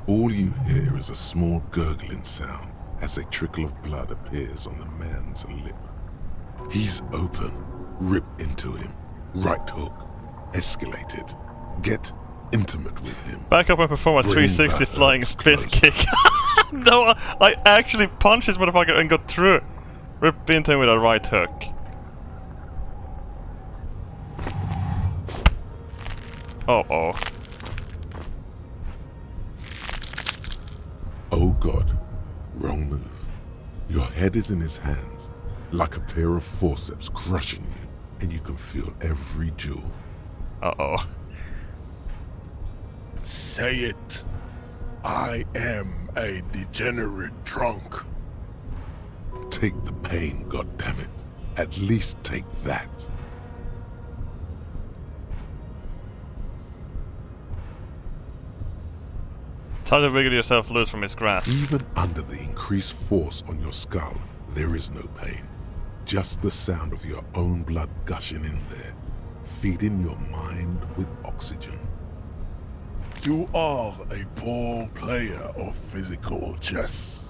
All you hear is a small gurgling sound as a trickle of blood appears on the man's lip. He's open. Rip into him. Right hook. Escalate it. Get intimate with him. Back up and perform a 360 flying spin kick. No, I actually punched this motherfucker and got through. Rip into him with a right hook. Uh-oh. Oh God. Wrong move. Your head is in his hands, like a pair of forceps crushing you, and you can feel every jewel. Uh-oh. Say it. I am a degenerate drunk. Take the pain, goddammit. At least take that. Time to wiggle yourself loose from his grasp. Even under the increased force on your skull, there is no pain. Just the sound of your own blood gushing in there, feeding your mind with oxygen. You are a poor player of physical chess.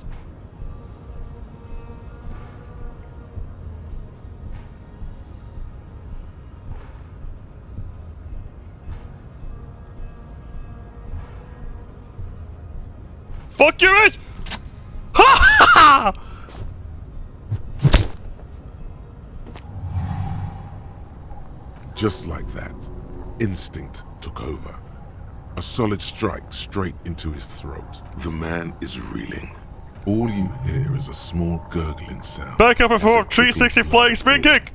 Fuck you, Rich! Ha ha! Just like that, instinct took over. A solid strike straight into his throat. The man is reeling. All you hear is a small gurgling sound. Back up and forward, 360 flying spin kick!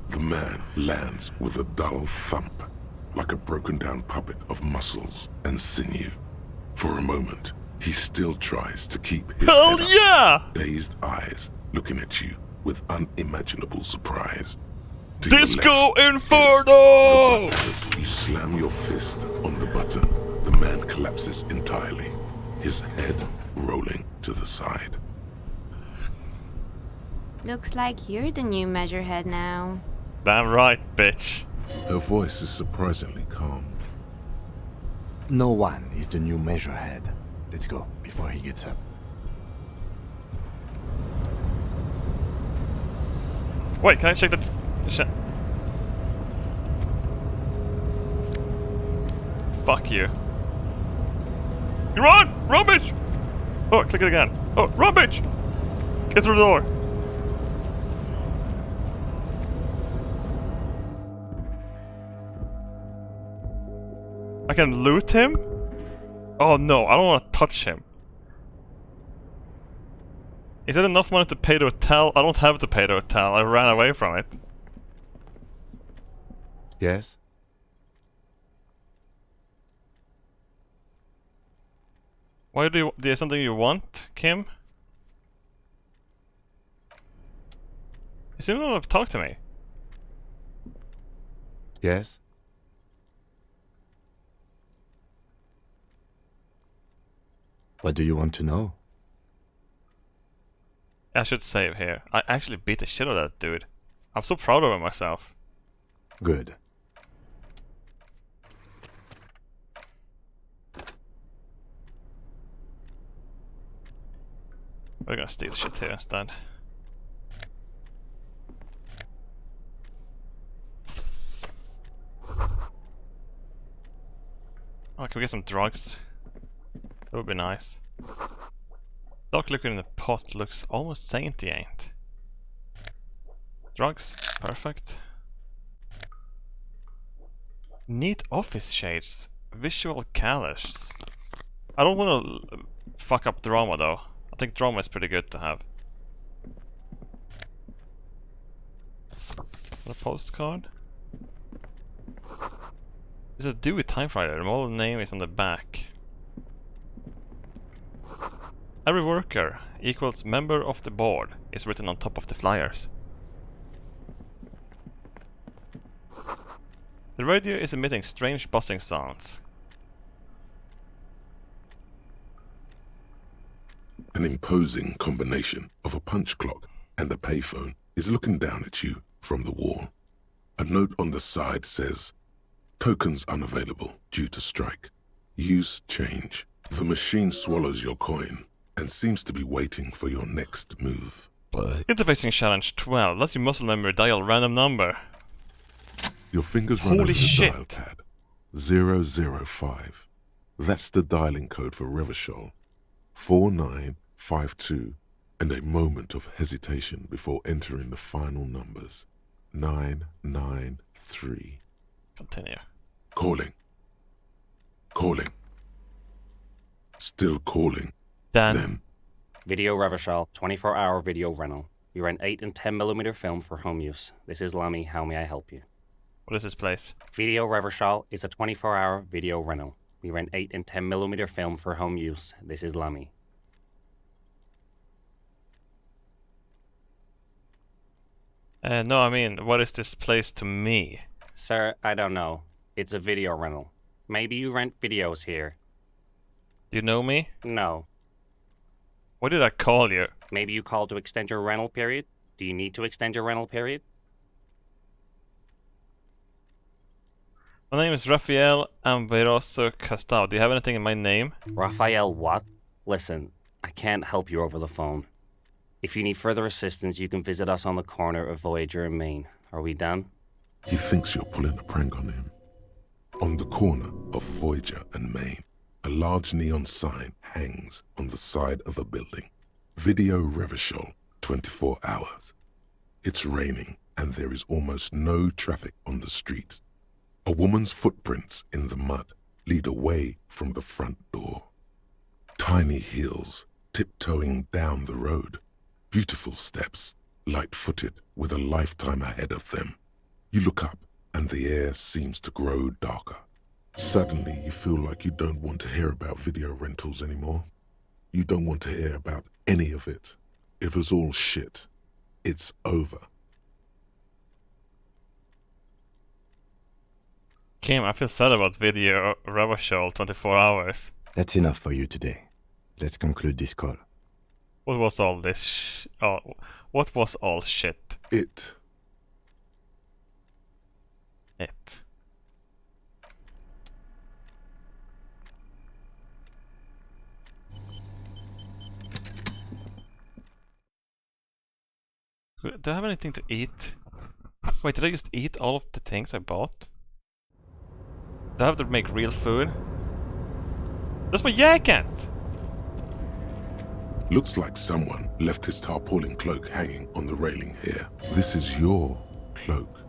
The man lands with a dull thump, like a broken down puppet of muscles and sinew. For a moment, he still tries to keep his Hell head yeah! up, dazed eyes looking at you with unimaginable surprise. To Disco Inferno! As you slam your fist on the button, the man collapses entirely, his head rolling to the side. Looks like you're the new measurehead now. Damn right, bitch. Her voice is surprisingly calm. No one is the new measurehead. Let's go before he gets up. Wait, can I check the... Fuck you. You run! Run, bitch! Oh, click it again. Oh, run, bitch! Get through the door. I can loot him? Oh no, I don't want to touch him. Is it enough money to pay the hotel? I don't have to pay the hotel. I ran away from it. Yes? Why do you... There's something you want, Kim? You seem to want to talk to me. Yes? What do you want to know? I should save here. I actually beat the shit out of that dude. I'm so proud of myself. Good. We're gonna steal shit here instead. Oh, can we get some drugs? That would be nice. Dark liquid in the pot looks almost sentient. Drugs, perfect. Neat office shades, visual colors. I don't want to fuck up drama though. I think drama is pretty good to have. A postcard. It's a Dewey typewriter. The model name is on the back. Every worker equals member of the board is written on top of the flyers. The radio is emitting strange buzzing sounds. An imposing combination of a punch clock and a payphone is looking down at you from the wall. A note on the side says, "Tokens unavailable due to strike. Use change." The machine swallows your coin and seems to be waiting for your next move. Interfacing challenge 12. Let your muscle memory dial random number. Your fingers run over Holy the shit. dial pad. 005. That's the dialing code for Revachol. 4952, and a moment of hesitation before entering the final numbers. 993. Continue. Calling. Calling. Still calling. Then. Video Revachol, 24-hour video rental. We rent 8 and 10mm film for home use. This is Lamy. How may I help you? What is this place? Video Revachol is a 24-hour video rental. We rent 8 and 10mm film for home use. This is Lamy. No, I mean, what is this place to me? Sir, I don't know. It's a video rental. Maybe you rent videos here. Do you know me? No. What did I call you? Maybe you called to extend your rental period? Do you need to extend your rental period? My name is Rafael Amberoso Castao. Do you have anything in my name? Rafael what? Listen, I can't help you over the phone. If you need further assistance, you can visit us on the corner of Voyager and Main. Are we done? He thinks you're pulling a prank on him. On the corner of Voyager and Main, a large neon sign hangs on the side of a building. Video Revachol, 24 hours. It's raining and there is almost no traffic on the street. A woman's footprints in the mud lead away from the front door. Tiny heels tiptoeing down the road. Beautiful steps, light-footed with a lifetime ahead of them. You look up and the air seems to grow darker. Suddenly you feel like you don't want to hear about video rentals anymore. You don't want to hear about any of it. It was all shit. It's over. Kim, I feel sad about Video Revachol 24 hours. That's enough for you today. Let's conclude this call. What was all this what was all shit? It. Do I have anything to eat? Wait, did I just eat all of the things I bought? Do I have to make real food? That's my jacket! Looks like someone left his tarpaulin cloak hanging on the railing here. This is your cloak.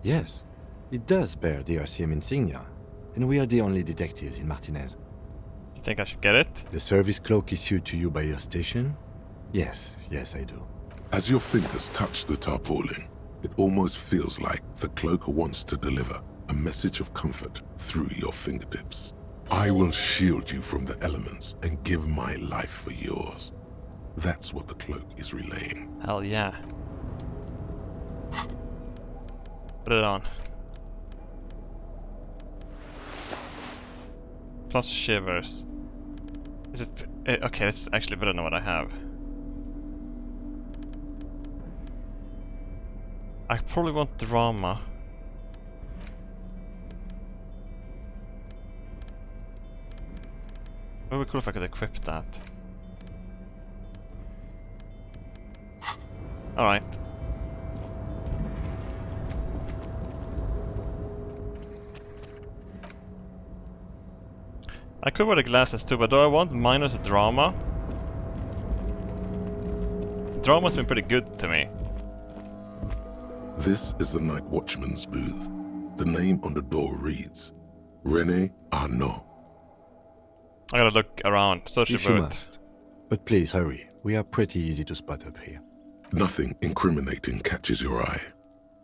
Yes, it does bear the RCM insignia, and we are the only detectives in Martinez. You think I should get it? The service cloak issued to you by your station Yes, I do. As your fingers touch the tarpaulin, it almost feels like the cloak wants to deliver a message of comfort through your fingertips. I will shield you from the elements and give my life for yours. That's what the cloak is relaying. Hell yeah. Put it on. Plus shivers. Is it... okay, this is actually better than what I have. I probably want drama. It would be cool if I could equip that. Alright. I could wear the glasses too, but do I want minus drama? Drama's been pretty good to me. This is the Night Watchman's booth. The name on the door reads, René Arnaud. I gotta look around, search the If you booth. must. But please hurry. We are pretty easy to spot up here. Nothing incriminating catches your eye.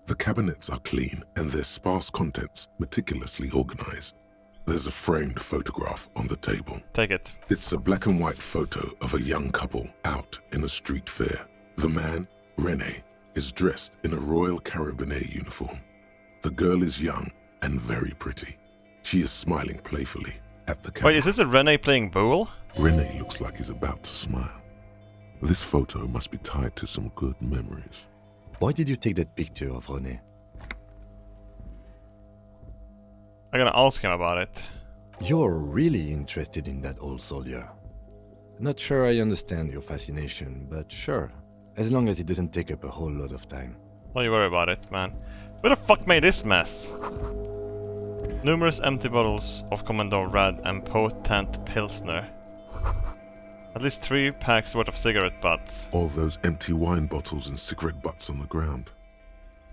The cabinets are clean and their sparse contents meticulously organized. There's a framed photograph on the table. Take it. It's a black and white photo of a young couple out in a street fair. The man, René, is dressed in a Royal Carabinier uniform. The girl is young and very pretty. She is smiling playfully at the camera. Wait, is this a René playing Boole? René looks like he's about to smile. This photo must be tied to some good memories. Why did you take that picture of René? I'm gonna ask him about it. You're really interested in that old soldier. Not sure I understand your fascination, but sure. As long as it doesn't take up a whole lot of time. Don't you worry about it, man. Who the fuck made this mess? Numerous empty bottles of Commodore Red and potent Pilsner. At least 3 packs worth of cigarette butts. All those empty wine bottles and cigarette butts on the ground.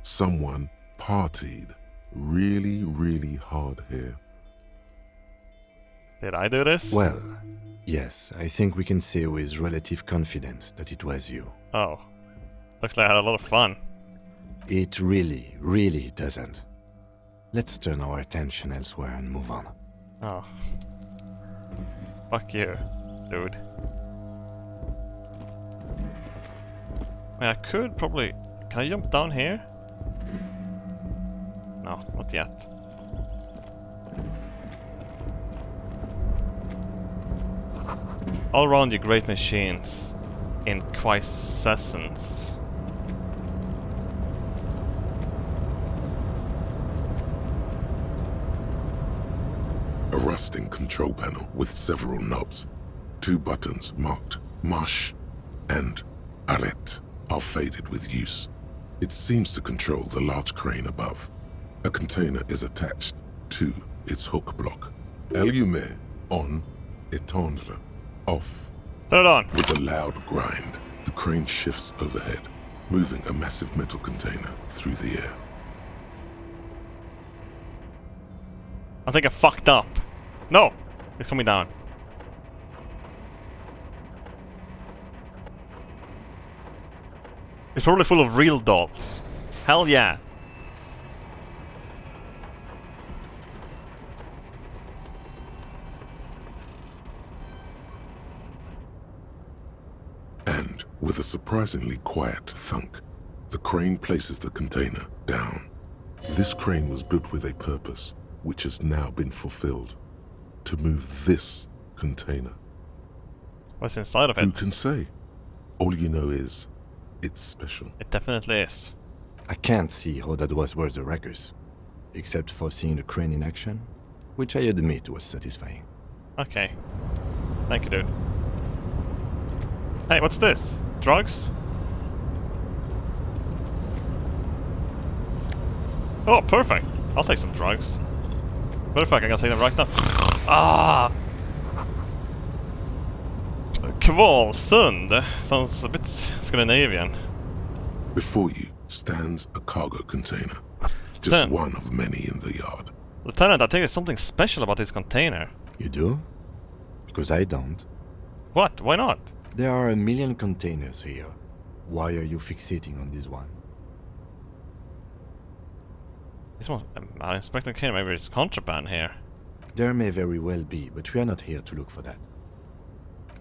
Someone partied really, really hard here. Did I do this? Well, yes, I think we can say with relative confidence that it was you. Oh. Looks like I had a lot of fun. It really, really doesn't. Let's turn our attention elsewhere and move on. Oh. Fuck you, dude. I could probably... Can I jump down here? No, not yet. All around you great machines in quiescence. A rusting control panel with several knobs. 2 buttons marked Marche and Arrête are faded with use. It seems to control the large crane above. A container is attached to its hook block. Allumer on, étendre off. Turn it on. With a loud grind, the crane shifts overhead, moving a massive metal container through the air. I think I fucked up. No! It's coming down. It's probably full of real dolls. Hell yeah. And with a surprisingly quiet thunk, the crane places the container down. This crane was built with a purpose, which has now been fulfilled. To move this container. What's inside of it? Who can say? All you know is, it's special. It definitely is. I can't see how that was worth the wreckers. Except for seeing the crane in action, which I admit was satisfying. Okay. Thank you, dude. Hey, what's this? Drugs? Oh, perfect. I'll take some drugs. What the fuck, I'm gonna take them right now. Ah! Kvalsund. Sounds a bit Scandinavian. Before you stands a cargo container. Just one of many in the yard. Lieutenant, I think there's something special about this container. You do? Because I don't. What? Why not? There are a million containers here. Why are you fixating on this one? This one, I expect okay, maybe it's contraband here. There may very well be, but we are not here to look for that.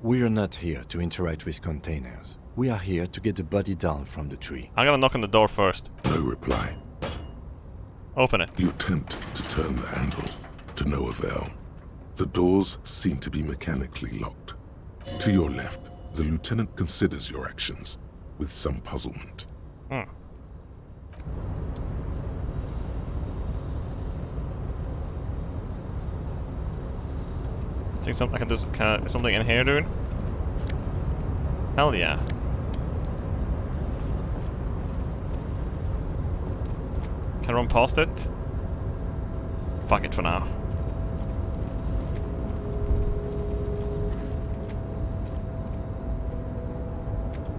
We are not here to interact with containers. We are here to get the body down from the tree. I'm gonna knock on the door first. No reply. Open it. You attempt to turn the handle, to no avail. The doors seem to be mechanically locked. To your left, the lieutenant considers your actions with some puzzlement. Think something I can do something in here, dude? Hell yeah. Can I run past it? Fuck it for now.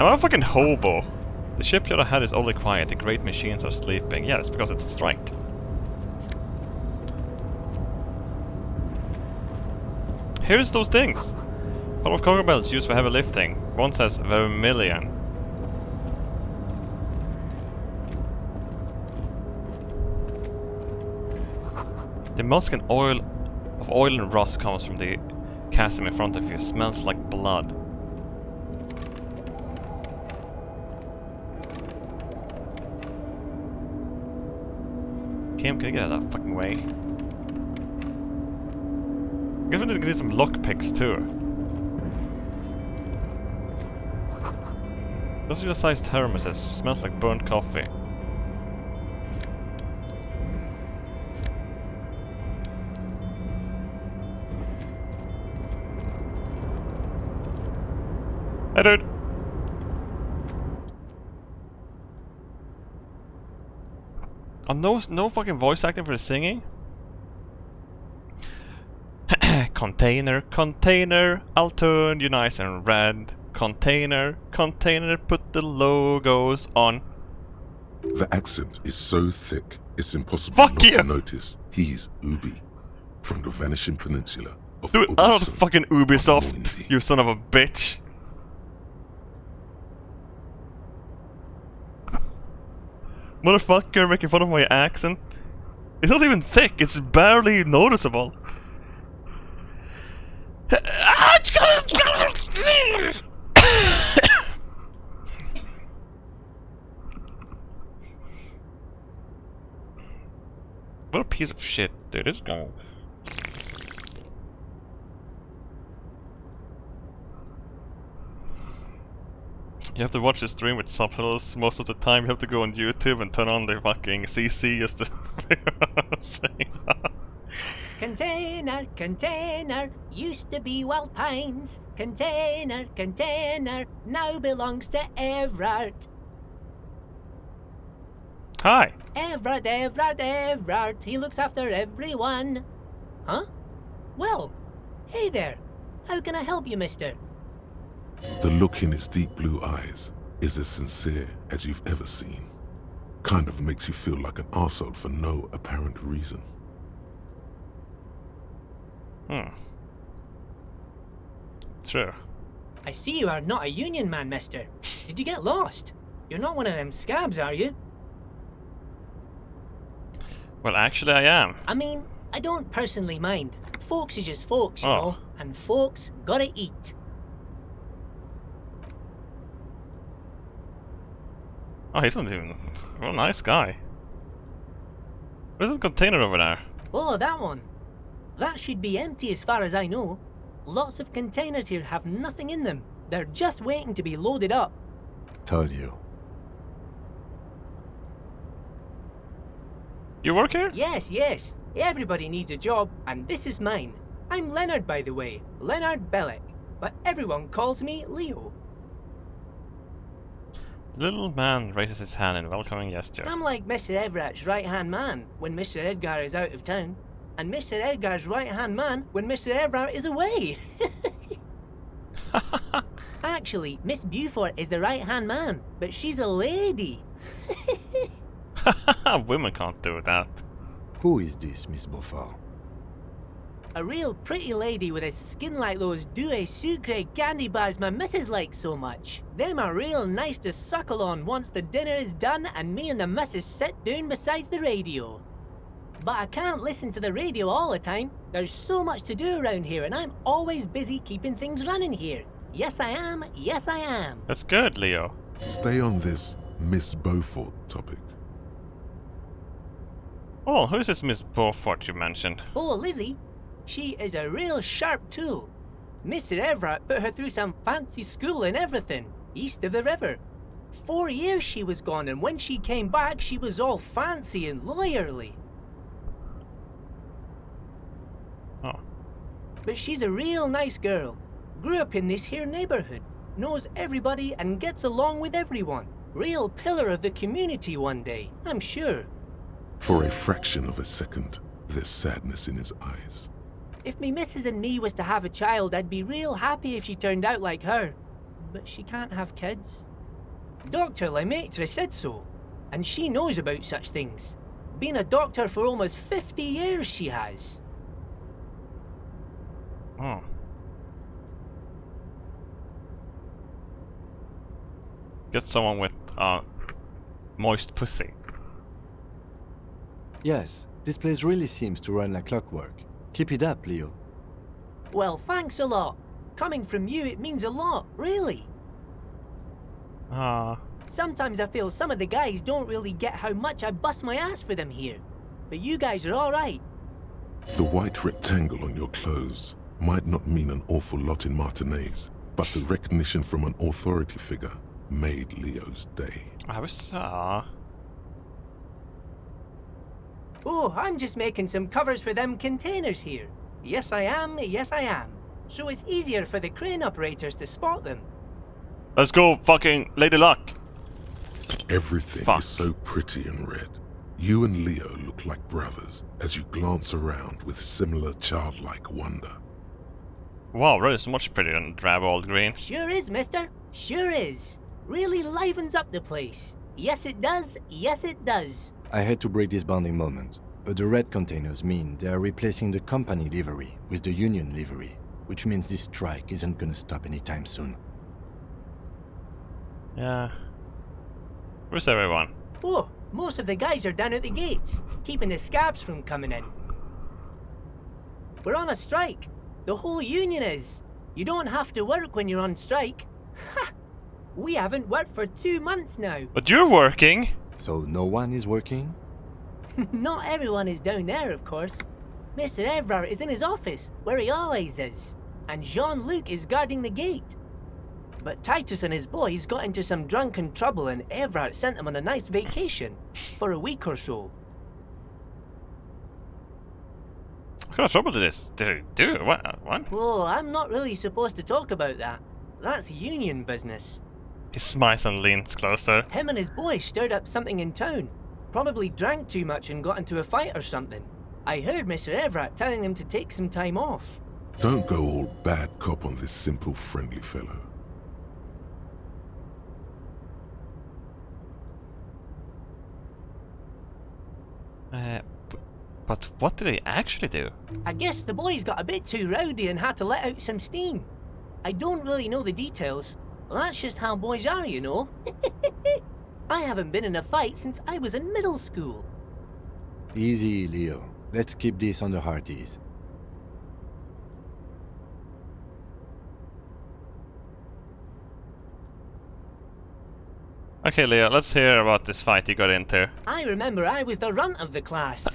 I'm a fucking hobo. The shipyard ahead is only quiet, the great machines are sleeping. Yeah, it's because it's a strike. Here's those things! All of cargo belts used for heavy lifting. One says vermilion. The musk and oil and rust comes from the chasm in front of you. Smells like blood. Kim, can you get out of that fucking way? I guess we need to get some lockpicks too. Those are your sized thermoses. Smells like burnt coffee. Hey dude! Oh, no fucking voice acting for the singing? Container, container, I'll turn you nice and red. Container, container, put the logos on. The accent is so thick, it's impossible not to notice he's Ubi, from the Vanishing Peninsula of Dude, I'm not Ubisoft fucking Ubisoft, you son of a bitch. Motherfucker making fun of my accent. It's not even thick, it's barely noticeable. What a piece of shit, dude. This guy. You have to watch the stream with subtitles most of the time. You have to go on YouTube and turn on the fucking CC just to say Container, container, used to be Wild Pines. Container, container, now belongs to Everard. Hi. Everard, Everard, Everard, he looks after everyone. Huh? Well, hey there. How can I help you, mister? The look in his deep blue eyes is as sincere as you've ever seen. Kind of makes you feel like an arsehole for no apparent reason. True. I see you are not a union man, mister. Did you get lost? You're not one of them scabs, are you? Well, actually I am. I mean, I don't personally mind. Folks is just folks, you know, and folks gotta eat. Oh, he's not even... What a nice guy. Where's the container over there? Oh, that one. That should be empty as far as I know. Lots of containers here have nothing in them. They're just waiting to be loaded up. Told you. You work here? Yes, yes. Everybody needs a job, and this is mine. I'm Leonard, by the way. Leonard Bellick. But everyone calls me Leo. The little man raises his hand in welcoming gesture. I'm like Mr. Everett's right-hand man when Mr. Edgar is out of town, and Mr. Edgar's right-hand man when Mr. Everett is away. Actually, Miss Beaufort is the right-hand man, but she's a lady. Women can't do that. Who is this, Miss Beaufort? A real pretty lady with a skin like those Douai Sucre candy bars my missus likes so much. Them are real nice to suckle on once the dinner is done and me and the missus sit down beside the radio. But I can't listen to the radio all the time. There's so much to do around here and I'm always busy keeping things running here. Yes I am, yes I am. That's good, Leo. Stay on this Miss Beaufort topic. Oh, who's this Miss Beaufort you mentioned? Oh, Lizzie. She is a real sharp tool. Mr. Everett put her through some fancy school and everything, east of the river. 4 years she was gone, and when she came back, she was all fancy and lawyerly. Oh. But she's a real nice girl. Grew up in this here neighborhood, knows everybody and gets along with everyone. Real pillar of the community one day, I'm sure. For a fraction of a second, there's sadness in his eyes. If me missus and me was to have a child, I'd be real happy if she turned out like her. But she can't have kids. Dr. Lemaitre said so, and she knows about such things. Been a doctor for almost 50 years she has. Oh. Get someone with moist pussy. Yes, this place really seems to run like clockwork. Keep it up, Leo. Well, thanks a lot. Coming from you, it means a lot, really. Sometimes I feel some of the guys don't really get how much I bust my ass for them here. But you guys are alright. The white rectangle on your clothes might not mean an awful lot in Martinaise, but the recognition from an authority figure made Leo's day. I was, Oh, I'm just making some covers for them containers here. Yes I am, yes I am. So it's easier for the crane operators to spot them. Let's go, fucking Lady Luck. Everything is so pretty and red. You and Leo look like brothers as you glance around with similar childlike wonder. Wow, red is much prettier than drab old green. Sure is, mister. Sure is. Really livens up the place. Yes it does, yes it does. I hate to break this bonding moment, but the red containers mean they are replacing the company livery with the union livery, which means this strike isn't gonna stop anytime soon. Yeah. Where's everyone? Oh, most of the guys are down at the gates, keeping the scabs from coming in. We're on a strike. The whole union is. You don't have to work when you're on strike. Ha! We haven't worked for 2 months now. But you're working! So no one is working? Not everyone is down there, of course. Mr. Everard is in his office, where he always is. And Jean-Luc is guarding the gate. But Titus and his boys got into some drunken trouble and Everard sent them on a nice vacation. For a week or so. What kind of trouble did this do? What? Oh, I'm not really supposed to talk about that. That's union business. He smiles and leans closer. Him and his boys stirred up something in town. Probably drank too much and got into a fight or something. I heard Mr. Everett telling them to take some time off. Don't go all bad cop on this simple, friendly fellow. But what did he actually do? I guess the boys got a bit too rowdy and had to let out some steam. I don't really know the details. Well, that's just how boys are, you know. I haven't been in a fight since I was in middle school. Easy, Leo. Let's keep this on the hearties. Okay, Leo, let's hear about this fight you got into. I remember I was the runt of the class.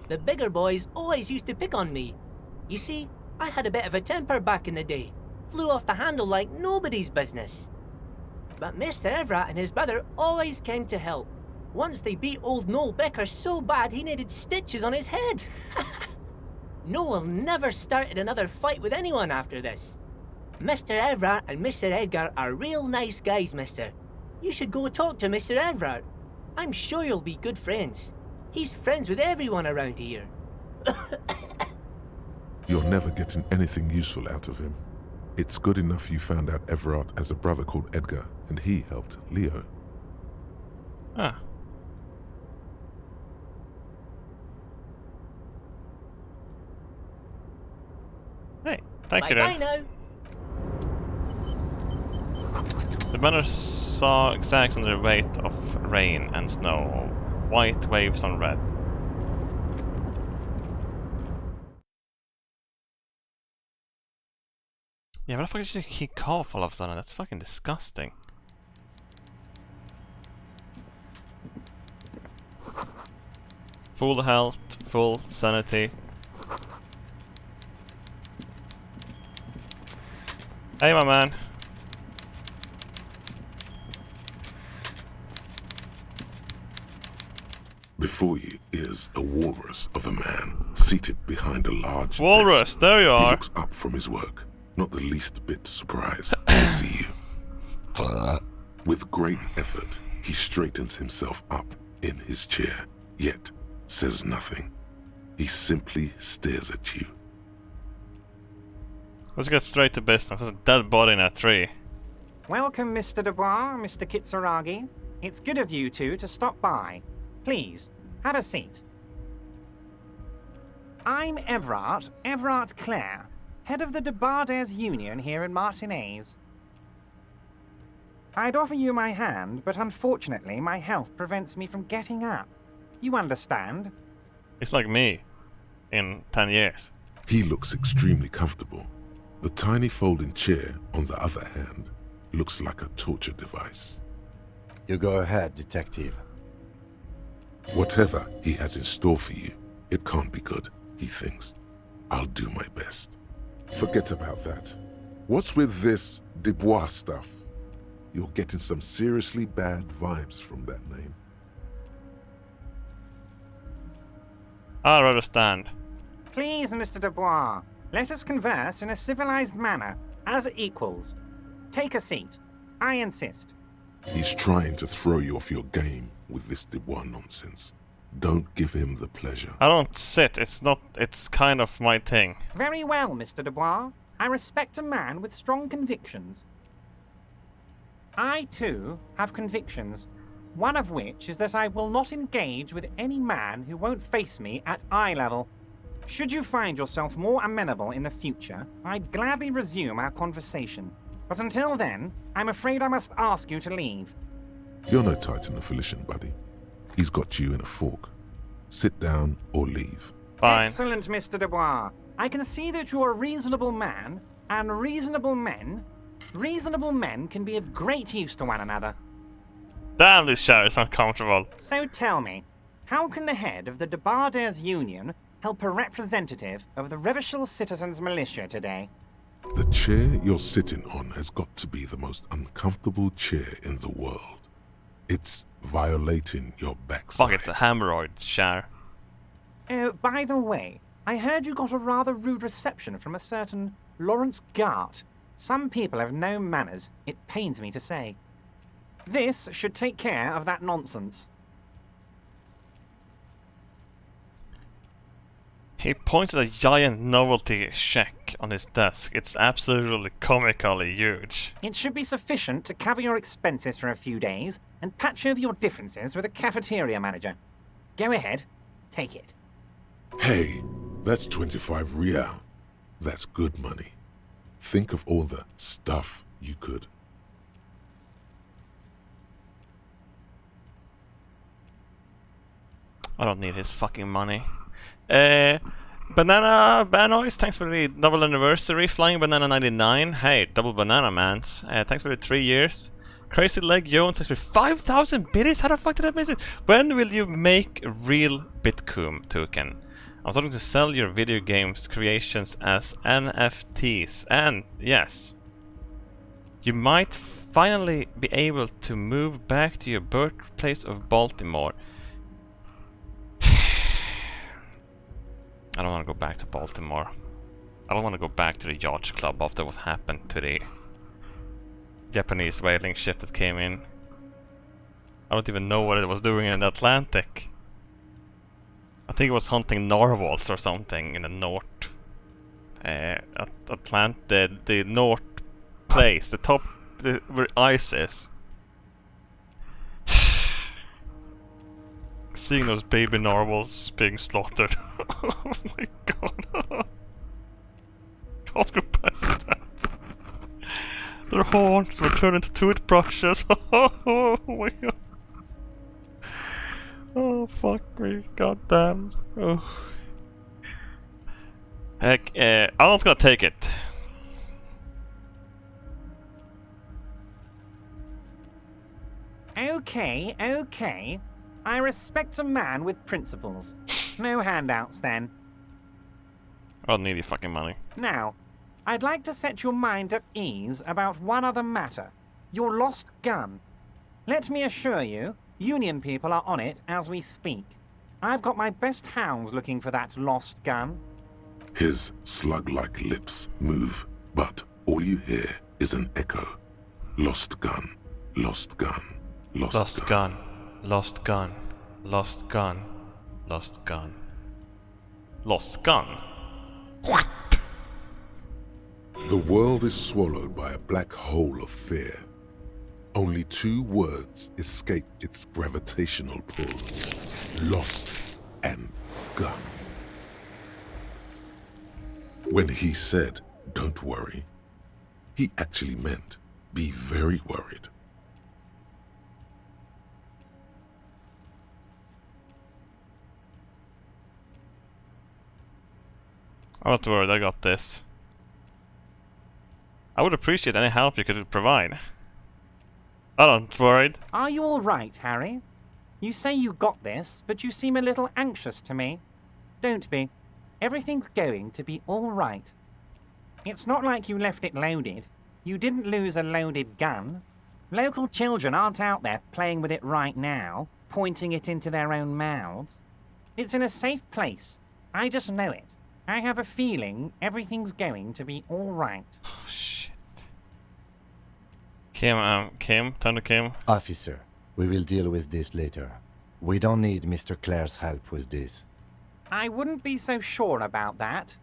The bigger boys always used to pick on me. You see, I had a bit of a temper back in the day. Flew off the handle like nobody's business. But Mr. Everett and his brother always came to help. Once they beat old Noel Becker so bad he needed stitches on his head. Noel never started another fight with anyone after this. Mr. Everett and Mr. Edgar are real nice guys, mister. You should go talk to Mr. Everett. I'm sure you'll be good friends. He's friends with everyone around here. You're never getting anything useful out of him. It's good enough you found out Everard has a brother called Edgar, and he helped Leo. Ah. Thank you, Bye then. now. The banner sags under the weight of rain and snow. White waves on red. Yeah, what the fuck did you keep cough all of a sudden? That's fucking disgusting. Full health, full sanity. Hey, my man. Before you is a walrus of a man seated behind a large walrus, desk. there you are. He looks up from his work, not the least bit surprised to see you. With great effort, he straightens himself up in his chair, yet says nothing. He simply stares at you. Let's get straight to business. There's a dead body in a tree. Welcome, Mr. Dubois, Mr. Kitsuragi. It's good of you two to stop by. Please, have a seat. I'm Everard Clare, head of the Debarders Union here in Martinez. I'd offer you my hand, but unfortunately my health prevents me from getting up. You understand? It's like me. In 10 years. He looks extremely comfortable. The tiny folding chair, on the other hand, looks like a torture device. You go ahead, detective. Whatever he has in store for you, it can't be good, he thinks. I'll do my best. Forget about that. What's with this Dubois stuff? You're getting some seriously bad vibes from that name. I'll understand. Please, Mr. Dubois, let us converse in a civilized manner, as equals. Take a seat. I insist. He's trying to throw you off your game with this Dubois nonsense. Don't give him the pleasure. I don't sit. It's kind of my thing. Very well, Mr. Dubois. I respect a man with strong convictions. I, too, have convictions. One of which is that I will not engage with any man who won't face me at eye level. Should you find yourself more amenable in the future, I'd gladly resume our conversation. But until then, I'm afraid I must ask you to leave. You're no Titan affiliation, buddy. He's got you in a fork. Sit down or leave. Fine. Excellent, Mr. Dubois. I can see that you're a reasonable man, and reasonable men can be of great use to one another. Damn, this chair is uncomfortable. So tell me, how can the head of the Debarders Union help a representative of the Revachol Citizens Militia today? The chair you're sitting on has got to be the most uncomfortable chair in the world. It's violating your backside. Fuck, it's a hemorrhoid chair. Oh, by the way, I heard you got a rather rude reception from a certain Lawrence Gart. Some people have no manners, it pains me to say. This should take care of that nonsense. He pointed a giant novelty check on his desk. It's absolutely comically huge. It should be sufficient to cover your expenses for a few days and patch over your differences with a cafeteria manager. Go ahead, take it. Hey, that's 25 real. That's good money. Think of all the stuff you could. I don't need his fucking money. Banana Banois, thanks for the double anniversary. Flying Banana 99, hey, double banana mans. Thanks for the 3 years. Crazy Leg Jones, thanks for 5,000 biddies. How the fuck did I miss it? When will you make a real Bitcoin token? I'm starting to sell your video games creations as NFTs, and yes, you might finally be able to move back to your birthplace of Baltimore. I don't want to go back to Baltimore. I don't want to go back to the yacht club after what happened to the Japanese whaling ship that came in. I don't even know what it was doing in the Atlantic. I think it was hunting narwhals or something in the north. The north place, the top where ice is. Seeing those baby narwhals being slaughtered. Oh my god. can't go back to that. Their horns were turned into toothbrushes. Oh my god. Oh fuck me, goddamn. Oh. Heck, I'm not gonna take it. Okay, okay. I respect a man with principles. No handouts then. I don't need your fucking money. Now, I'd like to set your mind at ease about one other matter. Your lost gun. Let me assure you, Union people are on it as we speak. I've got my best hounds looking for that lost gun. His slug-like lips move, but all you hear is an echo. Lost gun, lost gun, lost gun. Lost gun. Lost gun. Lost gun. Lost gun. What? The world is swallowed by a black hole of fear. Only 2 words escape its gravitational pull. Lost and gun. When he said, "Don't worry," he actually meant, be very worried. I'm not worried, I got this. I would appreciate any help you could provide. I'm not worried. Are you all right, Harry? You say you got this, but you seem a little anxious to me. Don't be. Everything's going to be all right. It's not like you left it loaded. You didn't lose a loaded gun. Local children aren't out there playing with it right now, pointing it into their own mouths. It's in a safe place. I just know it. I have a feeling everything's going to be all right. Oh, shit. Kim, turn to Kim. Officer, we will deal with this later. We don't need Mr. Clare's help with this. I wouldn't be so sure about that.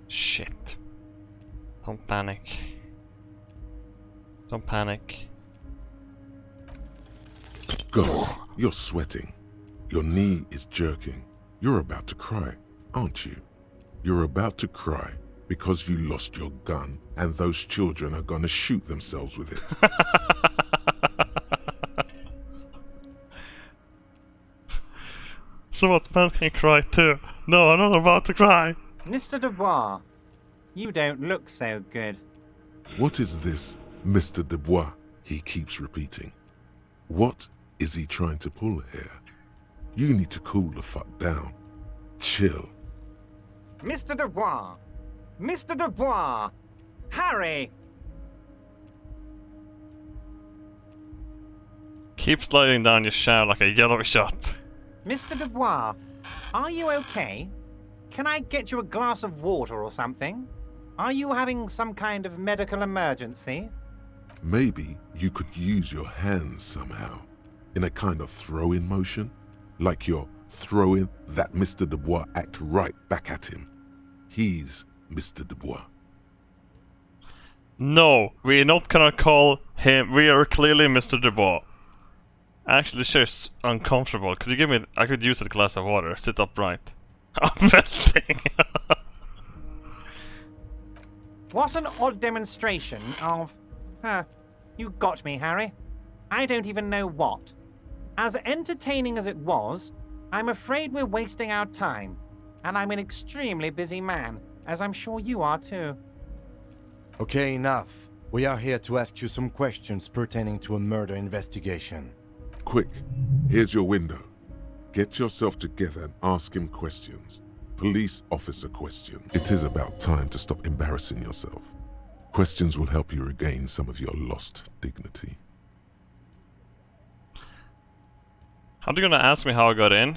Shit. Don't panic. Don't panic. God, you're sweating. Your knee is jerking. You're about to cry, aren't you? You're about to cry because you lost your gun and those children are gonna shoot themselves with it. So what, man can cry too? No, I'm not about to cry. Mr. Dubois, you don't look so good. What is this, Mr. Dubois, he keeps repeating? What is he trying to pull here? You need to cool the fuck down. Chill. Mr. Dubois! Mr. Dubois! Harry! Keep sliding down your shaft like a yellow shot. Mr. Dubois, are you okay? Can I get you a glass of water or something? Are you having some kind of medical emergency? Maybe you could use your hands somehow, in a kind of throw-in motion, like you're throwing that Mr. Dubois act right back at him. He's Mr. Dubois. No, we're not gonna call him. We are clearly Mr. Dubois. Actually, this chair is uncomfortable. Could you give me? I could use a glass of water. Sit upright. I'm melting. What an odd demonstration of... you got me, Harry. I don't even know what. As entertaining as it was, I'm afraid we're wasting our time. And I'm an extremely busy man, as I'm sure you are too. Okay, enough. We are here to ask you some questions pertaining to a murder investigation. Quick, here's your window. Get yourself together and ask him questions. Police officer questions. It is about time to stop embarrassing yourself. Questions will help you regain some of your lost dignity. How are you gonna ask me how I got in?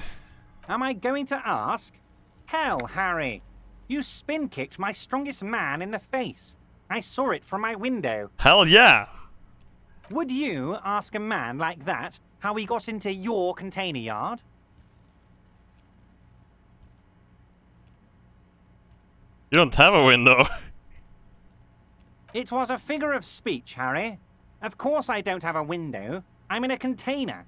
Am I going to ask? Hell, Harry. You spin-kicked my strongest man in the face. I saw it from my window. Hell yeah! Would you ask a man like that how he got into your container yard? You don't have a window. It was a figure of speech, Harry. Of course I don't have a window. I'm in a container.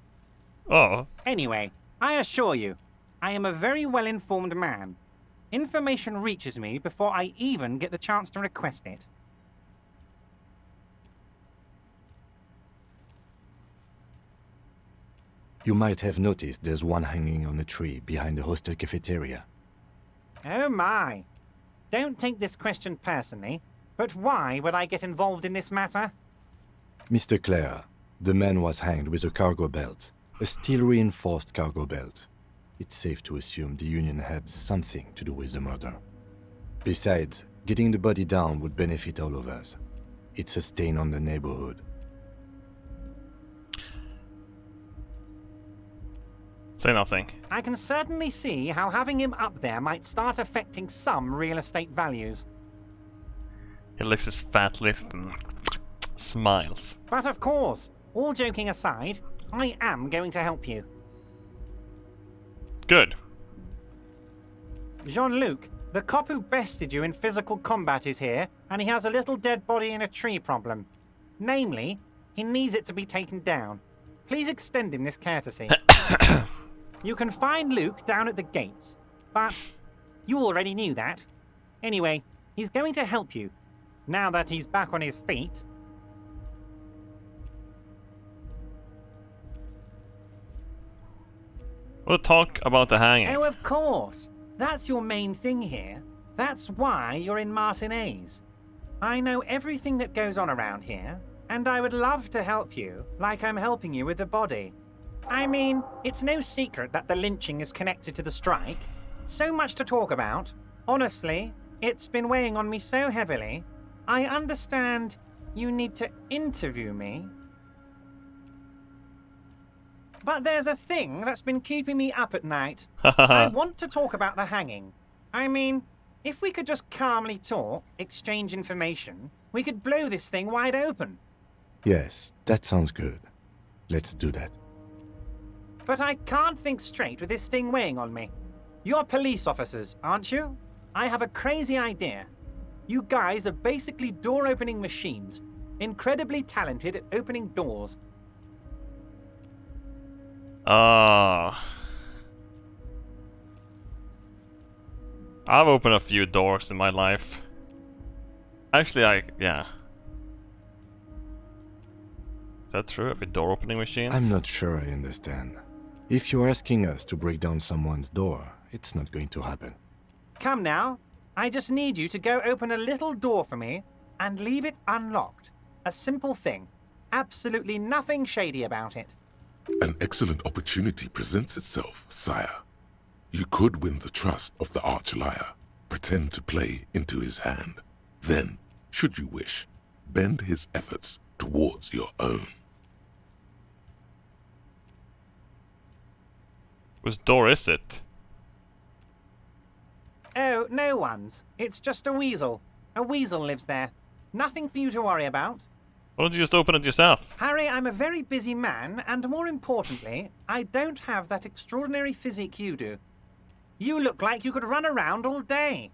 Oh. Anyway, I assure you, I am a very well-informed man. Information reaches me before I even get the chance to request it. You might have noticed there's one hanging on a tree behind the hostel cafeteria. Oh my. Don't take this question personally, but why would I get involved in this matter? Mr. Clare, the man was hanged with a cargo belt. A steel-reinforced cargo belt. It's safe to assume the Union had something to do with the murder. Besides, getting the body down would benefit all of us. It's a stain on the neighborhood. Say nothing. I can certainly see how having him up there might start affecting some real estate values. He licks his fat lip and smiles. But of course, all joking aside, I am going to help you. Good. Jean-Luc, the cop who bested you in physical combat is here, and he has a little dead body in a tree problem. Namely, he needs it to be taken down. Please extend him this courtesy. You can find Luke down at the gates, but you already knew that. Anyway, he's going to help you, now that he's back on his feet. We'll talk about the hanging. Oh, of course. That's your main thing here. That's why you're in Martinez. I know everything that goes on around here, and I would love to help you, like I'm helping you with the body. I mean, it's no secret that the lynching is connected to the strike. So much to talk about. Honestly, it's been weighing on me so heavily. I understand you need to interview me. But there's a thing that's been keeping me up at night. I want to talk about the hanging. I mean, if we could just calmly talk, exchange information, we could blow this thing wide open. Yes, that sounds good. Let's do that. But I can't think straight with this thing weighing on me. You're police officers, aren't you? I have a crazy idea. You guys are basically door-opening machines, incredibly talented at opening doors. I've opened a few doors in my life. Actually, yeah. Is that true? With door opening machines? I'm not sure I understand. If you're asking us to break down someone's door, it's not going to happen. Come now. I just need you to go open a little door for me and leave it unlocked. A simple thing. Absolutely nothing shady about it. An excellent opportunity presents itself, sire. You could win the trust of the arch-liar, pretend to play into his hand. Then, should you wish, bend his efforts towards your own. Whose door is it? Oh, no one's. It's just a weasel. A weasel lives there. Nothing for you to worry about. Why don't you just open it yourself? Harry, I'm a very busy man, and more importantly, I don't have that extraordinary physique you do. You look like you could run around all day.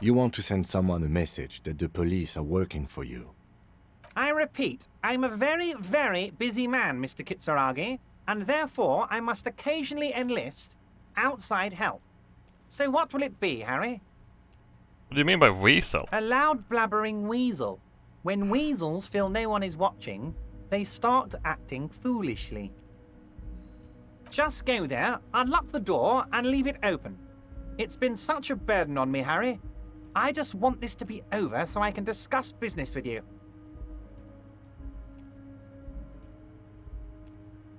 You want to send someone a message that the police are working for you. I repeat, I'm a very, very busy man, Mr. Kitsuragi, and therefore I must occasionally enlist outside help. So what will it be, Harry? What do you mean by weasel? A loud blabbering weasel. When weasels feel no one is watching, they start acting foolishly. Just go there, unlock the door, and leave it open. It's been such a burden on me, Harry. I just want this to be over so I can discuss business with you.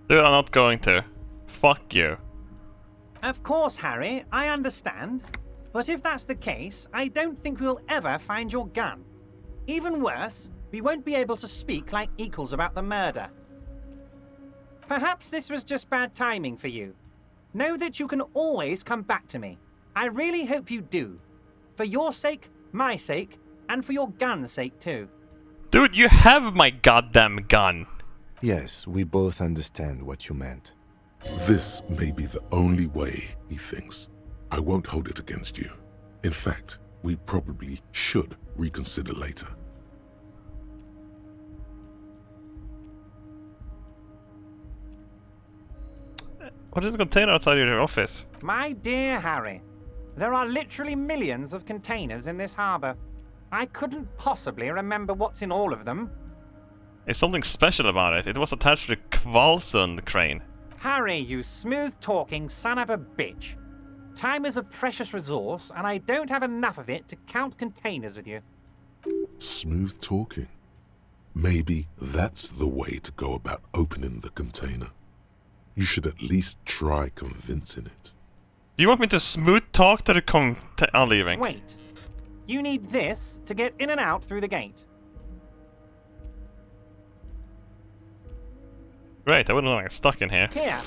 Dude, I'm not going to. Fuck you. Of course, Harry, I understand. But if that's the case, I don't think we'll ever find your gun. Even worse, we won't be able to speak like equals about the murder. Perhaps this was just bad timing for you. Know that you can always come back to me. I really hope you do. For your sake, my sake, and for your gun's sake too. Dude, you have my goddamn gun. Yes, we both understand what you meant. This may be the only way, he thinks. I won't hold it against you. In fact, we probably should reconsider later. What is the container outside your office? My dear Harry, there are literally millions of containers in this harbour. I couldn't possibly remember what's in all of them. There's something special about it. It was attached to the Kvalsund crane. Harry, you smooth-talking son of a bitch. Time is a precious resource, and I don't have enough of it to count containers with you. Smooth talking. Maybe that's the way to go about opening the container. You should at least try convincing it. Do you want me to smooth talk to the I'm leaving. Wait. You need this to get in and out through the gate. Great, I wouldn't want to get stuck in here. Here,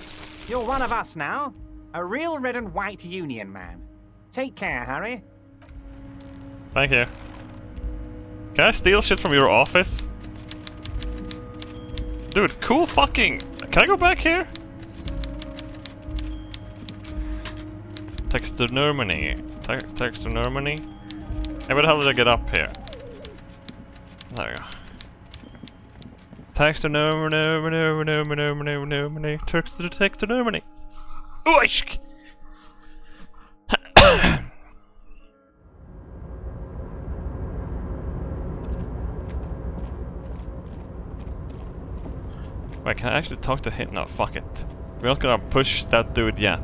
you're one of us now. A real red and white union man. Take care, Harry. Thank you. Can I steal shit from your office? Dude, cool fucking... Can I go back here? Taxidermy. Taxidermy? Hey, where the hell did I get up here? There we go. Taxidermy. Taxidermy. Oishk! Wait, can I actually talk to him? No, fuck it. We're not gonna push that dude yet.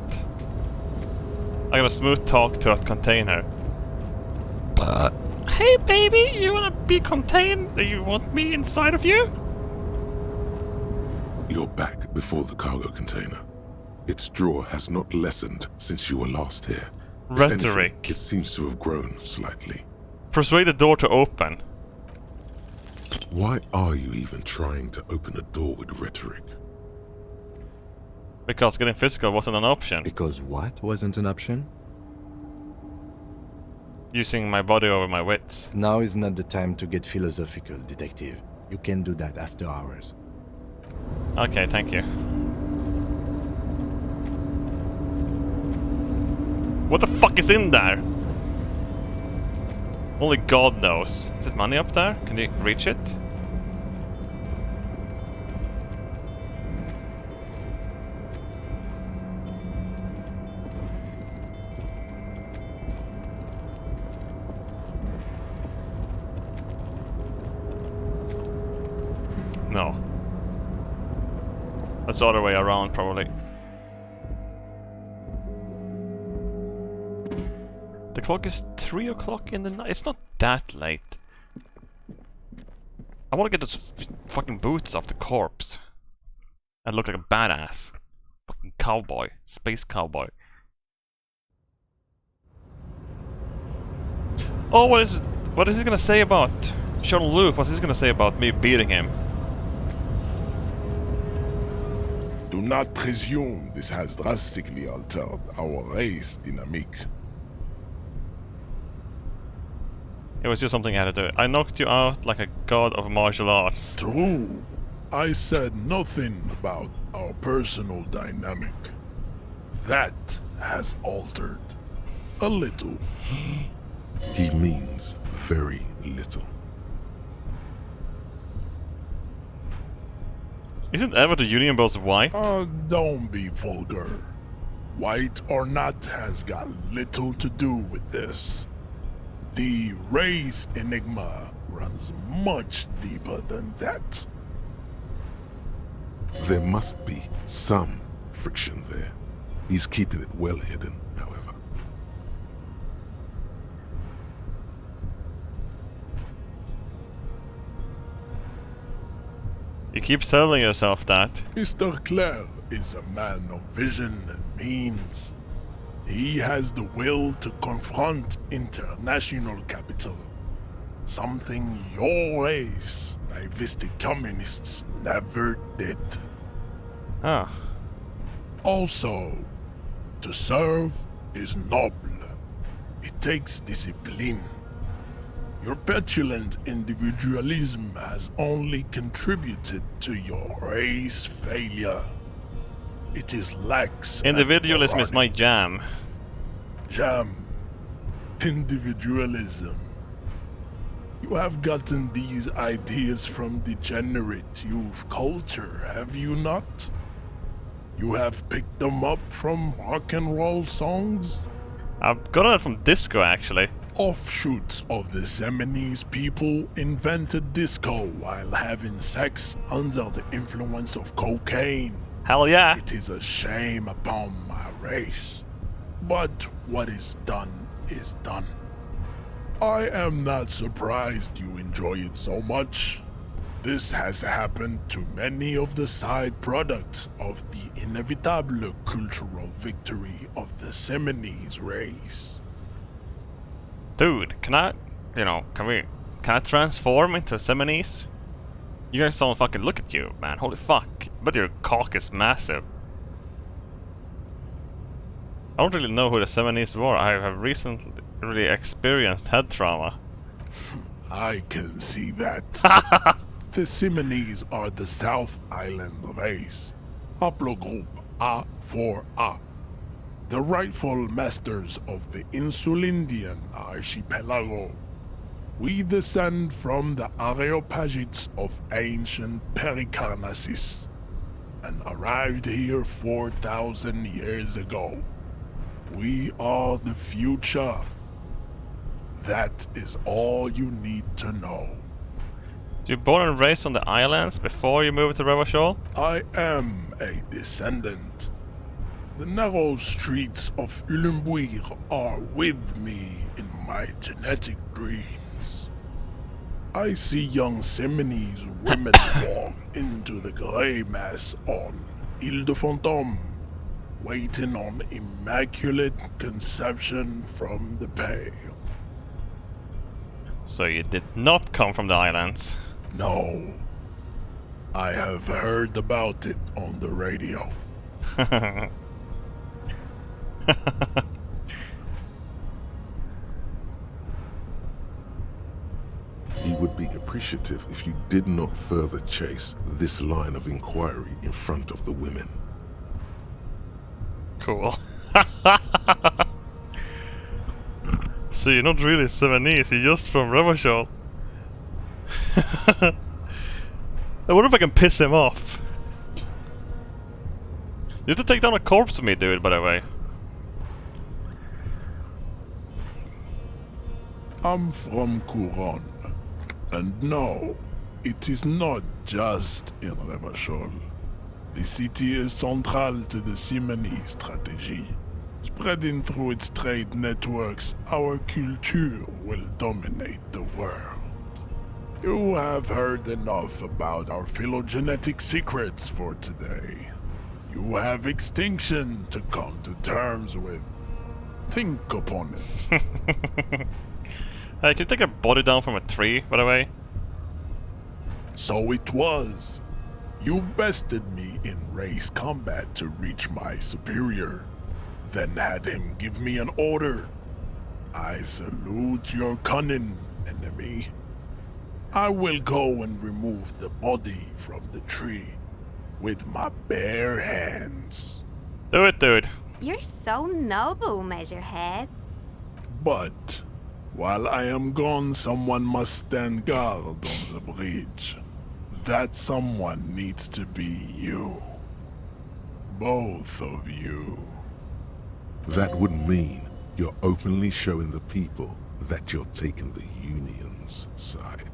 I'm gonna smooth talk to a container. Hey baby, you wanna be contained? You want me inside of you? You're back before the cargo container. Its drawer has not lessened since you were last here. If Rhetoric. anything, it seems to have grown slightly. Persuade the door to open. Why are you even trying to open a door with rhetoric? Because getting physical wasn't an option. Because what wasn't an option? Using my body over my wits. Now is not the time to get philosophical, detective. You can do that after hours. Okay, thank you. What the fuck is in there? Only God knows. Is it money up there? Can you reach it? No. That's the other way around, probably. The clock is 3 o'clock in the night. It's not that late. I want to get those fucking boots off the corpse. I look like a badass. Fucking cowboy. Space cowboy. Oh, what is he gonna say about Jean-Luc? What's he gonna say about me beating him? Do not presume this has drastically altered our race dynamic. It was just something I had to do. I knocked you out like a god of martial arts. True. I said nothing about our personal dynamic. That has altered. A little. He means very little. Isn't ever the Union Boss white? Don't be vulgar. White or not has got little to do with this. The race enigma runs much deeper than that. There must be some friction there. He's keeping it well hidden, however. You keep telling yourself that. Mr. Clare is a man of vision and means. He has the will to confront international capital. Something your race, naivistic communists, never did. Ah. Also, to serve is noble. It takes discipline. Your petulant individualism has only contributed to your race failure. It is lax. Individualism is my jam. Jam. Individualism. You have gotten these ideas from degenerate youth culture, have you not? You have picked them up from rock and roll songs? I've gotten it from disco, actually. Offshoots of the Seminoles people invented disco while having sex under the influence of cocaine. Hell yeah! It is a shame upon my race. But what is done is done. I am not surprised you enjoy it so much. This has happened to many of the side products of the inevitable cultural victory of the Seminoles race. Dude, can I transform into Seminoles? You guys don't fucking look at you, man. Holy fuck. But your cock is massive. I don't really know who the Seminoles were. I have recently really experienced head trauma. I can see that. The Seminoles are the South Island race. Haplogroup A4A. The rightful masters of the Insulindian archipelago. We descend from the Areopagites of ancient Pericarnassus and arrived here 4,000 years ago. We are the future. That is all you need to know. You born and raised on the islands before you moved to Revachol? I am a descendant. The narrow streets of Ulimbuir are with me in my genetic dreams. I see young Seminoles women walk into the grey mass on Ile de Fantôme, waiting on immaculate conception from the pale. So you did not come from the islands? No. I have heard about it on the radio. He would be appreciative if you did not further chase this line of inquiry in front of the women. Cool. So you're not really Seminoles, you're just from Revachol. I wonder if I can piss him off. You have to take down a corpse with me, dude, by the way. I'm from Couronne. And no, it is not just in Revachol. The city is central to the Seminoles strategy. Spreading through its trade networks, our culture will dominate the world. You have heard enough about our phylogenetic secrets for today. You have extinction to come to terms with. Think upon it. Hey, can you take a body down from a tree, by the way? So it was. You bested me in race combat to reach my superior, then had him give me an order. I salute your cunning, enemy. I will go and remove the body from the tree with my bare hands. Do it, dude. You're so noble, Measurehead. But while I am gone, someone must stand guard on the bridge. That someone needs to be you. Both of you. That would mean you're openly showing the people that you're taking the Union's side.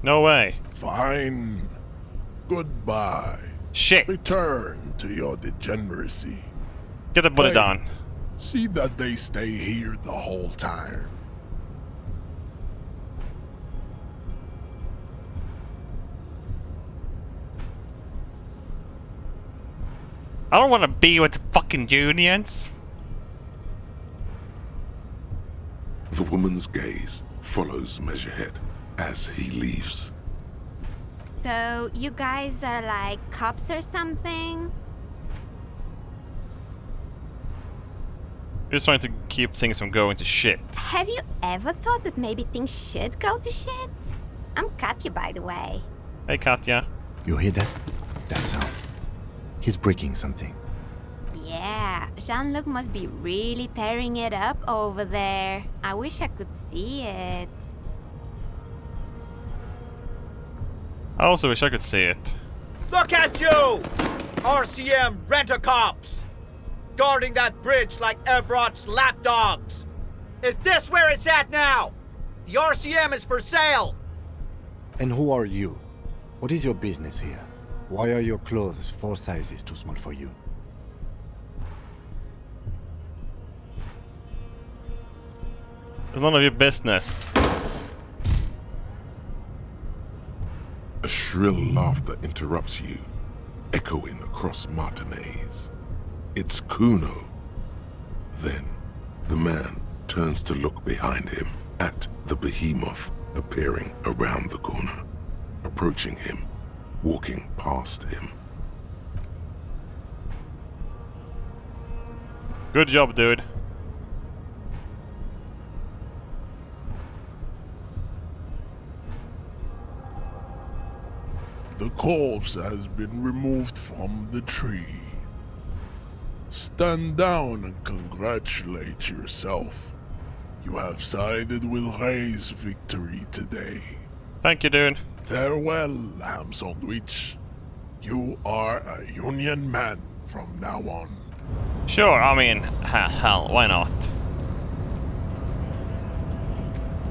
No way. Fine. Goodbye. Shit. Return to your degeneracy. Get the body down. See that they stay here the whole time. I don't want to be with the fucking Unions. The woman's gaze follows Measurehead as he leaves. So, you guys are like cops or something? Just trying to keep things from going to shit. Have you ever thought that maybe things should go to shit? I'm Katya, by the way. Hey, Katya. You hear that? that sound. He's breaking something. Yeah, Jean-Luc must be really tearing it up over there. I wish I could see it. I also wish I could see it. Look at you! RCM rent-a-cops! Guarding that bridge like Everott's lapdogs! Is this where it's at now? The RCM is for sale! And who are you? What is your business here? Why are your clothes 4 sizes too small for you? It's none of your business. A shrill laughter interrupts you, echoing across Martinez. It's Kuno. Then, the man turns to look behind him at the behemoth appearing around the corner, approaching him, walking past him. Good job, dude. The corpse has been removed from the tree. Stand down and congratulate yourself. You have sided with Ray's victory today. Thank you, dude. Farewell, ham sandwich. You are a Union man from now on. Sure, I mean, hell, why not?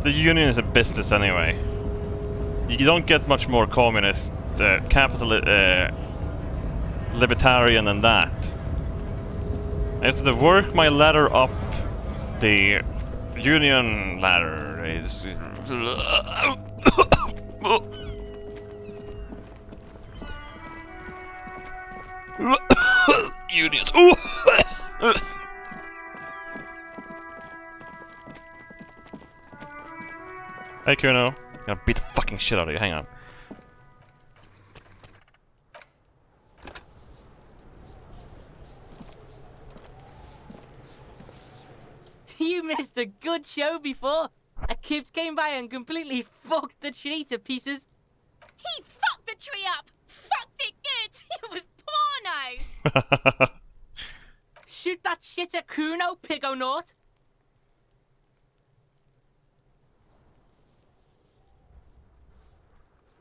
The Union is a business anyway. You don't get much more communist, libertarian than that. I have to work my ladder up the Union ladder is... Unions. Hey Kuno, I'm gonna beat the fucking shit out of you, hang on. You missed a good show before. A kid came by and completely fucked the tree to pieces. He fucked the tree up! Fucked it good! It was porno! Shoot that shit at Kuno, Pigonaut!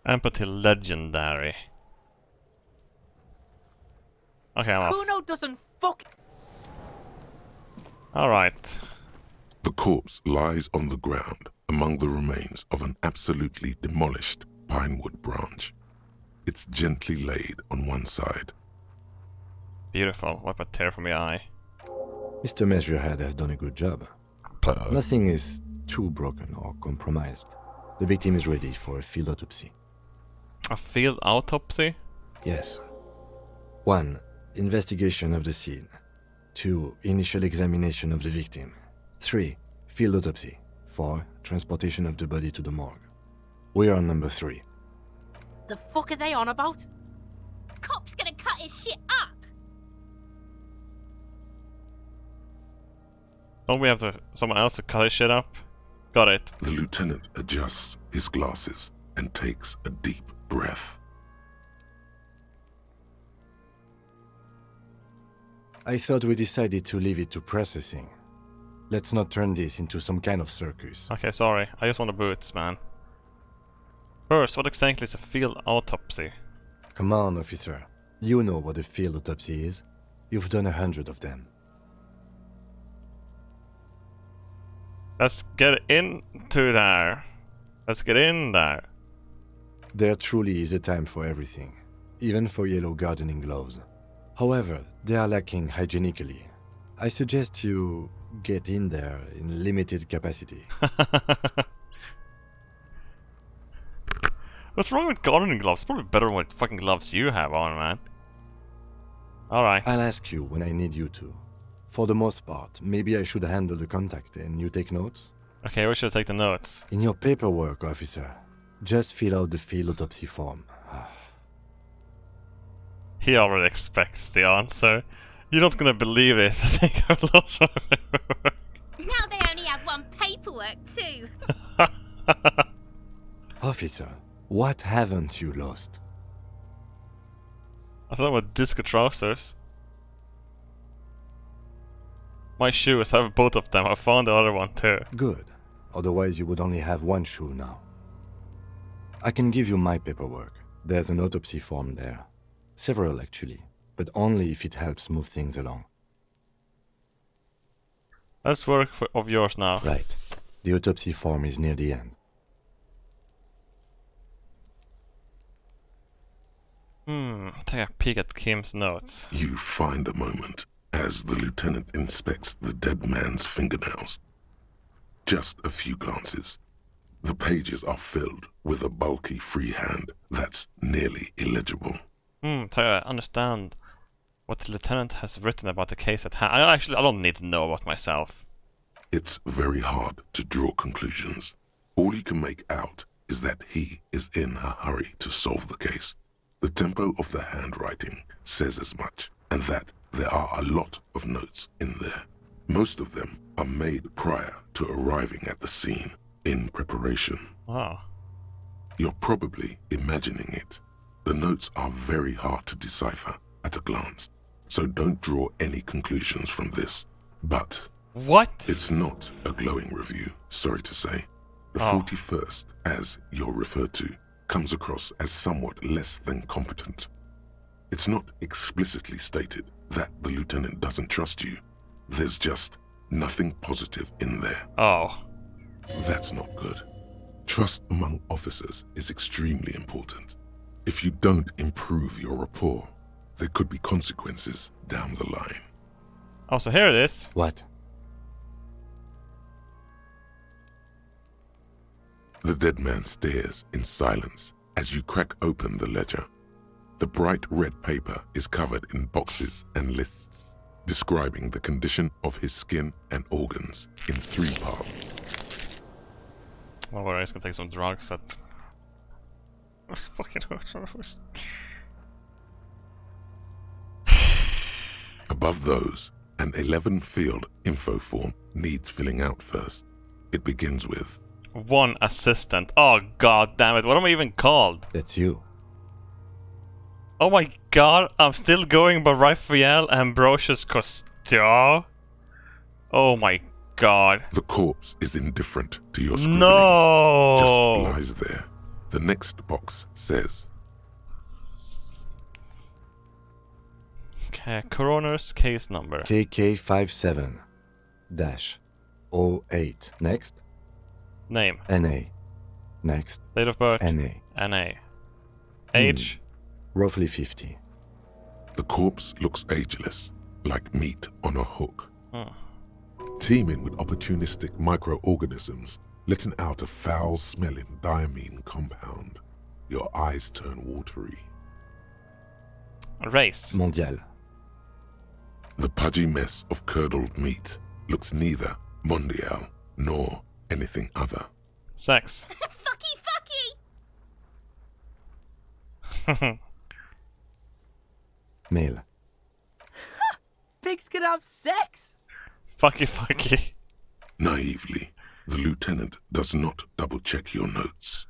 Empathy legendary. Okay, I'm off. Kuno doesn't fuck. Alright. The corpse lies on the ground among the remains of an absolutely demolished pinewood branch. It's gently laid on one side. Beautiful. Wipe a tear from your eye. Mr. Measurehead has done a good job. Nothing is too broken or compromised. The victim is ready for a field autopsy. A field autopsy? Yes. 1. Investigation of the scene. 2. Initial examination of the victim. 3. Field autopsy. 4. Transportation of the body to the morgue. We are on number 3. The fuck are they on about? Cop's gonna cut his shit up! Don't we have someone else to cut his shit up? Got it. The lieutenant adjusts his glasses and takes a deep breath. I thought we decided to leave it to processing. Let's not turn this into some kind of circus. Okay, sorry. I just want the boots, man. First, what exactly is a field autopsy? Come on, officer. You know what a field autopsy is. You've done 100 of them. Let's get into there. Let's get in there. There truly is a time for everything, even for yellow gardening gloves. However, they are lacking hygienically. I suggest you get in there in limited capacity. What's wrong with gardening gloves? It's probably better than what fucking gloves you have on, man. Alright. I'll ask you when I need you to. For the most part, maybe I should handle the contact and you take notes? Okay, we should take the notes. In your paperwork, officer, just fill out the field autopsy form. He already expects the answer. You're not gonna believe this. I think I've lost my paperwork. Now they only have one paperwork too. Officer, what haven't you lost? I thought about disco trousers. My shoes, I have both of them. I found the other one too. Good. Otherwise you would only have one shoe now. I can give you my paperwork. There's an autopsy form there. Several actually, but only if it helps move things along. Let's work of yours now. Right. The autopsy form is near the end. Take a peek at Kim's notes. You find a moment as the lieutenant inspects the dead man's fingernails. Just a few glances. The pages are filled with a bulky freehand that's nearly illegible. To understand what the lieutenant has written about the case at hand. I don't need to know about myself. It's very hard to draw conclusions. All you can make out is that he is in a hurry to solve the case. The tempo of the handwriting says as much, and that there are a lot of notes in there. Most of them are made prior to arriving at the scene, in preparation. Wow. You're probably imagining it. The notes are very hard to decipher at a glance, so don't draw any conclusions from this. But what? It's not a glowing review, sorry to say. The 41st, as you're referred to, comes across as somewhat less than competent. It's not explicitly stated that the lieutenant doesn't trust you. There's just nothing positive in there. Oh. That's not good. Trust among officers is extremely important. If you don't improve your rapport, there could be consequences down the line. Oh, so here it is. What? The dead man stares in silence as you crack open the ledger. The bright red paper is covered in boxes and lists, describing the condition of his skin and organs in 3 parts. Oh, well, he's gonna take some drugs. That's fucking hurts. Above those, an 11-field info form needs filling out first. It begins with 1 assistant. Oh god damn it, what am I even called? That's you. Oh my god, I'm still going by Raphael Ambrosius Costello. Oh my god. The corpse is indifferent to your scribblings. No! Just lies there. The next box says okay, coroner's case number. KK57-08. Next. Name. NA. Next. Date of birth. NA. NA. Age. Roughly 50. The corpse looks ageless, like meat on a hook. Hmm. Teeming with opportunistic microorganisms, letting out a foul-smelling diamine compound. Your eyes turn watery. Race. Mondial. The pudgy mess of curdled meat looks neither mondial nor anything other. Sex. Fucky! Male. Pigs can have sex? Fucky. Naively, the lieutenant does not double-check your notes.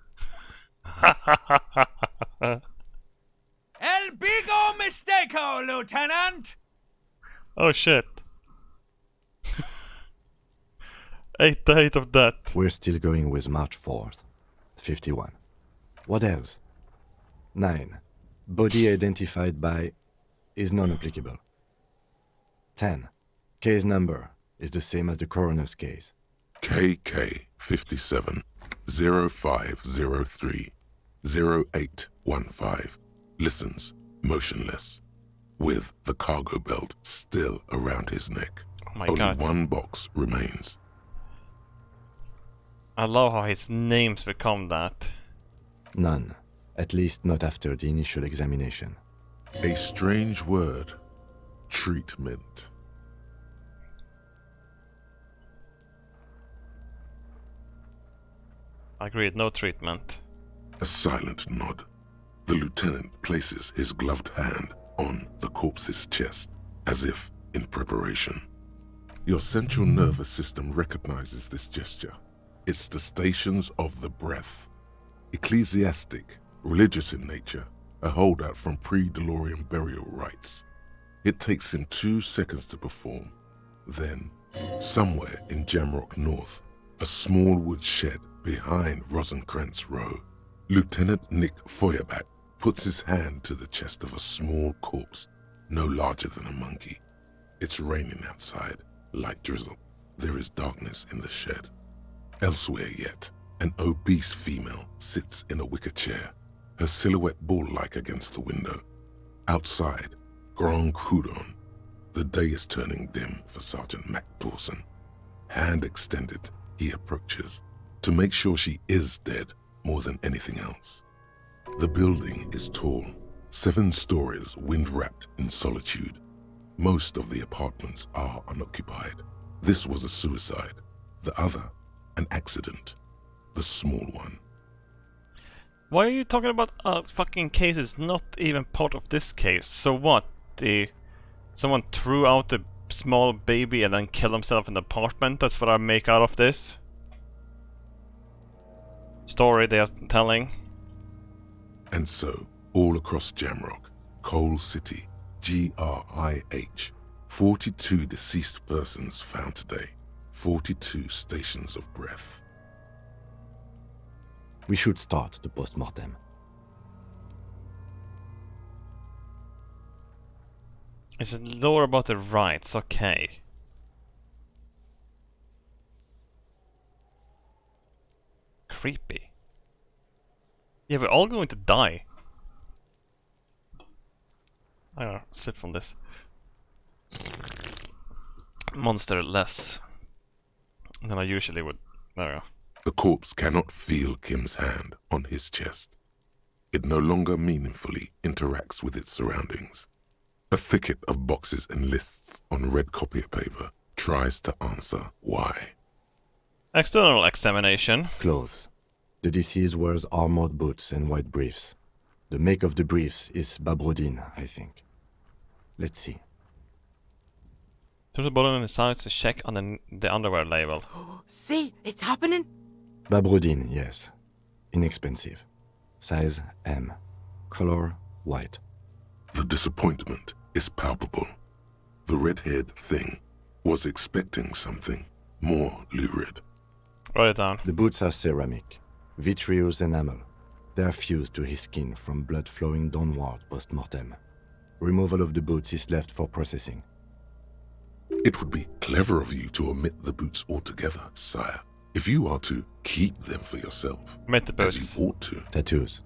El bigo mistako, Lieutenant! Oh shit. 8 date of death. We're still going with March 4th. 51. What else? 9. Body identified by is non-applicable. 10. Case number is the same as the coroner's case. KK57 0503 0815 listens motionless, with the cargo belt still around his neck. Oh my Only god. 1 box remains. I love how his names become that. None. At least not after the initial examination. A strange word. Treatment. Agreed, no treatment. A silent nod. The lieutenant places his gloved hand on the corpse's chest, as if in preparation. Your central nervous system recognizes this gesture. It's the stations of the breath. Ecclesiastic, religious in nature, a holdout from pre-DeLorean burial rites. It takes him 2 seconds to perform. Then, somewhere in Jamrock North, a small wood shed behind Rosenkrantz Row, Lieutenant Nick Feuerbach puts his hand to the chest of a small corpse, no larger than a monkey. It's raining outside, light drizzle. There is darkness in the shed. Elsewhere yet, an obese female sits in a wicker chair, her silhouette bull-like against the window. Outside, Grand Coudon. The day is turning dim for Sergeant Mac Dawson. Hand extended, he approaches, to make sure she is dead more than anything else. The building is tall, 7 stories wind-wrapped in solitude. Most of the apartments are unoccupied. This was a suicide. The other, an accident. The small one. Why are you talking about a fucking case is not even part of this case? So what? Someone threw out the small baby and then killed himself in the apartment? That's what I make out of this story they are telling. And so, all across Jamrock, Coal City, GRIH, 42 deceased persons found today. 42 stations of breath. We should start the post-mortem. Is it lore about the rights? Okay. Creepy. Yeah, we're all going to die. I don't know, sip from this. Monster less than I usually would. There we go. The corpse cannot feel Kim's hand on his chest. It no longer meaningfully interacts with its surroundings. A thicket of boxes and lists on red copier paper tries to answer why. External examination. Clothes. The deceased wears armored boots and white briefs. The make of the briefs is Babrodin, I think. Let's see. There's a button on the side to check on the underwear label. See, it's happening. Babrodin, yes. Inexpensive. Size M. Color white. The disappointment is palpable. The red-haired thing was expecting something more lurid. Write it down. The boots are ceramic. Vitreous enamel. They are fused to his skin from blood flowing downward post-mortem. Removal of the boots is left for processing. It would be clever of you to omit the boots altogether, sire. If you are to keep them for yourself, omit the boots. As you ought to. Tattoos.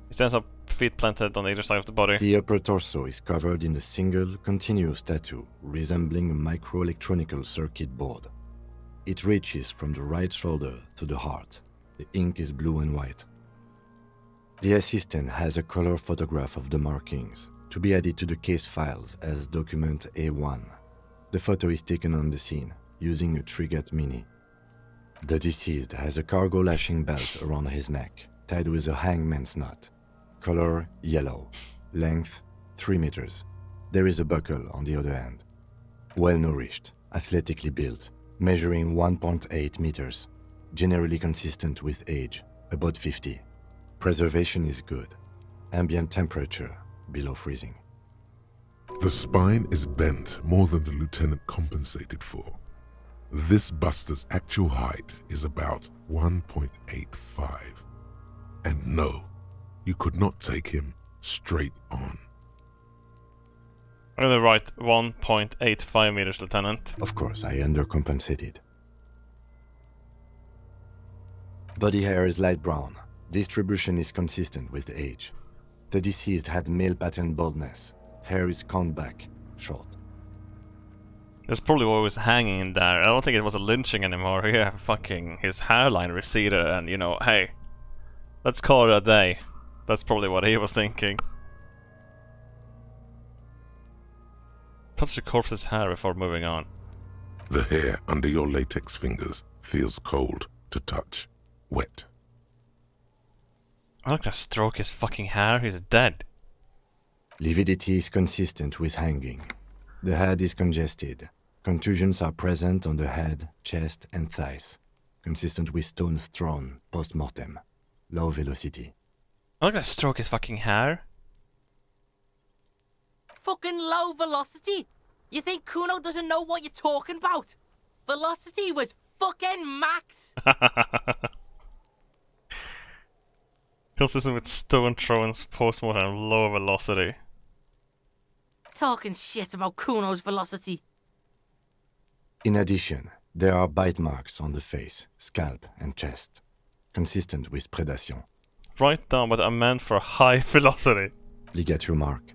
He stands up, feet planted on either side of the body. The upper torso is covered in a single, continuous tattoo resembling a microelectronical circuit board. It reaches from the right shoulder to the heart. The ink is blue and white. The assistant has a color photograph of the markings to be added to the case files as document A1. The photo is taken on the scene using a Trigat Mini. The deceased has a cargo lashing belt around his neck, tied with a hangman's knot. Color yellow. Length 3 meters. There is a buckle on the other end. Well nourished, athletically built, measuring 1.8 meters. Generally consistent with age, about 50. Preservation is good. Ambient temperature below freezing. The spine is bent more than the lieutenant compensated for. This buster's actual height is about 1.85. And no, you could not take him straight on. I'm gonna write 1.85 meters, Lieutenant. Of course, I undercompensated. Body hair is light brown. Distribution is consistent with age. The deceased had male pattern baldness. Hair is combed back, short. That's probably what was hanging in there. I don't think it was a lynching anymore. Yeah, fucking his hairline receded and, you know, hey, let's call it a day. That's probably what he was thinking. Touch the corpse's hair before moving on. The hair under your latex fingers feels cold to touch, wet. I'm not gonna stroke his fucking hair, he's dead. Lividity is consistent with hanging. The head is congested. Contusions are present on the head, chest, and thighs, consistent with stones thrown post-mortem. low velocity. I'm not gonna stroke his fucking hair. Fucking low velocity? You think Kuno doesn't know what you're talking about? Velocity was fucking max. Consistent with stone throws postmortem and low velocity. Talking shit about Kuno's velocity. In addition, there are bite marks on the face, scalp, and chest, consistent with predation. Write down what I meant for high velocity. Ligature mark.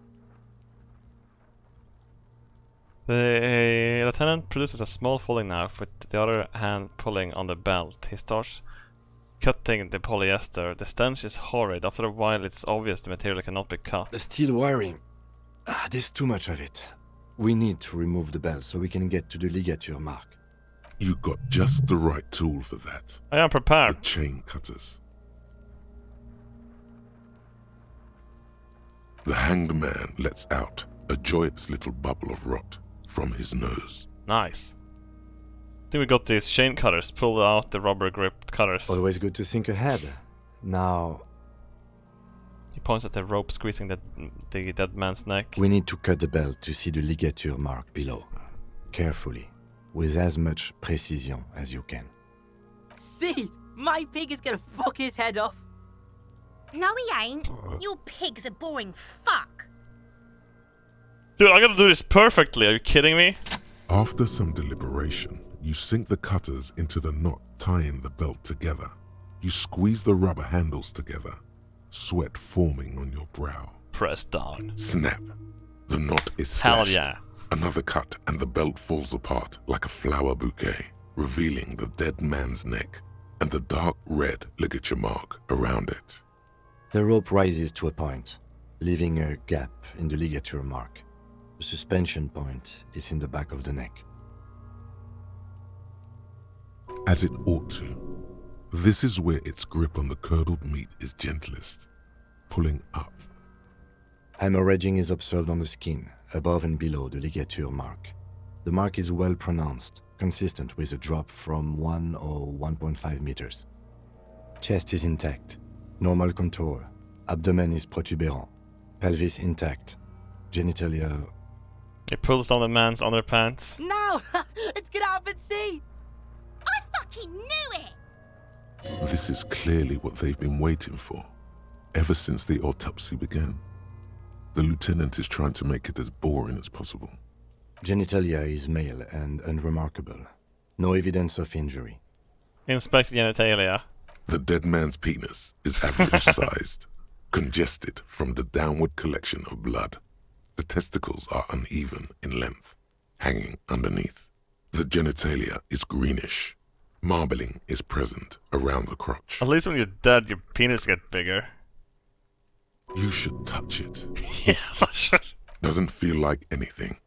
The lieutenant produces a small falling knife with the other hand pulling on the belt. He starts cutting the polyester. The stench is horrid. After a while, it's obvious the material cannot be cut. The steel wiring. There's too much of it. We need to remove the belt so we can get to the ligature mark. You got just the right tool for that. I am prepared. The chain cutters. The hanged man lets out a joyous little bubble of rot from his nose. Nice. I think we got these chain cutters. Pull out the rubber gripped cutters. Always good to think ahead. Now... He points at the rope squeezing the dead man's neck. We need to cut the belt to see the ligature mark below. Carefully. With as much precision as you can. See? My pig is gonna fuck his head off. No, he ain't. Your pig's a boring fuck. Dude, I gotta do this perfectly. Are you kidding me? After some deliberation, you sink the cutters into the knot tying the belt together. You squeeze the rubber handles together, sweat forming on your brow. Press down. Snap. The knot is Hell slashed. yeah. Another cut and the belt falls apart like a flower bouquet, revealing the dead man's neck and the dark red ligature mark around it. The rope rises to a point, leaving a gap in the ligature mark. The suspension point is in the back of the neck. As it ought to. This is where its grip on the curdled meat is gentlest, pulling up. Hemorrhaging is observed on the skin, above and below the ligature mark. The mark is well pronounced, consistent with a drop from 1 or 1.5 meters. Chest is intact, normal contour, abdomen is protuberant, pelvis intact, genitalia... He pulls down the man's underpants. No! It's gonna happen, see? I fucking knew it! This is clearly what they've been waiting for, ever since the autopsy began. The lieutenant is trying to make it as boring as possible. Genitalia is male and unremarkable. No evidence of injury. Inspect genitalia. The dead man's penis is average-sized, congested from the downward collection of blood. The testicles are uneven in length, hanging underneath. The genitalia is greenish. Marbling is present around the crotch. At least when you're dead, your penis gets bigger. You should touch it. Yes, I should. Doesn't feel like anything.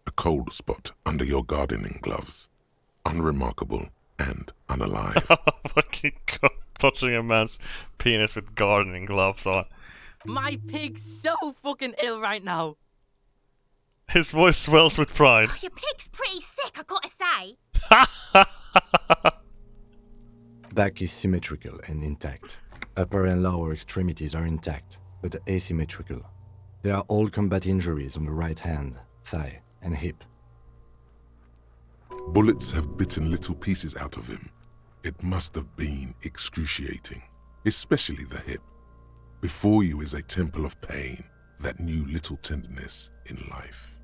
A cold spot under your gardening gloves. Unremarkable and unalive. Fucking God. Touching a man's penis with gardening gloves on. My pig's so fucking ill right now. His voice swells with pride. Oh, your pig's pretty sick, I gotta say. Back is symmetrical and intact. Upper and lower extremities are intact, but asymmetrical. There are all combat injuries on the right hand, thigh, and hip. Bullets have bitten little pieces out of him. It must have been excruciating, especially the hip. Before you is a temple of pain that knew little tenderness in life.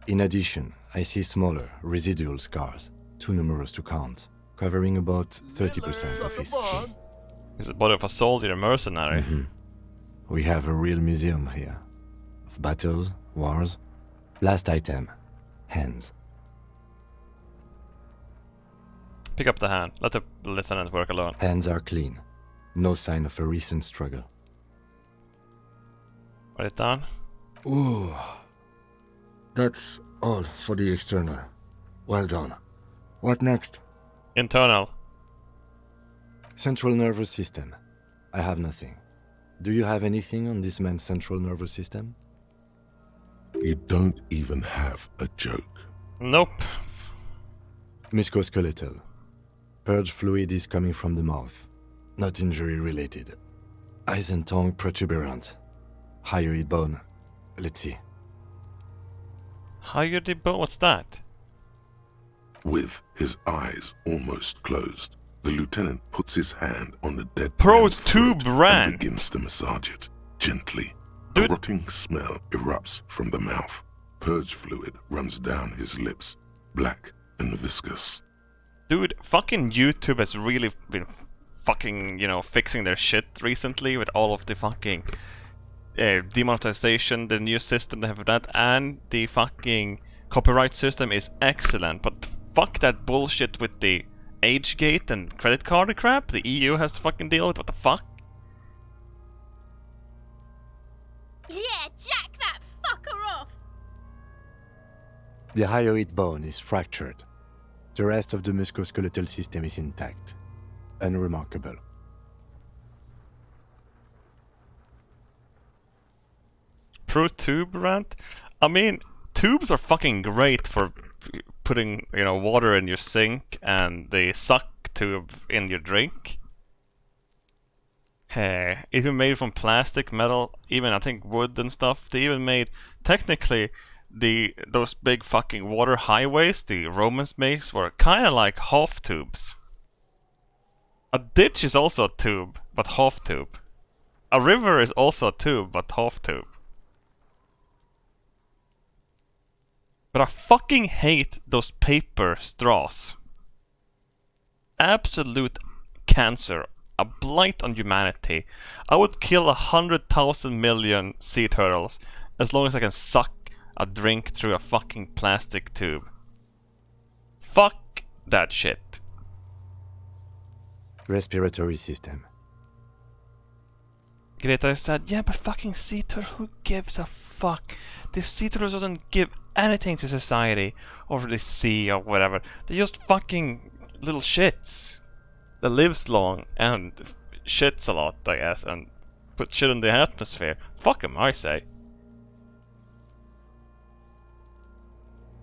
In addition, I see smaller, residual scars, too numerous to count, covering about 30% of his skin. It's the body of a soldier, a mercenary. We have a real museum here. Of battles, wars. Last item, hands. Pick up the hand. Let the lieutenant work alone. Hands are clean. No sign of a recent struggle. Write it down. Ooh. That's all for the external. Well done. What next? Internal. Central nervous system. I have nothing. Do you have anything on this man's central nervous system? You don't even have a joke. Nope. Musculoskeletal. Purge fluid is coming from the mouth. Not injury related. Eyes and tongue protuberant. Hyoid bone. Let's see. Hyoid bone? What's that? With his eyes almost closed, the lieutenant puts his hand on the dead Pro's tube ran and begins to massage it gently. Dude. A rotting smell erupts from the mouth. Purge fluid runs down his lips, black and viscous. Dude, fucking YouTube has really been fucking, fixing their shit recently with all of the fucking demonetization, the new system they have for that, and the fucking copyright system is excellent, but fuck that bullshit with the age gate and credit card crap the EU has to fucking deal with. What the fuck? Yeah, jack that fucker off! The hyoid bone is fractured. The rest of the musculoskeletal system is intact. Unremarkable. Protuberant? I mean, tubes are fucking great for putting, water in your sink and the suck tube in your drink. Hey, even made from plastic, metal, even I think wood and stuff. They even made, technically, those big fucking water highways the Romans made were kind of like half tubes. A ditch is also a tube, but half tube. A river is also a tube, but half tube. But I fucking hate those paper straws. Absolute cancer. A blight on humanity. I would kill 100,000 million sea turtles as long as I can suck a drink through a fucking plastic tube. Fuck that shit. Respiratory system. Greta said, yeah, but fucking sea turtle, who gives a fuck? The sea turtles doesn't give anything to society or the sea or whatever. They're just fucking little shits that lives long and shits a lot, I guess, and put shit in the atmosphere. Fuck them, I say.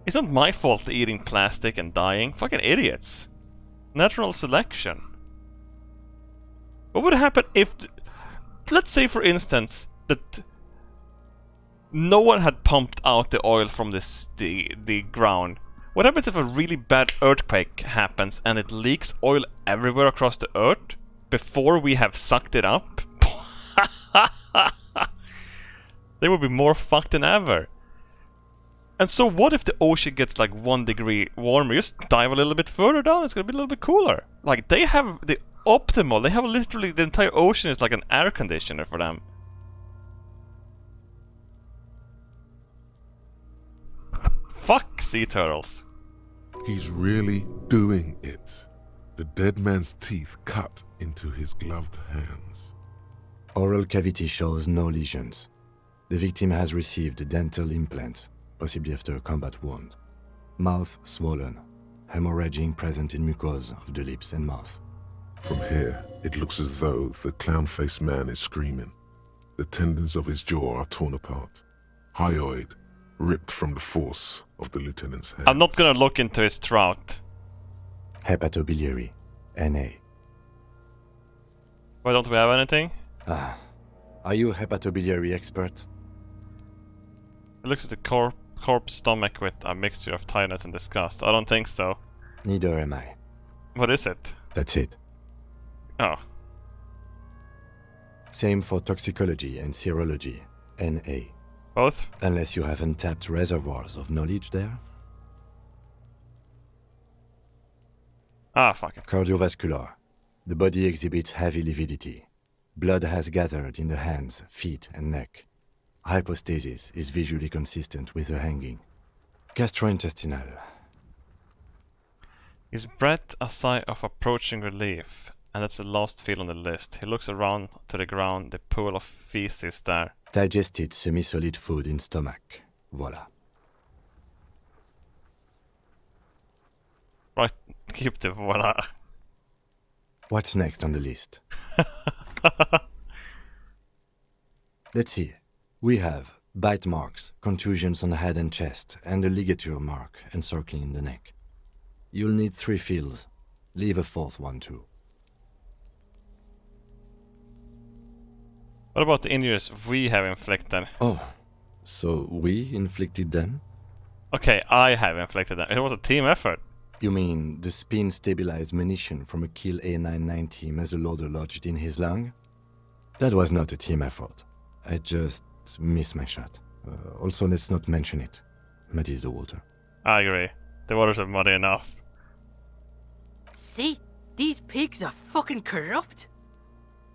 It's not my fault eating plastic and dying. Fucking idiots. Natural selection. What would happen if... let's say, for instance, that no one had pumped out the oil from the ground. What happens if a really bad earthquake happens and it leaks oil everywhere across the earth before we have sucked it up? They would be more fucked than ever. And so what if the ocean gets like 1 degree warmer? Just dive a little bit further down, it's gonna be a little bit cooler. Like, they have the optimal, they have literally the entire ocean is like an air conditioner for them. Fuck sea turtles. He's really doing it. The dead man's teeth cut into his gloved hands. Oral cavity shows no lesions. The victim has received dental implants, possibly after a combat wound. Mouth swollen, hemorrhaging present in mucosa of the lips and mouth. From here, it looks as though the clown-faced man is screaming. The tendons of his jaw are torn apart. Hyoid, ripped from the force of the lieutenant's hand. I'm not gonna look into his trout. Hepatobiliary, NA. Why don't we have anything? Are you a hepatobiliary expert? It looks at the corpse stomach with a mixture of tiredness and disgust. I don't think so. Neither am I. What is it? That's it. Oh. Same for toxicology and serology, NA. Both? Unless you have untapped reservoirs of knowledge there. Ah, fuck it. Cardiovascular. The body exhibits heavy lividity. Blood has gathered in the hands, feet, and neck. Hypostasis is visually consistent with the hanging. Gastrointestinal. His breath a sigh of approaching relief, and that's the last field on the list. He looks around to the ground, the pool of feces there. Digested semi-solid food in stomach. Voila. Right, keep the voila. What's next on the list? Let's see. We have bite marks, contusions on the head and chest, and a ligature mark encircling the neck. You'll need 3 fields. Leave a 4th one too. What about the injuries we have inflicted? Oh, so we inflicted them? Okay, I have inflicted them. It was a team effort. You mean the spin-stabilized munition from a Kill A990 muzzleloader lodged in his lung? That was not a team effort. I just missed my shot. Also, let's not mention it. Muddies the water. I agree. The waters are muddy enough. See? These pigs are fucking corrupt.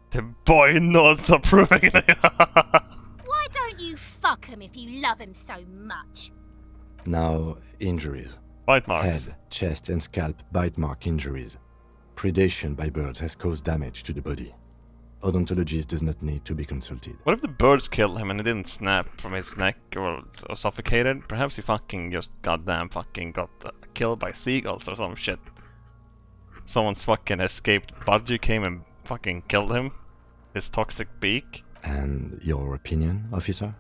The boy nods approvingly. Why don't you fuck him if you love him so much? Now, injuries. Bite marks. Head, chest and scalp bite mark injuries. Predation by birds has caused damage to the body. Odontologist does not need to be consulted. What if the birds killed him and he didn't snap from his neck or suffocated? Perhaps he fucking just goddamn fucking got killed by seagulls or some shit. Someone's fucking escaped budgie came and fucking killed him. His toxic beak. And your opinion, officer?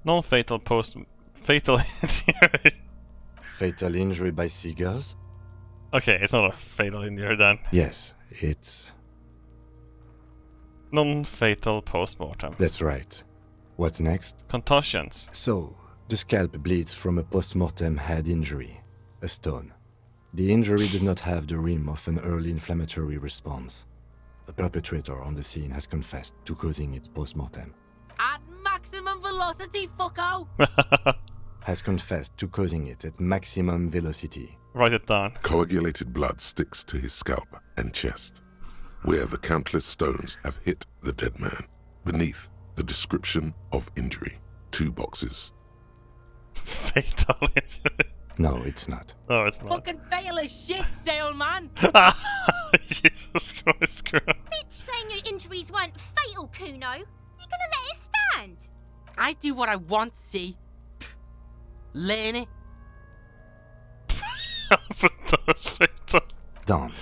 Non-fatal fatal injury. Fatal injury by seagulls? Okay, it's not a fatal injury then. Yes, it's... Non-fatal post-mortem. That's right. What's next? Contusions. So, the scalp bleeds from a post-mortem head injury. A stone. The injury did not have the rim of an early inflammatory response. The perpetrator on the scene has confessed to causing it post-mortem. At maximum velocity, fucko! Has confessed to causing it at maximum velocity. Write it down. Coagulated blood sticks to his scalp and chest, where the countless stones have hit the dead man. Beneath, the description of injury. 2 boxes. Fatal injury. No, it's not. No, it's not. Fucking fail as shit, Sailman! Jesus Christ, girl. Bitch saying your injuries weren't fatal, Kuno. You gonna let it stand? I do what I want, see? Learn it. Don't.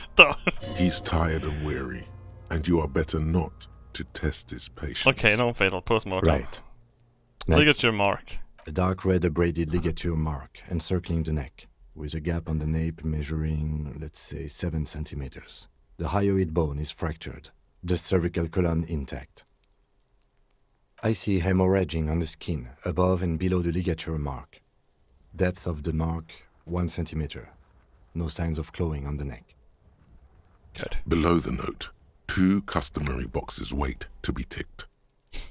He's tired and weary, and you are better not to test his patience. Okay, non-fatal post-mortem. Right. Ligature mark. A dark red abraded ligature mark encircling the neck, with a gap on the nape measuring, let's say, 7 centimeters. The hyoid bone is fractured, the cervical column intact. I see hemorrhaging on the skin, above and below the ligature mark. Depth of the mark, 1 centimeter. No signs of clawing on the neck. Good. Below the note, 2 customary boxes wait to be ticked.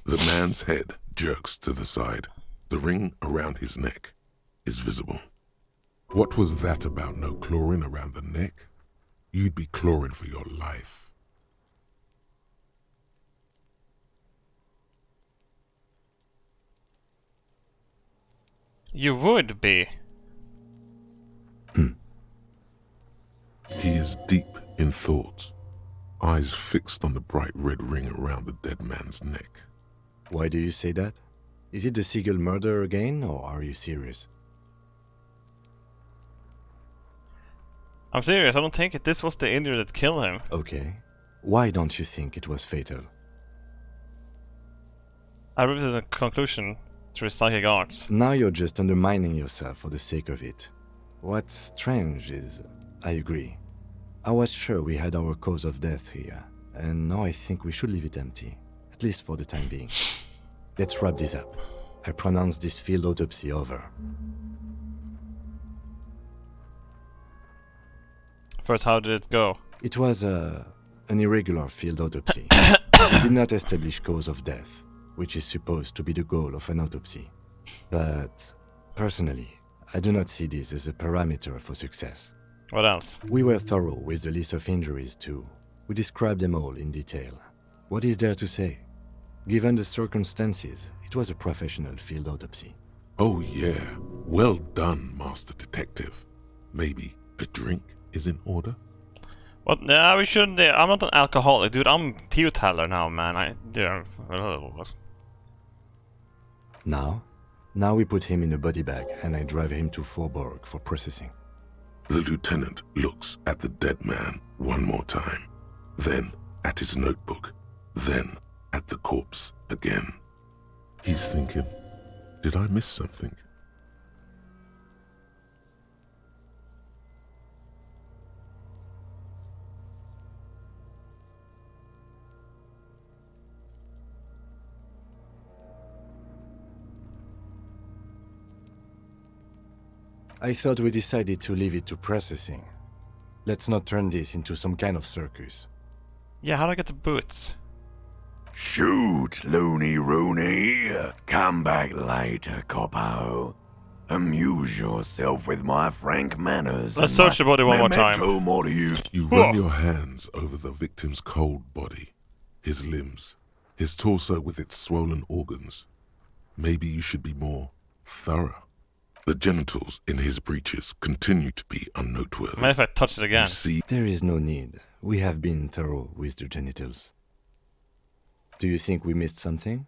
The man's head jerks to the side. The ring around his neck is visible. What was that about no clawing around the neck? You'd be clawing for your life. You would be. He is deep in thought, eyes fixed on the bright red ring around the dead man's neck. Why do you say that? Is it the seagull murder again, or are you serious? I'm serious, I don't think this was the injury that killed him. Okay. Why don't you think it was fatal? I read this as a conclusion through psychic arts. Now you're just undermining yourself for the sake of it. What's strange is, I agree. I was sure we had our cause of death here, and now I think we should leave it empty, at least for the time being. Let's wrap this up. I pronounce this field autopsy over. First, how did it go? It was an irregular field autopsy. It did not establish cause of death, which is supposed to be the goal of an autopsy. But, personally, I do not see this as a parameter for success. What else? We were thorough with the list of injuries too. We described them all in detail. What is there to say? Given the circumstances, it was a professional field autopsy. Oh yeah, well done, Master Detective. Maybe a drink is in order? What? Yeah, we shouldn't. I'm not an alcoholic, dude. I'm teetotaler now, man. Now we put him in a body bag and I drive him to Forborg for processing. The lieutenant looks at the dead man one more time, then at his notebook, then at the corpse again. He's thinking, did I miss something? I thought we decided to leave it to processing. Let's not turn this into some kind of circus. Yeah, how do I get the boots? Shoot, loony Rooney. Come back later, Coppo. Amuse yourself with my frank manners. Let's search the body one more time. Memento mori. You run your hands over the victim's cold body, his limbs, his torso with its swollen organs. Maybe you should be more thorough. The genitals in his breeches continue to be unnoteworthy. Mind if I touch it again? You see, there is no need. We have been thorough with the genitals. Do you think we missed something?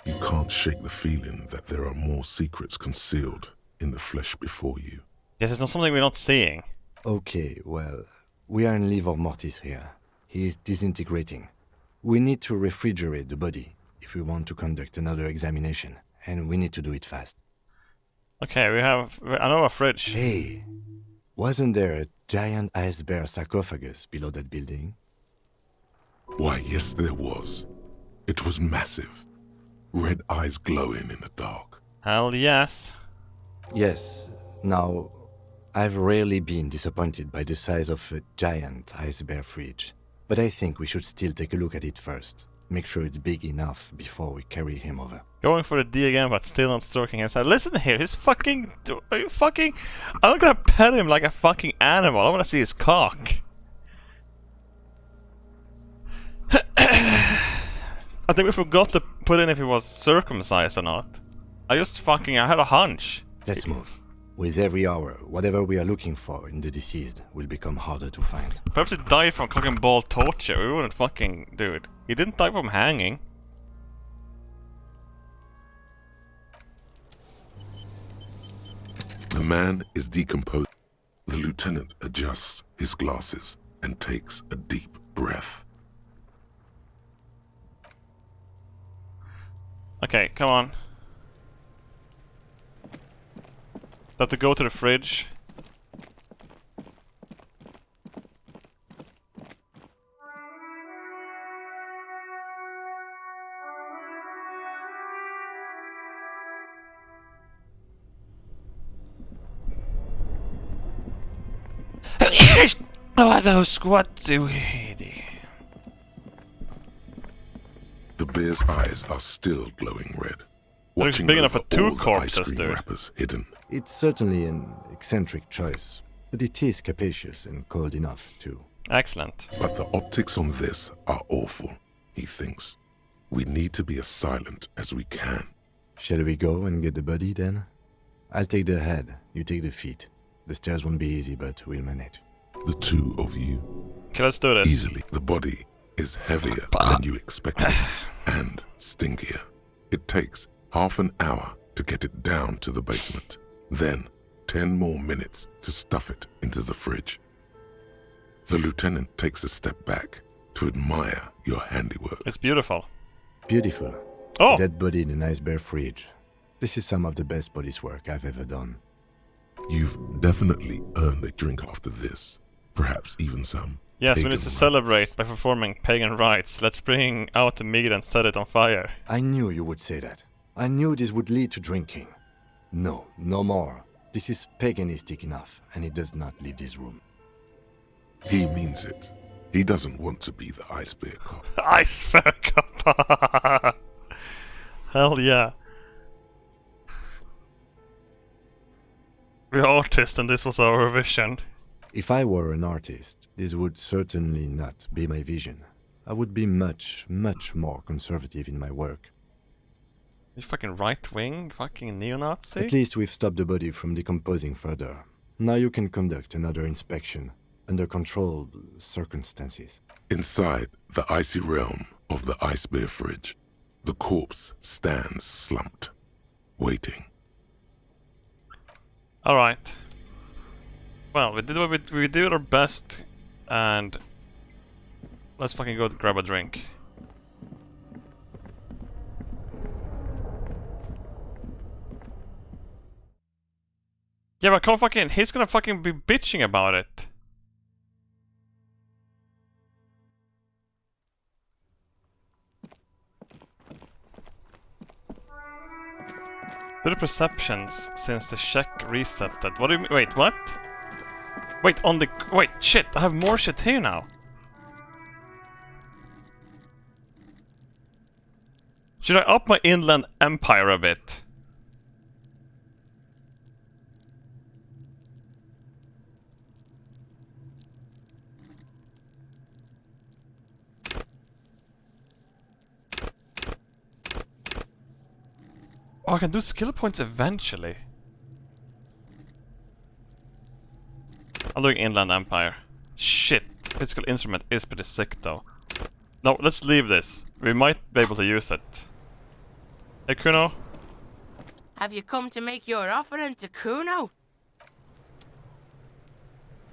You can't shake the feeling that there are more secrets concealed in the flesh before you. Yes, it's not something we're not seeing. Okay, well, we are in livor mortis here. He is disintegrating. We need to refrigerate the body if we want to conduct another examination, and we need to do it fast. Okay, we have... I know a fridge. Hey, wasn't there a giant ice bear sarcophagus below that building? Why, yes there was. It was massive. Red eyes glowing in the dark. Hell yes. Yes. Now, I've rarely been disappointed by the size of a giant ice bear fridge. But I think we should still take a look at it first. Make sure it's big enough before we carry him over. Going for the D again, but still not stroking his head. Listen here, he's fucking... Are you fucking... I'm not gonna pet him like a fucking animal. I wanna see his cock. I think we forgot to put in if he was circumcised or not. I had a hunch. Let's move. With every hour, whatever we are looking for in the deceased will become harder to find. Perhaps he died from cock and ball torture. We wouldn't fucking... Dude. He didn't die from hanging. The man is decomposed. The lieutenant adjusts his glasses and takes a deep breath. Okay, come on. Have to go to the fridge. The bear's eyes are still glowing red. Looks big enough for two corpses, dude. Wrappers hidden. It's certainly an eccentric choice, but it is capacious and cold enough, too. Excellent. But the optics on this are awful, he thinks. We need to be as silent as we can. Shall we go and get the body, then? I'll take the head, you take the feet. The stairs won't be easy, but we'll manage. The two of you. Okay, let's do this. Easily. The body is heavier than you expected, and stinkier. It takes half an hour to get it down to the basement. Then 10 more minutes to stuff it into the fridge. The lieutenant takes a step back to admire your handiwork. It's beautiful. Beautiful. Oh! Dead body in a nice bear fridge. This is some of the best police work I've ever done. You've definitely earned a drink after this. Perhaps even some. Yes, we need to celebrate by performing pagan rites. Let's bring out the meat and set it on fire. I knew you would say that. I knew this would lead to drinking. No, no more. This is paganistic enough, and it does not leave this room. He means it. He doesn't want to be the ice bear cop. Ice bear cop! Hell yeah. We're artists and this was our vision. If I were an artist, this would certainly not be my vision. I would be much, much more conservative in my work. You fucking right-wing, fucking neo-Nazi? At least we've stopped the body from decomposing further. Now you can conduct another inspection, under controlled circumstances. Inside the icy realm of the ice bear fridge, the corpse stands slumped, waiting. Alright. Well, we did our best, and let's fucking go grab a drink. Yeah, but come fucking, he's gonna fucking be bitching about it. Do the perceptions since the check resetted. What do you mean? Wait, what? Wait, wait, shit, I have more shit here now. Should I up my inland empire a bit? Oh, I can do skill points eventually. I'm doing Inland Empire. Shit, physical instrument is pretty sick though. No, let's leave this. We might be able to use it. Hey Kuno? Have you come to make your offering to Kuno?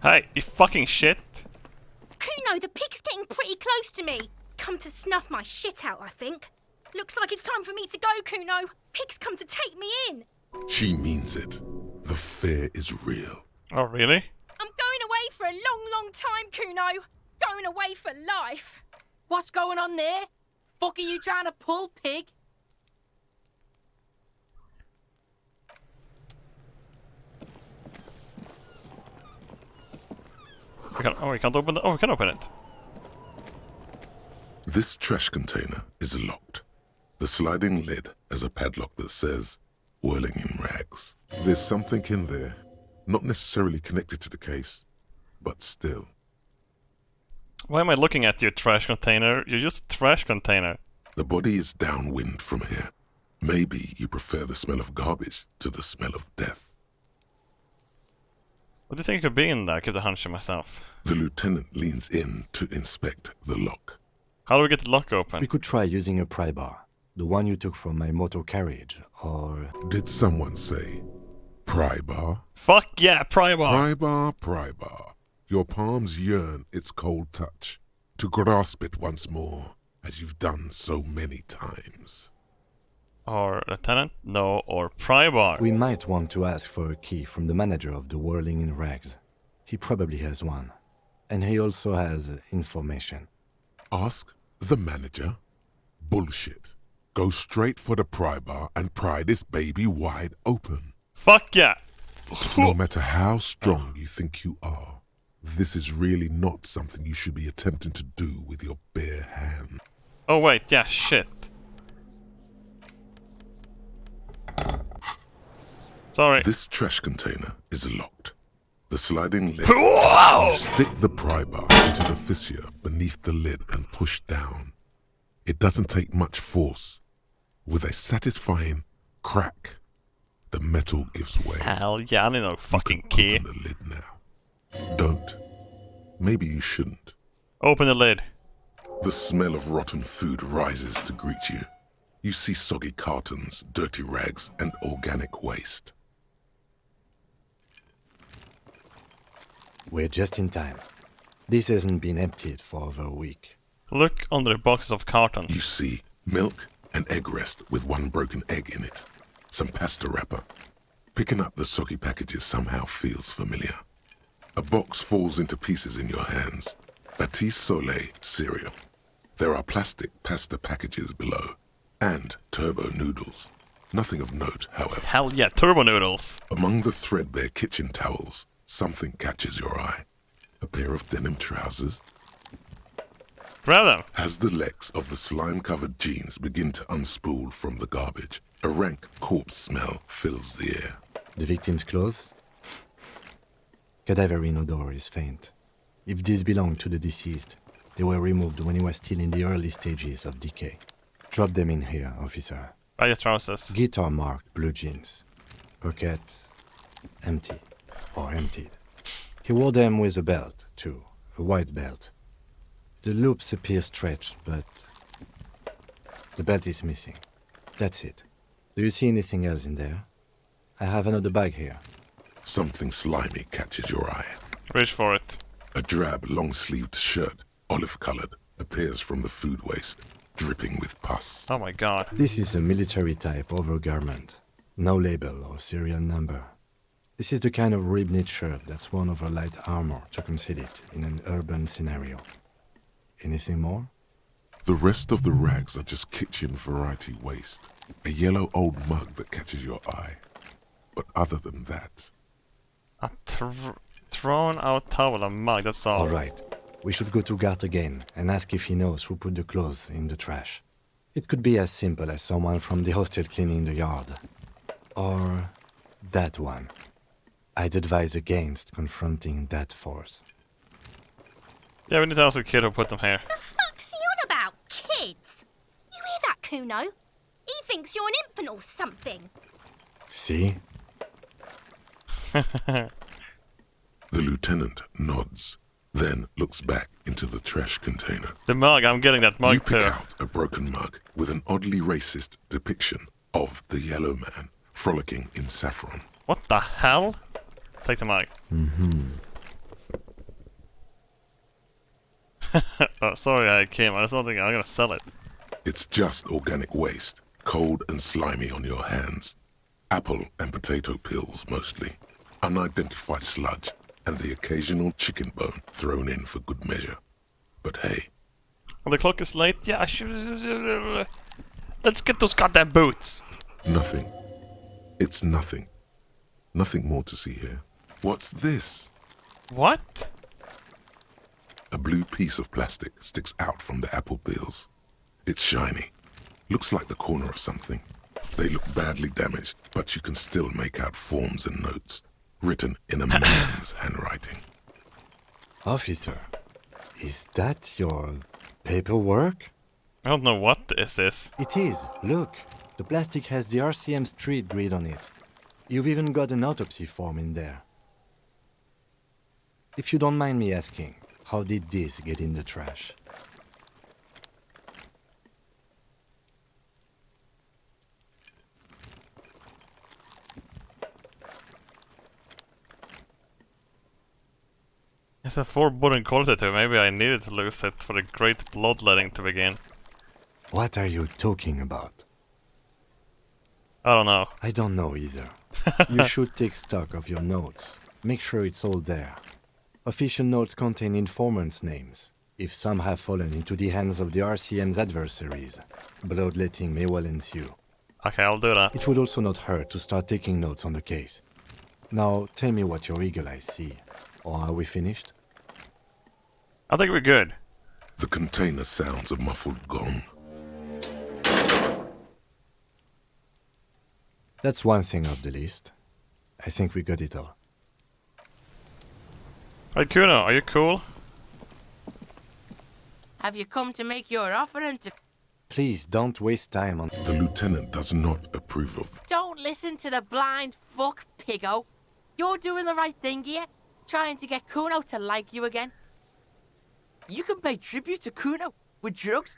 Hey, you fucking shit! Kuno, the pig's getting pretty close to me. Come to snuff my shit out, I think. Looks like it's time for me to go, Kuno. Pig's come to take me in. She means it. The fear is real. Oh, really? I'm going away for a long, long time, Kuno. Going away for life. What's going on there? Fuck are you trying to pull, pig? We can't open it. Oh, we can open it. This trash container is locked. The sliding lid has a padlock that says, "Whirling in rags." There's something in there, not necessarily connected to the case, but still. Why am I looking at you, trash container? You're just a trash container. The body is downwind from here. Maybe you prefer the smell of garbage to the smell of death. What do you think could be in there? I keep the hunch to myself. The lieutenant leans in to inspect the lock. How do we get the lock open? We could try using a pry bar. The one you took from my motor carriage, or... Did someone say pry bar? Fuck yeah, pry bar! Pry bar, pry bar. Your palms yearn its cold touch, to grasp it once more, as you've done so many times. Or lieutenant? No, or pry bar. We might want to ask for a key from the manager of the Whirling in Rags. He probably has one. And he also has information. Ask the manager? Bullshit. Go straight for the pry bar and pry this baby wide open. Fuck yeah! No matter how strong you think you are, this is really not something you should be attempting to do with your bare hand. Oh wait, yeah, shit. Sorry. This trash container is locked. The sliding lid. Wow! You stick the pry bar into the fissure beneath the lid and push down. It doesn't take much force. With a satisfying crack, the metal gives way. Hell yeah, I need no fucking key. Open the lid now. Don't. Maybe you shouldn't. Open the lid. The smell of rotten food rises to greet you. You see soggy cartons, dirty rags, and organic waste. We're just in time. This hasn't been emptied for over a week. Look under the boxes of cartons. You see milk and egg rest with one broken egg in it. Some pasta wrapper. Picking up the soggy packages somehow feels familiar. A box falls into pieces in your hands. Batiste Soleil cereal. There are plastic pasta packages below. And turbo noodles. Nothing of note, however. Hell yeah, turbo noodles! Among the threadbare kitchen towels, something catches your eye. A pair of denim trousers. Grab them! As the legs of the slime-covered jeans begin to unspool from the garbage, a rank corpse smell fills the air. The victim's clothes? Cadaverine odor is faint. If these belong to the deceased, they were removed when he was still in the early stages of decay. Drop them in here, officer. Buy your trousers. Guitar-marked blue jeans. Pockets empty. Or emptied. He wore them with a belt, too. A white belt. The loops appear stretched, but the belt is missing. That's it. Do you see anything else in there? I have another bag here. Something slimy catches your eye. Reach for it. A drab, long-sleeved shirt, olive-colored, appears from the food waste, dripping with pus. Oh my god. This is a military-type overgarment. No label or serial number. This is the kind of rib-knit shirt that's worn over light armor to conceal it in an urban scenario. Anything more? The rest of the rags are just kitchen variety waste. A yellow old mug that catches your eye. But other than that... A thrown out towel and mug, that's all. Alright, we should go to Gart again and ask if he knows who put the clothes in the trash. It could be as simple as someone from the hostel cleaning the yard. Or that one. I'd advise against confronting that force. Yeah, we need to ask the kid who put them here. The fuck's he on about? Kids? You hear that, Kuno? He thinks you're an infant or something. See? The lieutenant nods, then looks back into the trash container. The mug, I'm getting that mug too. You pick out a broken mug with an oddly racist depiction of the yellow man frolicking in saffron. What the hell? Take the mug. Oh, sorry I came. I was not thinking I'm gonna sell it. It's just organic waste, cold and slimy on your hands. Apple and potato peels mostly. Unidentified sludge, and the occasional chicken bone thrown in for good measure. But hey. Well, the clock is late. Yeah, I should... Let's get those goddamn boots. Nothing. It's nothing. Nothing more to see here. What's this? What? A blue piece of plastic sticks out from the apple peels. It's shiny. Looks like the corner of something. They look badly damaged, but you can still make out forms and notes, written in a man's handwriting. Officer, is that your paperwork? I don't know what this is. It is. Look, the plastic has the RCM street grid on it. You've even got an autopsy form in there. If you don't mind me asking, how did this get in the trash? It's a foreboding quality too. Maybe I needed to lose it for the great bloodletting to begin. What are you talking about? I don't know. I don't know either. You should take stock of your notes. Make sure it's all there. Official notes contain informants' names. If some have fallen into the hands of the RCM's adversaries, bloodletting may well ensue. Okay, I'll do that. It would also not hurt to start taking notes on the case. Now, tell me what your eagle eyes see. Or are we finished? I think we're good. The container sounds a muffled gong. That's one thing off the list. I think we got it all. Hey Kuno, are you cool? Have you come to make your offering to... Please don't waste time on... The lieutenant does not approve of... Don't listen to the blind fuck, piggo. You're doing the right thing here, trying to get Kuno to like you again. You can pay tribute to Kuno with drugs,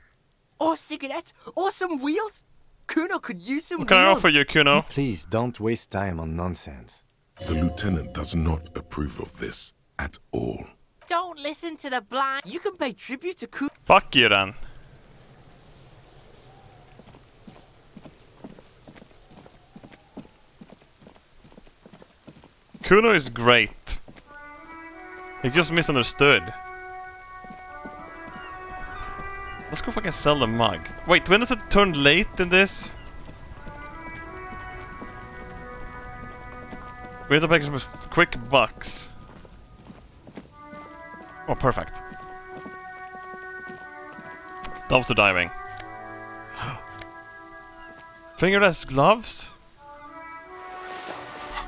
or cigarettes, or some wheels. Kuno could use some What can I wheels. offer you, Kuno? Please don't waste time on nonsense. The lieutenant does not approve of this at all. Don't listen to the blind. You can pay tribute to Kuno. Fuck you then. Kuno is great. He just misunderstood. Let's go fucking sell the mug. Wait, when does it turn late in this? We have to make some quick bucks. Oh, perfect. Dumpster diving. Fingerless gloves?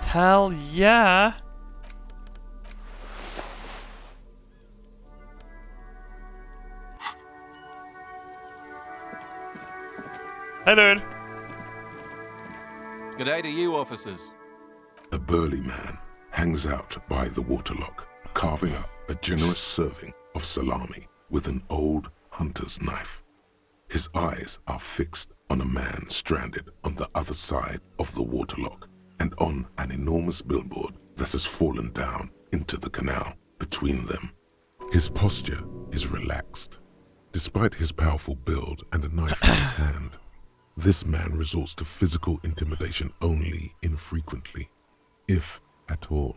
Hell yeah! Hey dude! G'day to you, officers. A burly man hangs out by the waterlock, carving up a generous serving of salami with an old hunter's knife. His eyes are fixed on a man stranded on the other side of the waterlock and on an enormous billboard that has fallen down into the canal between them. His posture is relaxed. Despite his powerful build and a knife in his hand, this man resorts to physical intimidation only infrequently, if at all.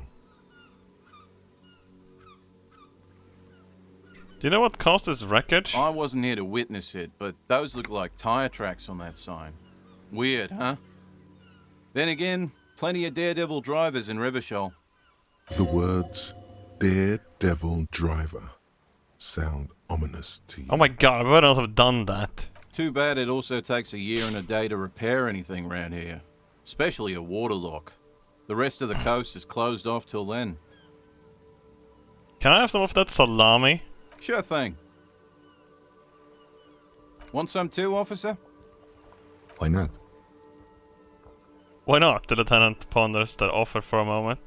Do you know what caused this wreckage? I wasn't here to witness it, but those look like tire tracks on that sign. Weird, huh? Then again, plenty of daredevil drivers in Revachol. The words Daredevil Driver sound ominous to you. Oh my god, I would not have done that. Too bad it also takes a year and a day to repair anything around here. Especially a water lock. The rest of the coast is closed off till then. Can I have some of that salami? Sure thing. Want some too, officer? Why not? Why not? The lieutenant ponders that offer for a moment.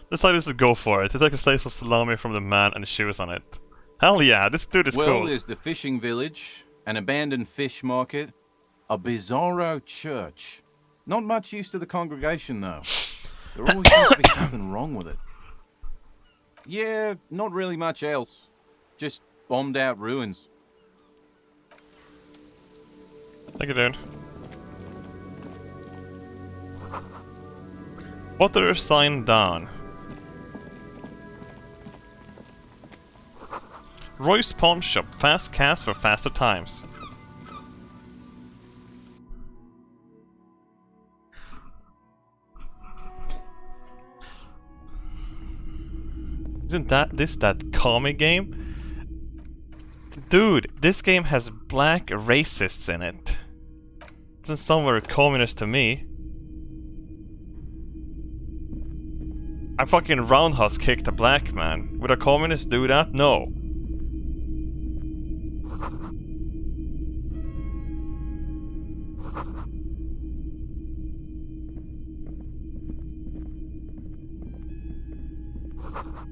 Decided to go for it. He takes a slice of salami from the man and chews on it. Hell yeah, this dude is well, cool. There's the fishing village, an abandoned fish market, a bizarro church. Not much use to the congregation, though. There always seems to be something wrong with it. Yeah, not really much else. Just bombed out ruins. Thank you, dude. Water sign down. Roy's Pawn Shop. Fast cash for faster times. Isn't that commie game? Dude, this game has black racists in it. Doesn't sound very communist to me. I fucking roundhouse kicked a black man. Would a communist do that? No.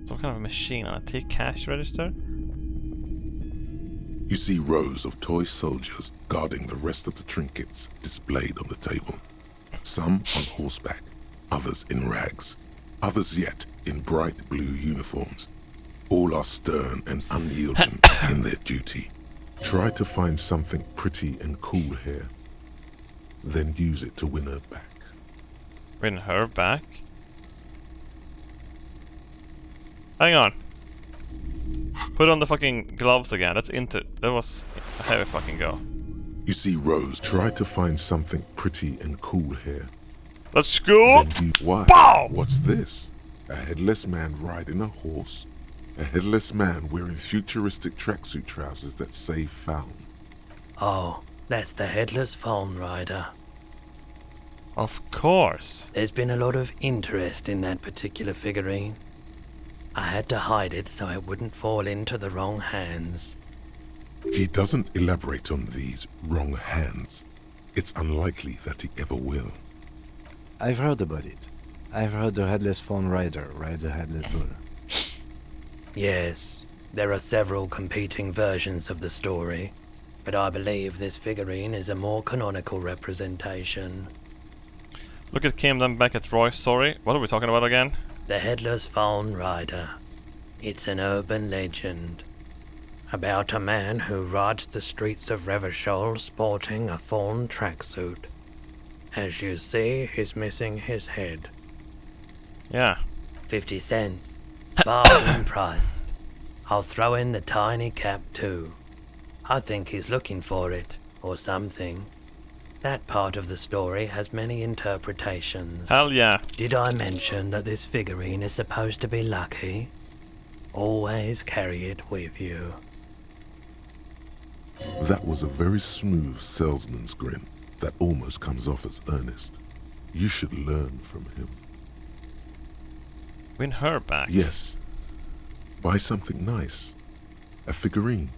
Some kind of a machine on a take cash register? You see rows of toy soldiers guarding the rest of the trinkets displayed on the table. Some on horseback, others in rags, others yet in bright blue uniforms. All are stern and unyielding in their duty. Try to find something pretty and cool here, then use it to win her back. Win her back? Hang on. Put on the fucking gloves again. That was a heavy fucking go. You see Rose, try to find something pretty and cool here. Let's go! Why? Bow! What's this? A headless man riding a horse? A headless man wearing futuristic tracksuit trousers that say found. Oh, that's the headless phone rider. Of course. There's been a lot of interest in that particular figurine. I had to hide it so it wouldn't fall into the wrong hands. He doesn't elaborate on these wrong hands. It's unlikely that he ever will. I've heard about it. I've heard the headless phone rider rides a headless bull. Yes, there are several competing versions of the story, but I believe this figurine is a more canonical representation. Look at Kim, then back at Roy. Sorry, what are we talking about again? The Headless Phone Rider. It's an urban legend about a man who rides the streets of Revachol sporting a fawn tracksuit. As you see, he's missing his head. Yeah. 50 cents. Bargain priced. I'll throw in the tiny cap too. I think he's looking for it, or something. That part of the story has many interpretations. Hell yeah. Did I mention that this figurine is supposed to be lucky? Always carry it with you. That was a very smooth salesman's grin that almost comes off as earnest. You should learn from him. Win her back? Yes. Buy something nice. A figurine.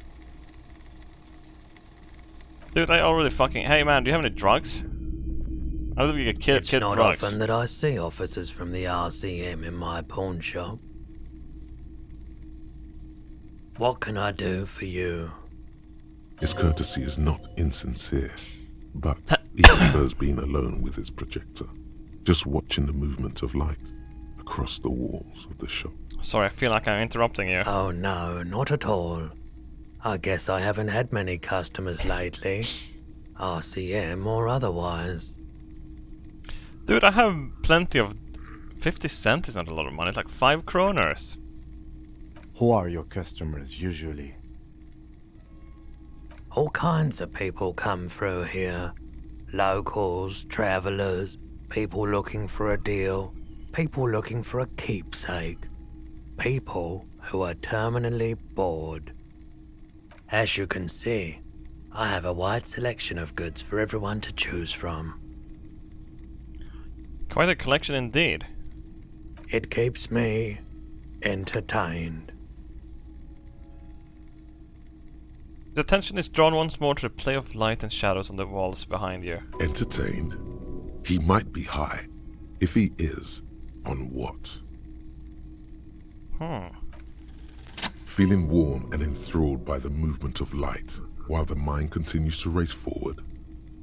Dude, I already fucking... Hey man, do you have any drugs? I was looking at kid It's not drugs. often that I see officers from the RCM in my pawn shop. What can I do for you? His courtesy is not insincere, but he prefers being alone with his projector, just watching the movement of light across the walls of the shop. Sorry, I feel like I'm interrupting you. Oh no, not at all. I guess I haven't had many customers lately, RCM or otherwise. Dude, I have plenty of... 50 cents is not a lot of money, it's like 5 kroners. Who are your customers usually? All kinds of people come through here. Locals, travelers, people looking for a deal, people looking for a keepsake. People who are terminally bored. As you can see, I have a wide selection of goods for everyone to choose from. Quite a collection indeed. It keeps me entertained. The attention is drawn once more to the play of light and shadows on the walls behind you. Entertained? He might be high. If he is, on what? Feeling warm and enthralled by the movement of light, while the mind continues to race forward.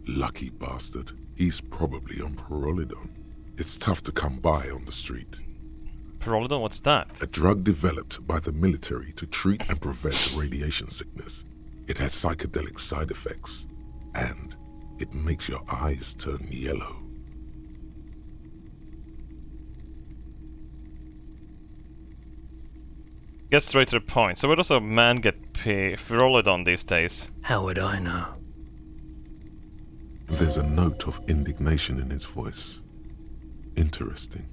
Lucky bastard. He's probably on Pyrrolidon. It's tough to come by on the street. Pyrrolidon, what's that? A drug developed by the military to treat and prevent radiation sickness. It has psychedelic side effects, and it makes your eyes turn yellow. Get straight to the point. So where does a man get Pyrrolidon these days? How would I know? There's a note of indignation in his voice. Interesting.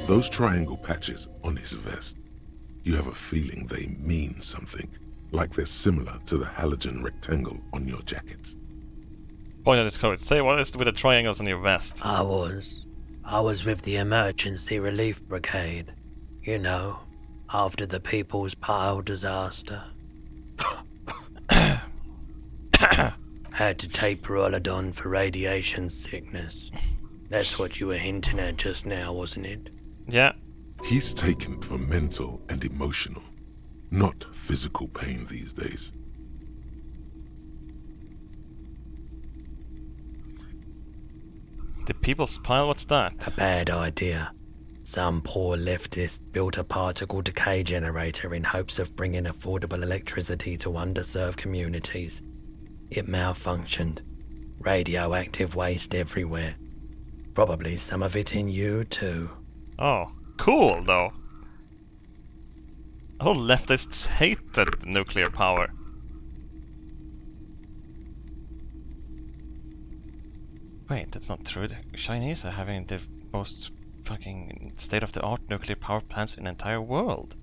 Those triangle patches on his vest, you have a feeling they mean something, like they're similar to the halogen rectangle on your jacket. Point at his coat. Say, what is with the triangles on your vest? I was with the Emergency Relief Brigade. You know, after the People's Pile disaster. Had to take Pyrrolidon for radiation sickness. That's what you were hinting at just now, wasn't it? Yeah. He's taken it for mental and emotional, not physical pain these days. The People's Pile, what's that? A bad idea. Some poor leftist built a particle decay generator in hopes of bringing affordable electricity to underserved communities. It malfunctioned. Radioactive waste everywhere. Probably some of it in you too. Oh, cool though. All leftists hated nuclear power. Wait, that's not true. The Chinese are having the most fucking state-of-the-art nuclear power plants in the entire world.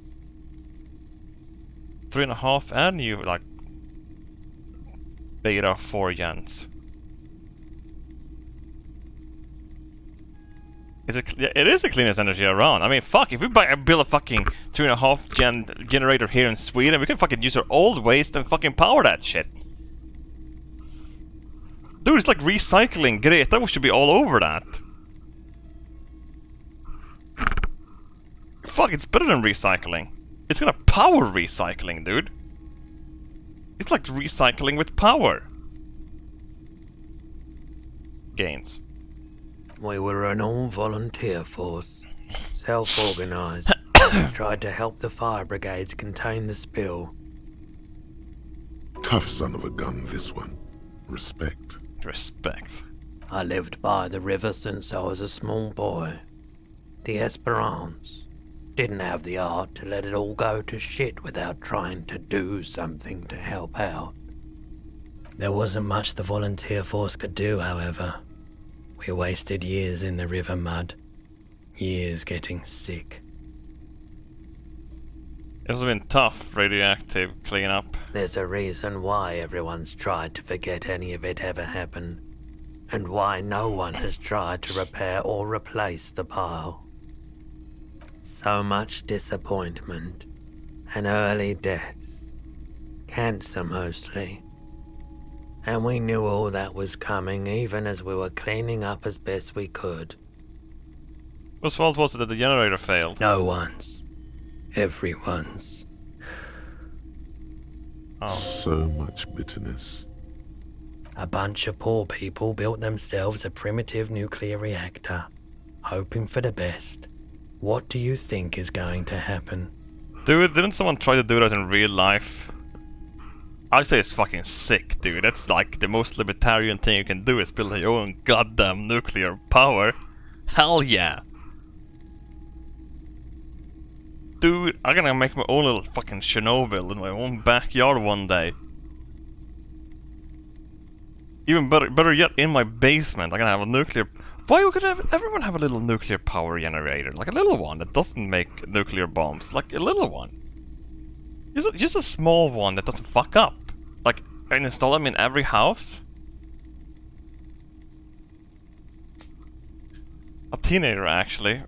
3.5 and you like beta 4 gens. It is the cleanest energy around. I mean, fuck, if we build a fucking 2.5 gen generator here in Sweden, we can fucking use our old waste and fucking power that shit. Dude, it's like recycling. Greta should be all over that. Fuck, it's better than recycling. It's gonna power recycling, dude. It's like recycling with power. Gains. We were an all-volunteer force, self-organized. Tried to help the fire brigades contain the spill. Tough son of a gun, this one. Respect. Respect. I lived by the river since I was a small boy. The Esperance. Didn't have the art to let it all go to shit without trying to do something to help out. There wasn't much the volunteer force could do, however. We wasted years in the river mud. Years getting sick. It's been tough, radioactive cleanup. There's a reason why everyone's tried to forget any of it ever happened. And why no one has tried to repair or replace the pile. So much disappointment. And early deaths. Cancer mostly. And we knew all that was coming even as we were cleaning up as best we could. Whose fault was it that the generator failed? No one's. Everyone's. Oh. So much bitterness. A bunch of poor people built themselves a primitive nuclear reactor, hoping for the best. What do you think is going to happen? Dude, didn't someone try to do that in real life? I'd say it's fucking sick, dude. That's like the most libertarian thing you can do is build your own goddamn nuclear power. Hell yeah! Dude, I'm gonna make my own little fucking Chernobyl in my own backyard one day. even better yet, in my basement, I'm gonna have a nuclear. Why would everyone have a little nuclear power generator? Like a little one that doesn't make nuclear bombs. Like a little one. Just a small one that doesn't fuck up. Like, and install them in every house. A teenager actually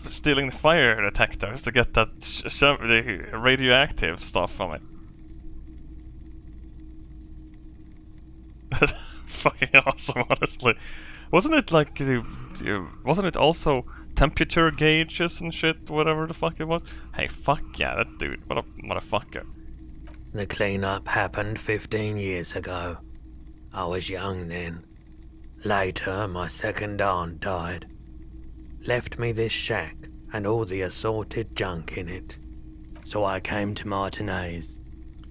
stealing the fire detectors to get that the radioactive stuff from it. Fucking awesome, honestly. Wasn't it like, wasn't it also temperature gauges and shit, whatever the fuck it was? Hey, fuck yeah, that dude, what a motherfucker. The cleanup happened 15 years ago. I was young then. Later, my second aunt died. Left me this shack and all the assorted junk in it. So I came to Martinez.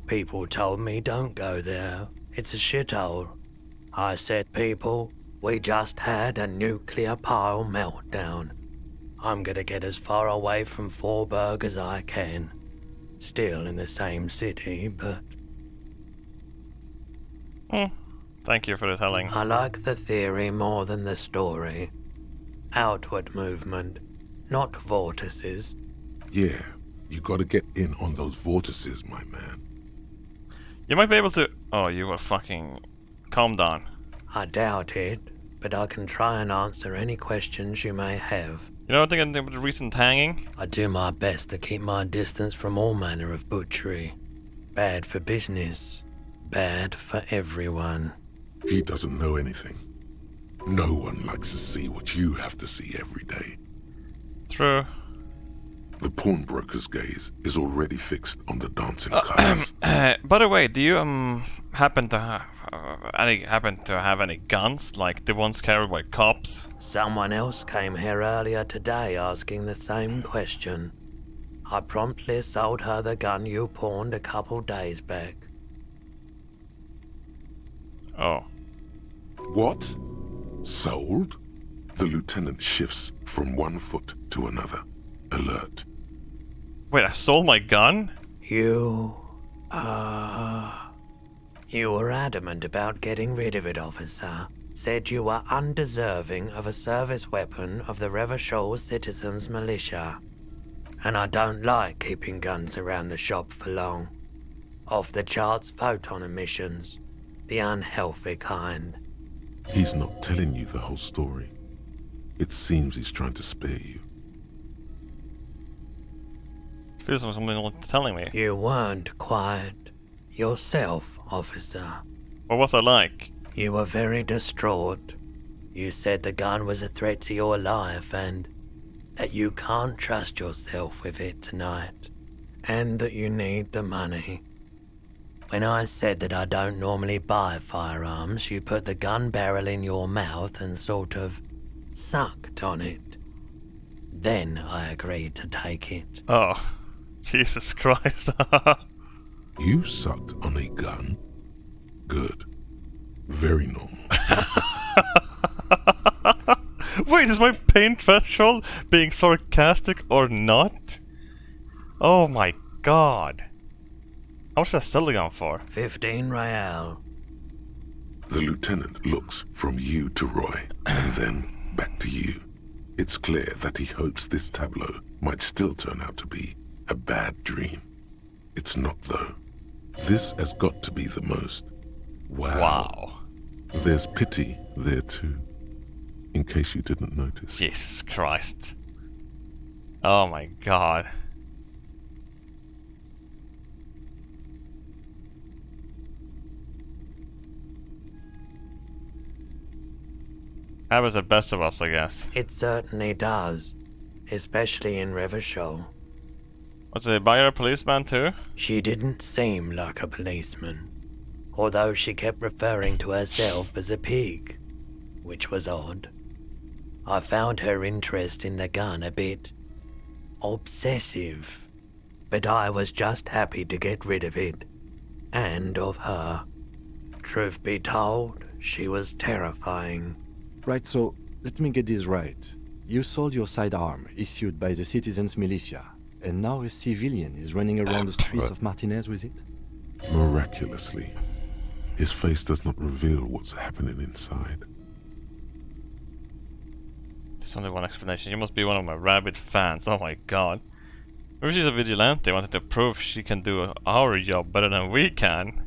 People told me don't go there, it's a shithole. I said, people, we just had a nuclear pile meltdown. I'm gonna get as far away from Forburg as I can. Still in the same city, but... Thank you for the telling. I like the theory more than the story. Outward movement, not vortices. Yeah, you gotta get in on those vortices, my man. You might be able to... Oh, you were fucking... Calm down. I doubt it, but I can try and answer any questions you may have. You know what I'm thinking about the recent hanging? I do my best to keep my distance from all manner of butchery. Bad for business. Bad for everyone. He doesn't know anything. No one likes to see what you have to see every day. True. The pawnbroker's gaze is already fixed on the dancing cars. By the way, do you happen to have any guns like the ones carried by cops? Someone else came here earlier today asking the same question. I promptly sold her the gun you pawned a couple days back. Oh. What? Sold? The lieutenant shifts from one foot to another. Alert. Wait, I sold my gun? You were adamant about getting rid of it, officer. Said you were undeserving of a service weapon of the Revachol Citizens Militia. And I don't like keeping guns around the shop for long. Off the charts photon emissions. The unhealthy kind. He's not telling you the whole story. It seems he's trying to spare you. Feels like something telling me. You weren't quiet yourself, officer. What was I like? You were very distraught. You said the gun was a threat to your life and that you can't trust yourself with it tonight. And that you need the money. When I said that I don't normally buy firearms, you put the gun barrel in your mouth and sort of sucked on it. Then I agreed to take it. Oh, Jesus Christ. You sucked on a gun? Good. Very normal. Wait, is my pain threshold being sarcastic or not? Oh my god. How much did I sell the gun for? 15 real. The lieutenant looks from you to Roy, and then back to you. It's clear that he hopes this tableau might still turn out to be a bad dream. It's not, though. This has got to be the most. Wow. There's pity there, too. In case you didn't notice. Jesus Christ. Oh my god. That was the best of us, I guess. It certainly does. Especially in Revachol. Was it by a policeman too? She didn't seem like a policeman. Although she kept referring to herself as a pig. Which was odd. I found her interest in the gun a bit obsessive. But I was just happy to get rid of it. And of her. Truth be told, she was terrifying. Right, so let me get this right. You sold your sidearm, issued by the Citizens Militia, and now a civilian is running around the streets of Martinez with it? Miraculously. His face does not reveal what's happening inside. There's only one explanation. You must be one of my rabid fans. Oh my god. Maybe she's a vigilante, wanted to prove she can do our job better than we can.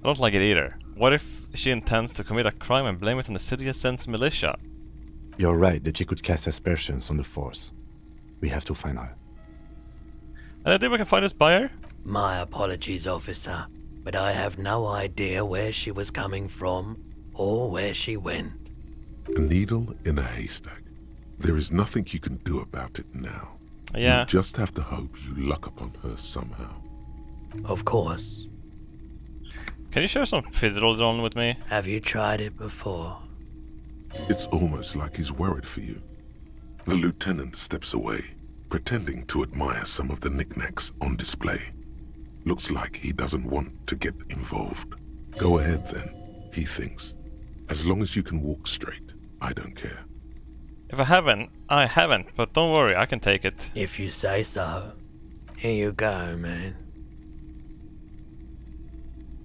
I don't like it either. What if she intends to commit a crime and blame it on the citizen's militia? You're right that she could cast aspersions on the force. We have to find her. And I think we can find this buyer? My apologies, officer, but I have no idea where she was coming from or where she went. A needle in a haystack. There is nothing you can do about it now. Yeah. You just have to hope you luck upon her somehow. Of course. Can you share some physical drone with me? Have you tried it before? It's almost like he's worried for you. The lieutenant steps away, pretending to admire some of the knickknacks on display. Looks like he doesn't want to get involved. Go ahead then, he thinks. As long as you can walk straight, I don't care. If I haven't, but don't worry, I can take it. If you say so. Here you go, man.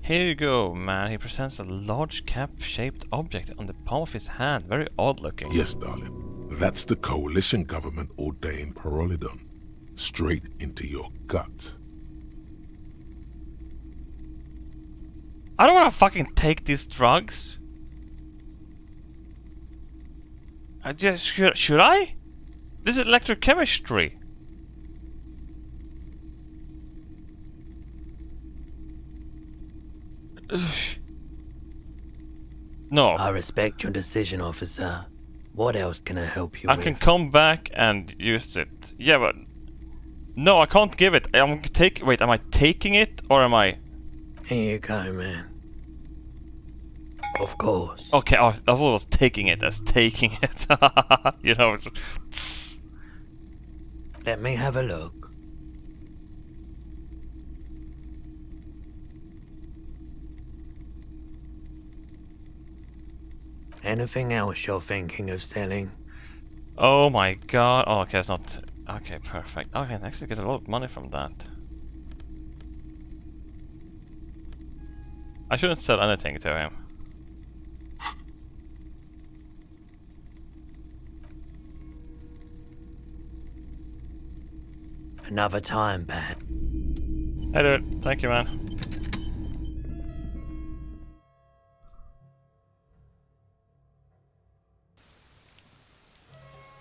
Here you go, man. He presents a large cap-shaped object on the palm of his hand. Very odd looking. Yes, darling. That's the coalition government ordained Parolidon. Straight into your gut. I don't want to fucking take these drugs. I just should I? This is electrochemistry. No. I respect your decision, officer. What else can I help you with? I can come back and use it. Yeah, but no, I can't give it. Wait, am I taking it or am I? Here you go, man. Of course. Okay, I thought I was taking it as taking it. You know. Let me have a look. Anything else you're thinking of selling? Oh my god. Oh, okay, it's not. Okay, perfect. Okay, I can actually get a lot of money from that. I shouldn't sell anything to him. Another time, Pat. Hey dude, thank you, man.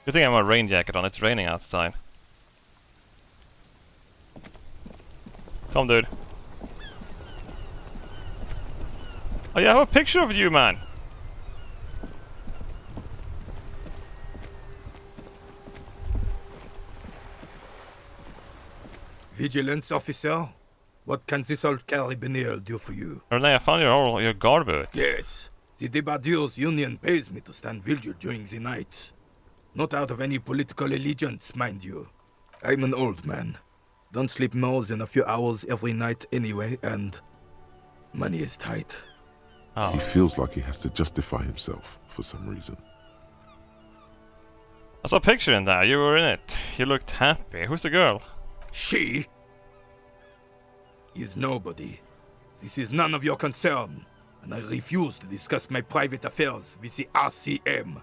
Good thing I have a rain jacket on, it's raining outside. Come, dude. Oh yeah, I have a picture of you, man! Vigilance officer? What can this old carabinier do for you? Renee, I found your guard boot. Yes. The Debardeurs Union pays me to stand vigil during the night. Not out of any political allegiance, mind you. I'm an old man. Don't sleep more than a few hours every night anyway, and money is tight. Oh. He feels like he has to justify himself for some reason. I saw a picture in there, you were in it. You looked happy. Who's the girl? She is nobody. This is none of your concern, and I refuse to discuss my private affairs with the RCM.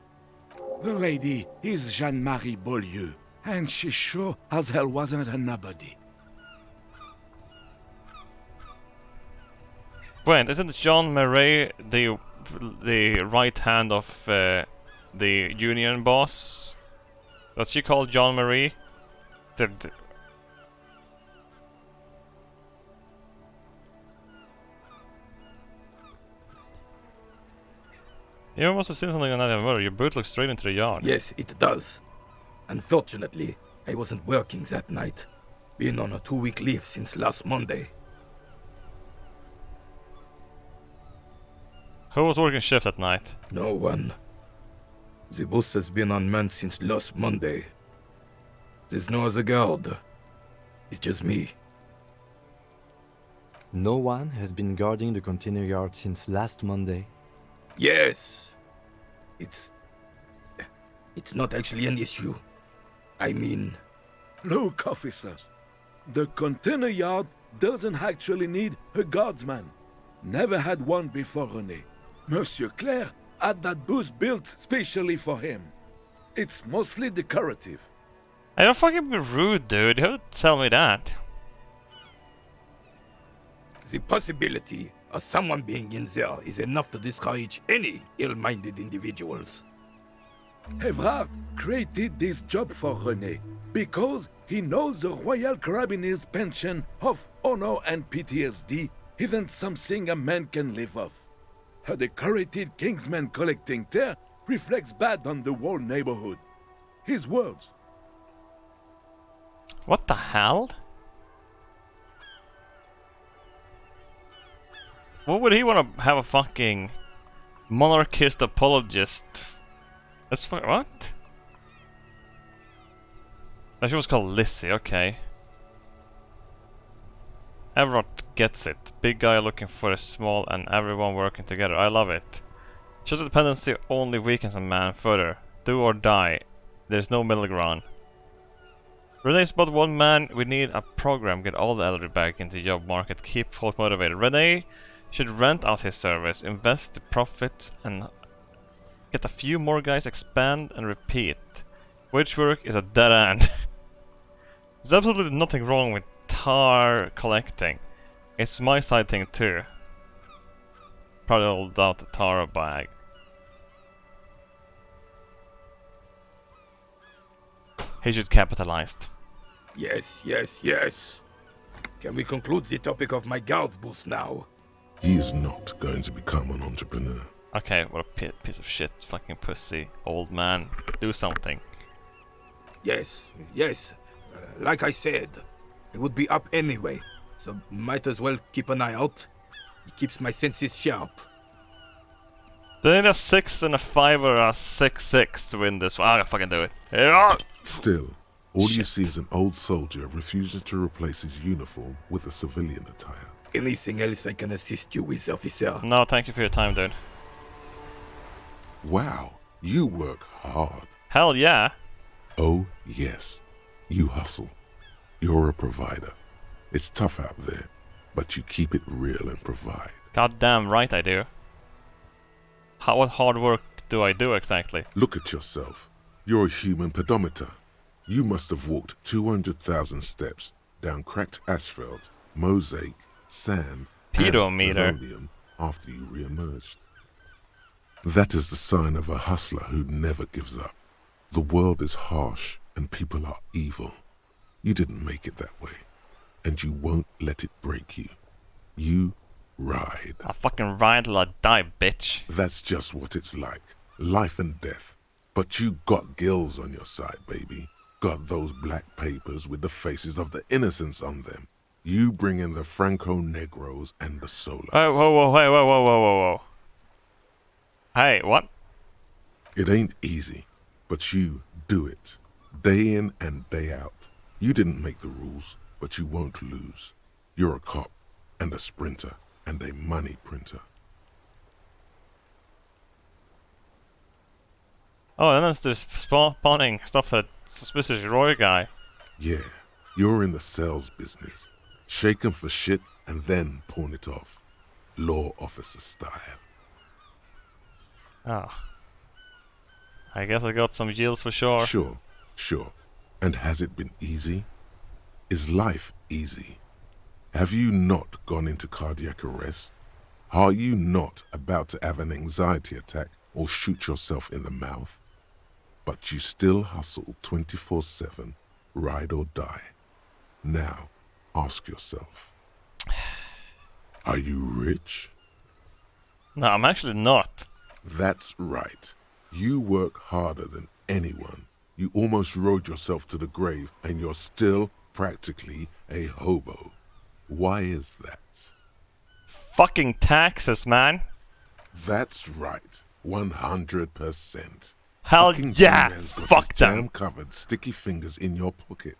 The lady is Jeanne-Marie Beaulieu, and she sure as hell wasn't a nobody. Wait, isn't John Murray the right hand of the union boss? Was she called John Marie? You must have seen something on that murder. Your boot looks straight into the yard. Yes, it does. Unfortunately, I wasn't working that night. Been on a 2-week leave since last Monday. Who was working shift at night? No one. The bus has been unmanned since last Monday. There's no other guard. It's just me. No one has been guarding the container yard since last Monday. Yes. It's not actually an issue. I mean... Look, officers. The container yard doesn't actually need a guardsman. never had one before René. Monsieur Claire had that booth built specially for him. It's mostly decorative. I don't fucking be rude, dude. You have to tell me that. The possibility of someone being in there is enough to discourage any ill-minded individuals. Evrard created this job for René because he knows the Royal Carabinier's pension of honor and PTSD isn't something a man can live off. A decorated Kingsman collecting tear reflects bad on the whole neighborhood. His words. What the hell? What would he want to have a fucking monarchist apologist? That's what? Oh, she was called Lizzie, okay. Everett gets it. Big guy looking for a small and everyone working together. I love it. Social dependency only weakens a man further. Do or die. There's no middle ground. René's but one man. We need a program. Get all the elderly back into the job market. Keep folk motivated. René should rent out his service. Invest the profits and get a few more guys. Expand and repeat. Wage work is a dead end. There's absolutely nothing wrong with tar collecting. It's my side thing too. Probably hold out the tar bag. He should capitalize. Yes, yes, yes. Can we conclude the topic of my guard boost now? He is not going to become an entrepreneur. Okay, what a piece of shit, fucking pussy, old man. Do something. Yes, yes. Like I said, it would be up anyway, so might as well keep an eye out. It keeps my senses sharp. They need a 6 and a 5 or a 6-6 to win this one. I gotta fucking do it. Yeah. Still, all you see is an old soldier refusing to replace his uniform with a civilian attire. Anything else I can assist you with, officer? No, thank you for your time, dude. Wow, you work hard. Hell yeah. Oh, yes. You hustle. You're a provider. It's tough out there, but you keep it real and provide. Goddamn right I do. What hard work do I do exactly? Look at yourself. You're a human pedometer. You must have walked 200,000 steps down cracked asphalt, mosaic, sand, pedometer and linoleum after you re-emerged. That is the sign of a hustler who never gives up. The world is harsh and people are evil. You didn't make it that way, and you won't let it break you. You ride. I'll fucking ride till I die, bitch. That's just what it's like. Life and death. But you got gills on your side, baby. Got those black papers with the faces of the innocents on them. You bring in the Franco-Negros and the Solas. Oh, whoa. Hey, what? It ain't easy, but you do it. Day in and day out. You didn't make the rules, but you won't lose. You're a cop, and a sprinter, and a money printer. Oh, and that's this spawning stuff that suspicious Roy guy. Yeah, you're in the sales business. Shake 'em for shit and then pawn it off. Law officer style. Oh. I guess I got some yields for sure. Sure. And has it been easy? Is life easy? Have you not gone into cardiac arrest? Are you not about to have an anxiety attack or shoot yourself in the mouth? But you still hustle 24/7, ride or die. Now, ask yourself, are you rich? No, I'm actually not. That's right. You work harder than anyone. You almost rode yourself to the grave, and you're still practically a hobo. Why is that? Fucking taxes, man. That's right. 100%. Hell Fucking yeah! G-Man's got Fuck his them. jam-covered sticky fingers in your pocket.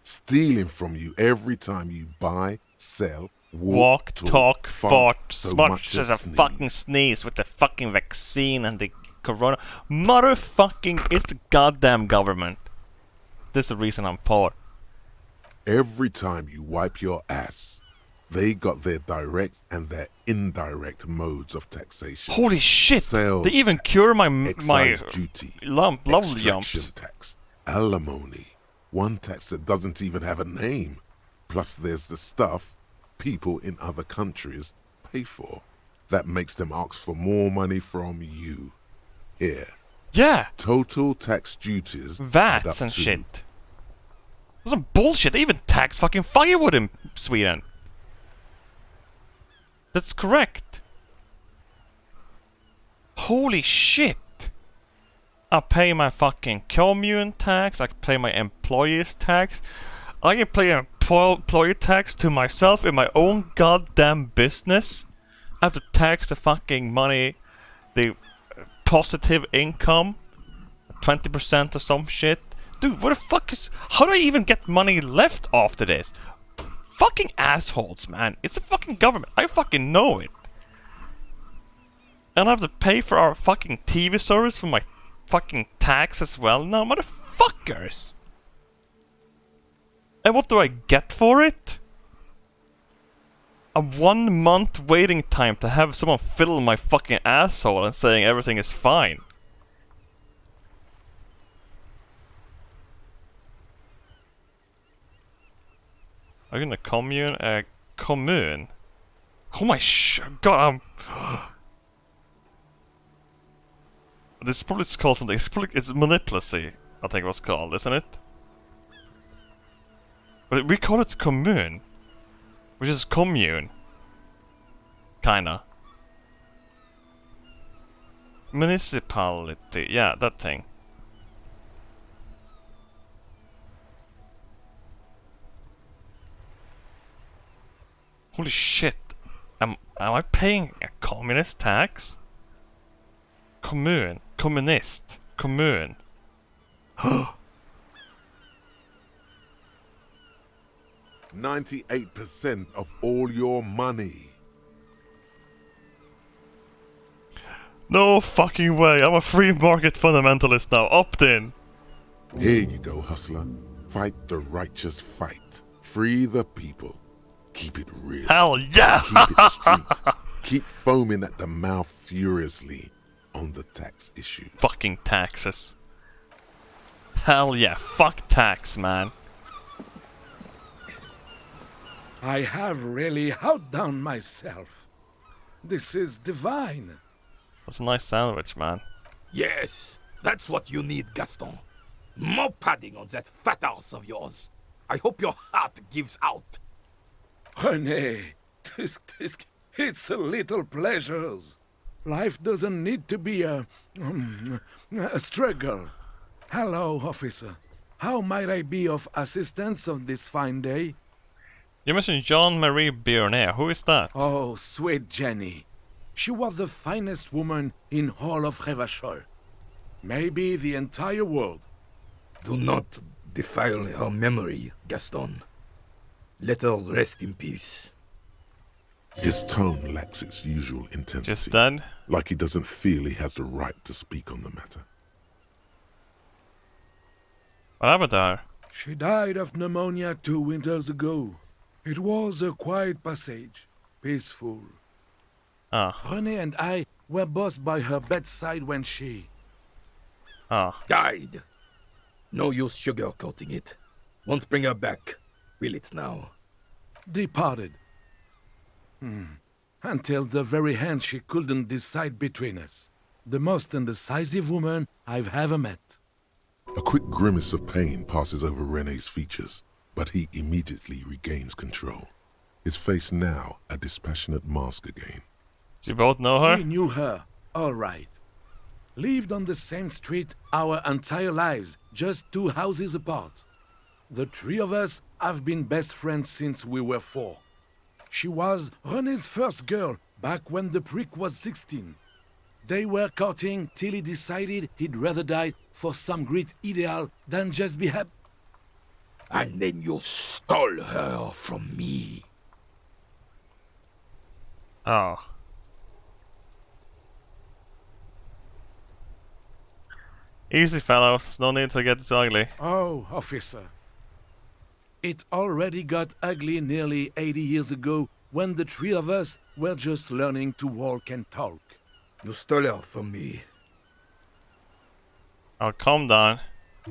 Stealing from you every time you buy, sell, Walk, talk, fart, so smart much as a sneeze. fucking sneeze with the fucking vaccine and the corona. Motherfucking, it's the goddamn government. This is the reason I'm poor. Every time you wipe your ass, They got their direct and their indirect modes of taxation. Holy shit! Sales They even tax, cure my excise duty, level extraction jumps. tax, alimony, one tax that doesn't even have a name. Plus there's the stuff people in other countries pay for. That makes them ask for more money from you. Here. Yeah! Total tax duties VATs and shit. That's some bullshit. They even tax fucking firewood in Sweden. That's correct. Holy shit. I pay my fucking commune tax. I pay my employees tax. I can pay employee tax to myself in my own goddamn business. I have to tax the fucking money, the positive income, 20% or some shit. Dude, what the fuck is... How do I even get money left after this? Fucking assholes, man. It's a fucking government. I fucking know it. And I have to pay for our fucking TV service for my fucking tax as well now. Motherfuckers. And what do I get for it? A 1 month waiting time to have someone fiddle my fucking asshole and saying everything is fine. Are you in a commune? Commune? Oh my god, this is probably called something. It's manipulacy, I think it was called, isn't it? But we call it commune, which is commune. Kinda. Municipality, yeah, that thing. Holy shit. Am I paying a communist tax? Commune. Communist. Commune. 98% of all your money. No fucking way. I'm a free market fundamentalist now. Opt in. Here you go, hustler. Fight the righteous fight. Free the people. Keep it real. Hell yeah! Keep it street. Keep foaming at the mouth furiously on the tax issue. Fucking taxes. Hell yeah. Fuck tax, man. I have really outdone myself. This is divine. That's a nice sandwich, man. Yes, that's what you need, Gaston. More padding on that fat arse of yours. I hope your heart gives out. René, it's a little pleasures. Life doesn't need to be a struggle. Hello, officer. How might I be of assistance on this fine day? You mentioned Jean-Marie Bionnet. Who is that? Oh, sweet Jenny. She was the finest woman in all of Revachol. Maybe the entire world. Do not defile her memory, Gaston. Let her rest in peace. His tone lacks its usual intensity. Just dead? Like he doesn't feel he has the right to speak on the matter. What happened to her? She died of pneumonia 2 winters ago. It was a quiet passage, peaceful. Ah. René and I were both by her bedside when she... Died. No use sugarcoating it. Won't bring her back. Will it now? Departed. Until the very end she couldn't decide between us. The most indecisive woman I've ever met. A quick grimace of pain passes over René's features, but he immediately regains control. His face now a dispassionate mask again. Do you both know her? We knew her, all right. Lived on the same street our entire lives, just 2 houses apart. The 3 of us have been best friends since we were 4. She was René's first girl, back when the prick was 16. They were courting till he decided he'd rather die for some great ideal than just be happy. And then you stole her from me. Oh. Easy, fellows. No need to get this ugly. Oh, officer. It already got ugly nearly 80 years ago when the three of us were just learning to walk and talk. You stole her from me. Oh, calm down.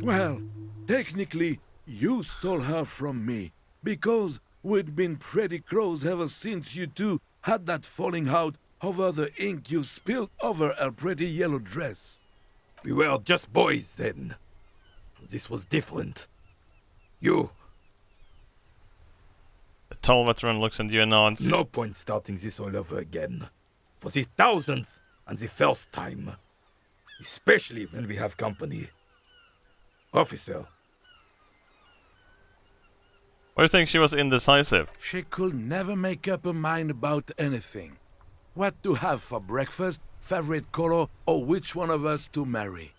Well, technically, you stole her from me, because we'd been pretty close ever since you two had that falling out over the ink you spilled over her pretty yellow dress. We were just boys then. This was different. You... The tall veteran looks at you and nods. No point starting this all over again. For the 1000th and the first time. Especially when we have company. Officer. Why do you think she was indecisive? She could never make up her mind about anything. What to have for breakfast, favorite color, or which one of us to marry.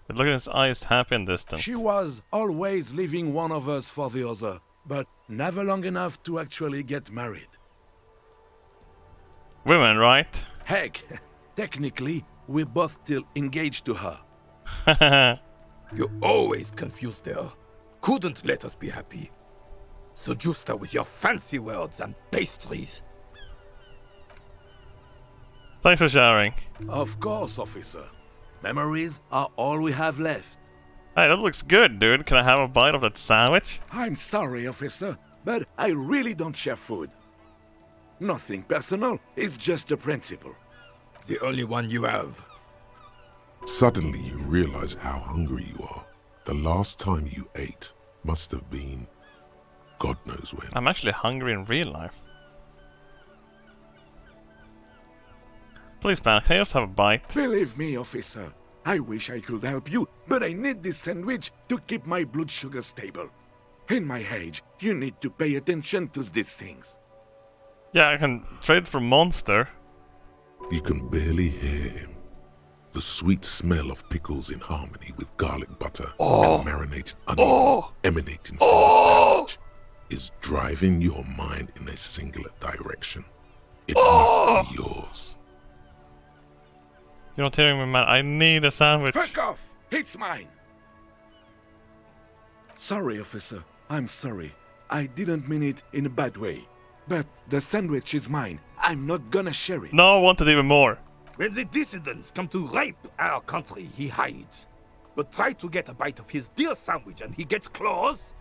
But look at his eyes, happy and distant. She was always leaving one of us for the other, but never long enough to actually get married. Women, right? Heck, technically, we're both still engaged to her. You always confused her. Couldn't let us be happy. Seduced her with your fancy words and pastries. Thanks for sharing. Of course, officer. Memories are all we have left. Hey, that looks good, dude. Can I have a bite of that sandwich? I'm sorry, officer, but I really don't share food. Nothing personal, it's just a principle. The only one you have. Suddenly you realize how hungry you are. The last time you ate must have been God knows when. I'm actually hungry in real life. Please, man, can I just have a bite? Believe me, officer. I wish I could help you, but I need this sandwich to keep my blood sugar stable. In my age, you need to pay attention to these things. Yeah, I can trade for Monster. You can barely hear him. The sweet smell of pickles in harmony with garlic butter and marinated onions emanating from the sandwich is driving your mind in a singular direction. It must be yours. You're not hearing me, man. I need a sandwich. Fuck off! It's mine! Sorry, officer. I'm sorry. I didn't mean it in a bad way. But the sandwich is mine. I'm not gonna share it. No, I want it even more. When the dissidents come to rape our country, he hides. But try to get a bite of his dear sandwich and he gets claws?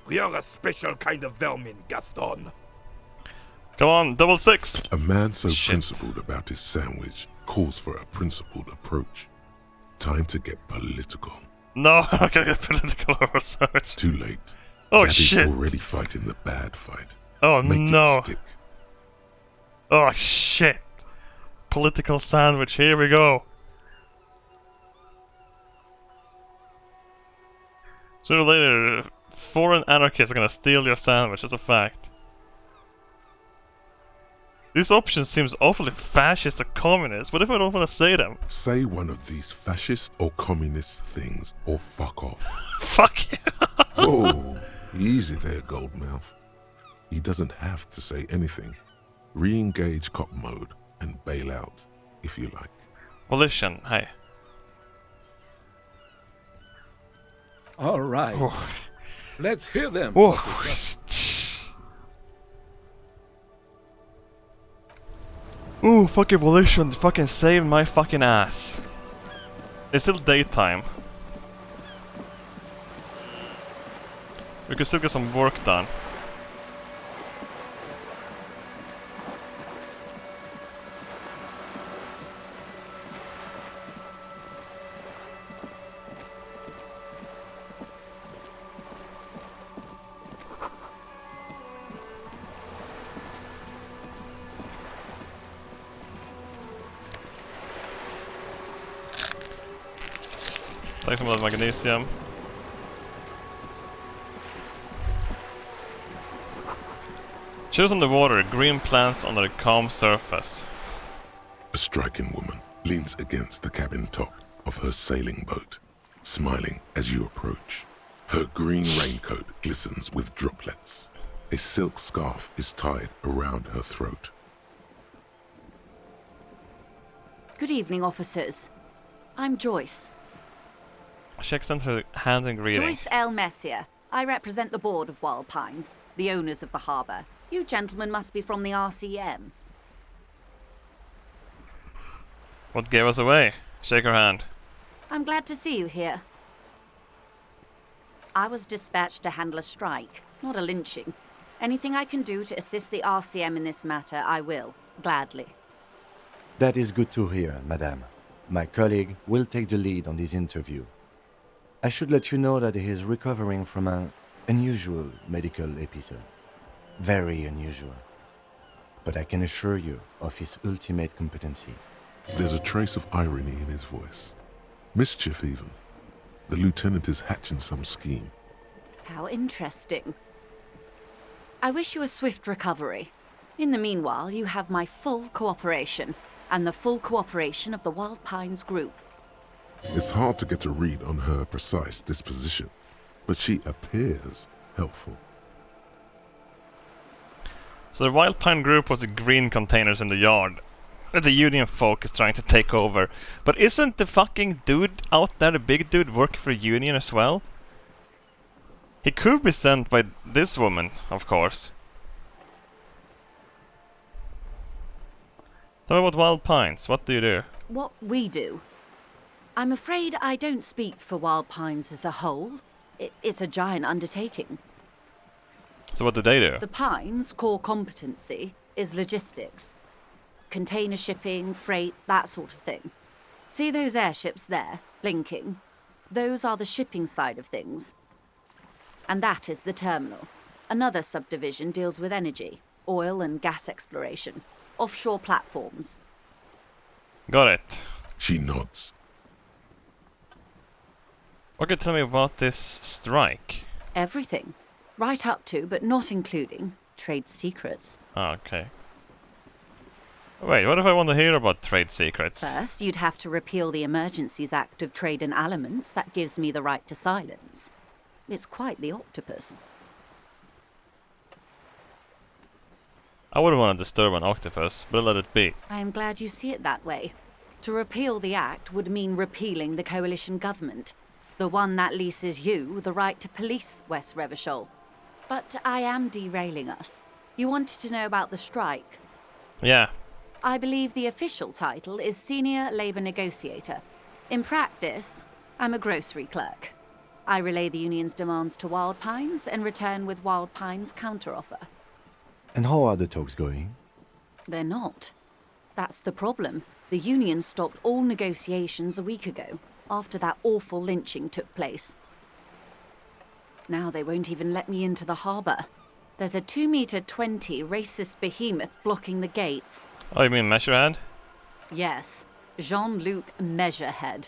You're a special kind of vermin, Gaston. Come on, 666. A man so principled about his sandwich calls for a principled approach. Time to get political. No, I'm not gonna get political or sandwich. Too late. Oh, Daddy's shit. already fighting the bad fight. Oh, Make no. it stick. Oh, shit. Political sandwich, here we go. Sooner or later, foreign anarchists are gonna steal your sandwich, that's a fact. These options seems awfully fascist or communist. What if I don't want to say them? Say one of these fascist or communist things or fuck off. Fuck you. Oh, easy there, Goldmouth. He doesn't have to say anything. Re-engage cop mode and bail out, if you like. Volition, hey. All right. Oh. Let's hear them. Oh. Ooh, fucking Volition fucking saved my fucking ass. It's still daytime. We could still get some work done. Take some of that magnesium. Shows on the water, green plants under a calm surface. A striking woman leans against the cabin top of her sailing boat, smiling as you approach. Her green raincoat glistens with droplets. A silk scarf is tied around her throat. Good evening, officers. I'm Joyce. She extends her hand in greeting. Joyce L. Messier. I represent the board of Wild Pines, the owners of the harbour. You gentlemen must be from the RCM. What gave us away? Shake her hand. I'm glad to see you here. I was dispatched to handle a strike, not a lynching. Anything I can do to assist the RCM in this matter, I will, gladly. That is good to hear, madame. My colleague will take the lead on this interview. I should let you know that he is recovering from an unusual medical episode. Very unusual. But I can assure you of his ultimate competency. There's a trace of irony in his voice. Mischief, even. The lieutenant is hatching some scheme. How interesting. I wish you a swift recovery. In the meanwhile, you have my full cooperation, and the full cooperation of the Wild Pines group. It's hard to get a read on her precise disposition, but she appears helpful. So the Wild Pine group was the green containers in the yard that the Union folk is trying to take over. But isn't the fucking dude out there, the big dude, working for the Union as well? He could be sent by this woman, of course. Tell me about Wild Pines. What do you do? What we do? I'm afraid I don't speak for Wild Pines as a whole. It's a giant undertaking. So what do they do? The Pines' core competency is logistics. Container shipping, freight, that sort of thing. See those airships there, blinking? Those are the shipping side of things. And that is the terminal. Another subdivision deals with energy, oil and gas exploration, offshore platforms. Got it. She nods. What can you tell me about this strike? Everything. Right up to, but not including, trade secrets. Okay. Wait, what if I want to hear about trade secrets? First, you'd have to repeal the Emergencies Act of Trade in Elements. That gives me the right to silence. It's quite the octopus. I wouldn't want to disturb an octopus, but let it be. I am glad you see it that way. To repeal the Act would mean repealing the coalition government, the one that leases you the right to police West Revachol. But I am derailing us. You wanted to know about the strike? Yeah. I believe the official title is Senior Labour Negotiator. In practice, I'm a grocery clerk. I relay the union's demands to Wild Pines and return with Wild Pines' counteroffer. And how are the talks going? They're not. That's the problem. The union stopped all negotiations a week ago, after that awful lynching took place. Now they won't even let me into the harbour. There's a 2-meter-20 racist behemoth blocking the gates. Oh, you mean Measurehead? Yes, Jean-Luc Measurehead.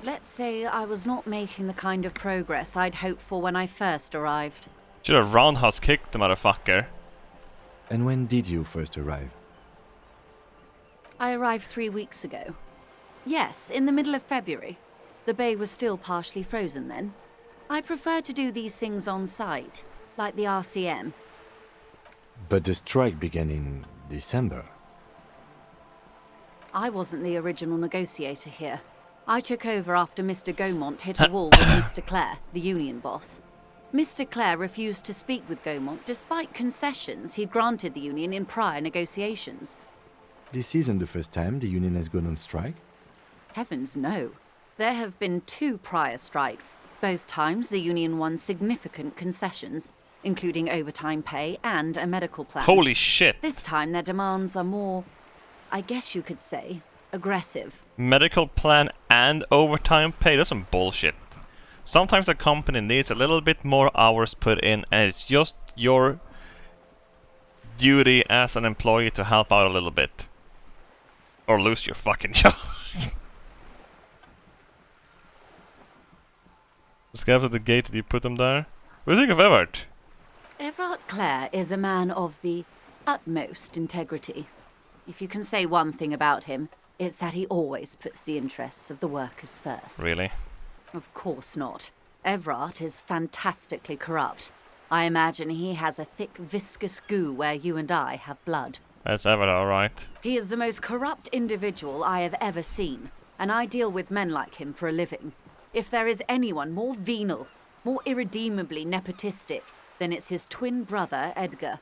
Let's say I was not making the kind of progress I'd hoped for when I first arrived. Should have roundhouse kicked the motherfucker. And when did you first arrive? I arrived 3 weeks ago. Yes, in the middle of February. The bay was still partially frozen then. I prefer to do these things on site, like the RCM. But the strike began in December. I wasn't the original negotiator here. I took over after Mr. Gaumont hit a wall with Mr. Clare, the union boss. Mr. Clare refused to speak with Gaumont despite concessions he'd granted the union in prior negotiations. This isn't the first time the union has gone on strike? Heavens no. There have been 2 prior strikes. Both times the union won significant concessions, including overtime pay and a medical plan. Holy shit! This time their demands are more, I guess you could say, aggressive. Medical plan and overtime pay? That's some bullshit. Sometimes a company needs a little bit more hours put in, and it's just your duty as an employee to help out a little bit. Or lose your fucking job. Just go up to the gate and you put them there. What do you think of Everett? Everard Clare is a man of the utmost integrity. If you can say one thing about him, it's that he always puts the interests of the workers first. Really? Of course not. Everard is fantastically corrupt. I imagine he has a thick, viscous goo where you and I have blood. That's Everett, alright. He is the most corrupt individual I have ever seen, and I deal with men like him for a living. If there is anyone more venal, more irredeemably nepotistic, then it's his twin brother, Edgar.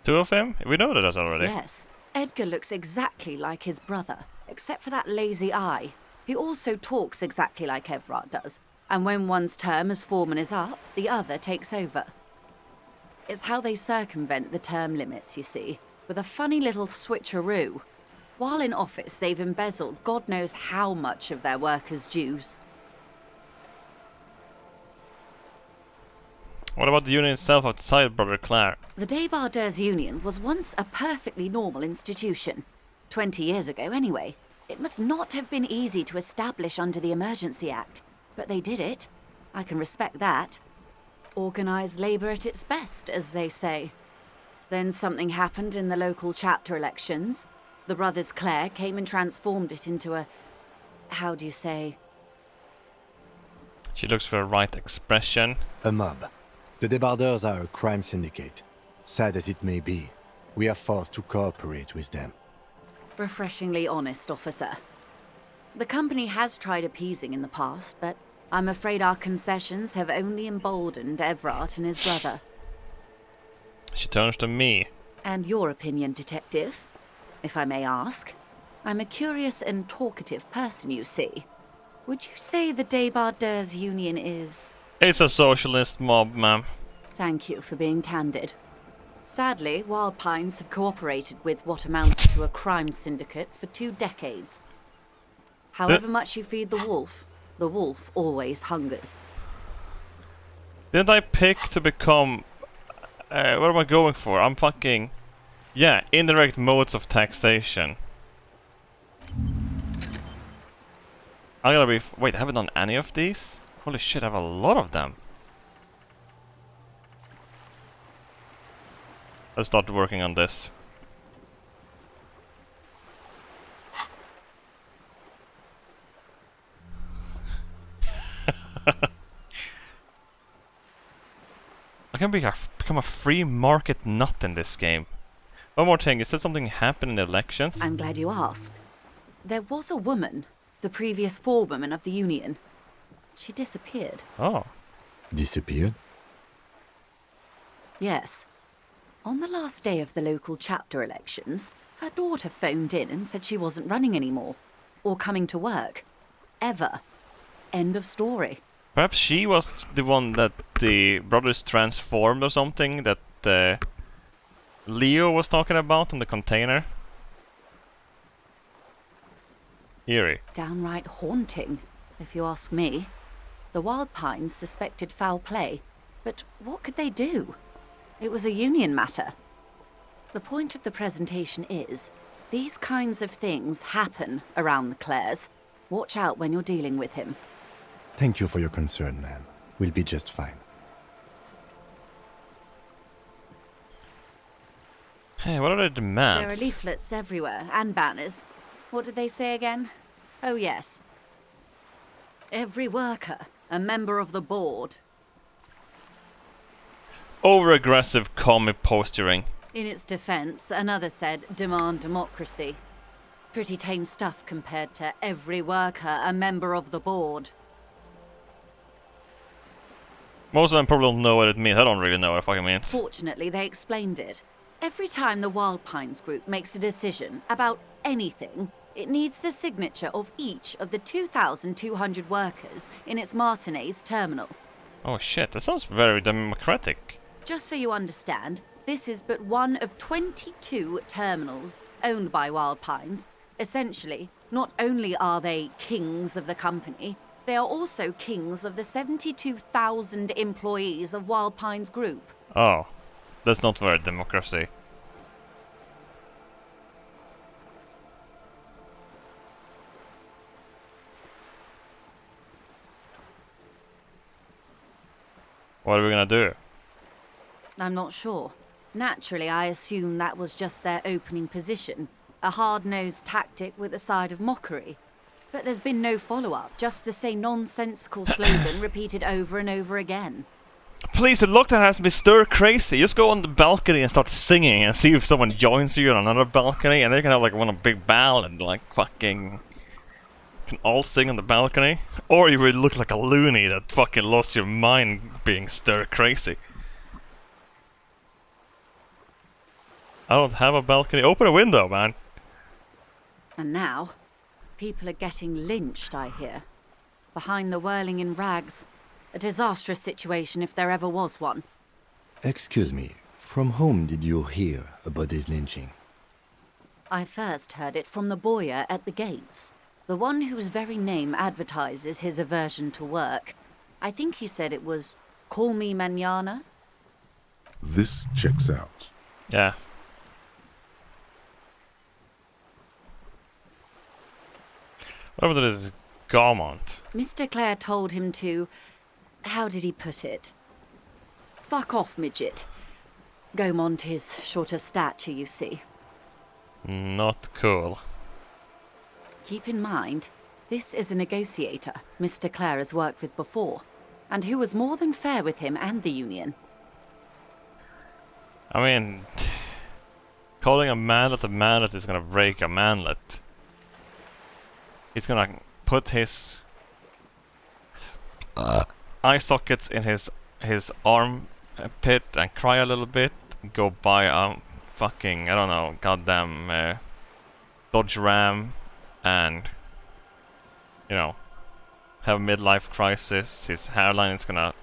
Two of him? We know that already. Yes. Edgar looks exactly like his brother, except for that lazy eye. He also talks exactly like Everard does, and when one's term as foreman is up, the other takes over. It's how they circumvent the term limits, you see, with a funny little switcheroo. While in office, they've embezzled God knows how much of their workers' dues. What about the union itself outside Brother Clare? The Débardeurs Union was once a perfectly normal institution. 20 years ago, anyway. It must not have been easy to establish under the Emergency Act, but they did it. I can respect that. Organised labour at its best, as they say. Then something happened in the local chapter elections. The brothers Clare came and transformed it into a... how do you say? She looks for a right expression. A mob. The Débardeurs are a crime syndicate. Sad as it may be, we are forced to cooperate with them. Refreshingly honest, officer. The company has tried appeasing in the past, but I'm afraid our concessions have only emboldened Everard and his brother. She turns to me. And your opinion, detective? If I may ask. I'm a curious and talkative person, you see. Would you say the Débardeurs Union is... It's a socialist mob, ma'am. Thank you for being candid. Sadly, Wild Pines have cooperated with what amounts to a crime syndicate for 2 decades. However much you feed the wolf always hungers. Didn't I pick to become... what am I going for? I'm fucking... Yeah, indirect modes of taxation. I'm gonna be... Wait, I haven't done any of these? Holy shit, I have a lot of them. Let's start working on this. I can become a free market nut in this game. One more thing, you said something happened in the elections? I'm glad you asked. There was a woman, the previous forewoman of the union. She disappeared. Oh. Disappeared? Yes. On the last day of the local chapter elections, her daughter phoned in and said she wasn't running anymore. Or coming to work. Ever. End of story. Perhaps she was the one that the brothers transformed or something that Leo was talking about in the container. Eerie. Downright haunting, if you ask me. The Wild Pines suspected foul play, but what could they do? It was a union matter. The point of the presentation is, these kinds of things happen around the Clares. Watch out when you're dealing with him. Thank you for your concern, ma'am. We'll be just fine. Hey, what are the demands? There are leaflets everywhere, and banners. What did they say again? Oh yes. Every worker, a member of the board. Over-aggressive commie posturing. In its defense, another said, demand democracy. Pretty tame stuff compared to every worker, a member of the board. Most of them probably don't know what it means. I don't really know what it fucking means. Fortunately, they explained it. Every time the Wild Pines group makes a decision about anything, it needs the signature of each of the 2,200 workers in its Martinez terminal. Oh shit, that sounds very democratic. Just so you understand, this is but one of 22 terminals owned by Wild Pines. Essentially, not only are they kings of the company, they are also kings of the 72,000 employees of Wild Pines Group. Oh, that's not very democracy. What are we gonna do? I'm not sure. Naturally, I assume that was just their opening position. A hard-nosed tactic with a side of mockery. But there's been no follow-up, just the same nonsensical slogan repeated over and over again. Please, the lockdown has me stir crazy. Just go on the balcony and start singing and see if someone joins you on another balcony, and they can have like one big ballad, like fucking... can all sing on the balcony, or you would look like a loony that fucking lost your mind being stir crazy. I don't have a balcony. Open a window, man. And now, people are getting lynched, I hear. Behind the whirling in rags. A disastrous situation if there ever was one. Excuse me, from whom did you hear about this lynching? I first heard it from the boyer at the gates. The one whose very name advertises his aversion to work. I think he said it was, "Call me mañana." This checks out. Yeah. What about this Gaumont? Mr. Clare told him to... How did he put it? Fuck off, midget. Gaumont is short of stature, you see. Not cool. Keep in mind, this is a negotiator Mr. Clare has worked with before, and who was more than fair with him and the union. I mean, calling a manlet is gonna break a manlet. He's gonna put his eye sockets in his arm pit and cry a little bit. Go buy a fucking, I don't know, goddamn Dodge Ram, and you know, have a midlife crisis. His hairline is gonna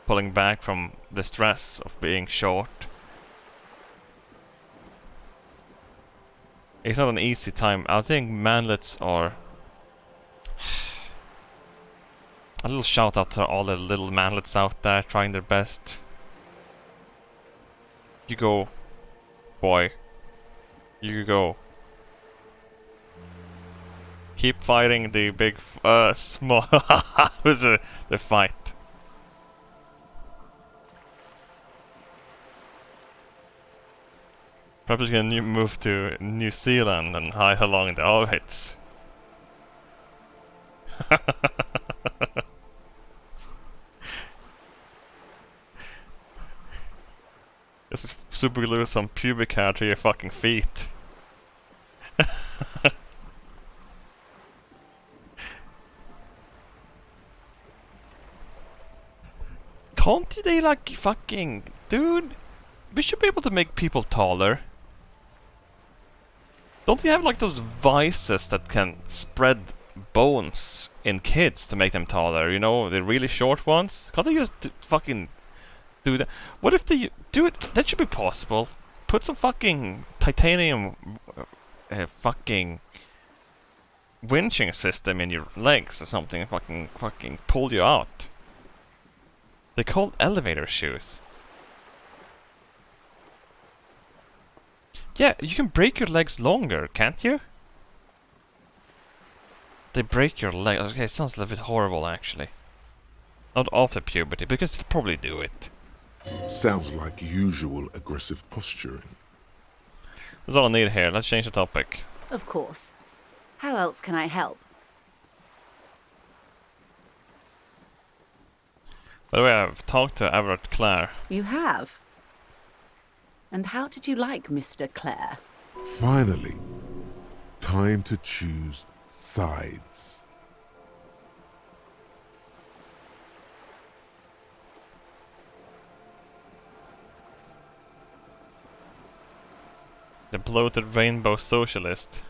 pulling back from the stress of being short. It's not an easy time. I think manlets are... A little shout out to all the little manlets out there trying their best. You go, boy. You go. Keep fighting the big, small... was the fight. Perhaps you can move to New Zealand and hide along the orbits. Just super glue some pubic hair to your fucking feet. Can't they like fucking... Dude, we should be able to make people taller. Don't you have like those vices that can spread bones in kids to make them taller? You know, the really short ones? Can't they just fucking do that? What if they do it? That should be possible. Put some fucking titanium fucking winching system in your legs or something and fucking pull you out. They're called elevator shoes. Yeah, you can break your legs longer, can't you? They break your leg. Okay, it sounds a little bit horrible, actually. Not after puberty, because they'll probably do it. Sounds like usual aggressive posturing. That's all I need here. Let's change the topic. Of course. How else can I help? By the way, I've talked to Everett Clare. You have? And how did you like Mr. Clare? Finally, time to choose sides. The bloated rainbow socialist.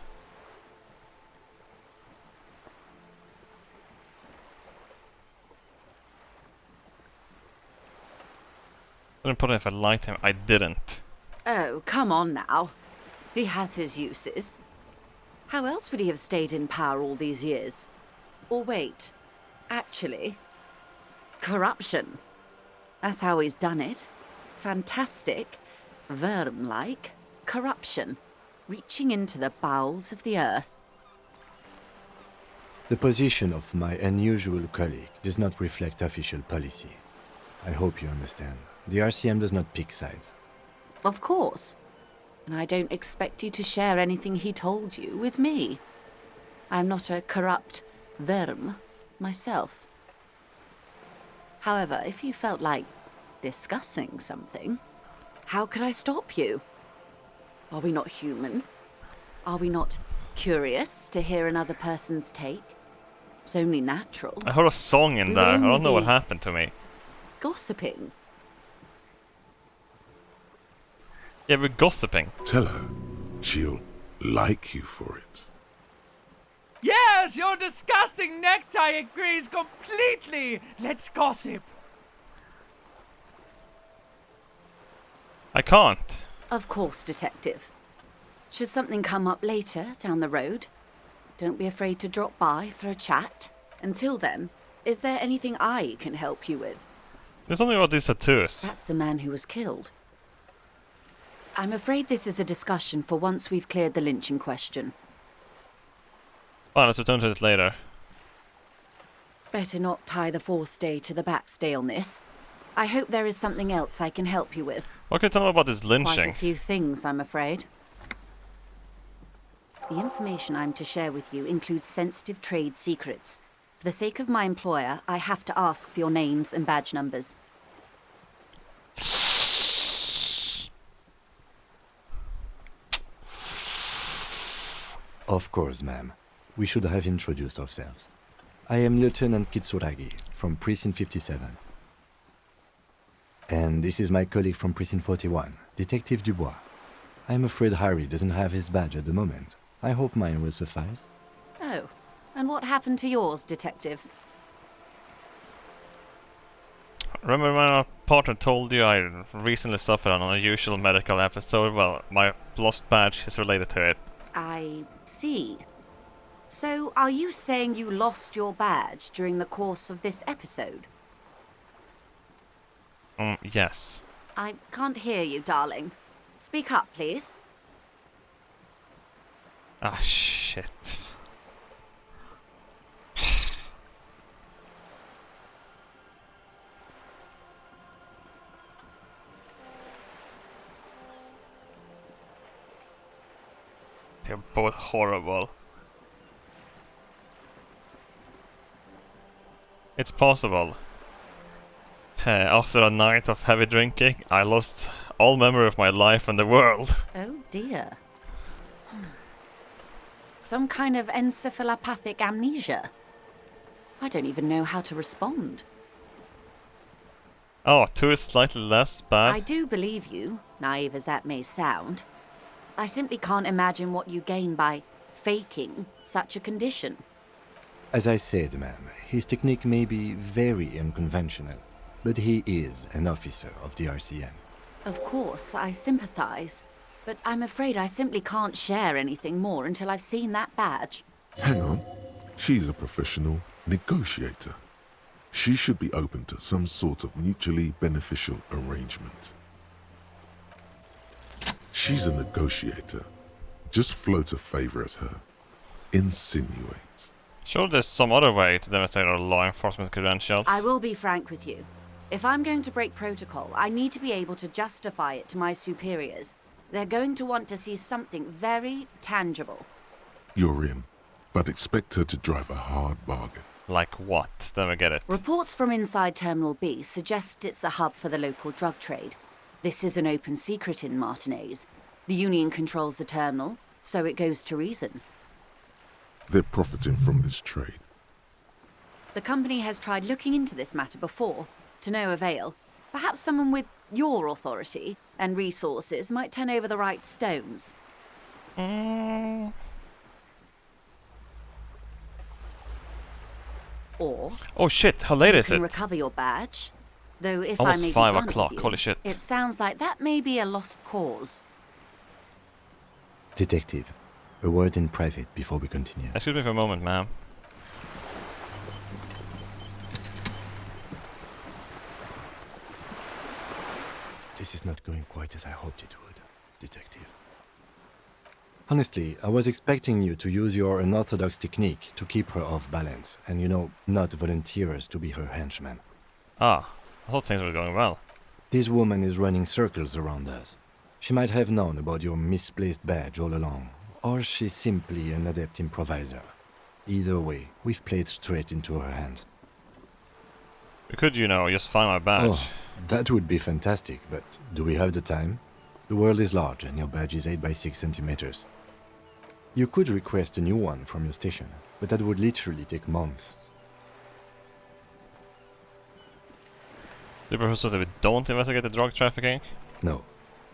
I didn't put it if I liked him. I didn't. Oh, come on now. He has his uses. How else would he have stayed in power all these years? Or wait, actually, corruption. That's how he's done it. Fantastic, worm-like corruption, reaching into the bowels of the earth. The position of my unusual colleague does not reflect official policy. I hope you understand. The RCM does not pick sides. Of course. And I don't expect you to share anything he told you with me. I'm not a corrupt worm myself. However, if you felt like discussing something, how could I stop you? Are we not human? Are we not Curious to hear another person's take? It's only natural. I heard a song in We there. would I don't know what only be happened to me. Gossiping. Yeah, we're gossiping. Tell her she'll like you for it. Yes, your disgusting necktie agrees completely. Let's gossip. I can't. Of course, Detective. Should something come up later down the road, don't be afraid to drop by for a chat. Until then, is there anything I can help you with? There's something about these tattoos. That's the man who was killed. I'm afraid this is a discussion for once we've cleared the lynching question. Fine, let's return to it later. Better not tie the forestay to the backstay on this. I hope there is something else I can help you with. What can you tell me about this Quite lynching? a few things, I'm afraid. The information I'm to share with you includes sensitive trade secrets. For the sake of my employer, I have to ask for your names and badge numbers. Of course, ma'am. We should have introduced ourselves. I am Lieutenant Kitsuragi from Precinct 57. And this is my colleague from Precinct 41, Detective Dubois. I'm afraid Harry doesn't have his badge at the moment. I hope mine will suffice. Oh, and what happened to yours, Detective? Remember when our partner told you I recently suffered an unusual medical episode? Well, my lost badge is related to it. I see. So, are you saying you lost your badge during the course of this episode? Yes. I can't hear you, darling. Speak up, please. Ah, shit. They're both horrible. It's possible. After a night of heavy drinking, I lost all memory of my life and the world. Oh dear. Some kind of encephalopathic amnesia. I don't even know how to respond. Oh, 2 is slightly less bad. I do believe you, naive as that may sound. I simply can't imagine what you gain by faking such a condition. As I said, ma'am, his technique may be very unconventional, but he is an officer of the RCM. Of course, I sympathize, but I'm afraid I simply can't share anything more until I've seen that badge. Hang on. She's a professional negotiator. She should be open to some sort of mutually beneficial arrangement. She's a negotiator. Just float a favor at her. Insinuate. Sure, there's some other way to demonstrate our law enforcement credentials. I will be frank with you. If I'm going to break protocol, I need to be able to justify it to my superiors. They're going to want to see something very tangible. You're in, but expect her to drive a hard bargain. Like what? Never get it. Reports from inside Terminal B suggest it's a hub for the local drug trade. This is an open secret in Martinez. The Union controls the terminal, so it goes to reason. They're profiting from this trade. The company has tried looking into this matter before, to no avail. Perhaps someone with your authority and resources might turn over the right stones. Or oh shit, how late is you it? can recover your badge. Though if Almost I may be 5 blunt with o'clock, you, holy shit. it sounds like that may be a lost cause. Detective, a word in private before we continue. Excuse me for a moment, ma'am. This is not going quite as I hoped it would, Detective. Honestly, I was expecting you to use your unorthodox technique to keep her off balance, and not volunteer us to be her henchmen. Ah, I thought things were going well. This woman is running circles around us. She might have known about your misplaced badge all along, or she's simply an adept improviser. Either way, we've played straight into her hands. We could, just find my badge. Oh, that would be fantastic, but do we have the time? The world is large and your badge is 8 by 6 centimeters. You could request a new one from your station, but that would literally take months. Do you propose that we don't investigate the drug trafficking? No.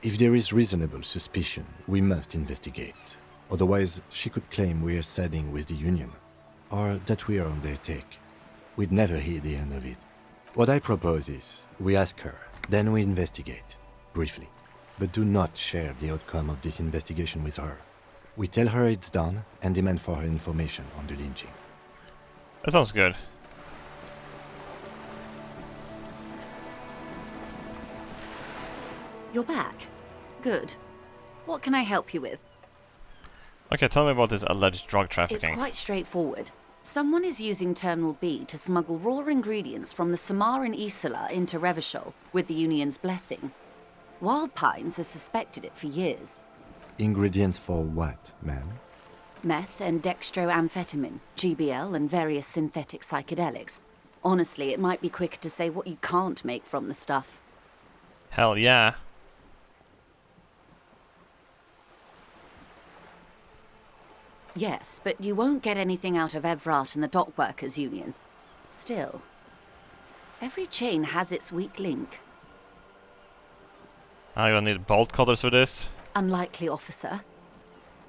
If there is reasonable suspicion, we must investigate. Otherwise, she could claim we are siding with the Union, or that we are on their take. We'd never hear the end of it. What I propose is, we ask her, then we investigate, briefly. But do not share the outcome of this investigation with her. We tell her it's done, and demand for her information on the lynching. That sounds good. You're back. Good. What can I help you with? Okay, tell me about this alleged drug trafficking. It's quite straightforward. Someone is using Terminal B to smuggle raw ingredients from the Samar and Isola into Revachol with the Union's blessing. Wild Pines has suspected it for years. Ingredients for what, ma'am? Meth and dextroamphetamine, GBL and various synthetic psychedelics. Honestly, it might be quicker to say what you can't make from the stuff. Hell yeah. Yes, but you won't get anything out of Evrat and the Dockworkers Union. Still, every chain has its weak link. I'm gonna need bolt cutters for this. Unlikely, officer.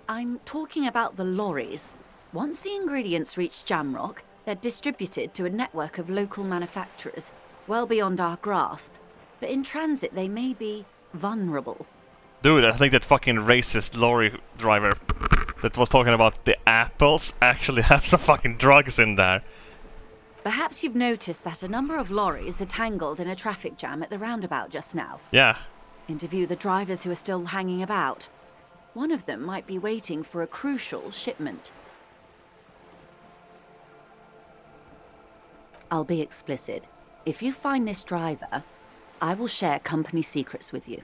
I'm talking about the lorries. Once the ingredients reach Jamrock, they're distributed to a network of local manufacturers, well beyond our grasp. But in transit, they may be vulnerable. Dude, I think that fucking racist lorry driver that was talking about the apples actually have some fucking drugs in there. Perhaps you've noticed that a number of lorries are tangled in a traffic jam at the roundabout just now. Yeah. Interview the drivers who are still hanging about. One of them might be waiting for a crucial shipment. I'll be explicit. If you find this driver, I will share company secrets with you.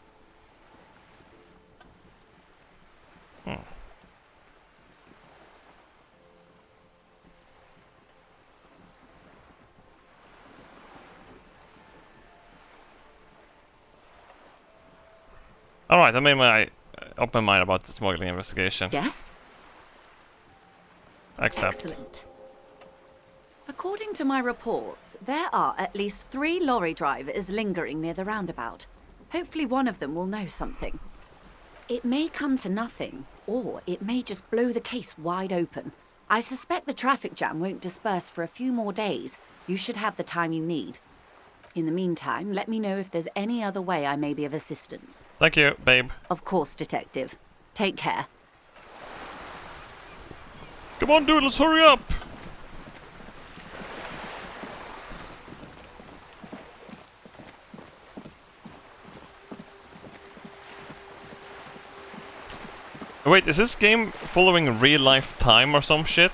Alright, I made my up my mind about the smuggling investigation. Yes? Accept. Excellent. According to my reports, there are at least 3 lorry drivers lingering near the roundabout. Hopefully one of them will know something. It may come to nothing, or it may just blow the case wide open. I suspect the traffic jam won't disperse for a few more days. You should have the time you need. In the meantime, let me know if there's any other way I may be of assistance. Thank you, babe. Of course, Detective. Take care. Come on, Doodles, hurry up! Wait, is this game following real life time or some shit?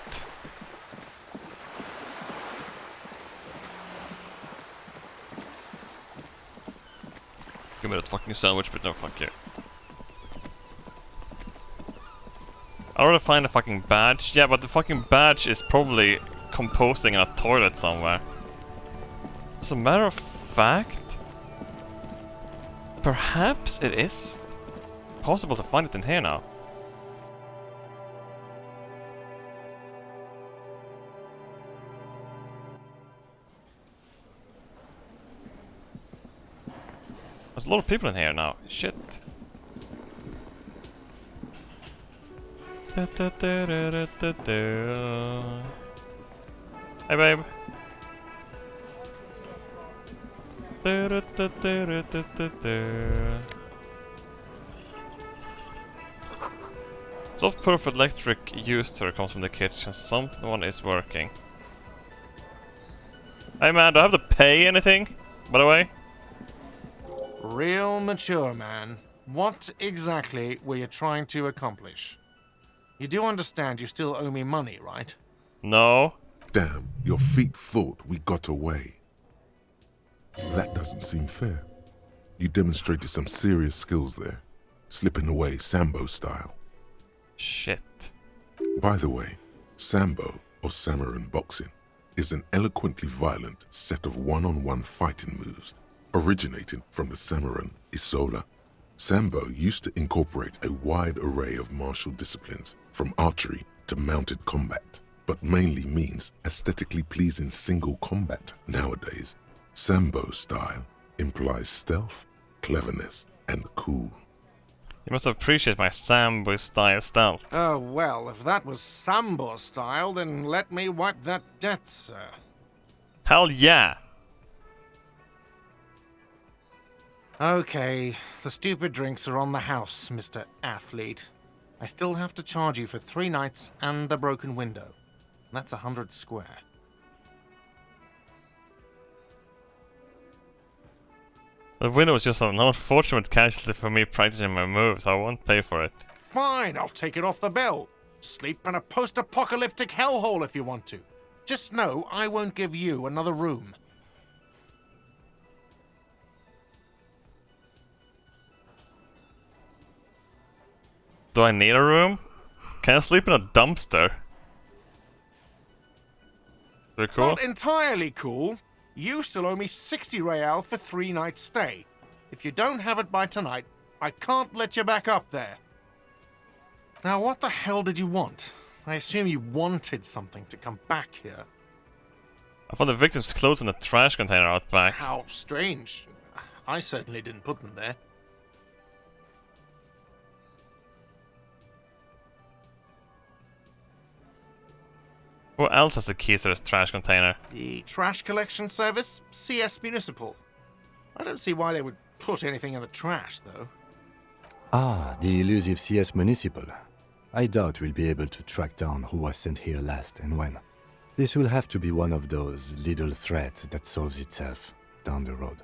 Give me that fucking sandwich, but no, fuck you. I want to find a fucking badge. Yeah, but the fucking badge is probably composing in a toilet somewhere. As a matter of fact, perhaps it is possible to find it in here now. There's a lot of people in here now. Shit. Hey, babe. Soft-proof electric user comes from the kitchen. Someone is working. Hey man, do I have to pay anything, by the way? Real mature, man. What exactly were you trying to accomplish? You do understand you still owe me money, right? No. Damn, your feet thought we got away. That doesn't seem fair. You demonstrated some serious skills there, slipping away Sambo style. Shit. By the way, Sambo, or Samurai boxing, is an eloquently violent set of one-on-one fighting moves originating from the Samurai Isola, Sambo used to incorporate a wide array of martial disciplines, from archery to mounted combat, but mainly means aesthetically pleasing single combat nowadays. Sambo's style implies stealth, cleverness, and cool. You must appreciate my Sambo style stealth. Oh, well, if that was Sambo style, then let me wipe that debt, sir. Hell yeah! Okay, the stupid drinks are on the house, Mr. Athlete. I still have to charge you for 3 nights and the broken window. That's 100 square. The window was just an unfortunate casualty for me practicing my moves. I won't pay for it. Fine, I'll take it off the bill. Sleep in a post-apocalyptic hellhole if you want to. Just know I won't give you another room. Do I need a room? Can I sleep in a dumpster? Pretty cool. Not entirely cool. You still owe me 60 real for 3 nights stay. If you don't have it by tonight, I can't let you back up there. Now, what the hell did you want? I assume you wanted something to come back here. I found the victim's clothes in a trash container out back. How strange. I certainly didn't put them there. Who else has the keys to this trash container? The trash collection service, CS Municipal. I don't see why they would put anything in the trash, though. Ah, the elusive CS Municipal. I doubt we'll be able to track down who was sent here last and when. This will have to be one of those little threats that solves itself down the road.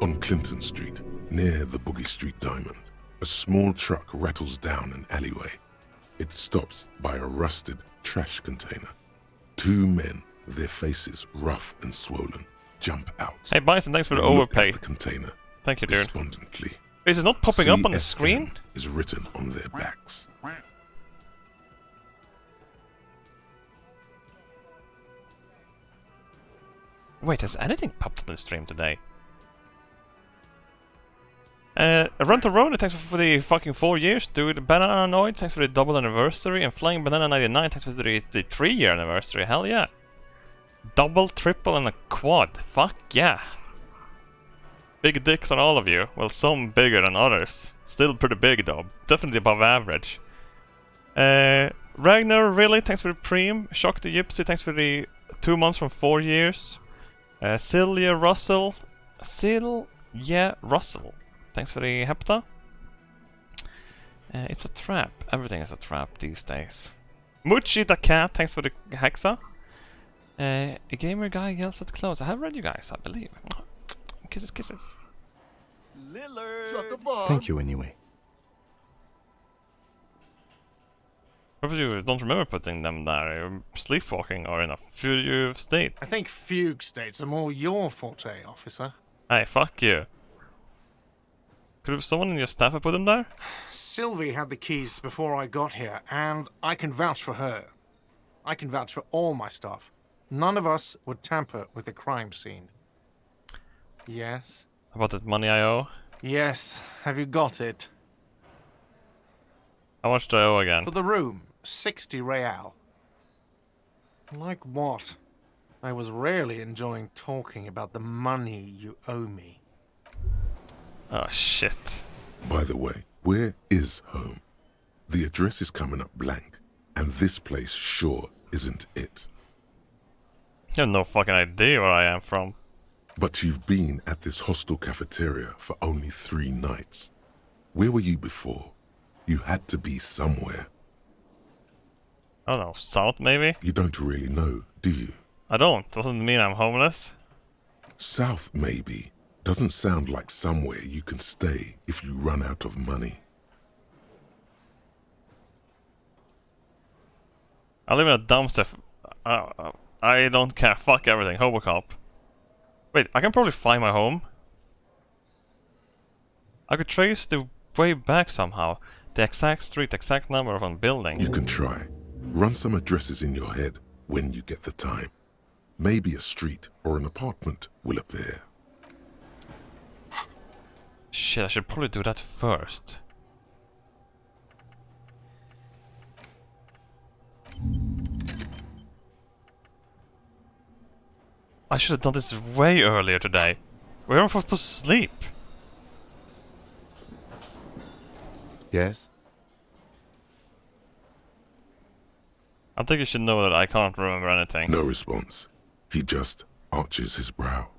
On Clinton Street, near the Boogie Street Diamond, a small truck rattles down an alleyway. It stops by a rusted trash container. 2 men, their faces rough and swollen, jump out. Hey Bison, thanks for the They look overpay. at the container. Thank you, dude. Despondently. Is it not popping up on the CSN screen? Is written on their backs. Wait, has anything popped on the stream today? Run to Rona, thanks for the fucking 4 years, dude. Bananoid, thanks for the double anniversary. And Flying Banana 99, thanks for the 3-year anniversary. Hell yeah. Double, triple, and a quad. Fuck yeah. Big dicks on all of you. Well, some bigger than others. Still pretty big though. Definitely above average. Ragnar, really, thanks for the preem. Shock the Gypsy, thanks for the 2 months from 4 years. Celia Russell. Russell. Thanks for the hepta. It's a trap. Everything is a trap these days. Muchi the cat, thanks for the hexa. A gamer guy yells at close. I have read you guys, I believe. Kisses, kisses. Thank you anyway. Probably you don't remember putting them there. You're sleepwalking or in a fugue state. I think fugue states are more your forte, officer. Hey, fuck you. Could someone in your staff have put them there? Sylvie had the keys before I got here, and I can vouch for her. I can vouch for all my staff. None of us would tamper with the crime scene. Yes? About that money I owe? Yes. Have you got it? How much do I owe again? For the room, 60 real. Like what? I was rarely enjoying talking about the money you owe me. Oh, shit. By the way, where is home? The address is coming up blank, and this place sure isn't it. You have no fucking idea where I am from. But you've been at this hostel cafeteria for only 3 nights. Where were you before? You had to be somewhere. I don't know, south maybe? You don't really know, do you? I don't. Doesn't mean I'm homeless. South maybe. Doesn't sound like somewhere you can stay if you run out of money. I live in a dumpster. I don't care. Fuck everything. Hobocop. Wait, I can probably find my home. I could trace the way back somehow. The exact street, exact number of a building. You can try. Run some addresses in your head when you get the time. Maybe a street or an apartment will appear. Shit, I should probably do that first. I should have done this way earlier today. Where am I supposed to sleep? Yes? I think you should know that I can't remember anything. No response. He just arches his brow.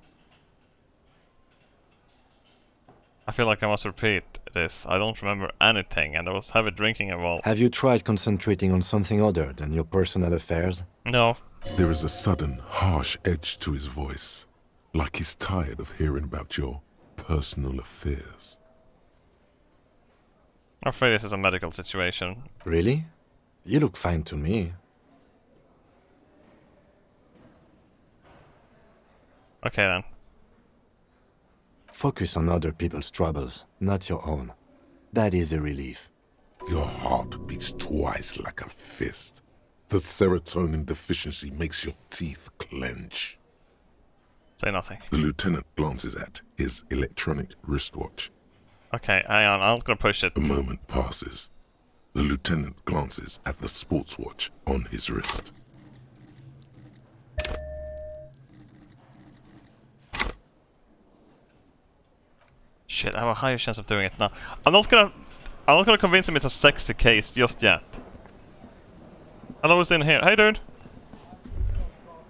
I feel like I must repeat this. I don't remember anything, and there was heavy drinking involved. Have you tried concentrating on something other than your personal affairs? No. There is a sudden, harsh edge to his voice, like he's tired of hearing about your personal affairs. I'm afraid this is a medical situation. Really? You look fine to me. Okay then. Focus on other people's troubles, not your own. That is a relief. Your heart beats twice like a fist. The serotonin deficiency makes your teeth clench. Say nothing. The lieutenant glances at his electronic wristwatch. Okay, hang on, I'm just gonna push it. A moment passes. The lieutenant glances at the sports watch on his wrist. Shit, I have a higher chance of doing it now. I'm not gonna convince him it's a sexy case just yet. Hello, who's in here? Hey, dude.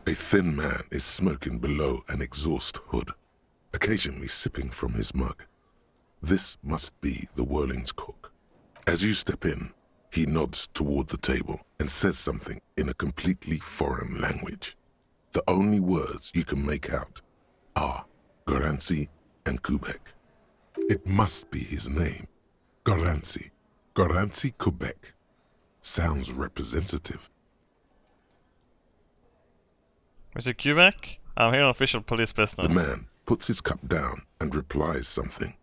A thin man is smoking below an exhaust hood, occasionally sipping from his mug. This must be the Whirling's cook. As you step in, he nods toward the table and says something in a completely foreign language. The only words you can make out are Garancy and Kubek. It must be his name. Garancy. Garancy Kubek. Sounds representative. Mr. Kubek? I'm here on official police business. The man puts his cup down and replies something,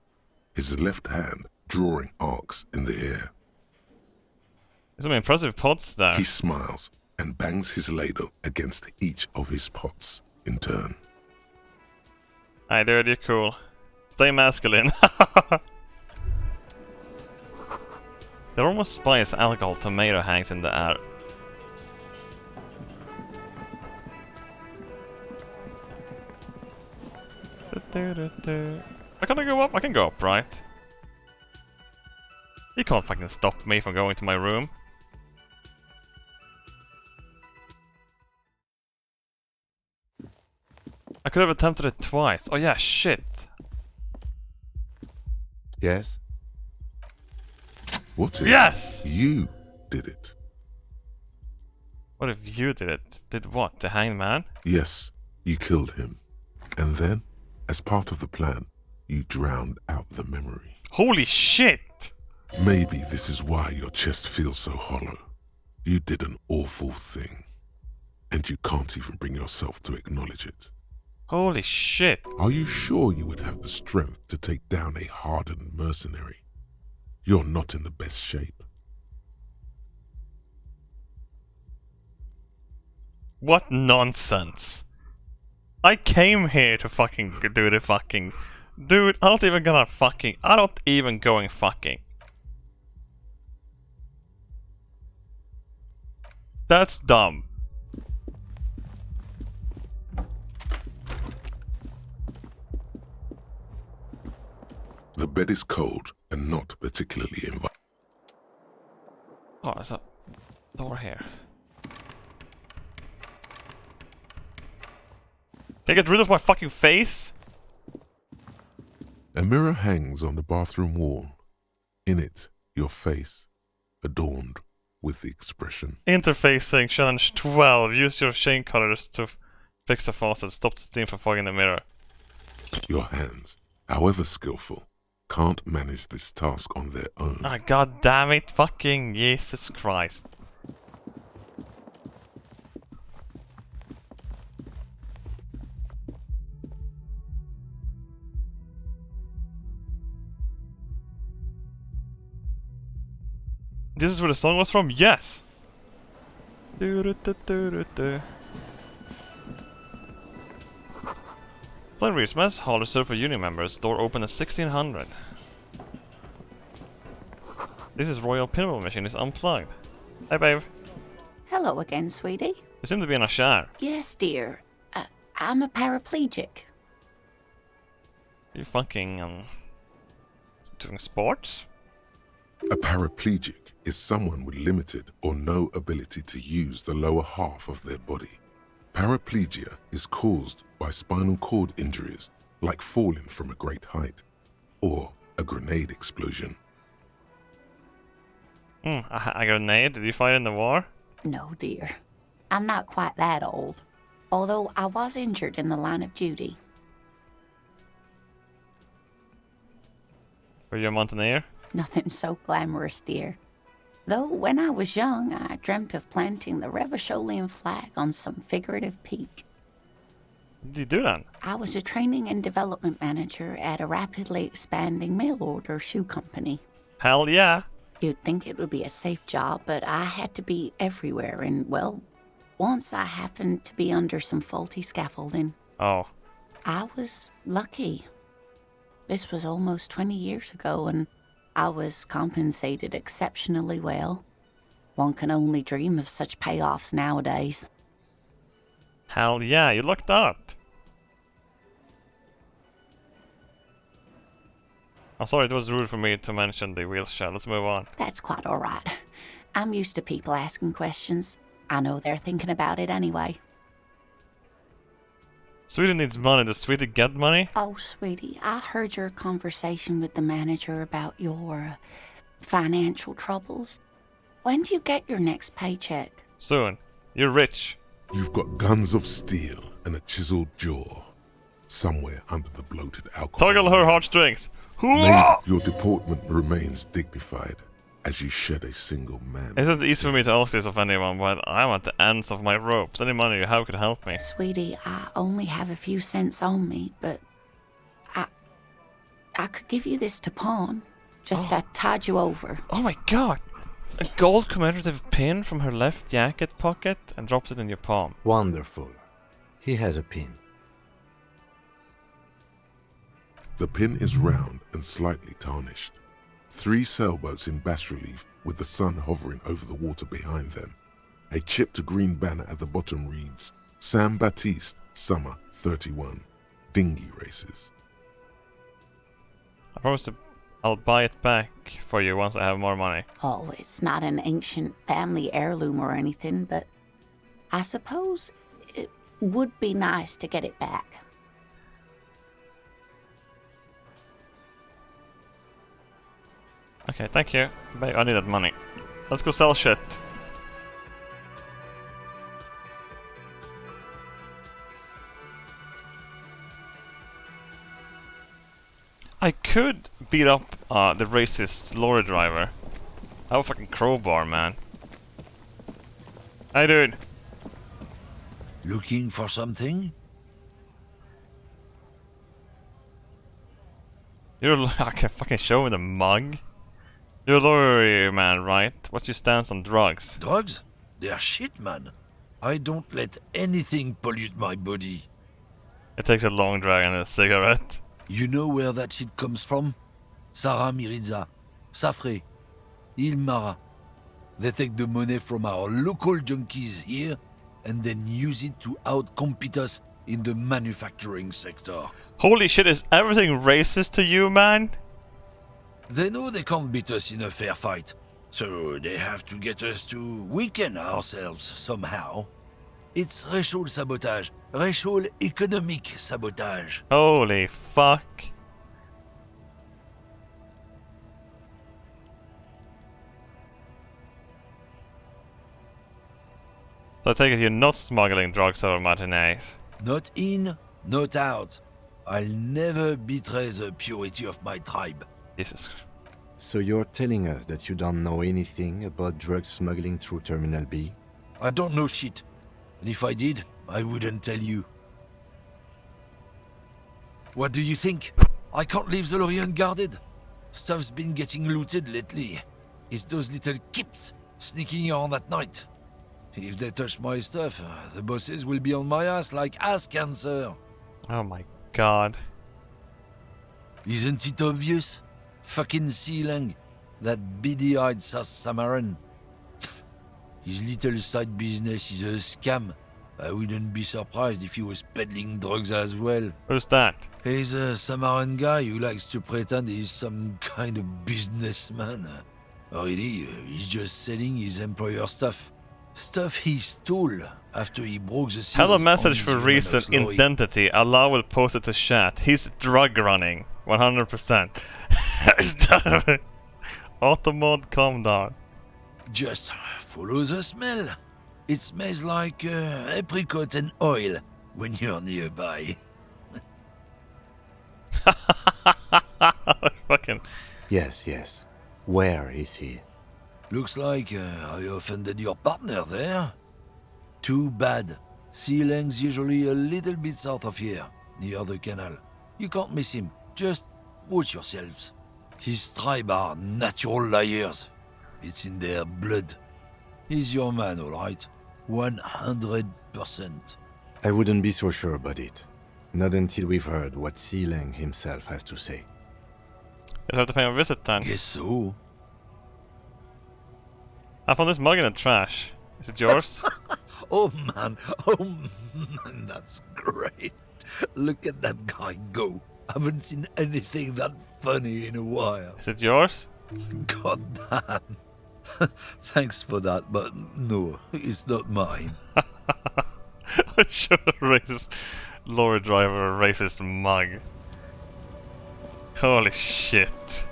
his left hand drawing arcs in the air. There's some impressive pots there. He smiles and bangs his ladle against each of his pots in turn. Hey dude, you're cool. Stay masculine. There almost spice alcohol tomato hangs in the air. Can I go up? I can go up, right? You can't fucking stop me from going to my room. I could have attempted it twice. Oh yeah, shit. Yes? What if yes! You did it? What if you did it? Did what? The hanged man? Yes, you killed him. And then, as part of the plan, you drowned out the memory. Holy shit! Maybe this is why your chest feels so hollow. You did an awful thing. And you can't even bring yourself to acknowledge it. Holy shit. Are you sure you would have the strength to take down a hardened mercenary? You're not in the best shape. What nonsense. I came here to fucking do the fucking... Dude, I'm not even gonna fucking... I'm not even going fucking. That's dumb. The bed is cold and not particularly inviting. Oh, there's a door here. Can I get rid of my fucking face? A mirror hangs on the bathroom wall. In it, your face, adorned with the expression. Interfacing challenge 12. Use your chain cutters to fix the faucet. Stop the steam from fogging the mirror. Your hands, however skillful, can't manage this task on their own. Ah, god damn it. Fucking Jesus Christ. This is where the song was from? Yes! St. Reed's Mess Hall is served for union members. Door open at 1600. This is Royal Pinball Machine. It's unplugged. Hey, babe. Hello again, sweetie. You seem to be in a shower. Yes, dear. I'm a paraplegic. You fucking, doing sports? A paraplegic is someone with limited or no ability to use the lower half of their body. Paraplegia is caused by spinal cord injuries, like falling from a great height, or a grenade explosion. A grenade? Did you fight in the war? No, dear. I'm not quite that old. Although I was injured in the line of duty. Were you a mountaineer? Nothing so glamorous, dear. Though when I was young, I dreamt of planting the Revacholian flag on some figurative peak. What did you do then? I was a training and development manager at a rapidly expanding mail-order shoe company. Hell yeah! You'd think it would be a safe job, but I had to be everywhere, and, well, once I happened to be under some faulty scaffolding. Oh. I was lucky. This was almost 20 years ago, and I was compensated exceptionally well. One can only dream of such payoffs nowadays. Hell yeah, you lucked out! I'm sorry, it was rude for me to mention the wheelchair. Let's move on. That's quite all right. I'm used to people asking questions. I know they're thinking about it anyway. Sweden needs money. Does Sweden get money? Oh, sweetie, I heard your conversation with the manager about your financial troubles. When do you get your next paycheck? Soon. You're rich. You've got guns of steel and a chiseled jaw. Somewhere under the bloated alcohol. Toggle her heartstrings. Maybe your deportment remains dignified as you shed a single man. It's not easy for me to ask this of anyone, but I'm at the ends of my ropes. Any money you have could help me. Sweetie, I only have a few cents on me, but I could give you this to pawn. Just I tied you over. Oh my god! A gold commemorative pin from her left jacket pocket and drops it in your palm. Wonderful. He has a pin. The pin is round and slightly tarnished. 3 sailboats in bas-relief with the sun hovering over the water behind them. A chipped green banner at the bottom reads, Sam Baptiste, Summer 31, Dinghy Races. I promise I'll buy it back for you once I have more money. Oh, it's not an ancient family heirloom or anything, but I suppose it would be nice to get it back. Okay, thank you. Babe, I need that money. Let's go sell shit. I could beat up the racist lorry driver. I have a fucking crowbar, man. Hey, dude. Looking for something? I can fucking show me the mug. You're a lorry man, right? What's your stance on drugs? Drugs? They're shit, man. I don't let anything pollute my body. It takes a long drag and a cigarette. You know where that shit comes from? Sarah Miriza, Safre, Ilmara. They take the money from our local junkies here and then use it to outcompete us in the manufacturing sector. Holy shit, is everything racist to you, man? They know they can't beat us in a fair fight, so they have to get us to weaken ourselves somehow. It's racial sabotage, racial economic sabotage. Holy fuck. So I take it you're not smuggling drugs over matinees? Not in, not out. I'll never betray the purity of my tribe. Jesus. So you're telling us that you don't know anything about drug smuggling through Terminal B? I don't know shit. And if I did, I wouldn't tell you. What do you think? I can't leave the lorry unguarded. Stuff's been getting looted lately. It's those little kips sneaking around at night. If they touch my stuff, the bosses will be on my ass like ass cancer. Oh my god. Isn't it obvious? Fucking Sealang. That beady-eyed South Samaran. His little side business is a scam. I wouldn't be surprised if he was peddling drugs as well. Who's that? He's a Samaran guy who likes to pretend he's some kind of businessman. Really, he's just selling his employer stuff. Stuff he stole after he broke the seals. Hello message on for his recent Romano's lorry. identity. Allah will post it to chat. He's drug running. 100%. Automod, calm down. Just follow the smell. It smells like apricot and oil when you're nearby. Fucking. Yes, yes. Where is he? Looks like I offended your partner there. Too bad. Sea Lang's usually a little bit south of here, near the canal. You can't miss him. Just watch yourselves. His tribe are natural liars. It's in their blood. He's your man, all right. 100%. I wouldn't be so sure about it. Not until we've heard what Sea Lang himself has to say. Guess I have to pay him a visit then. Guess so. I found this mug in the trash. Is it yours? Oh man, that's great. Look at that guy go. Haven't seen anything that funny in a while. Is it yours? God damn. Thanks for that, but no, it's not mine. I should have racist lorry driver a racist mug. Holy shit.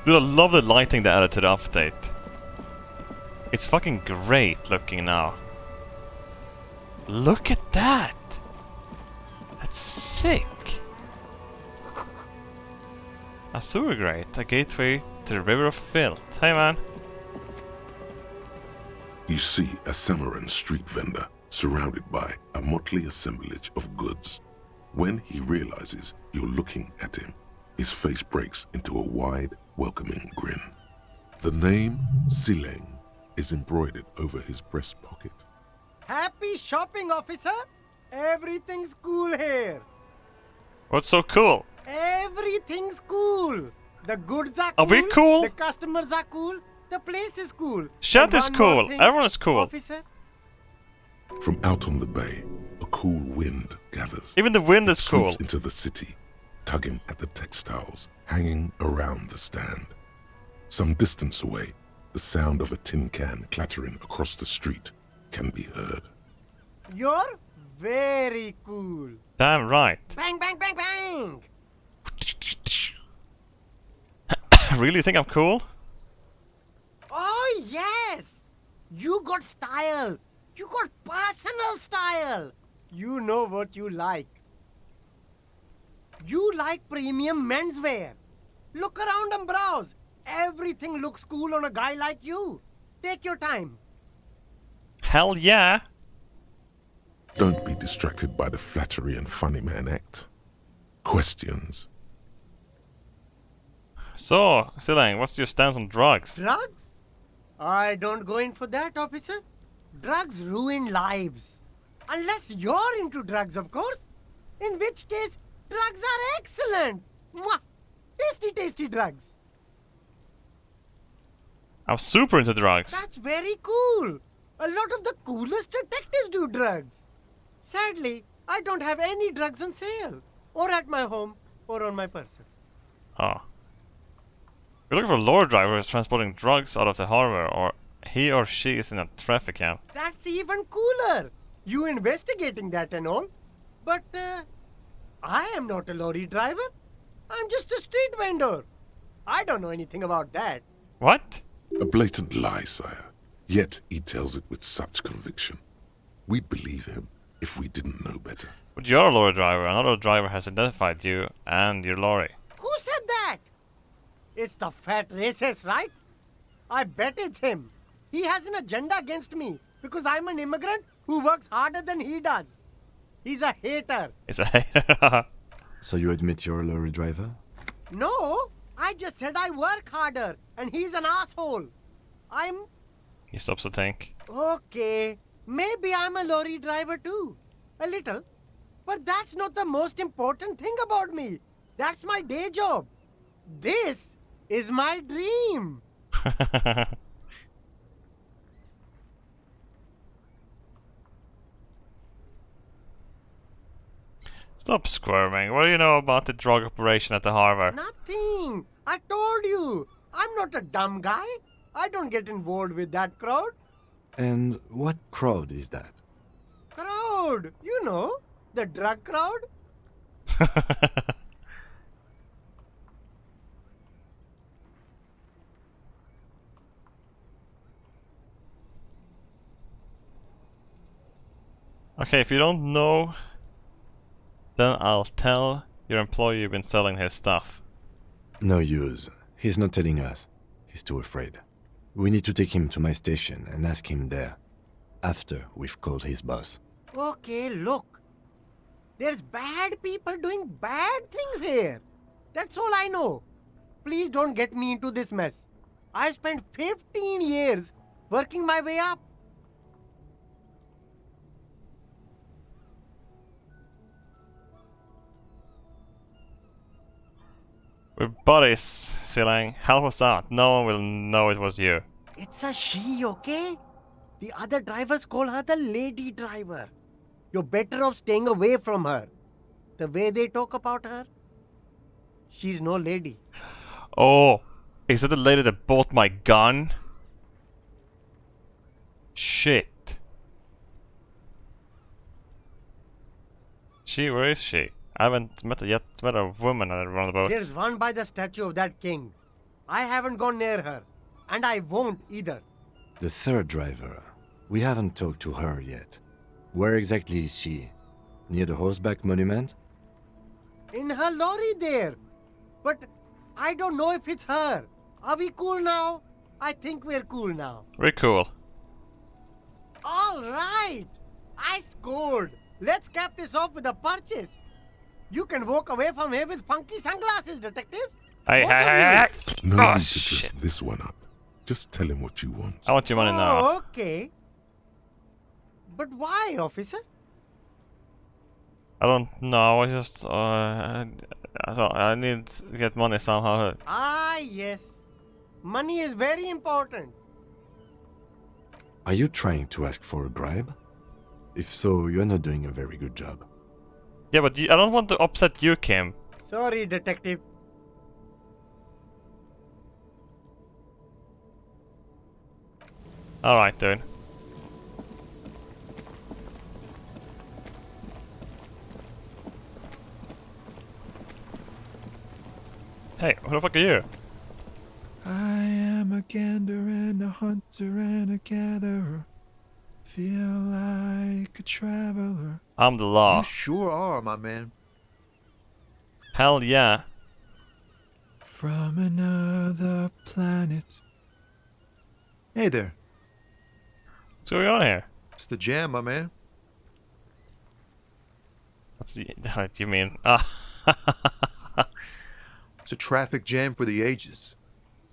Dude, I love the lighting they added to the update. It's fucking great looking now. Look at that! That's sick! A sewer grate, a gateway to the River of Filth. Hey man. You see a Samaran street vendor surrounded by a motley assemblage of goods. When he realizes you're looking at him, his face breaks into a wide, welcoming grin. The name Sileng is embroidered over his breast pocket. Happy shopping, officer! Everything's cool here. What's so cool? Everything's cool. The goods are cool. Are we cool? The customers are cool. The place is cool. Shit is And one more cool. thing, Everyone is cool. Officer, From out on the bay, a cool wind gathers. Even the wind is cool. Swoops into the city, tugging at the textiles hanging around the stand. Some distance away, the sound of a tin can clattering across the street can be heard. you're very cool. Damn right. Bang, bang, bang, bang. Really think I'm cool? Oh, yes. You got style. You got personal style. You know what you like. You like premium menswear. Look around and browse. Everything looks cool on a guy like you. Take your time. Hell yeah. Don't be distracted by the flattery and funny man act. Questions. So, Sileng, what's your stance on drugs? Drugs? I don't go in for that, officer. Drugs ruin lives. Unless you're into drugs, of course. In which case, drugs are excellent. Mwah! Tasty, tasty drugs. I'm super into drugs. That's very cool. A lot of the coolest detectives do drugs. Sadly, I don't have any drugs on sale. Or at my home, or on my person. Oh. We're looking for a lorry driver who's transporting drugs out of the harbor, or he or she is in a traffic jam. That's even cooler. You investigating that and all. But, I am not a lorry driver. I'm just a street vendor. I don't know anything about that. What? A blatant lie, sire. Yet he tells it with such conviction. We'd believe him if we didn't know better. But you're a lorry driver. Another driver has identified you and your lorry. Who said that? It's the fat racist, right? I bet it's him. He has an agenda against me because I'm an immigrant who works harder than he does. He's a hater. It's a hater. So you admit you're a lorry driver? No, I just said I work harder and he's an asshole. He stops to think. Okay, maybe I'm a lorry driver too. A little. But that's not the most important thing about me. That's my day job. This is my dream. Stop squirming. What do you know about the drug operation at the harbor? Nothing. I told you. I'm not a dumb guy. I don't get involved with that crowd. And what crowd is that? Crowd. You know, the drug crowd. Okay, if you don't know, then I'll tell your employee you've been selling his stuff. No use. He's not telling us. He's too afraid. We need to take him to my station and ask him there. After we've called his boss. Okay, look. There's bad people doing bad things here. That's all I know. Please don't get me into this mess. I spent 15 years working my way up. We're buddies, Silang. Help us out. No one will know it was you. It's a she, okay? The other drivers call her the lady driver. You're better off staying away from her. The way they talk about her, she's no lady. Oh, is that the lady that bought my gun? Shit. Where is she? I haven't met a woman around the boat. There's one by the statue of that king. I haven't gone near her. And I won't either. The third driver. We haven't talked to her yet. Where exactly is she? Near the horseback monument? In her lorry there. But I don't know if it's her. Are we cool now? I think we're cool now. We're cool. All right. I scored. Let's cap this off with a purchase. You can walk away from here with funky sunglasses, detectives. Hey. No Oh, need to shit. dress this one up. Just tell him what you want. I want your money now. Oh, okay. But why, officer? I don't know. I just I need to get money somehow. Ah, yes. Money is very important. Are you trying to ask for a bribe? If so, you're not doing a very good job. Yeah, but I don't want to upset you, Kim. Sorry, detective. Alright, dude. Hey, who the fuck are you? I am a gander and a hunter and a gatherer. Feel like a traveler. I'm the law. You sure are, my man. Hell yeah. From another planet. Hey there. What's going on here? It's the jam, my man. What's the... What do you mean? Ah. It's a traffic jam for the ages.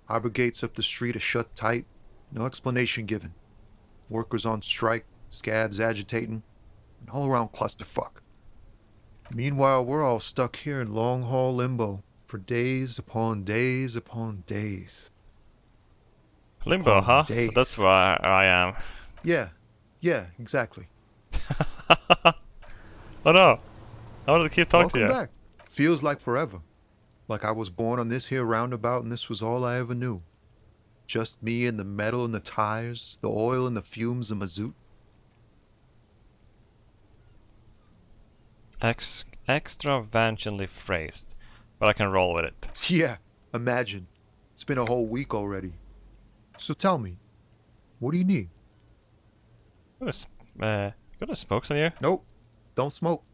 Harbor gates up the street are shut tight. No explanation given. Workers on strike, scabs agitating, an all-around clusterfuck. Meanwhile, we're all stuck here in long-haul limbo for days upon days upon days. Limbo, huh? So that's where I am. Yeah, exactly. Oh no! I wanted to keep talking to you. Welcome back. Feels like forever. Like I was born on this here roundabout and this was all I ever knew. Just me and the metal and the tires, the oil and the fumes of mazout. Extravagantly phrased, but I can roll with it. Yeah, imagine. It's been a whole week already. So tell me, what do you need? Got a smokes on you? Nope, don't smoke.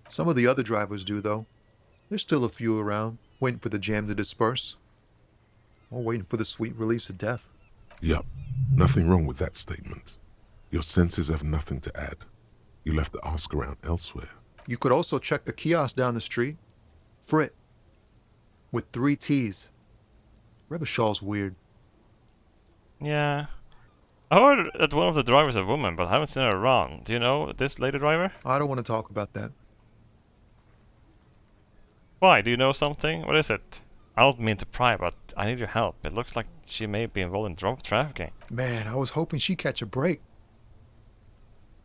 Some of the other drivers do, though. There's still a few around, waiting for the jam to disperse. Or waiting for the sweet release of death. Yup, nothing wrong with that statement. Your senses have nothing to add. You left the ask around elsewhere. You could also check the kiosk down the street. Frit. With 3 T's. Revachol's weird. Yeah. I heard that one of the drivers is a woman, but I haven't seen her around. Do you know this lady driver? I don't want to talk about that. Why? Do you know something? What is it? I don't mean to pry, but I need your help. It looks like she may be involved in drug trafficking. Man, I was hoping she'd catch a break.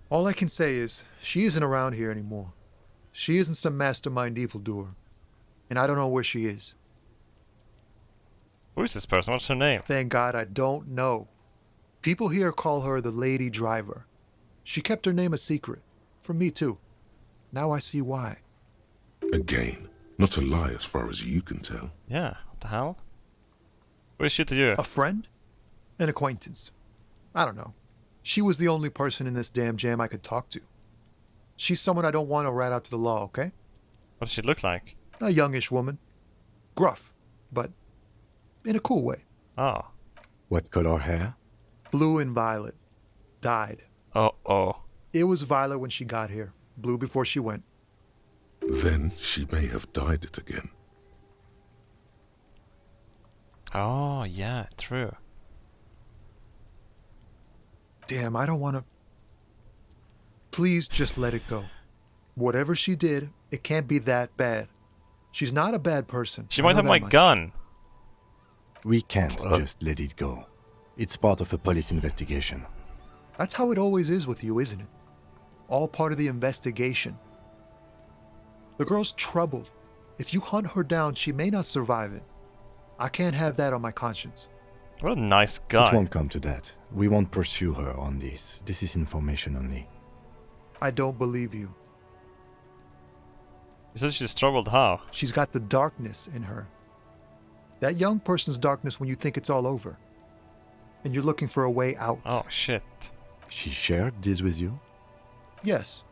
All I can say is, she isn't around here anymore. She isn't some mastermind evildoer. And I don't know where she is. Who is this person? What's her name? Thank God I don't know. People here call her the Lady Driver. She kept her name a secret. From me too. Now I see why. Again, not a lie as far as you can tell. Yeah, what the hell? Who is she to you? A friend? An acquaintance. I don't know. She was the only person in this damn jam I could talk to. She's someone I don't want to rat out to the law, okay? What does she look like? A youngish woman. Gruff, but in a cool way. Oh. What color hair? Blue and violet. Dyed. Oh. It was violet when she got here. Blue before she went. Then she may have dyed it again. Oh, yeah, true. Damn, I don't want to... Please just let it go. Whatever she did, it can't be that bad. She's not a bad person. She might have my gun. We can't just let it go. It's part of a police investigation. That's how it always is with you, isn't it? All part of the investigation. The girl's troubled. If you hunt her down, she may not survive it. I can't have that on my conscience. What a nice guy. It won't come to that. We won't pursue her on this. This is information only. I don't believe you. You said she's troubled, how? She's got the darkness in her. That young person's darkness when you think it's all over. And you're looking for a way out. Oh, shit. She shared this with you? Yes.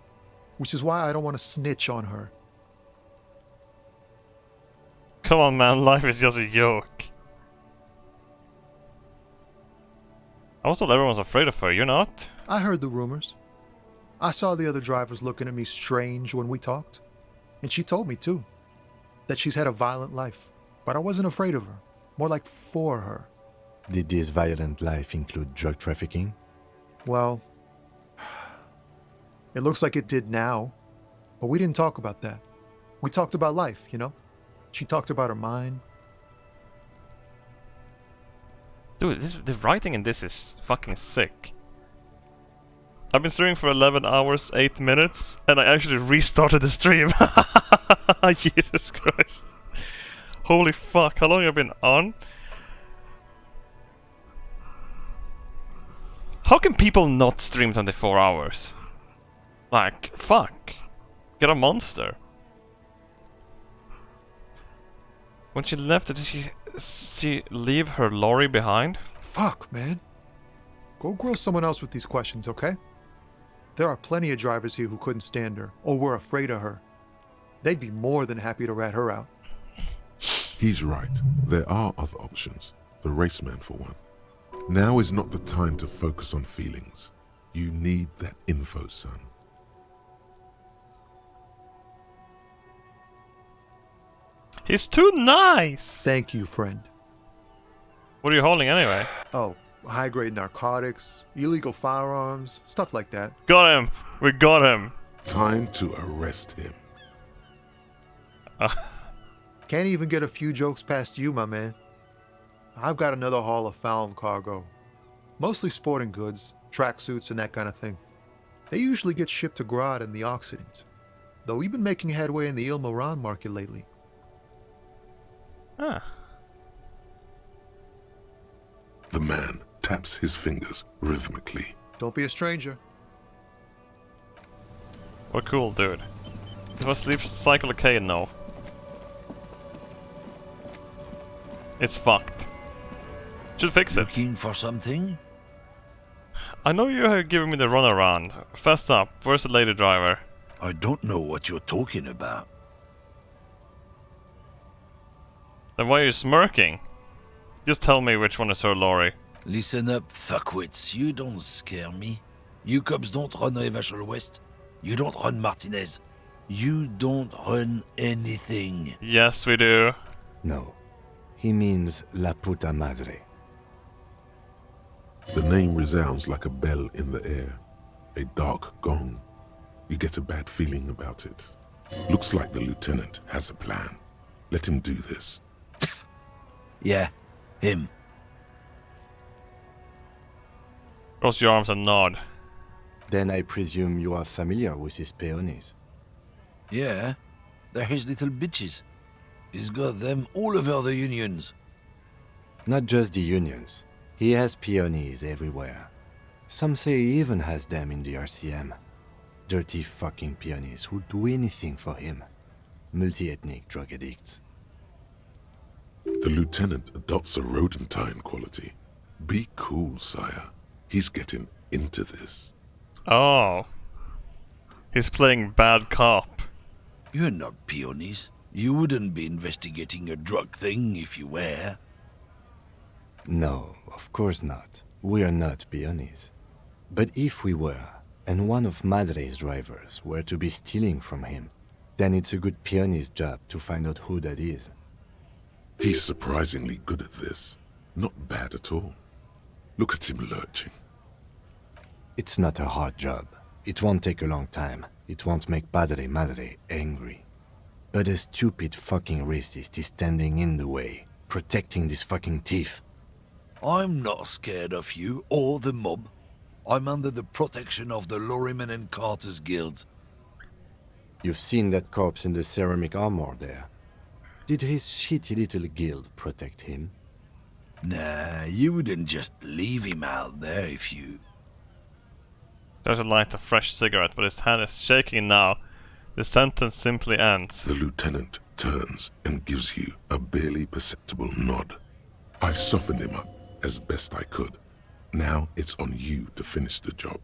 Which is why I don't want to snitch on her. Come on, man. Life is just a joke. I was told everyone was afraid of her. You're not? I heard the rumors. I saw the other drivers looking at me strange when we talked. And she told me, too, that she's had a violent life. But I wasn't afraid of her. More like for her. Did this violent life include drug trafficking? Well, it looks like it did now. But we didn't talk about that. We talked about life, you know? She talked about her mind. Dude, the writing in this is fucking sick. I've been streaming for 11 hours, 8 minutes, and I actually restarted the stream. Jesus Christ. Holy fuck, how long have I been on? How can people not stream 24 hours? Like, fuck. Get a monster. When she left, did she leave her lorry behind? Fuck, man. Go grill someone else with these questions, okay? There are plenty of drivers here who couldn't stand her, or were afraid of her. They'd be more than happy to rat her out. He's right. There are other options. The raceman, for one. Now is not the time to focus on feelings. You need that info, son. He's too nice! Thank you, friend. What are you holding anyway? Oh, high-grade narcotics, illegal firearms, stuff like that. Got him! We got him! Time to arrest him. Can't even get a few jokes past you, my man. I've got another haul of found cargo. Mostly sporting goods, tracksuits, and that kind of thing. They usually get shipped to Grad and the Occident. Though we've been making headway in the Il Moran market lately. Ah. The man taps his fingers rhythmically. Don't be a stranger. What cool, dude. It was sleep cycle okay now. It's fucked. Should fix it. Looking for something? I know you have given me the runaround. First up, where's the lady driver? I don't know what you're talking about. Then why are you smirking? Just tell me which one is her lorry. Listen up, fuckwits. You don't scare me. You cops don't run Revachol West. You don't run Martinez. You don't run anything. Yes, we do. No. He means La Puta Madre. The name resounds like a bell in the air. A dark gong. You get a bad feeling about it. Looks like the lieutenant has a plan. Let him do this. Yeah, him. Cross your arms and nod. Then I presume you are familiar with his peonies. Yeah, they're his little bitches. He's got them all over the unions. Not just the unions. He has peonies everywhere. Some say he even has them in the RCM. Dirty fucking peonies who'd do anything for him. Multi-ethnic drug addicts. The lieutenant adopts a rodentine quality. Be cool, sire. He's getting into this. Oh. He's playing bad cop. You're not peonies. You wouldn't be investigating a drug thing if you were. No, of course not. We are not peonies. But if we were, and one of Madre's drivers were to be stealing from him, then it's a good peony's job to find out who that is. He's surprisingly good at this. Not bad at all. Look at him lurching. It's not a hard job. It won't take a long time. It won't make Padre Madre angry. But a stupid fucking racist is standing in the way, protecting this fucking thief. I'm not scared of you or the mob. I'm under the protection of the Lorrymen and Carters Guild. You've seen that corpse in the ceramic armor there. Did his shitty little guild protect him? Nah, you wouldn't just leave him out there if you... Tries to light a fresh cigarette, but his hand is shaking now. The sentence simply ends. The lieutenant turns and gives you a barely perceptible nod. I've softened him up as best I could. Now it's on you to finish the job.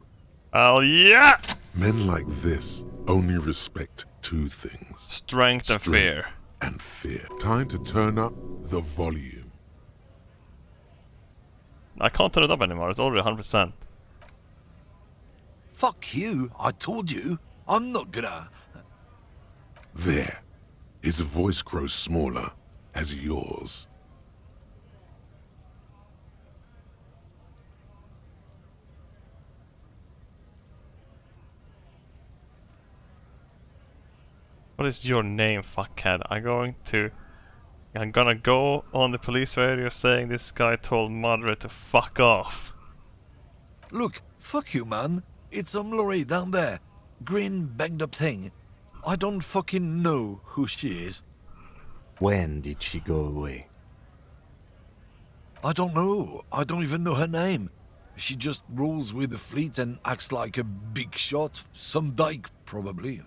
Oh yeah! Men like this only respect two things. Strength and fear. And fear. Time to turn up the volume. I can't turn it up anymore, it's already 100%. Fuck you, I told you. I'm not gonna... There. His voice grows smaller as yours. What is your name, fuckhead? I'm gonna go on the police radio saying this guy told Madre to fuck off. Look, fuck you, man. It's some lorry down there. Green, banged up thing. I don't fucking know who she is. When did she go away? I don't know. I don't even know her name. She just rolls with the fleet and acts like a big shot. Some dyke, probably.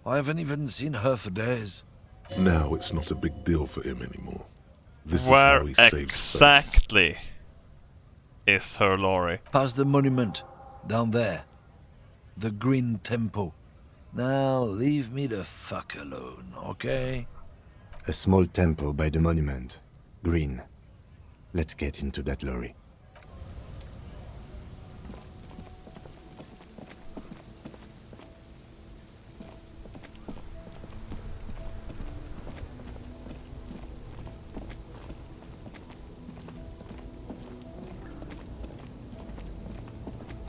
I haven't even seen her for days. Now it's not a big deal for him anymore. This Where is how he saves exactly is her lorry? Past the monument. Down there. The Green Temple. Now leave me the fuck alone, okay? A small temple by the monument. Green. Let's get into that lorry.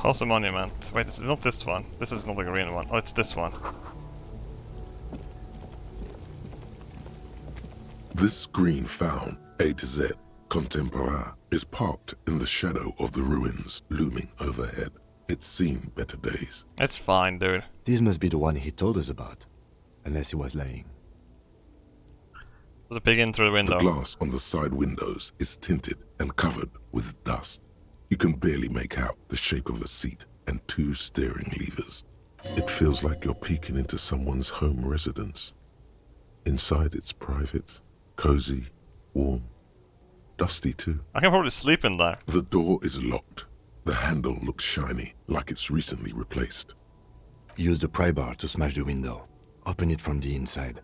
How's the monument? Wait, this is not this one. This is not the green one. Oh, it's this one. This green found, A to Z, contemporaire, is parked in the shadow of the ruins looming overhead. It's seen better days. It's fine, dude. This must be the one he told us about. Unless he was lying. There's a peek in through the window. The glass on the side windows is tinted and covered with dust. You can barely make out the shape of the seat and two steering levers. It feels like you're peeking into someone's home residence. Inside it's private, cozy, warm, dusty too. I can probably sleep in there. The door is locked. The handle looks shiny, like it's recently replaced. Use the pry bar to smash the window. Open it from the inside.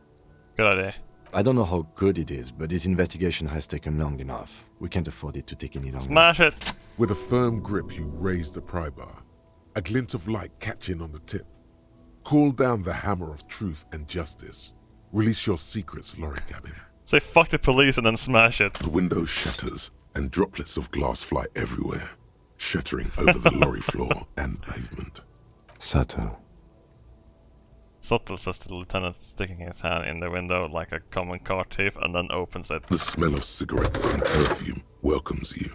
Good idea. I don't know how good it is, but this investigation has taken long enough. We can't afford it to take any longer. Smash it! With a firm grip, you raise the pry bar, a glint of light catching on the tip. Call down the hammer of truth and justice. Release your secrets, lorry cabin. Say fuck the police and then smash it. The window shatters, and droplets of glass fly everywhere, shattering over the lorry floor and pavement. Subtle. Subtle, says the lieutenant, sticking his hand in the window like a common car thief, and then opens it. The smell of cigarettes and perfume welcomes you.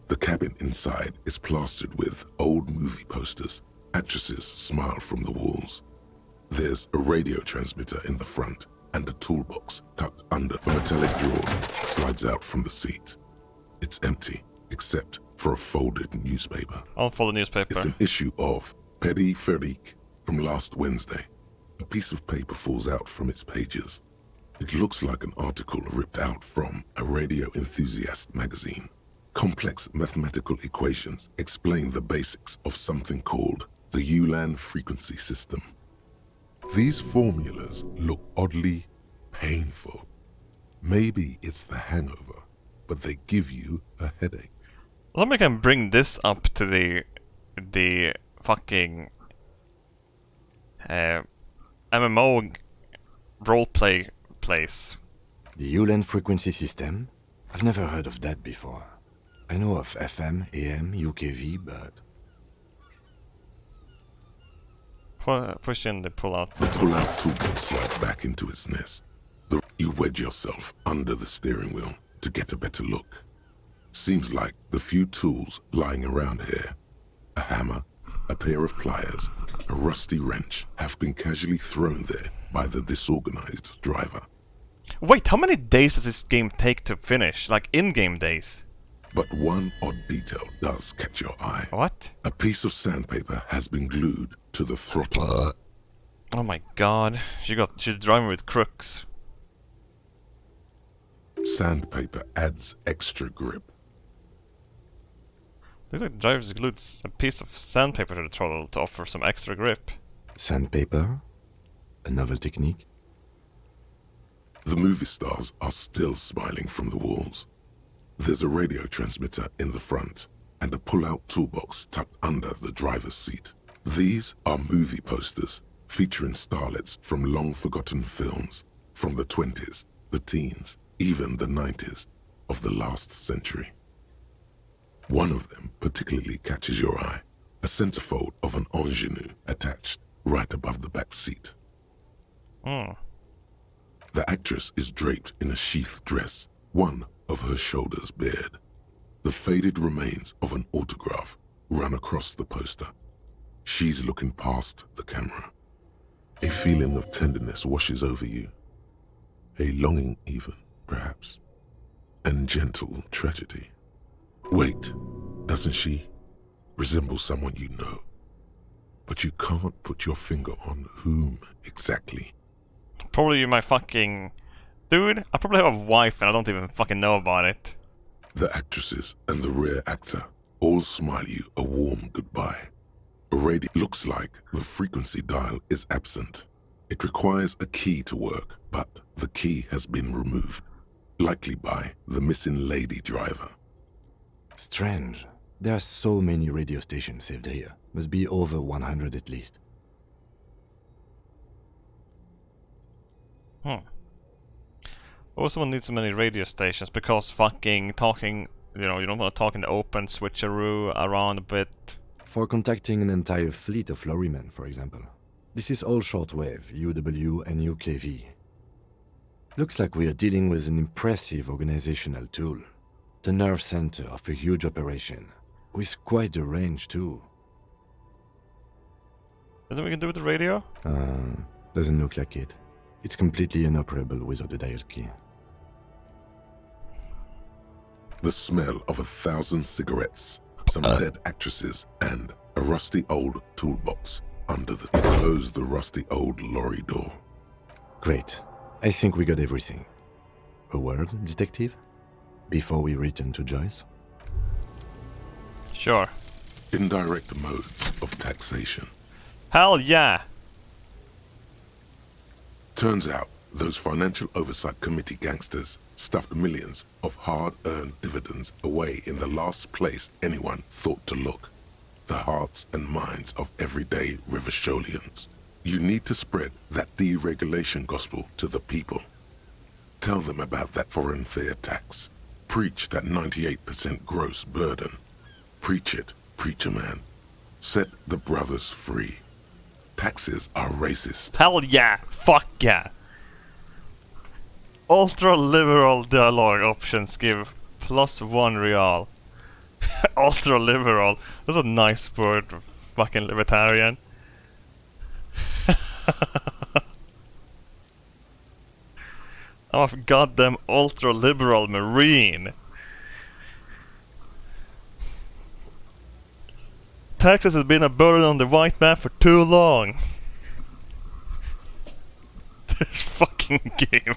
The cabin inside is plastered with old movie posters. Actresses smile from the walls. There's a radio transmitter in the front, and a toolbox tucked under a metallic drawer slides out from the seat. It's empty, except for a folded newspaper. Unfolded newspaper. It's an issue of Peripherique from last Wednesday. A piece of paper falls out from its pages. It looks like an article ripped out from a radio enthusiast magazine. Complex mathematical equations explain the basics of something called the Ulan frequency system. These formulas look oddly painful. Maybe it's the hangover, but they give you a headache. Let me can bring this up to the fucking MMO roleplay place. The Ulan frequency system? I've never heard of that before. I know of FM, AM, UKV, but... Push in the pull-out. The pull-out toolbox slides back into its nest. You wedge yourself under the steering wheel to get a better look. Seems like the few tools lying around here, a hammer, a pair of pliers, a rusty wrench, have been casually thrown there by the disorganized driver. Wait, how many days does this game take to finish? Like in-game days? But one odd detail does catch your eye. What? A piece of sandpaper has been glued to the throttle. Oh my god, she's driving with crooks. Sandpaper adds extra grip. Looks like the driver glued a piece of sandpaper to the throttle to offer some extra grip. Sandpaper? A novel technique? The movie stars are still smiling from the walls. There's a radio transmitter in the front and a pull-out toolbox tucked under the driver's seat. These are movie posters featuring starlets from long-forgotten films from the 20s, the teens, even the 90s of the last century. One of them particularly catches your eye, a centerfold of an ingenue attached right above the back seat. The actress is draped in a sheath dress, one of her shoulders bared. The faded remains of an autograph run across the poster. She's looking past the camera. A feeling of tenderness washes over you. A longing even, perhaps. And gentle tragedy. Wait, doesn't she resemble someone you know? But you can't put your finger on whom exactly. Probably my fucking... Dude, I probably have a wife and I don't even fucking know about it. The actresses and the rare actor all smile you a warm goodbye. A radio looks like the frequency dial is absent. It requires a key to work, but the key has been removed, likely by the missing lady driver. Strange. There are so many radio stations saved here. Must be over 100 at least. Also, one needs so many radio stations because fucking talking, you know, you don't want to talk in the open, switcheroo around a bit. For contacting an entire fleet of lorrymen, for example. This is all shortwave, UW and UKV. Looks like we are dealing with an impressive organizational tool. The nerve center of a huge operation, with quite a range too. Nothing we can do with the radio? Doesn't look like it. It's completely inoperable without a dial key. The smell of 1,000 cigarettes, some dead actresses, and a rusty old toolbox under the... You close the rusty old lorry door. Great. I think we got everything. A word, detective? Before we return to Joyce? Sure. Indirect modes of taxation. Hell yeah! Turns out, those Financial Oversight Committee gangsters stuffed millions of hard-earned dividends away in the last place anyone thought to look. The hearts and minds of everyday Rivasholians. You need to spread that deregulation gospel to the people. Tell them about that foreign fair tax. Preach that 98% gross burden. Preach it, preacher man. Set the brothers free. Taxes are racist. Hell yeah! Fuck yeah! Ultra-liberal dialogue options give +1 real. Ultra-liberal. That's a nice word for fucking libertarian. I'm a goddamn ultra-liberal marine. Taxes has been a burden on the white man for too long. This fucking game.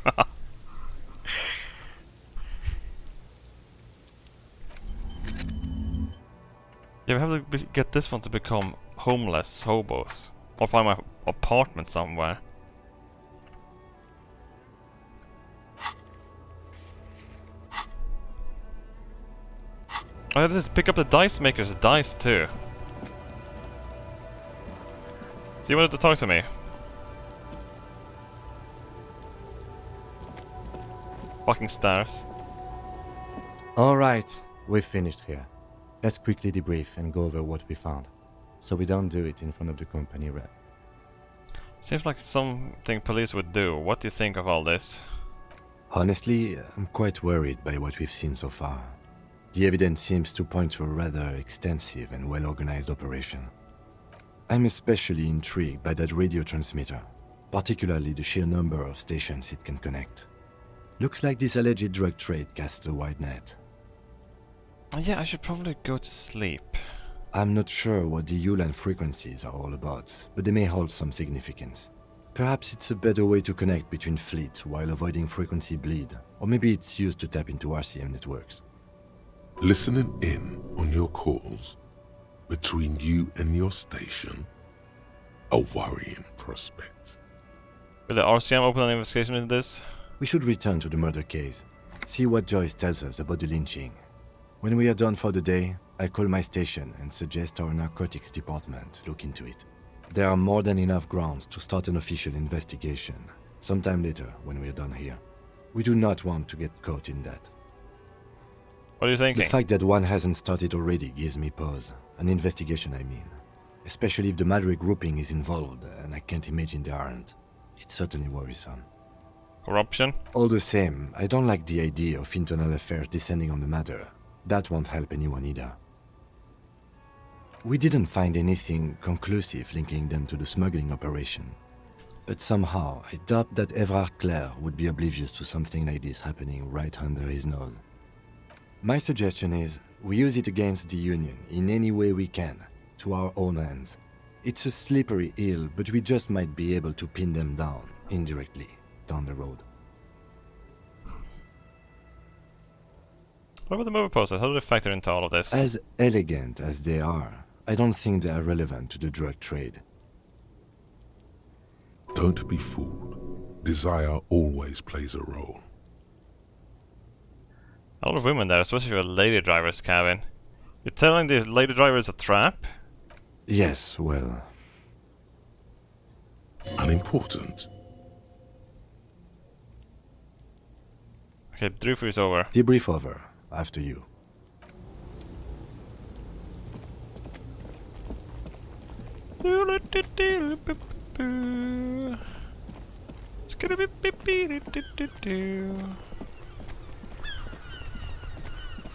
Yeah, we have to get this one to become homeless hobos. Or find my apartment somewhere. I just pick up the dice maker's dice too. So you wanted to talk to me? Fucking stars. Alright, we've finished here. Let's quickly debrief and go over what we found, so we don't do it in front of the company rep. Seems like something police would do. What do you think of all this? Honestly, I'm quite worried by what we've seen so far. The evidence seems to point to a rather extensive and well-organized operation. I'm especially intrigued by that radio transmitter, particularly the sheer number of stations it can connect. Looks like this alleged drug trade casts a wide net. Yeah, I should probably go to sleep. I'm not sure what the Ulan frequencies are all about, but they may hold some significance. Perhaps it's a better way to connect between fleets while avoiding frequency bleed, or maybe it's used to tap into RCM networks. Listening in on your calls between you and your station, a worrying prospect. Will the RCM open an investigation into this? We should return to the murder case, see what Joyce tells us about the lynching. When we are done for the day, I call my station and suggest our narcotics department look into it. There are more than enough grounds to start an official investigation, sometime later when we are done here. We do not want to get caught in that. What are you thinking? The fact that one hasn't started already gives me pause. An investigation, I mean. Especially if the Madrid grouping is involved, and I can't imagine they aren't. It's certainly worrisome. Corruption? All the same, I don't like the idea of internal affairs descending on the matter. That won't help anyone either. We didn't find anything conclusive linking them to the smuggling operation. But somehow, I doubt that Evrard Clare would be oblivious to something like this happening right under his nose. My suggestion is, we use it against the Union in any way we can, to our own ends. It's a slippery hill, but we just might be able to pin them down, indirectly, down the road. What about the movie posters? How do they factor into all of this? As elegant as they are, I don't think they are relevant to the drug trade. Don't be fooled. Desire always plays a role. A lot of women there, especially for a lady driver's cabin. You're telling the lady driver is a trap? Yes, well... Unimportant. Okay, debrief is over. Debrief over. After you.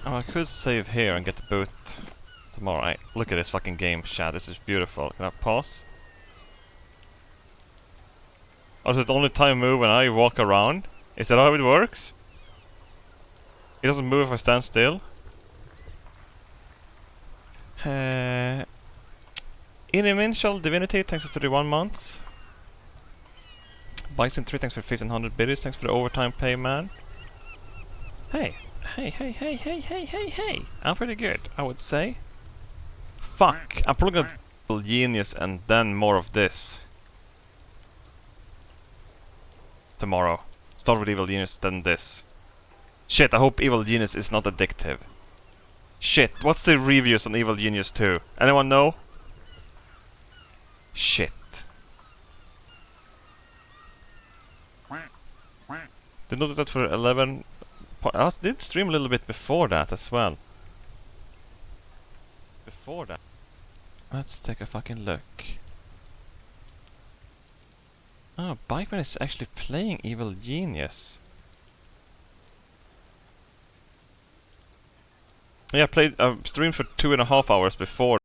Oh, I could save here and get the boot tomorrow. Look at this fucking game, chat. This is beautiful. Can I pause? Oh, is it only time move when I walk around? Is that how it works? It doesn't move if I stand still. Inimintial Divinity, thanks for 31 months. Bison 3, thanks for 1500 biddies, thanks for the overtime pay, man. Hey, hey. I'm pretty good, I would say. Fuck, I'm probably gonna Evil Genius and then more of this. Tomorrow. Start with Evil Genius, then this. Shit, I hope Evil Genius is not addictive. Shit, what's the reviews on Evil Genius 2? Anyone know? Shit. Did notice that for 11... I did stream a little bit before that as well. Before that. Let's take a fucking look. Oh, Bikeman is actually playing Evil Genius. Yeah, I played streamed for 2.5 hours before